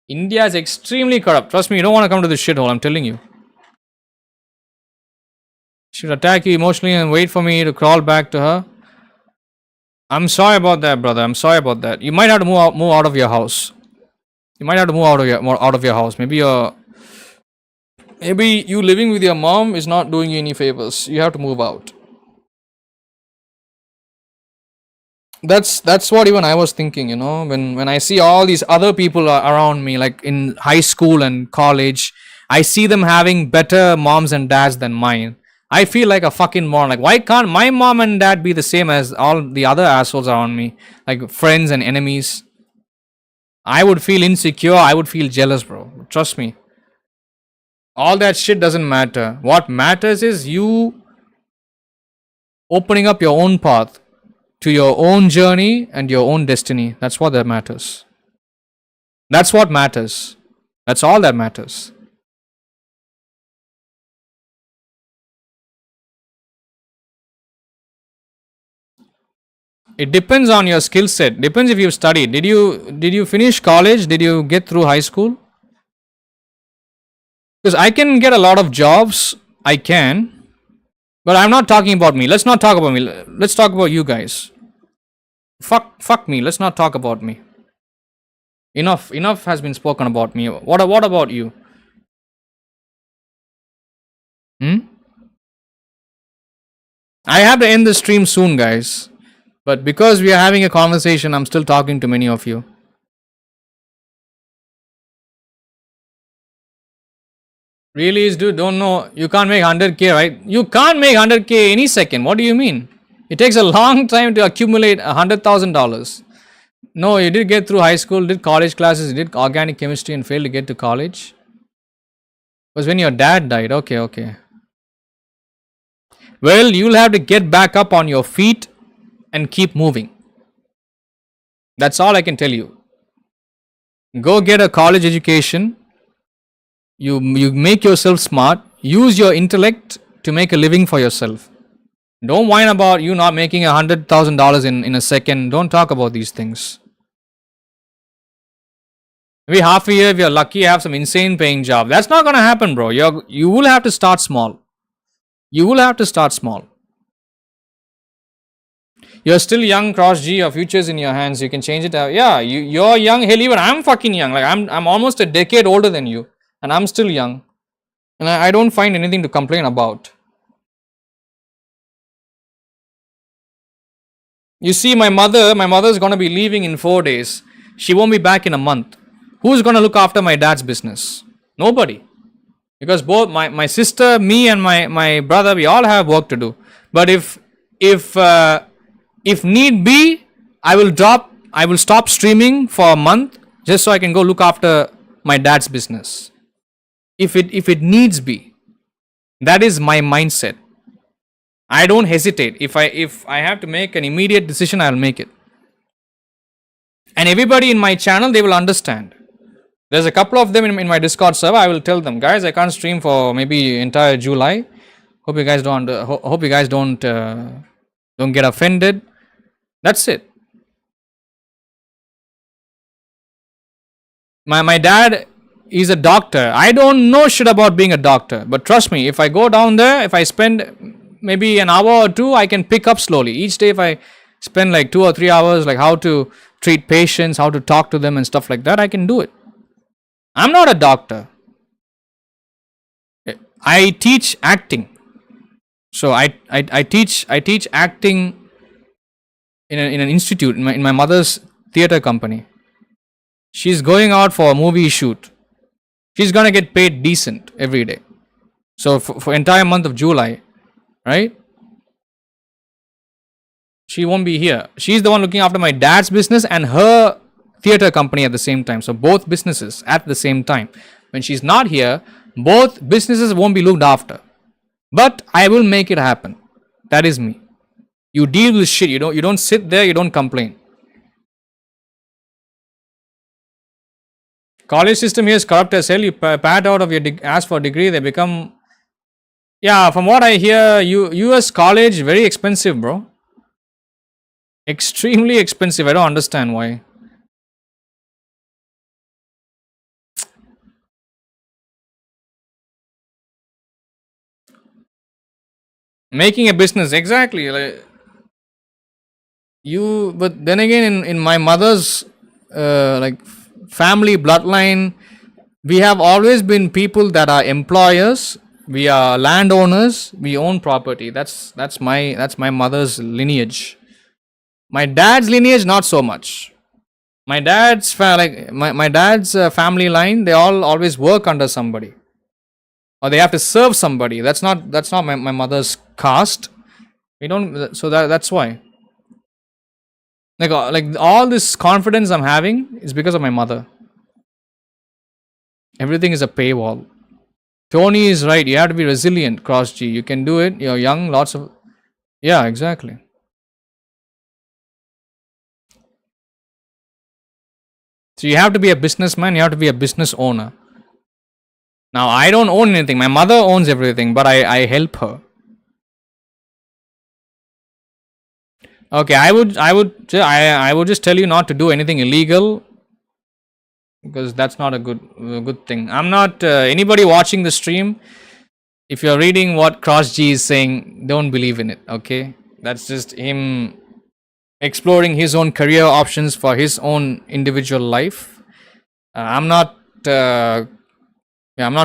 India is extremely corrupt. Trust me, you don't want to come to this shithole, I'm telling you. She'll attack you emotionally and wait for me to crawl back to her. I'm sorry about that, brother. I'm sorry about that. You might have to move out of your house. Maybe you living with your mom is not doing you any favors. You have to move out. That's what even I was thinking, you know, when I see all these other people around me, like in high school and college, I see them having better moms and dads than mine. I feel like a fucking moron. Like, why can't my mom and dad be the same as all the other assholes around me? Like friends and enemies. I would feel insecure. I would feel jealous, bro. Trust me. All that shit doesn't matter. What matters is you opening up your own path to your own journey and your own destiny. That's what that matters. That's what matters. That's all that matters. It depends on your skill set. Depends if you've studied. Did you finish college? Did you get through high school? Because I can get a lot of jobs. I can. But I'm not talking about me. Let's not talk about me. Let's talk about you guys. Fuck me. Let's not talk about me. Enough has been spoken about me. What about you? I have to end the stream soon, guys. But because we are having a conversation, I'm still talking to many of you. Really is, dude, don't know. You can't make 100k, right? You can't make 100k any second. What do you mean? It takes a long time to accumulate $100,000. No, you did get through high school, did college classes, did organic chemistry and failed to get to college. It was when your dad died. Okay. Well, you'll have to get back up on your feet and keep moving. That's all I can tell you. Go get a college education. You make yourself smart. Use your intellect to make a living for yourself. Don't whine about you not making $100,000 in a second. Don't talk about these things. Maybe half a year, if you're lucky, you have some insane paying job. That's not gonna happen, bro. You will have to start small. You will have to start small. You're still young, Cross G. Your future's in your hands. You can change it. Yeah, you're young. Hell, even I'm fucking young. Like I'm almost a decade older than you, and I'm still young, and I don't find anything to complain about. You see, my mother's gonna be leaving in 4 days. She won't be back in a month. Who's gonna look after my dad's business? Nobody. Because both my sister, me, and my brother, we all have work to do. But if need be, I will stop streaming for a month just so I can go look after my dad's business. If it needs be. That is my mindset. I don't hesitate. If I have to make an immediate decision, I'll make it. And everybody in my channel, they will understand. There's a couple of them in my Discord server. I will tell them, guys, I can't stream for maybe entire July. Hope you guys don't get offended. That's it. My dad is a doctor. I don't know shit about being a doctor, but trust me, if I go down there, if I spend maybe an hour or two, I can pick up slowly. Each day, if I spend like 2 or 3 hours, like how to treat patients, how to talk to them and stuff like that, I can do it. I'm not a doctor. I teach acting. So I teach acting in an institute in my mother's theater company. She's going out for a movie shoot. She's gonna get paid decent every day. So for entire month of July, right? She won't be here. She's the one looking after my dad's business and her theater company at the same time. So both businesses at the same time. When she's not here, both businesses won't be looked after. But I will make it happen. That is me. You deal with shit. You don't sit there, you don't complain. College system here is corrupt as hell. You pad out of your ask for a degree, they become. Yeah, from what I hear, US college very expensive, bro. Extremely expensive. I don't understand why. Making a business, exactly. Like but then again, in my mother's like family bloodline, we have always been people that are employers. We are landowners. We own property. That's my mother's lineage. My dad's lineage, not so much. My dad's my dad's family line, they all always work under somebody, or they have to serve somebody. That's not my mother's caste. We don't. So that's why. Like all this confidence I'm having is because of my mother. Everything is a paywall. Tony is right. You have to be resilient, Cross G. You can do it. You're young. Lots of. Yeah, exactly. So you have to be a businessman. You have to be a business owner. Now I don't own anything. My mother owns everything, but I help her. Okay, I would just tell you not to do anything illegal, because that's not a good thing. I'm not anybody watching the stream. If you're reading what Cross G is saying, don't believe in it. Okay, that's just him exploring his own career options for his own individual life. I'm not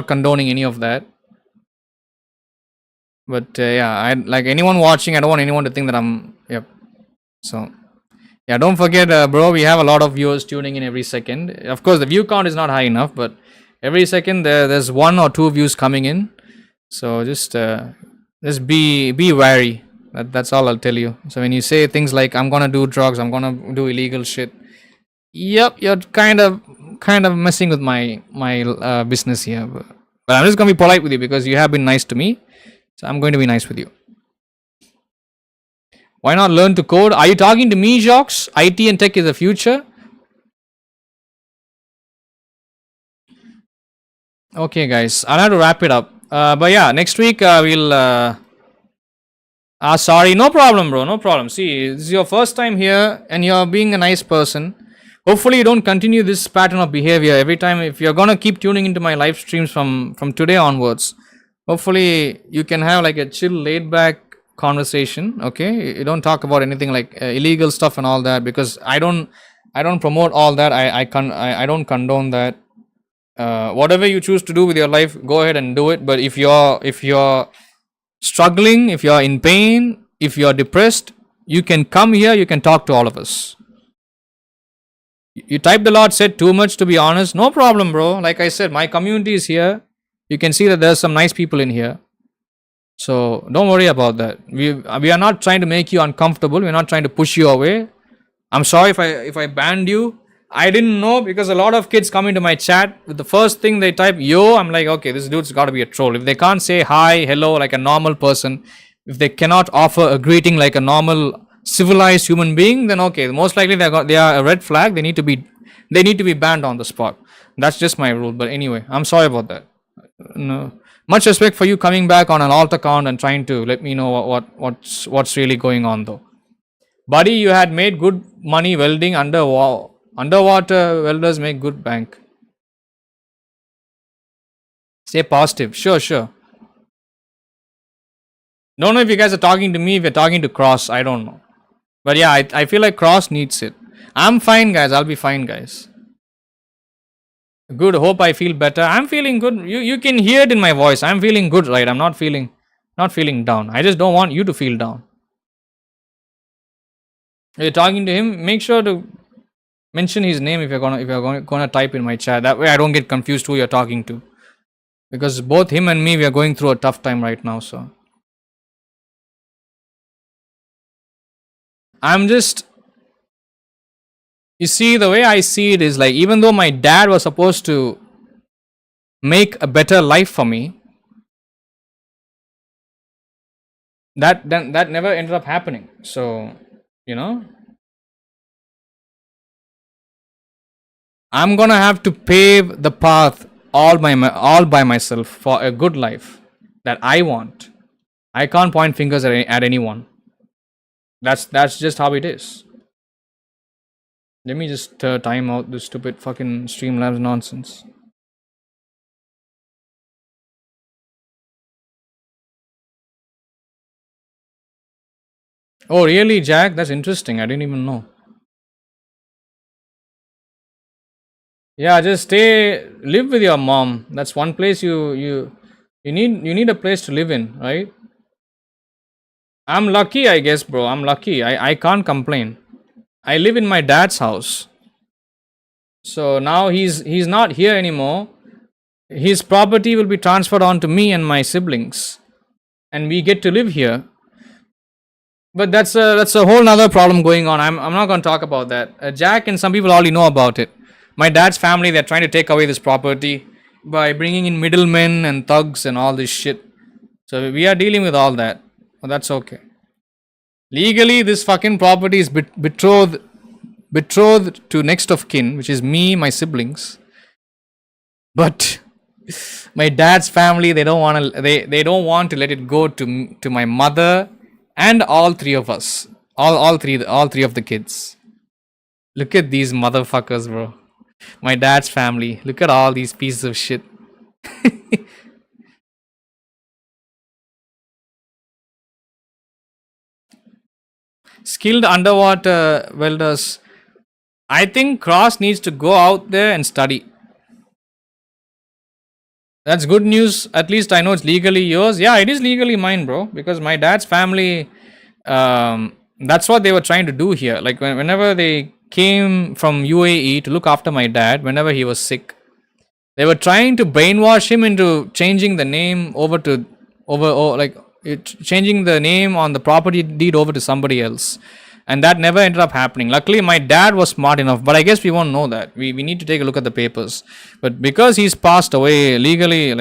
condoning any of that. But I like anyone watching. I don't want anyone to think that I'm. Yep. So, yeah, don't forget, bro, we have a lot of viewers tuning in every second. Of course, the view count is not high enough, but every second there's 1 or 2 views coming in. So just be wary. That's all I'll tell you. So when you say things like, I'm gonna do drugs, I'm gonna do illegal shit, yep, you're kind of messing with my business here. But I'm just gonna be polite with you because you have been nice to me. So I'm going to be nice with you. Why not learn to code? Are you talking to me, Jocks? IT and tech is the future. Okay, guys, I'll have to wrap it up. But yeah, next week Sorry, no problem, bro, no problem. See, this is your first time here and you're being a nice person. Hopefully you don't continue this pattern of behavior every time. If you're gonna keep tuning into my live streams from today onwards, hopefully you can have like a chill, laid back conversation. Okay, you don't talk about anything like illegal stuff and all that, because I don't promote all that. I don't condone that. Whatever you choose to do with your life, go ahead and do it. But if you're struggling, if you're in pain, if you're depressed, you can come here, you can talk to all of us. You typed a lot, said too much, to be honest. No problem, bro. Like I said, my community is here. You can see that there's some nice people in here. So don't worry about that. We are not trying to make you uncomfortable. We're not trying to push you away. I'm sorry if I banned you. I didn't know, because a lot of kids come into my chat with the first thing they type, yo, I'm like, okay, this dude's got to be a troll. If they can't say hi, hello like a normal person, if they cannot offer a greeting like a normal civilized human being, then okay, most likely they are a red flag. They need to be banned on the spot. That's just my rule. But anyway, I'm sorry about that. No, much respect for you coming back on an alt account and trying to let me know what's really going on though. Buddy, you had made good money welding underwater welders make good bank. Stay positive. Sure. Don't know if you guys are talking to me, if you're talking to Cross, I don't know. But yeah, I feel like Cross needs it. I'm fine, guys. I'll be fine, guys. Good. Hope I feel better. I'm feeling good. You can hear it in my voice. I'm feeling good, right? I'm not feeling down. I just don't want you to feel down. If you're talking to him, make sure to mention his name if you're gonna type in my chat. That way I don't get confused who you're talking to. Because both him and me, we are going through a tough time right now, so. You see, the way I see it is like, even though my dad was supposed to make a better life for me, that never ended up happening. So, I'm gonna have to pave the path all by myself for a good life that I want. I can't point fingers at anyone. That's just how it is. Let me just time out this stupid fucking Streamlabs nonsense. Oh really, Jack? That's interesting. I didn't even know. Yeah, just live with your mom. That's one place you need a place to live in, right? I'm lucky, I guess, bro. I'm lucky. I can't complain. I live in my dad's house. So now he's not here anymore. His property will be transferred on to me and my siblings, and we get to live here. But that's a whole nother problem going on. I'm not going to talk about that. Jack and some people already know about it. My dad's family, they're trying to take away this property by bringing in middlemen and thugs and all this shit. So we are dealing with all that. Well, that's okay. Legally, this fucking property is betrothed to next of kin, which is me, my siblings. But my dad's family, they don't want to let it go to my mother and all three of us, all three of the kids. Look at these motherfuckers, bro. My dad's family. Look at all these pieces of shit. Skilled underwater welders. I think Cross needs to go out there and study. That's good news. At least I know it's legally yours. Yeah, it is legally mine, bro. Because my dad's family, that's what they were trying to do here. Like whenever they came from UAE to look after my dad, whenever he was sick, they were trying to brainwash him into changing the name changing the name on the property deed over to somebody else, and that never ended up happening. Luckily my dad was smart enough, but I guess we won't know that. We need to take a look at the papers. But because he's passed away, legally,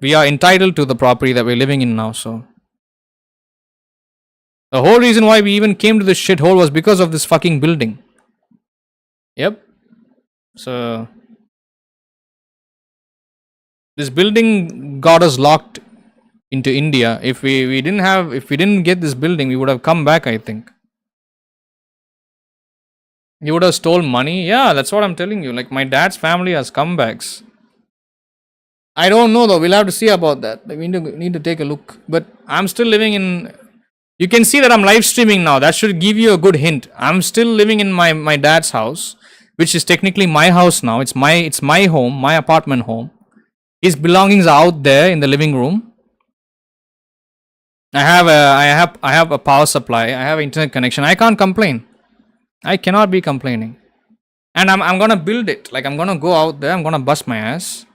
we are entitled to the property that we're living in now. So the whole reason why we even came to this shithole was because of this fucking building. Yep. So this building got us locked into India. If we didn't get this building, we would have come back, I think. You would have stole money. Yeah, that's what I'm telling you. Like, my dad's family has comebacks. I don't know though. We'll have to see about that. Like, we need to take a look. But I'm still living in. You can see that I'm live streaming now. That should give you a good hint. I'm still living in my dad's house, which is technically my house now. It's my home, my apartment home. His belongings are out there in the living room. I have a power supply. I have internet connection. I can't complain. I cannot be complaining. And I'm gonna build it. Like, I'm gonna go out there. I'm gonna bust my ass.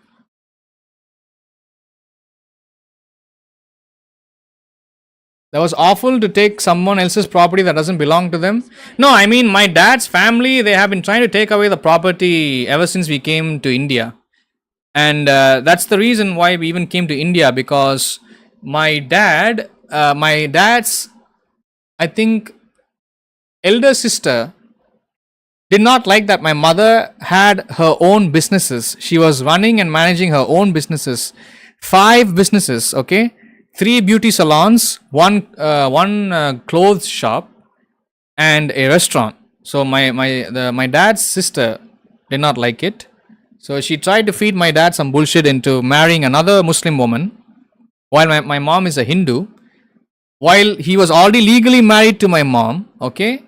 That was awful to take someone else's property that doesn't belong to them. No, I mean, my dad's family, they have been trying to take away the property ever since we came to India. And that's the reason why we even came to India, because my dad's, I think, elder sister did not like that my mother had her own businesses. She was running and managing her own businesses. 5 businesses, okay? 3 beauty salons, one clothes shop, and a restaurant. So my dad's sister did not like it. So she tried to feed my dad some bullshit into marrying another Muslim woman, while my mom is a Hindu. While he was already legally married to my mom, okay?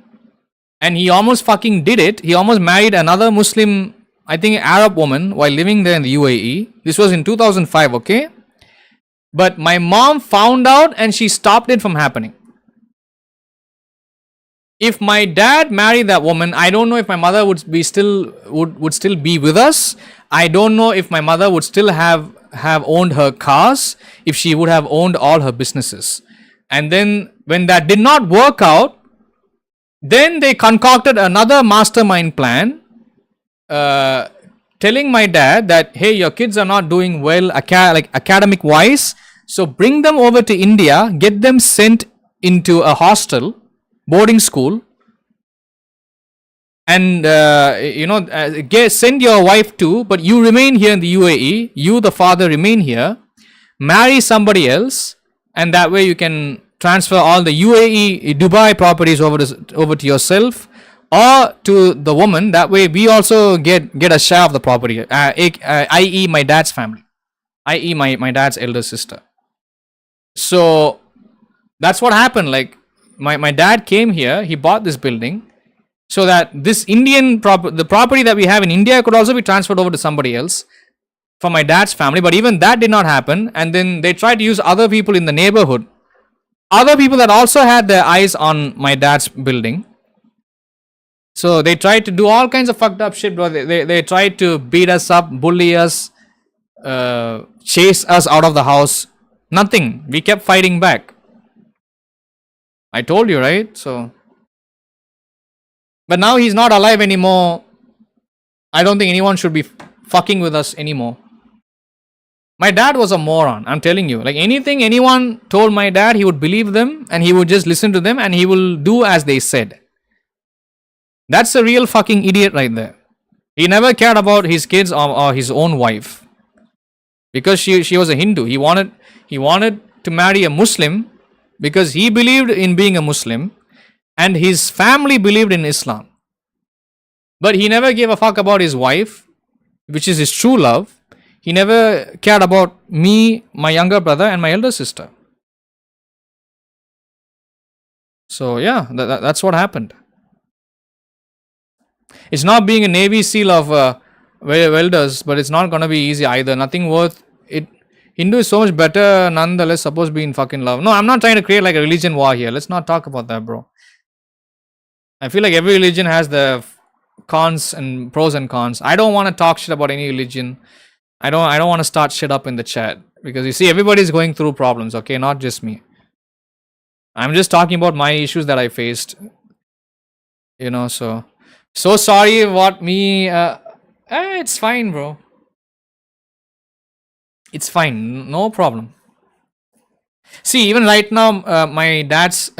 And he almost fucking did it. He almost married another Muslim, I think Arab woman, while living there in the UAE. This was in 2005, okay? But my mom found out and she stopped it from happening. If my dad married that woman, I don't know if my mother would still be with us. I don't know if my mother would still have owned her cars, if she would have owned all her businesses. And then when that did not work out, then they concocted another mastermind plan, telling my dad that, hey, your kids are not doing well academic wise, so bring them over to India, get them sent into a hostel, boarding school, and send your wife too, but you remain here in the UAE, you the father remain here, marry somebody else, and that way you can transfer all the UAE, Dubai properties over to yourself or to the woman. That way we also get a share of the property, i.e. my dad's family, i.e. my dad's elder sister. So that's what happened. Like, my dad came here, he bought this building so that this the property that we have in India could also be transferred over to somebody else from my dad's family. But even that did not happen. And then they tried to use other people in the neighborhood, other people that also had their eyes on my dad's building. So they tried to do all kinds of fucked up shit, bro. They tried to beat us up, bully us, chase us out of the house. Nothing. We kept fighting back. I told you, right? So, but now he's not alive anymore. I don't think anyone should be fucking with us anymore. My dad was a moron, I'm telling you. Like, anything anyone told my dad, he would believe them and he would just listen to them and he will do as they said. That's a real fucking idiot right there. He never cared about his kids or his own wife. Because she was a Hindu. He wanted to marry a Muslim because he believed in being a Muslim and his family believed in Islam. But he never gave a fuck about his wife, which is his true love. He never cared about me, my younger brother, and my elder sister. So yeah, that's what happened. It's not being a Navy SEAL of welders, but it's not gonna be easy either. Nothing worth it. Hindu is so much better, nonetheless, supposed to be in fucking love. No, I'm not trying to create like a religion war here. Let's not talk about that, bro. I feel like every religion has the cons and pros and cons. I don't want to talk shit about any religion. I don't want to start shit up in the chat because you see everybody's going through problems, okay? Not just me. I'm just talking about my issues that I faced. You know, so sorry what me it's fine, bro. It's fine, no problem. See, even right now, my dad's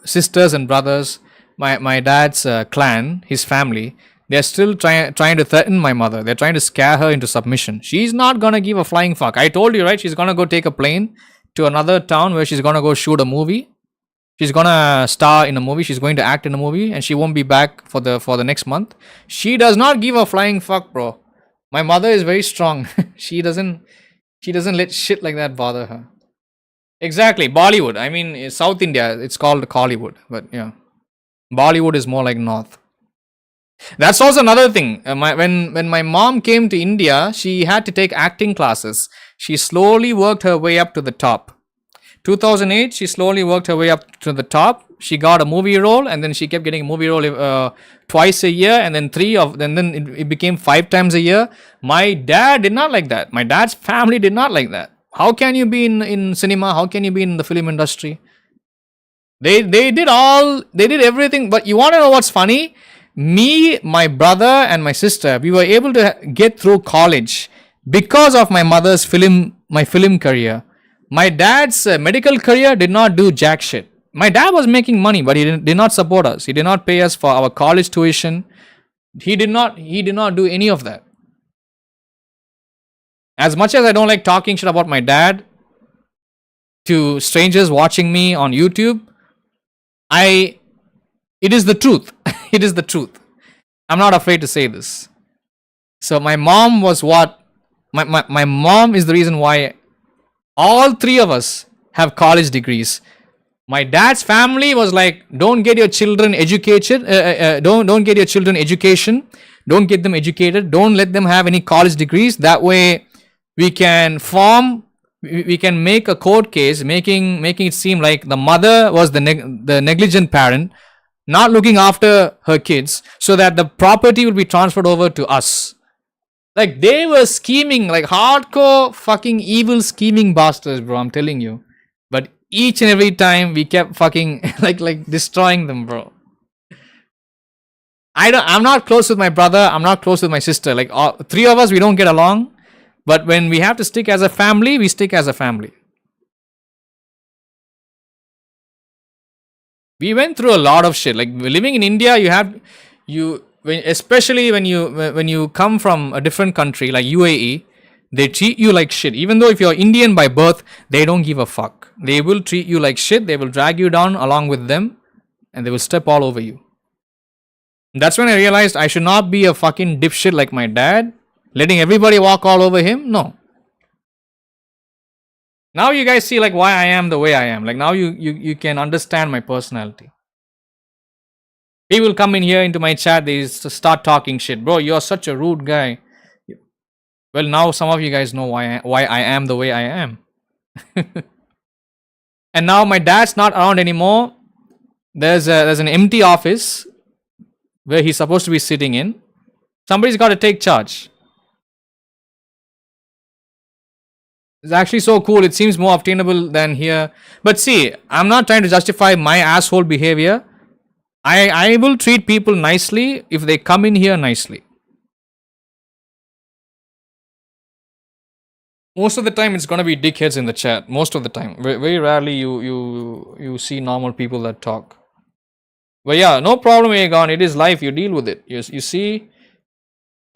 sisters and brothers, my dad's clan, his family, they're still trying to threaten my mother. They're trying to scare her into submission. She's not gonna give a flying fuck. I told you, right? She's gonna go take a plane, to another town where she's gonna go shoot a movie. She's gonna star in a movie. She's going to act in a movie, and she won't be back for the next month. She does not give a flying fuck, bro. My mother is very strong. She doesn't let shit like that bother her. Exactly, Bollywood. I mean, South India, it's called Collywood, but yeah, Bollywood is more like North. That's also another thing. When my mom came to India, she had to take acting classes. She slowly worked her way up to the top. 2008, she slowly worked her way up to the top. She got a movie role, and then she kept getting a movie role twice a year, and then then it became 5 times a year. My dad did not like that. My dad's family did not like that. How can you be in cinema? How can you be in the film industry? They did everything. But you want to know what's funny? Me, my brother, and my sister, we were able to get through college because of my mother's film career. My dad's medical career did not do jack shit. My dad was making money, but he did not support us. He did not pay us for our college tuition. He did not do any of that. As much as I don't like talking shit about my dad to strangers watching me on YouTube, it is the truth. It is the truth. I'm not afraid to say this. So my mom was my mom is the reason why all 3 of us have college degrees. My dad's family was like, don't get your children educated. Don't get your children education. Don't get them educated. Don't let them have any college degrees. That way, we can make a court case, making it seem like the mother was the negligent parent, not looking after her kids, so that the property will be transferred over to us. Like, they were scheming, like hardcore fucking evil scheming bastards, bro. I'm telling you. But each and every time we kept fucking like destroying them, bro. I'm not close with my brother. I'm not close with my sister. Like, 3 of us, we don't get along. But when we have to stick as a family, we stick as a family. We went through a lot of shit. Like, living in India, especially when you come from a different country like UAE, they treat you like shit. Even though if you're Indian by birth, they don't give a fuck. They will treat you like shit. They will drag you down along with them, and they will step all over you. That's when I realized I should not be a fucking dipshit like my dad, letting everybody walk all over him. No. Now you guys see like why I am the way I am. Like, now you can understand my personality. People come in here into my chat, they start talking shit. Bro, you're such a rude guy. Well, now some of you guys know why I am the way I am. And now my dad's not around anymore. There's an empty office where he's supposed to be sitting in. Somebody's got to take charge. It's actually so cool. It seems more obtainable than here. But see, I'm not trying to justify my asshole behavior. I will treat people nicely if they come in here nicely. Most of the time, it's going to be dickheads in the chat. Most of the time. Very rarely you see normal people that talk. But yeah, no problem, Aegon. It is life. You deal with it. You see,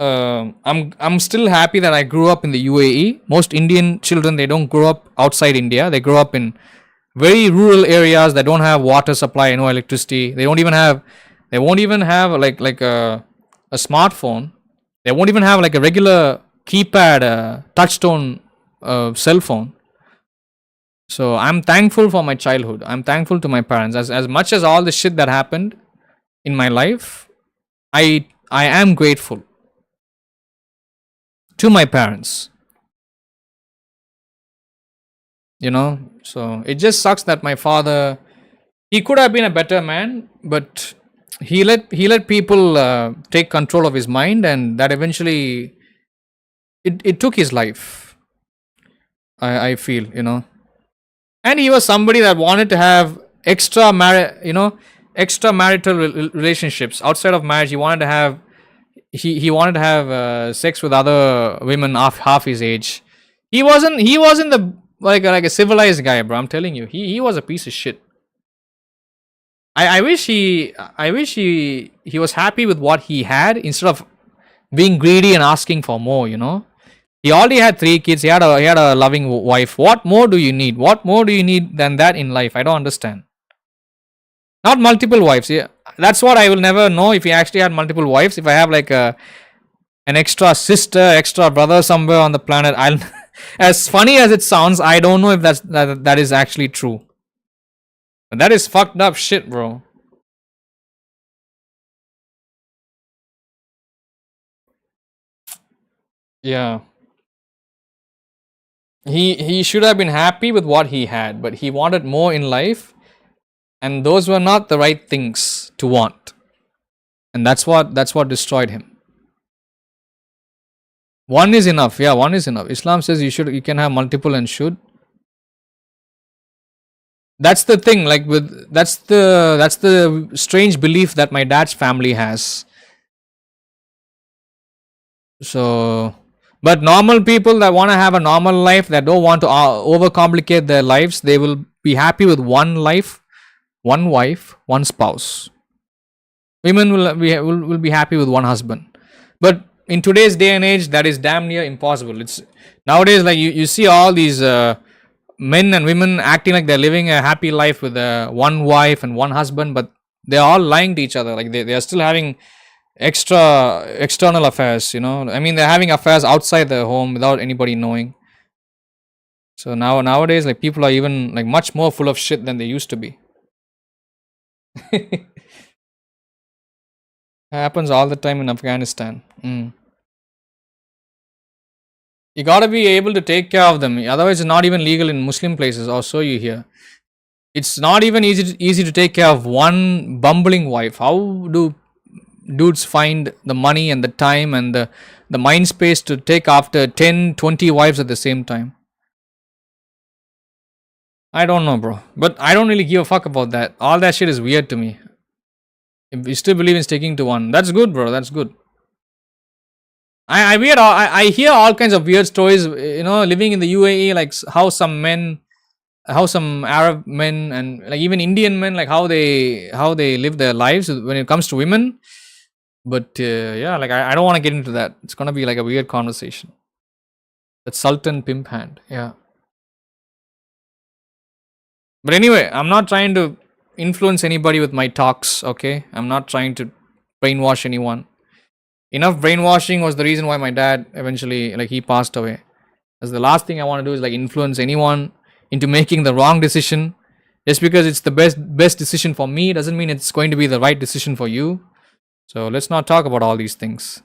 I'm still happy that I grew up in the UAE. Most Indian children, they don't grow up outside India. They grow up in very rural areas that don't have water supply, no electricity. They won't even have like a smartphone. They won't even have like a regular keypad touchstone cell phone. So I'm thankful for my childhood. I'm thankful to my parents. As much as all the shit that happened in my life, I am grateful to my parents. You know, so it just sucks that my father, he could have been a better man, but he let people take control of his mind, and that eventually it took his life. I feel, you know. And he was somebody that wanted to have extramarital relationships outside of marriage. He wanted to have sex with other women half his age. He wasn't the like a civilized guy, bro. I'm telling you, he was a piece of shit. I wish he was happy with what he had instead of being greedy and asking for more, you know. He already had 3 kids. He had a loving wife. What more do you need? What more do you need than that in life? I don't understand. Not multiple wives. Yeah, that's what I will never know if he actually had multiple wives. If I have like an extra sister, extra brother somewhere on the planet, I'll. As funny as it sounds, I don't know if that is actually true. But that is fucked up shit, bro. Yeah. He should have been happy with what he had, but he wanted more in life, and those were not the right things to want. And that's what destroyed him. One is enough. Yeah, one is enough. Islam says you can have multiple and should. That's the thing, like that's the strange belief that my dad's family has. So, but normal people that want to have a normal life, that don't want to overcomplicate their lives, they will be happy with one life, one wife, one spouse. Women will be happy with one husband. But in today's day and age, that is damn near impossible. It's nowadays, like you see all these men and women acting like they're living a happy life with one wife and one husband, but they're all lying to each other. Like they are still having external affairs, you know. I mean, they're having affairs outside their home without anybody knowing. So nowadays, like, people are even like much more full of shit than they used to be. Happens all the time in Afghanistan. You gotta be able to take care of them. Otherwise, it's not even legal in Muslim places, or so you hear. It's not even easy to take care of one bumbling wife. How do dudes find the money and the time and the mind space to take after 10, 20 wives at the same time? I don't know, bro. But I don't really give a fuck about that. All that shit is weird to me. If you still believe in sticking to one, that's good, bro. That's good. I hear all kinds of weird stories, you know, living in the UAE, like how some Arab men and like even Indian men, like how they live their lives when it comes to women. But yeah, like I don't want to get into that. It's gonna be like a weird conversation. That Sultan pimp hand, yeah. But anyway, I'm not trying to influence anybody with my talks, okay? I'm not trying to brainwash anyone. Enough brainwashing was the reason why my dad eventually, like, he passed away. That's the last thing I want to do is like influence anyone into making the wrong decision. Just because it's the best decision for me doesn't mean it's going to be the right decision for you. So let's not talk about all these things.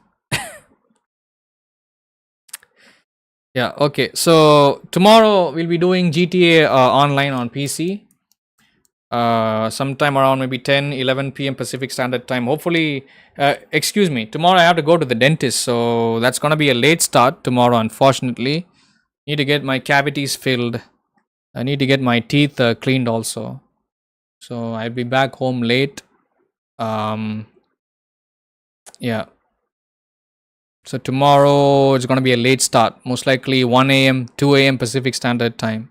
Yeah, okay. So tomorrow we'll be doing GTA online on PC. Sometime around maybe 10-11 p.m. Pacific Standard Time. Hopefully, excuse me, tomorrow I have to go to the dentist, so that's gonna be a late start tomorrow, unfortunately. Need to get my cavities filled. I need to get my teeth cleaned also. So I'll be back home late. Yeah. So tomorrow it's gonna be a late start, most likely 1 a.m., 2 a.m. Pacific Standard Time.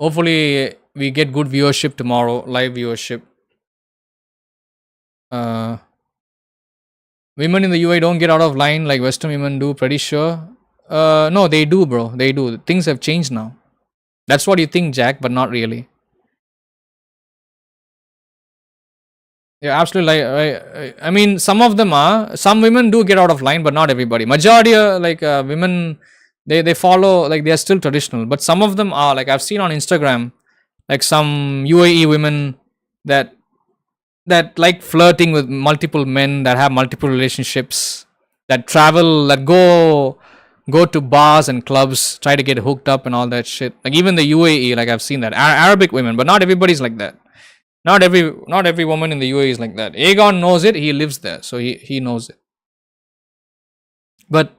Hopefully we get good viewership tomorrow, live viewership. Women in the UAE don't get out of line like Western women do, pretty sure. No, they do, bro. They do. Things have changed now. That's what you think, Jack, but not really. Yeah, absolutely. I mean, some women do get out of line, but not everybody. Majority are like women, they follow, like, they're still traditional, but some of them are, like, I've seen on Instagram, like some UAE women that like flirting with multiple men, that have multiple relationships, that travel, that go to bars and clubs, try to get hooked up and all that shit. Like even the UAE, like I've seen that. Arabic women, but not everybody's like that. Not every woman in the UAE is like that. Aegon knows it, he lives there, so he knows it. But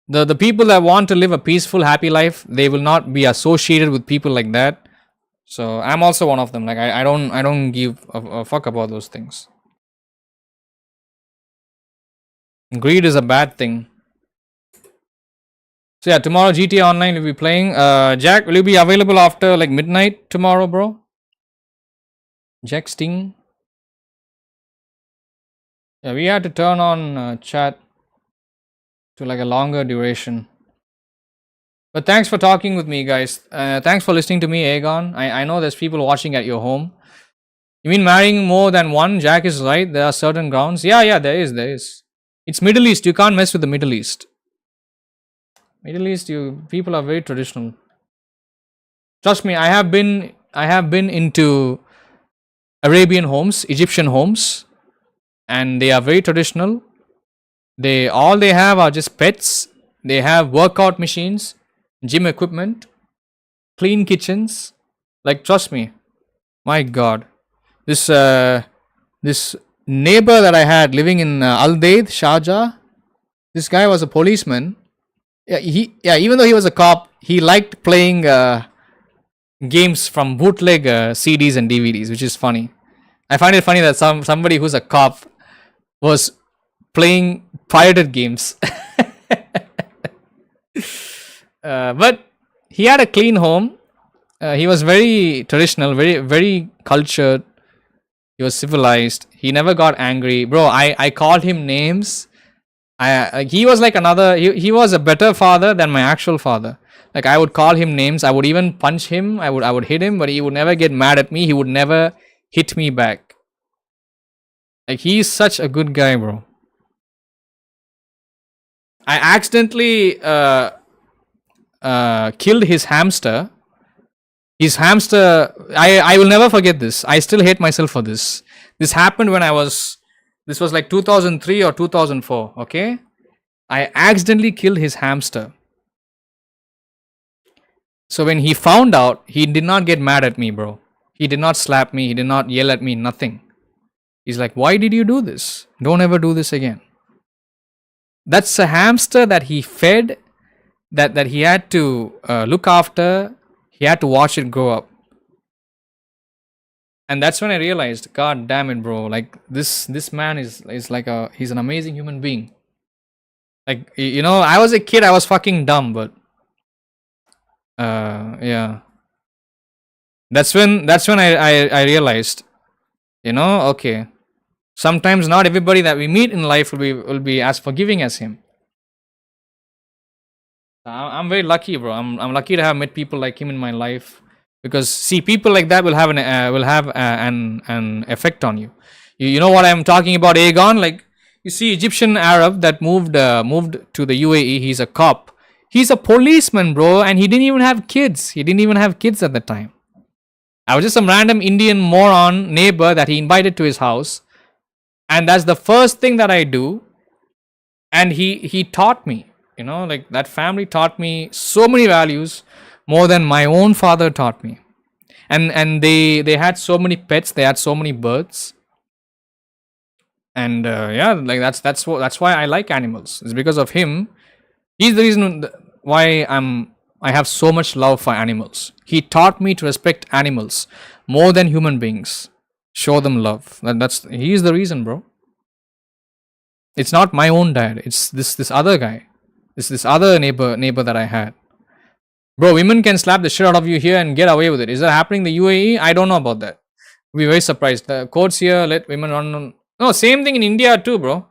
the people that want to live a peaceful, happy life, they will not be associated with people like that. So I'm also one of them. Like I don't give a fuck about those things. Greed is a bad thing. So yeah, tomorrow GTA Online will be playing. Jack, will you be available after like midnight tomorrow, bro? Jack Sting. Yeah, we had to turn on chat to like a longer duration. But thanks for talking with me, guys. Thanks for listening to me, Aegon. I know there's people watching at your home. You mean marrying more than one? Jack is right. There are certain grounds. Yeah, there is. It's Middle East. You can't mess with the Middle East. Middle East, people are very traditional. Trust me, I have been into Arabian homes, Egyptian homes, and they are very traditional. All they have are just pets. They have workout machines, gym equipment, clean kitchens. Like, trust me, my God, this neighbor that I had living in Al Daid, Sharjah, this guy was a policeman. Even though he was a cop, he liked playing games from bootleg CDs and DVDs, which is funny. I find it funny that somebody who's a cop was playing pirated games. But he had a clean home. He was very traditional, very, very cultured. He was civilized. He never got angry. Bro, I called him names. He was like he was a better father than my actual father. Like, I would call him names. I would even punch him. I would hit him, but he would never get mad at me. He would never hit me back. Like, he's such a good guy, bro. I accidentally killed his hamster. His hamster, I will never forget this. I still hate myself for this. This happened when this was like 2003 or 2004, okay? I accidentally killed his hamster. So when he found out, he did not get mad at me, bro. He did not slap me. He did not yell at me, nothing. He's like, why did you do this? Don't ever do this again. That's a hamster that he fed, that he had to look after. He had to watch it grow up. And that's when I realized, God damn it, bro. Like, this man is like he's an amazing human being. Like, I was a kid, I was fucking dumb, but yeah. That's when I realized, okay. Sometimes not everybody that we meet in life will be as forgiving as him. I'm very lucky, bro. I'm lucky to have met people like him in my life, because see, people like that will have an effect on you. You know what I'm talking about, Aegon? Like, you see, Egyptian Arab that moved to the UAE. He's a cop. He's a policeman, bro, and he didn't even have kids. He didn't even have kids at the time. I was just some random Indian moron neighbor that he invited to his house, and that's the first thing that I do. And he taught me. Like, that family taught me so many values, more than my own father taught me. And they had so many pets. They had so many birds. And like that's why I like animals. It's because of him. He's the reason why I have so much love for animals. He taught me to respect animals more than human beings. Show them love. He's the reason, bro. It's not my own dad. It's this other guy. This other neighbor that I had. Bro, women can slap the shit out of you here and get away with it. Is that happening in the UAE? I don't know about that. We'll be very surprised. The courts here let women run on. No, same thing in India too, bro.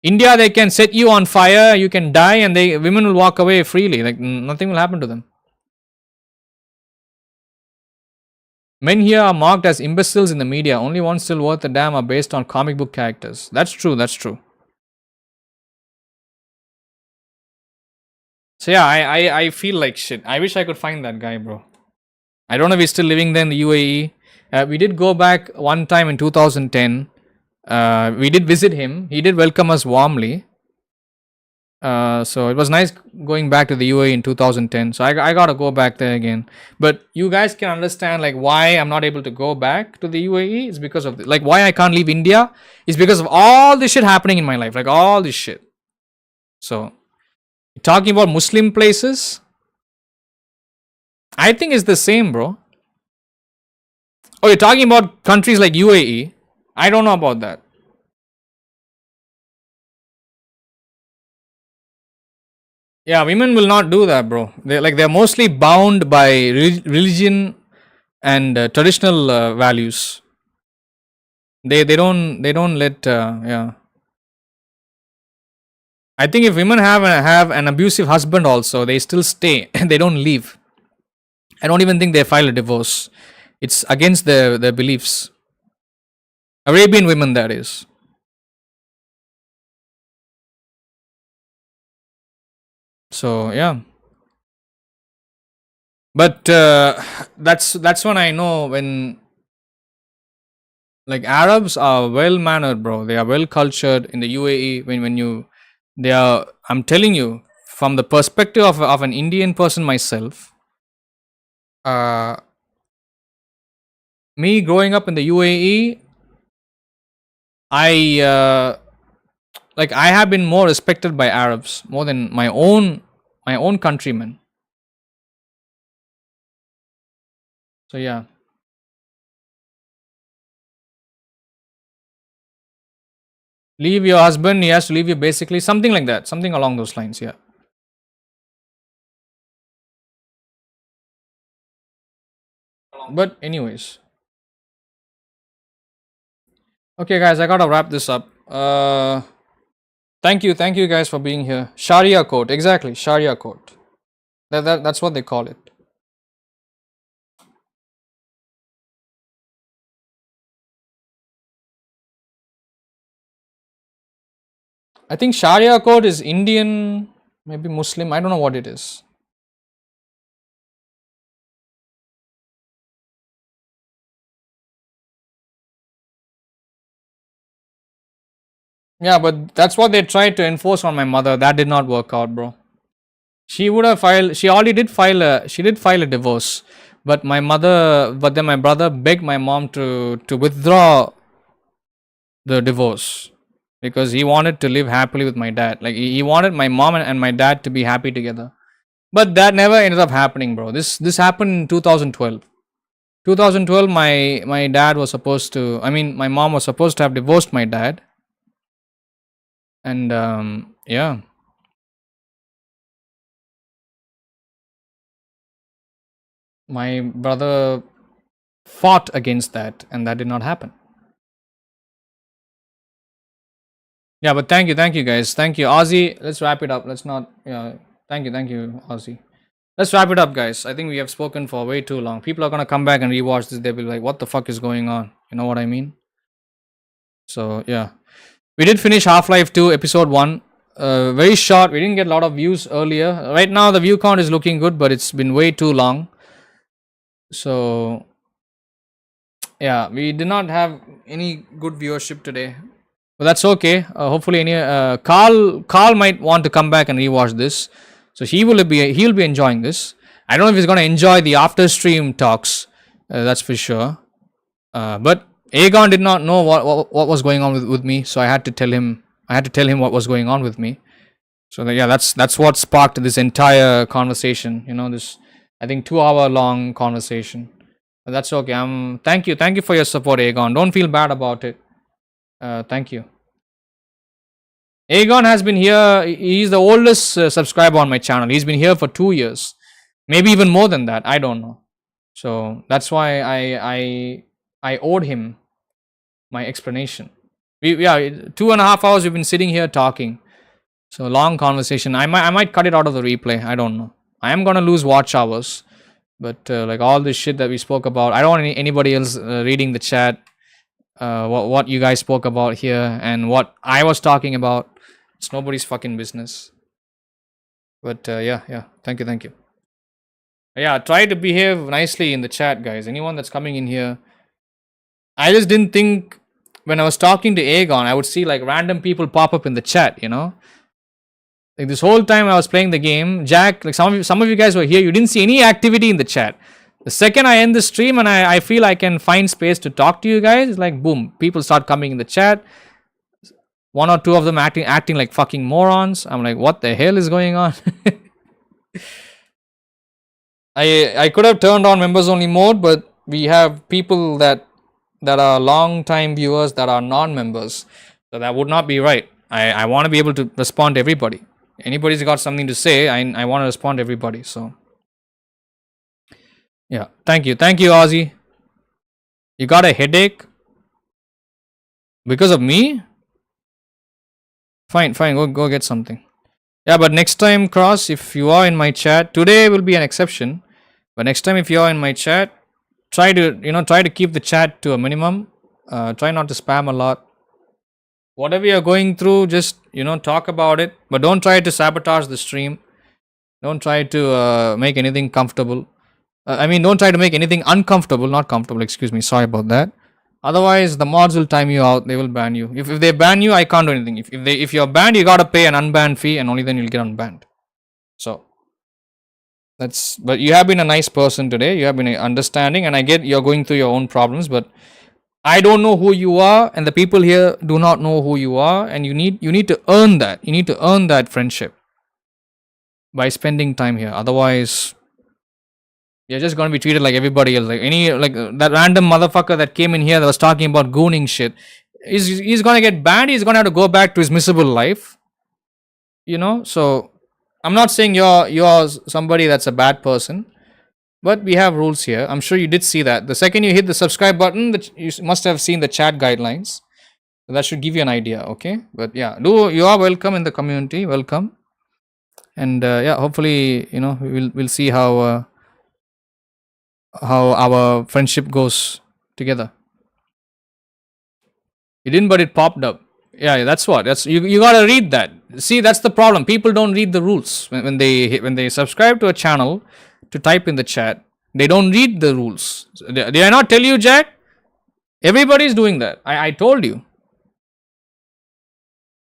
India, they can set you on fire, you can die, and women will walk away freely. Like, nothing will happen to them. Men here are marked as imbeciles in the media. Only ones still worth a damn are based on comic book characters. That's true. So yeah, I feel like shit. I wish I could find that guy, bro. I don't know if he's still living there in the UAE. We did go back one time in 2010. We did visit him. He did welcome us warmly. So it was nice going back to the UAE in 2010. So I gotta go back there again. But you guys can understand like why I'm not able to go back to the UAE. It's because of like why I can't leave India. It's because of all this shit happening in my life. Like all this shit. So talking about Muslim places, I think it's the same, bro. Oh, you're talking about countries like UAE. I don't know about that. Yeah, women will not do that, bro. They're mostly bound by religion and traditional values. They don't let yeah. I think if women have an abusive husband also, they still stay. They don't leave. I don't even think they file a divorce. It's against their beliefs. Arabian women, that is. So yeah. But that's when I know when like Arabs are well mannered, bro. They are well cultured in the UAE. I'm telling you, from the perspective of an Indian person myself, me growing up in the UAE, I have been more respected by Arabs more than my own countrymen. So yeah. Leave your husband, he has to leave you, basically something like that, something along those lines. Yeah. But anyways, okay guys, I gotta wrap this up. Thank you guys for being here. Sharia court, exactly, Sharia court. That's what they call it. I think Sharia court is Indian, maybe Muslim, I don't know what it is. Yeah, but that's what they tried to enforce on my mother. That did not work out, bro. She would have filed. She already did file a. She did file a divorce, but my mother. But then my brother begged my mom to withdraw the divorce because he wanted to live happily with my dad. Like he wanted my mom and my dad to be happy together. But that never ended up happening, bro. This happened in 2012. 2012, my dad was supposed to. I mean, my mom was supposed to have divorced my dad. And yeah. My brother fought against that, and that did not happen. Yeah, but thank you guys. Thank you, Ozzy. Let's wrap it up. Let's not. Yeah, thank you, Ozzy. Let's wrap it up, guys. I think we have spoken for way too long. People are gonna come back and rewatch this. They'll be like, "What the fuck is going on?" You know what I mean? So yeah. We did finish Half-Life 2 episode 1. Very short. We didn't get a lot of views earlier. Right now the view count is looking good, but it's been way too long. So yeah, we did not have any good viewership today. But that's okay. Hopefully Carl might want to come back and rewatch this. So he'll be enjoying this. I don't know if he's gonna enjoy the after stream talks. That's for sure. But Aegon did not know what was going on with me, so I had to tell him. What was going on with me. So yeah, that's what sparked this entire conversation. You know, this I think 2-hour long conversation. But that's okay. Thank you for your support, Aegon. Don't feel bad about it. Thank you. Aegon has been here. He's the oldest subscriber on my channel. He's been here for 2 years, maybe even more than that. I don't know. So that's why I owed him my explanation. 2.5 hours we've been sitting here talking. So long conversation. I might cut it out of the replay. I don't know. I am gonna lose watch hours. But like all this shit that we spoke about, I don't want anybody else reading the chat. What you guys spoke about here and what I was talking about. It's nobody's fucking business. But yeah. Thank you. Yeah, try to behave nicely in the chat, guys. Anyone that's coming in here. I just didn't think when I was talking to Aegon, I would see like random people pop up in the chat, you know. Like this whole time I was playing the game, Jack, like some of you guys were here, you didn't see any activity in the chat. The second I end the stream and I feel I can find space to talk to you guys, like boom, people start coming in the chat. 1 or 2 of them acting like fucking morons. I'm like, what the hell is going on? I could have turned on members only mode, but we have people that are long time viewers that are non-members, so that would not be right. I want to be able to respond to everybody. Anybody's got something to say, I want to respond to everybody. So yeah, thank you Ozzy. You got a headache because of me? Fine, go get something. Yeah, but next time, Cross, if you are in my chat, today will be an exception. But next time, if you are in my chat, try to keep the chat to a minimum. Try not to spam a lot. Whatever you're going through, just talk about it. But don't try to sabotage the stream. Don't try to make anything comfortable. Don't try to make anything uncomfortable, not comfortable. Excuse me. Sorry about that. Otherwise, the mods will time you out. They will ban you. If they ban you, I can't do anything. If you're banned, you gotta pay an unban fee, and only then you'll get unbanned. So but you have been a nice person today. You have been understanding, and I get you're going through your own problems, but I don't know who you are, and the people here do not know who you are, and you need to earn that. You need to earn that friendship by spending time here. Otherwise, you're just gonna be treated like everybody else. Like that random motherfucker that came in here that was talking about gooning shit. He's gonna get banned. He's gonna have to go back to his miserable life. So I'm not saying you're somebody that's a bad person, but we have rules here. I'm sure you did see that. The second you hit the subscribe button, you must have seen the chat guidelines. So that should give you an idea, okay? But yeah, you are welcome in the community. Welcome, and hopefully we'll see how our friendship goes together. It didn't, but it popped up. Yeah, that's you gotta read that. See, that's the problem. People don't read the rules when they subscribe to a channel to type in the chat. They don't read the rules. Did I not tell you, Jack? Everybody's doing that. I told you.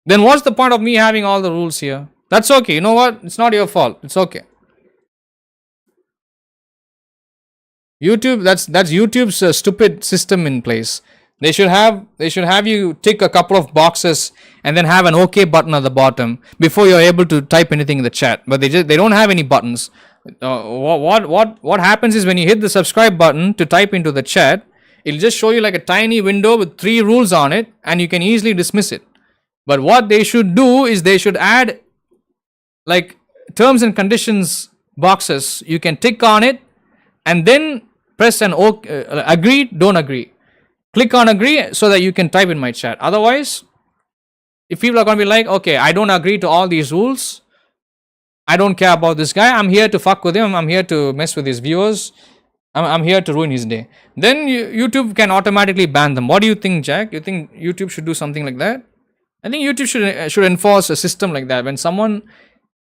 Then what's the point of me having all the rules here? That's okay. You know what? It's not your fault. It's okay. YouTube, that's YouTube's stupid system in place. They should have you tick a couple of boxes and then have an OK button at the bottom before you're able to type anything in the chat. But they don't have any buttons. What happens is when you hit the subscribe button to type into the chat, it'll just show you like a tiny window with 3 rules on it, and you can easily dismiss it. But what they should do is they should add like terms and conditions boxes. You can tick on it and then press an agree, don't agree. Click on agree so that you can type in my chat. Otherwise, if people are going to be like, okay, I don't agree to all these rules, I don't care about this guy, I'm here to fuck with him, I'm here to mess with his viewers, I'm here to ruin his day, then YouTube can automatically ban them. What do you think, Jack? You think YouTube should do something like that? I think YouTube should enforce a system like that. When someone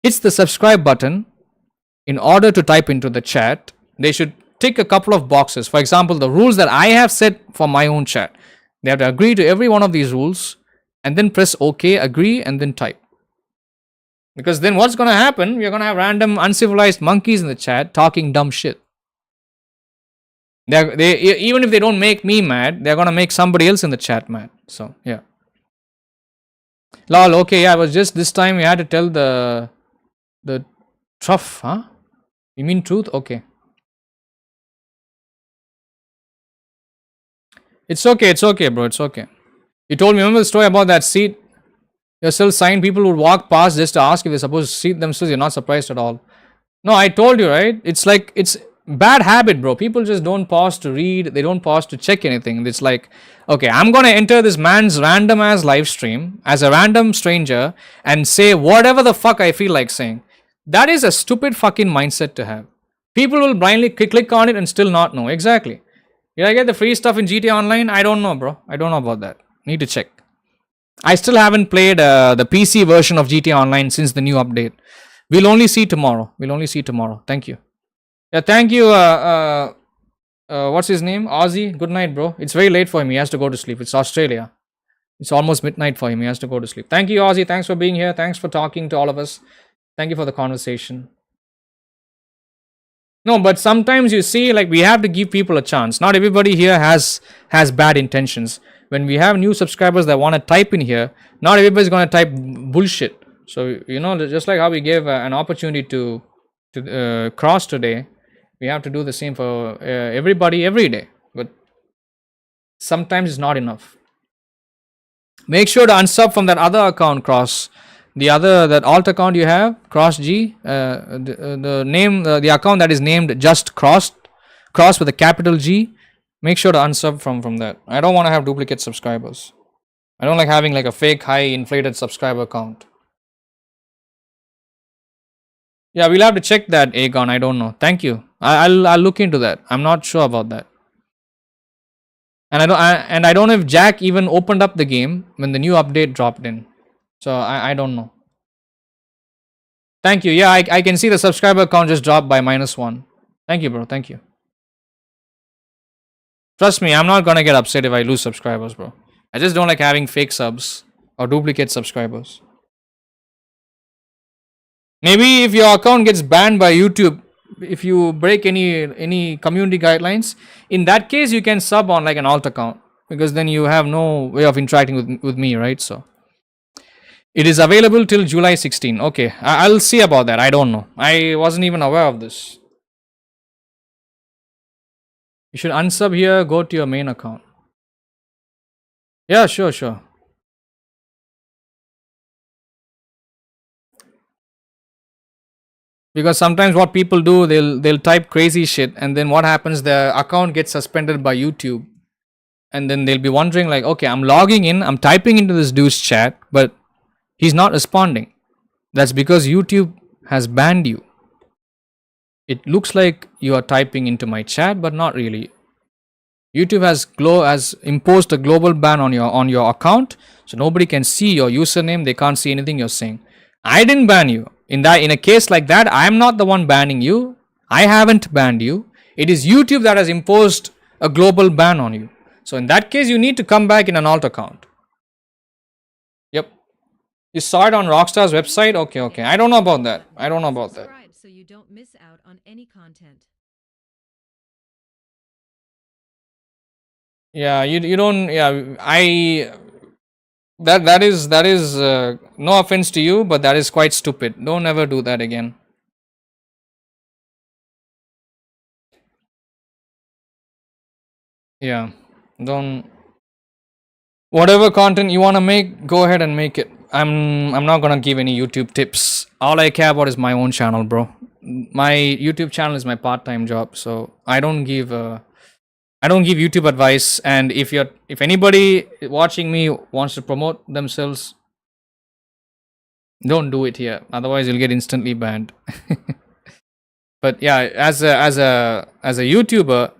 hits the subscribe button, in order to type into the chat, they should tick a couple of boxes. For example, the rules that I have set for my own chat. They have to agree to every one of these rules and then press OK, agree, and then type. Because then what's going to happen? We're going to have random uncivilized monkeys in the chat talking dumb shit. They even if they don't make me mad, they're going to make somebody else in the chat mad. So, yeah. Lol, okay, yeah, it was just this time we had to tell the truth, huh? You mean truth? Okay. It's okay, bro. It's okay. You told me, remember the story about that seat? You're still signed. People would walk past just to ask if they're supposed to seat themselves. You're not surprised at all. No, I told you, right? It's like, it's bad habit, bro. People just don't pause to read. They don't pause to check anything. It's like, okay, I'm going to enter this man's random ass live stream as a random stranger and say whatever the fuck I feel like saying. That is a stupid fucking mindset to have. People will blindly click on it and still not know. Exactly. Did I get the free stuff in GTA Online? I don't know, bro. I don't know about that. Need to check. I still haven't played the PC version of GTA Online since the new update. We'll only see tomorrow. Thank you. Yeah, thank you. What's his name? Ozzy. Good night, bro. It's very late for him. He has to go to sleep. It's Australia. It's almost midnight for him. He has to go to sleep. Thank you, Ozzy. Thanks for being here. Thanks for talking to all of us. Thank you for the conversation. No, but sometimes you see, like, we have to give people a chance. Not everybody here has bad intentions. When we have new subscribers that want to type in here, not everybody's going to type bullshit. So, just like how we gave an opportunity to Cross today, we have to do the same for everybody every day. But sometimes it's not enough. Make sure to unsub from that other account, Cross. That alt account you have, Cross G, the name, the account that is named just Cross with a capital G. Make sure to unsub from that. I don't want to have duplicate subscribers. I don't like having like a fake high inflated subscriber count. Yeah, we'll have to check that, Aegon. I don't know. Thank you. I'll look into that. I'm not sure about that. And I don't know if Jack even opened up the game when the new update dropped in. So I don't know. Thank you. Yeah, I can see the subscriber count just dropped by -1. Thank you, bro. Thank you. Trust me, I'm not gonna get upset if I lose subscribers, bro. I just don't like having fake subs or duplicate subscribers. Maybe if your account gets banned by YouTube, if you break any community guidelines, in that case you can sub on like an alt account, because then you have no way of interacting with me, right? So it is available till July 16. Okay, I'll see about that. I don't know. I wasn't even aware of this. You should unsub here, go to your main account. Yeah, sure. Because sometimes what people do, they'll type crazy shit, and then what happens, the account gets suspended by YouTube, and then they'll be wondering like, okay, I'm logging in, I'm typing into this dude's chat, but he's not responding. That's because YouTube has banned you. It looks like you are typing into my chat, but not really. YouTube has imposed a global ban on your account, so nobody can see your username. They can't see anything you're saying. I didn't ban you. In a case like that, I'm not the one banning you. I haven't banned you. It is YouTube that has imposed a global ban on you. So in that case, you need to come back in an alt account. Yep. You saw it on Rockstar's website? Okay. I don't know about that. Subscribe so you don't miss out on any content. Yeah, you don't. Yeah, that is no offense to you, but that is quite stupid. Don't ever do that again. Yeah, don't. Whatever content you want to make, go ahead and make it. I'm not gonna give any YouTube tips. All I care about is my own channel, bro. My YouTube channel is my part-time job, so I don't give YouTube advice. And if anybody watching me wants to promote themselves, don't do it here. Otherwise, you'll get instantly banned. But yeah, as a YouTuber,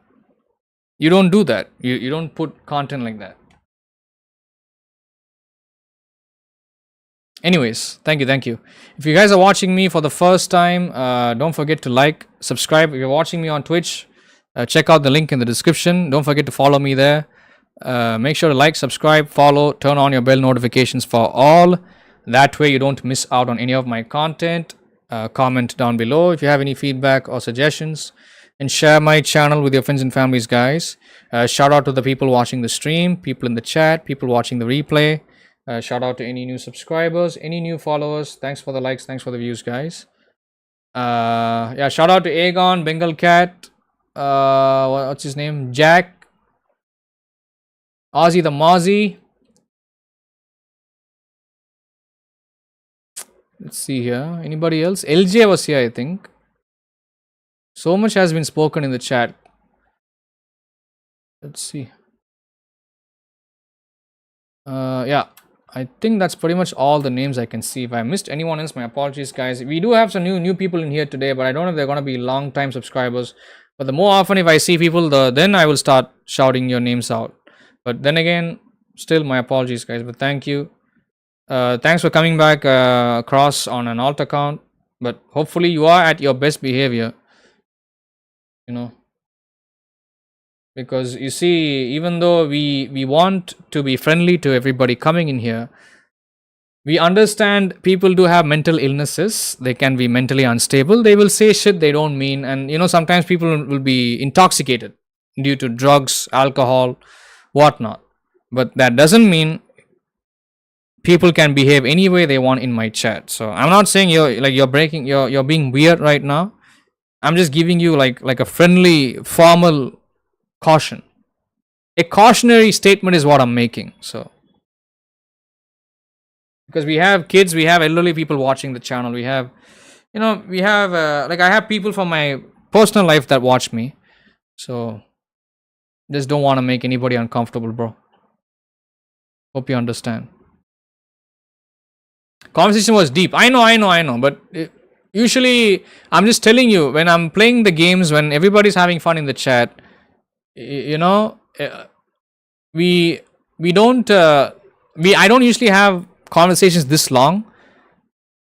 you don't do that. You don't put content like that. Anyways, thank you. If you guys are watching me for the first time, don't forget to like, subscribe. If you're watching me on Twitch, check out the link in the description. Don't forget to follow me there. Make sure to like, subscribe, follow, turn on your bell notifications for all. That way you don't miss out on any of my content. Comment down below if you have any feedback or suggestions. And share my channel with your friends and families, guys. Shout out to the people watching the stream, people in the chat, people watching the replay. Shout out to any new subscribers, any new followers. Thanks for the likes, thanks for the views, guys. Yeah, shout out to Aegon, Bengal Cat, what's his name? Jack, Ozzy the Mozzie. Let's see here. Anybody else? LJ was here, I think. So much has been spoken in the chat. Let's see. Yeah, I think that's pretty much all the names I can see. If I missed anyone else, my apologies, guys. We do have some new people in here today, but I don't know if they're going to be long time subscribers. But the more often if I see people, then I will start shouting your names out. But then again, still my apologies, guys. But thank you. Thanks for coming back across on an alt account. But hopefully you are at your best behavior. You know. Because you see, even though we want to be friendly to everybody coming in here, we understand people do have mental illnesses. They can be mentally unstable. They will say shit they don't mean. And, you know, sometimes people will be intoxicated due to drugs, alcohol, whatnot. But that doesn't mean people can behave any way they want in my chat. So I'm not saying you're being weird right now. I'm just giving you like a friendly, formal caution. A cautionary statement is what I'm making. So because we have kids, we have elderly people watching the channel, we have I have people from my personal life that watch me. So just don't want to make anybody uncomfortable, bro. Hope you understand. Conversation was deep. I know, but Usually, I'm just telling you, when I'm playing the games, when everybody's having fun in the chat, we don't I don't usually have conversations this long.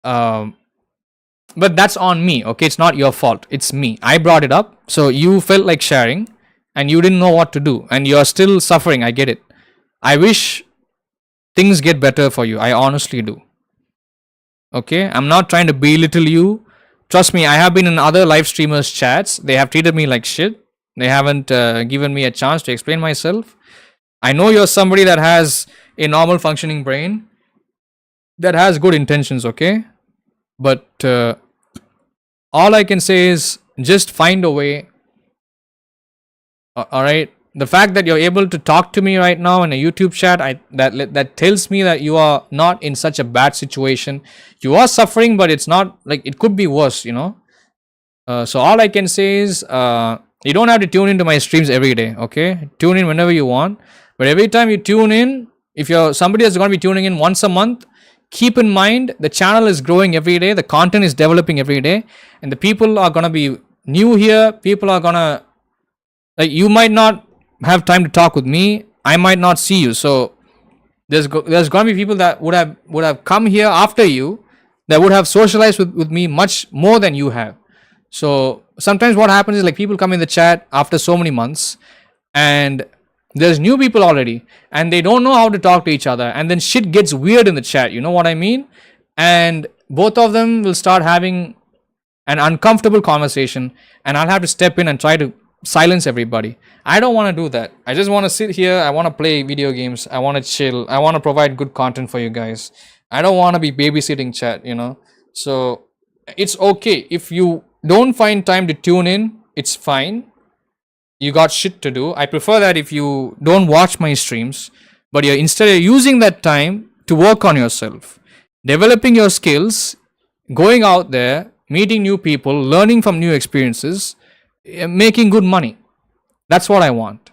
But that's on me, okay? It's not your fault. It's me. I brought it up, so you felt like sharing, and you didn't know what to do, and you're still suffering. I get it. I wish things get better for you. I honestly do. Okay? I'm not trying to belittle you. Trust me, I have been in other live streamers' chats. They have treated me like shit. They haven't given me a chance to explain myself. I know you're somebody that has a normal functioning brain, that has good intentions, okay? But all I can say is just find a way. Alright? The fact that you're able to talk to me right now in a YouTube chat, that tells me that you are not in such a bad situation. You are suffering, but it's not like it could be worse, So all I can say is you don't have to tune into my streams every day, okay? Tune in whenever you want. But every time you tune in, if you're somebody that's going to be tuning in once a month, keep in mind the channel is growing every day, the content is developing every day, and the people are going to be new here. People are going to, like, you might not have time to talk with me, I might not see you, so there's going to be people that would have come here after you, that would have socialized with me much more than you have. So sometimes what happens is, like, people come in the chat after so many months, and there's new people already, and they don't know how to talk to each other, and then shit gets weird in the chat, you know what I mean? And both of them will start having an uncomfortable conversation, and I'll have to step in and try to silence everybody. I don't want to do that. I just want to sit here, I want to play video games, I want to chill, I want to provide good content for you guys. I don't want to be babysitting chat, So it's okay if you don't find time to tune in, it's fine. You got shit to do. I prefer that if you don't watch my streams, but you're instead using that time to work on yourself, developing your skills, going out there, meeting new people, learning from new experiences, making good money. That's what I want.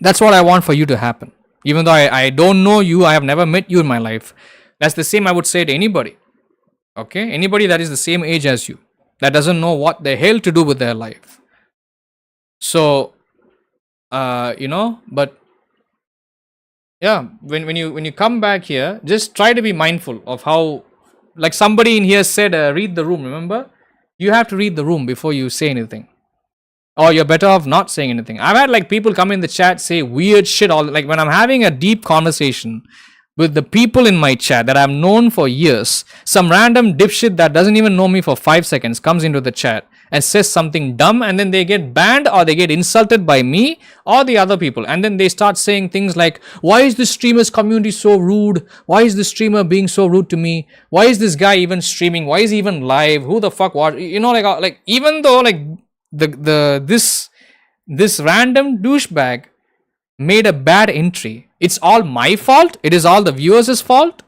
That's what I want for you to happen. Even though I don't know you, I have never met you in my life. That's the same I would say to anybody. Okay? Anybody that is the same age as you, that doesn't know what the hell to do with their life. So, but yeah, when you come back here, just try to be mindful of how, like somebody in here said, read the room, remember? You have to read the room before you say anything. Or you're better off not saying anything. I've had like people come in the chat, say weird shit, all like when I'm having a deep conversation with the people in my chat that I've known for years, some random dipshit that doesn't even know me for 5 seconds comes into the chat and says something dumb, and then they get banned or they get insulted by me or the other people, and then they start saying things like, why is this streamer's community so rude? Why is this streamer being so rude to me? Why is this guy even streaming? Why is he even live? Who the fuck watch? Like even though like this random douchebag made a bad entry, it's all my fault? It is all the viewers' fault?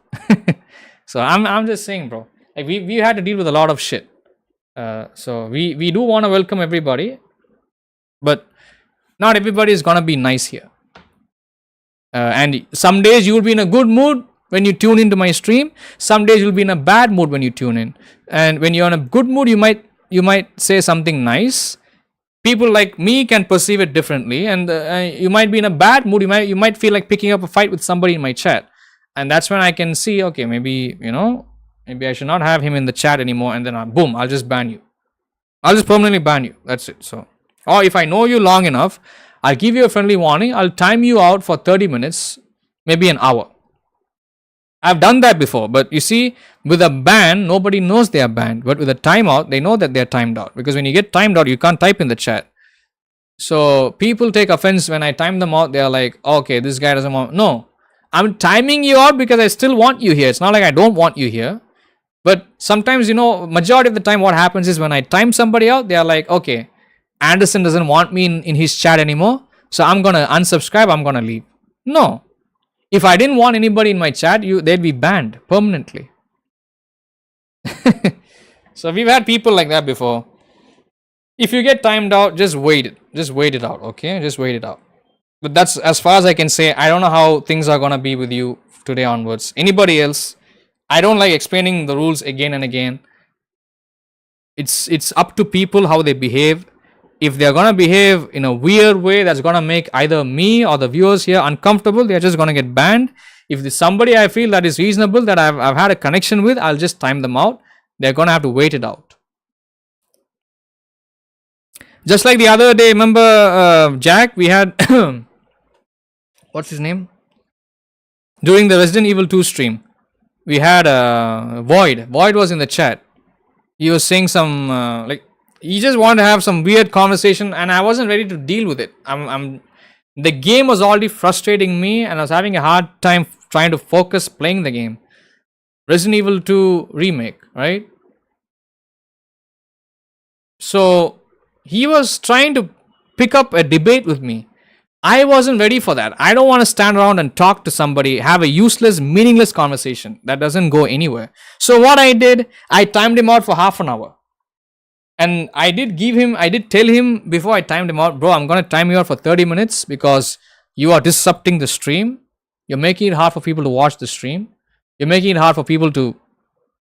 So I'm just saying, bro, like we had to deal with a lot of shit. So we do want to welcome everybody, but not everybody is gonna be nice here. And some days you will be in a good mood when you tune into my stream. Some days you'll be in a bad mood when you tune in. And when you're in a good mood, you might say something nice. People like me can perceive it differently, and you might be in a bad mood. You might feel like picking up a fight with somebody in my chat, and that's when I can see, okay, maybe maybe I should not have him in the chat anymore, and then boom, I'll just ban you. I'll just permanently ban you. That's it. So, or if I know you long enough, I'll give you a friendly warning. I'll time you out for 30 minutes, maybe an hour. I've done that before, but you see, with a ban, nobody knows they are banned. But with a timeout, they know that they're timed out. Because when you get timed out, you can't type in the chat. So people take offense when I time them out. They're like, okay, this guy doesn't want... No, I'm timing you out because I still want you here. It's not like I don't want you here. But sometimes, majority of the time what happens is when I time somebody out, they are like, okay, Anderson doesn't want me in his chat anymore, so I'm going to unsubscribe, I'm going to leave. No. If I didn't want anybody in my chat, they'd be banned permanently. So we've had people like that before. If you get timed out, just wait it. Just wait it out, okay? Just wait it out. But that's as far as I can say. I don't know how things are going to be with you today onwards. Anybody else? I don't like explaining the rules again and again. It's up to people how they behave. If they're gonna behave in a weird way that's gonna make either me or the viewers here uncomfortable, they're just gonna get banned. If there's somebody I feel that is reasonable, that I've had a connection with, I'll just time them out. They're gonna have to wait it out. Just like the other day, remember Jack, we had what's his name? During the Resident Evil 2 stream, we had Void. Void was in the chat. He was saying some like he just wanted to have some weird conversation, and I wasn't ready to deal with it. The game was already frustrating me, and I was having a hard time trying to focus playing the game. Resident Evil 2 remake, right? So he was trying to pick up a debate with me. I wasn't ready for that. I don't want to stand around and talk to somebody, have a useless, meaningless conversation that doesn't go anywhere. So what I did, I timed him out for half an hour. And I did tell him before I timed him out, bro, I'm going to time you out for 30 minutes because you are disrupting the stream. You're making it hard for people to watch the stream. You're making it hard for people to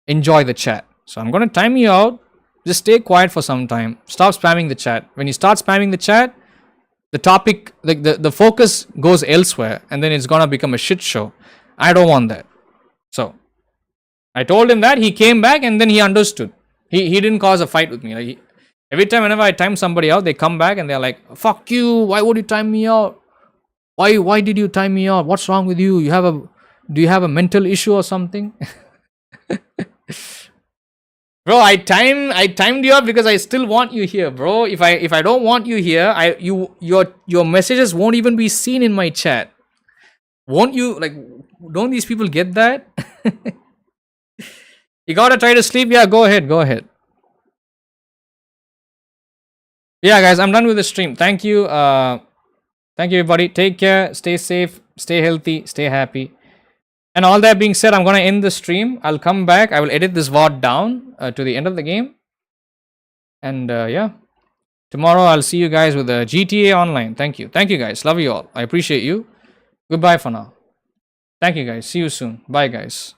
enjoy the chat. So I'm going to time you out. Just stay quiet for some time. Stop spamming the chat. When you start spamming the chat, the topic, the focus goes elsewhere, and then it's gonna become a shit show. I don't want that. So I told him that. He came back, and then he understood. He didn't cause a fight with me. Like every time, whenever I time somebody out, they come back and they're like, "Fuck you! Why would you time me out? Why did you time me out? What's wrong with you? Do you have a mental issue or something?" Bro, I timed you up because I still want you here, bro. If I don't want you here, your messages won't even be seen in my chat. Won't you? Like, don't these people get that? You gotta try to sleep. Yeah, go ahead. Yeah, guys, I'm done with the stream. Thank you. Thank you, everybody. Take care. Stay safe. Stay healthy. Stay happy. And all that being said, I'm going to end the stream. I'll come back. I will edit this VOD down to the end of the game. And yeah, tomorrow I'll see you guys with the GTA Online. Thank you. Thank you, guys. Love you all. I appreciate you. Goodbye for now. Thank you, guys. See you soon. Bye, guys.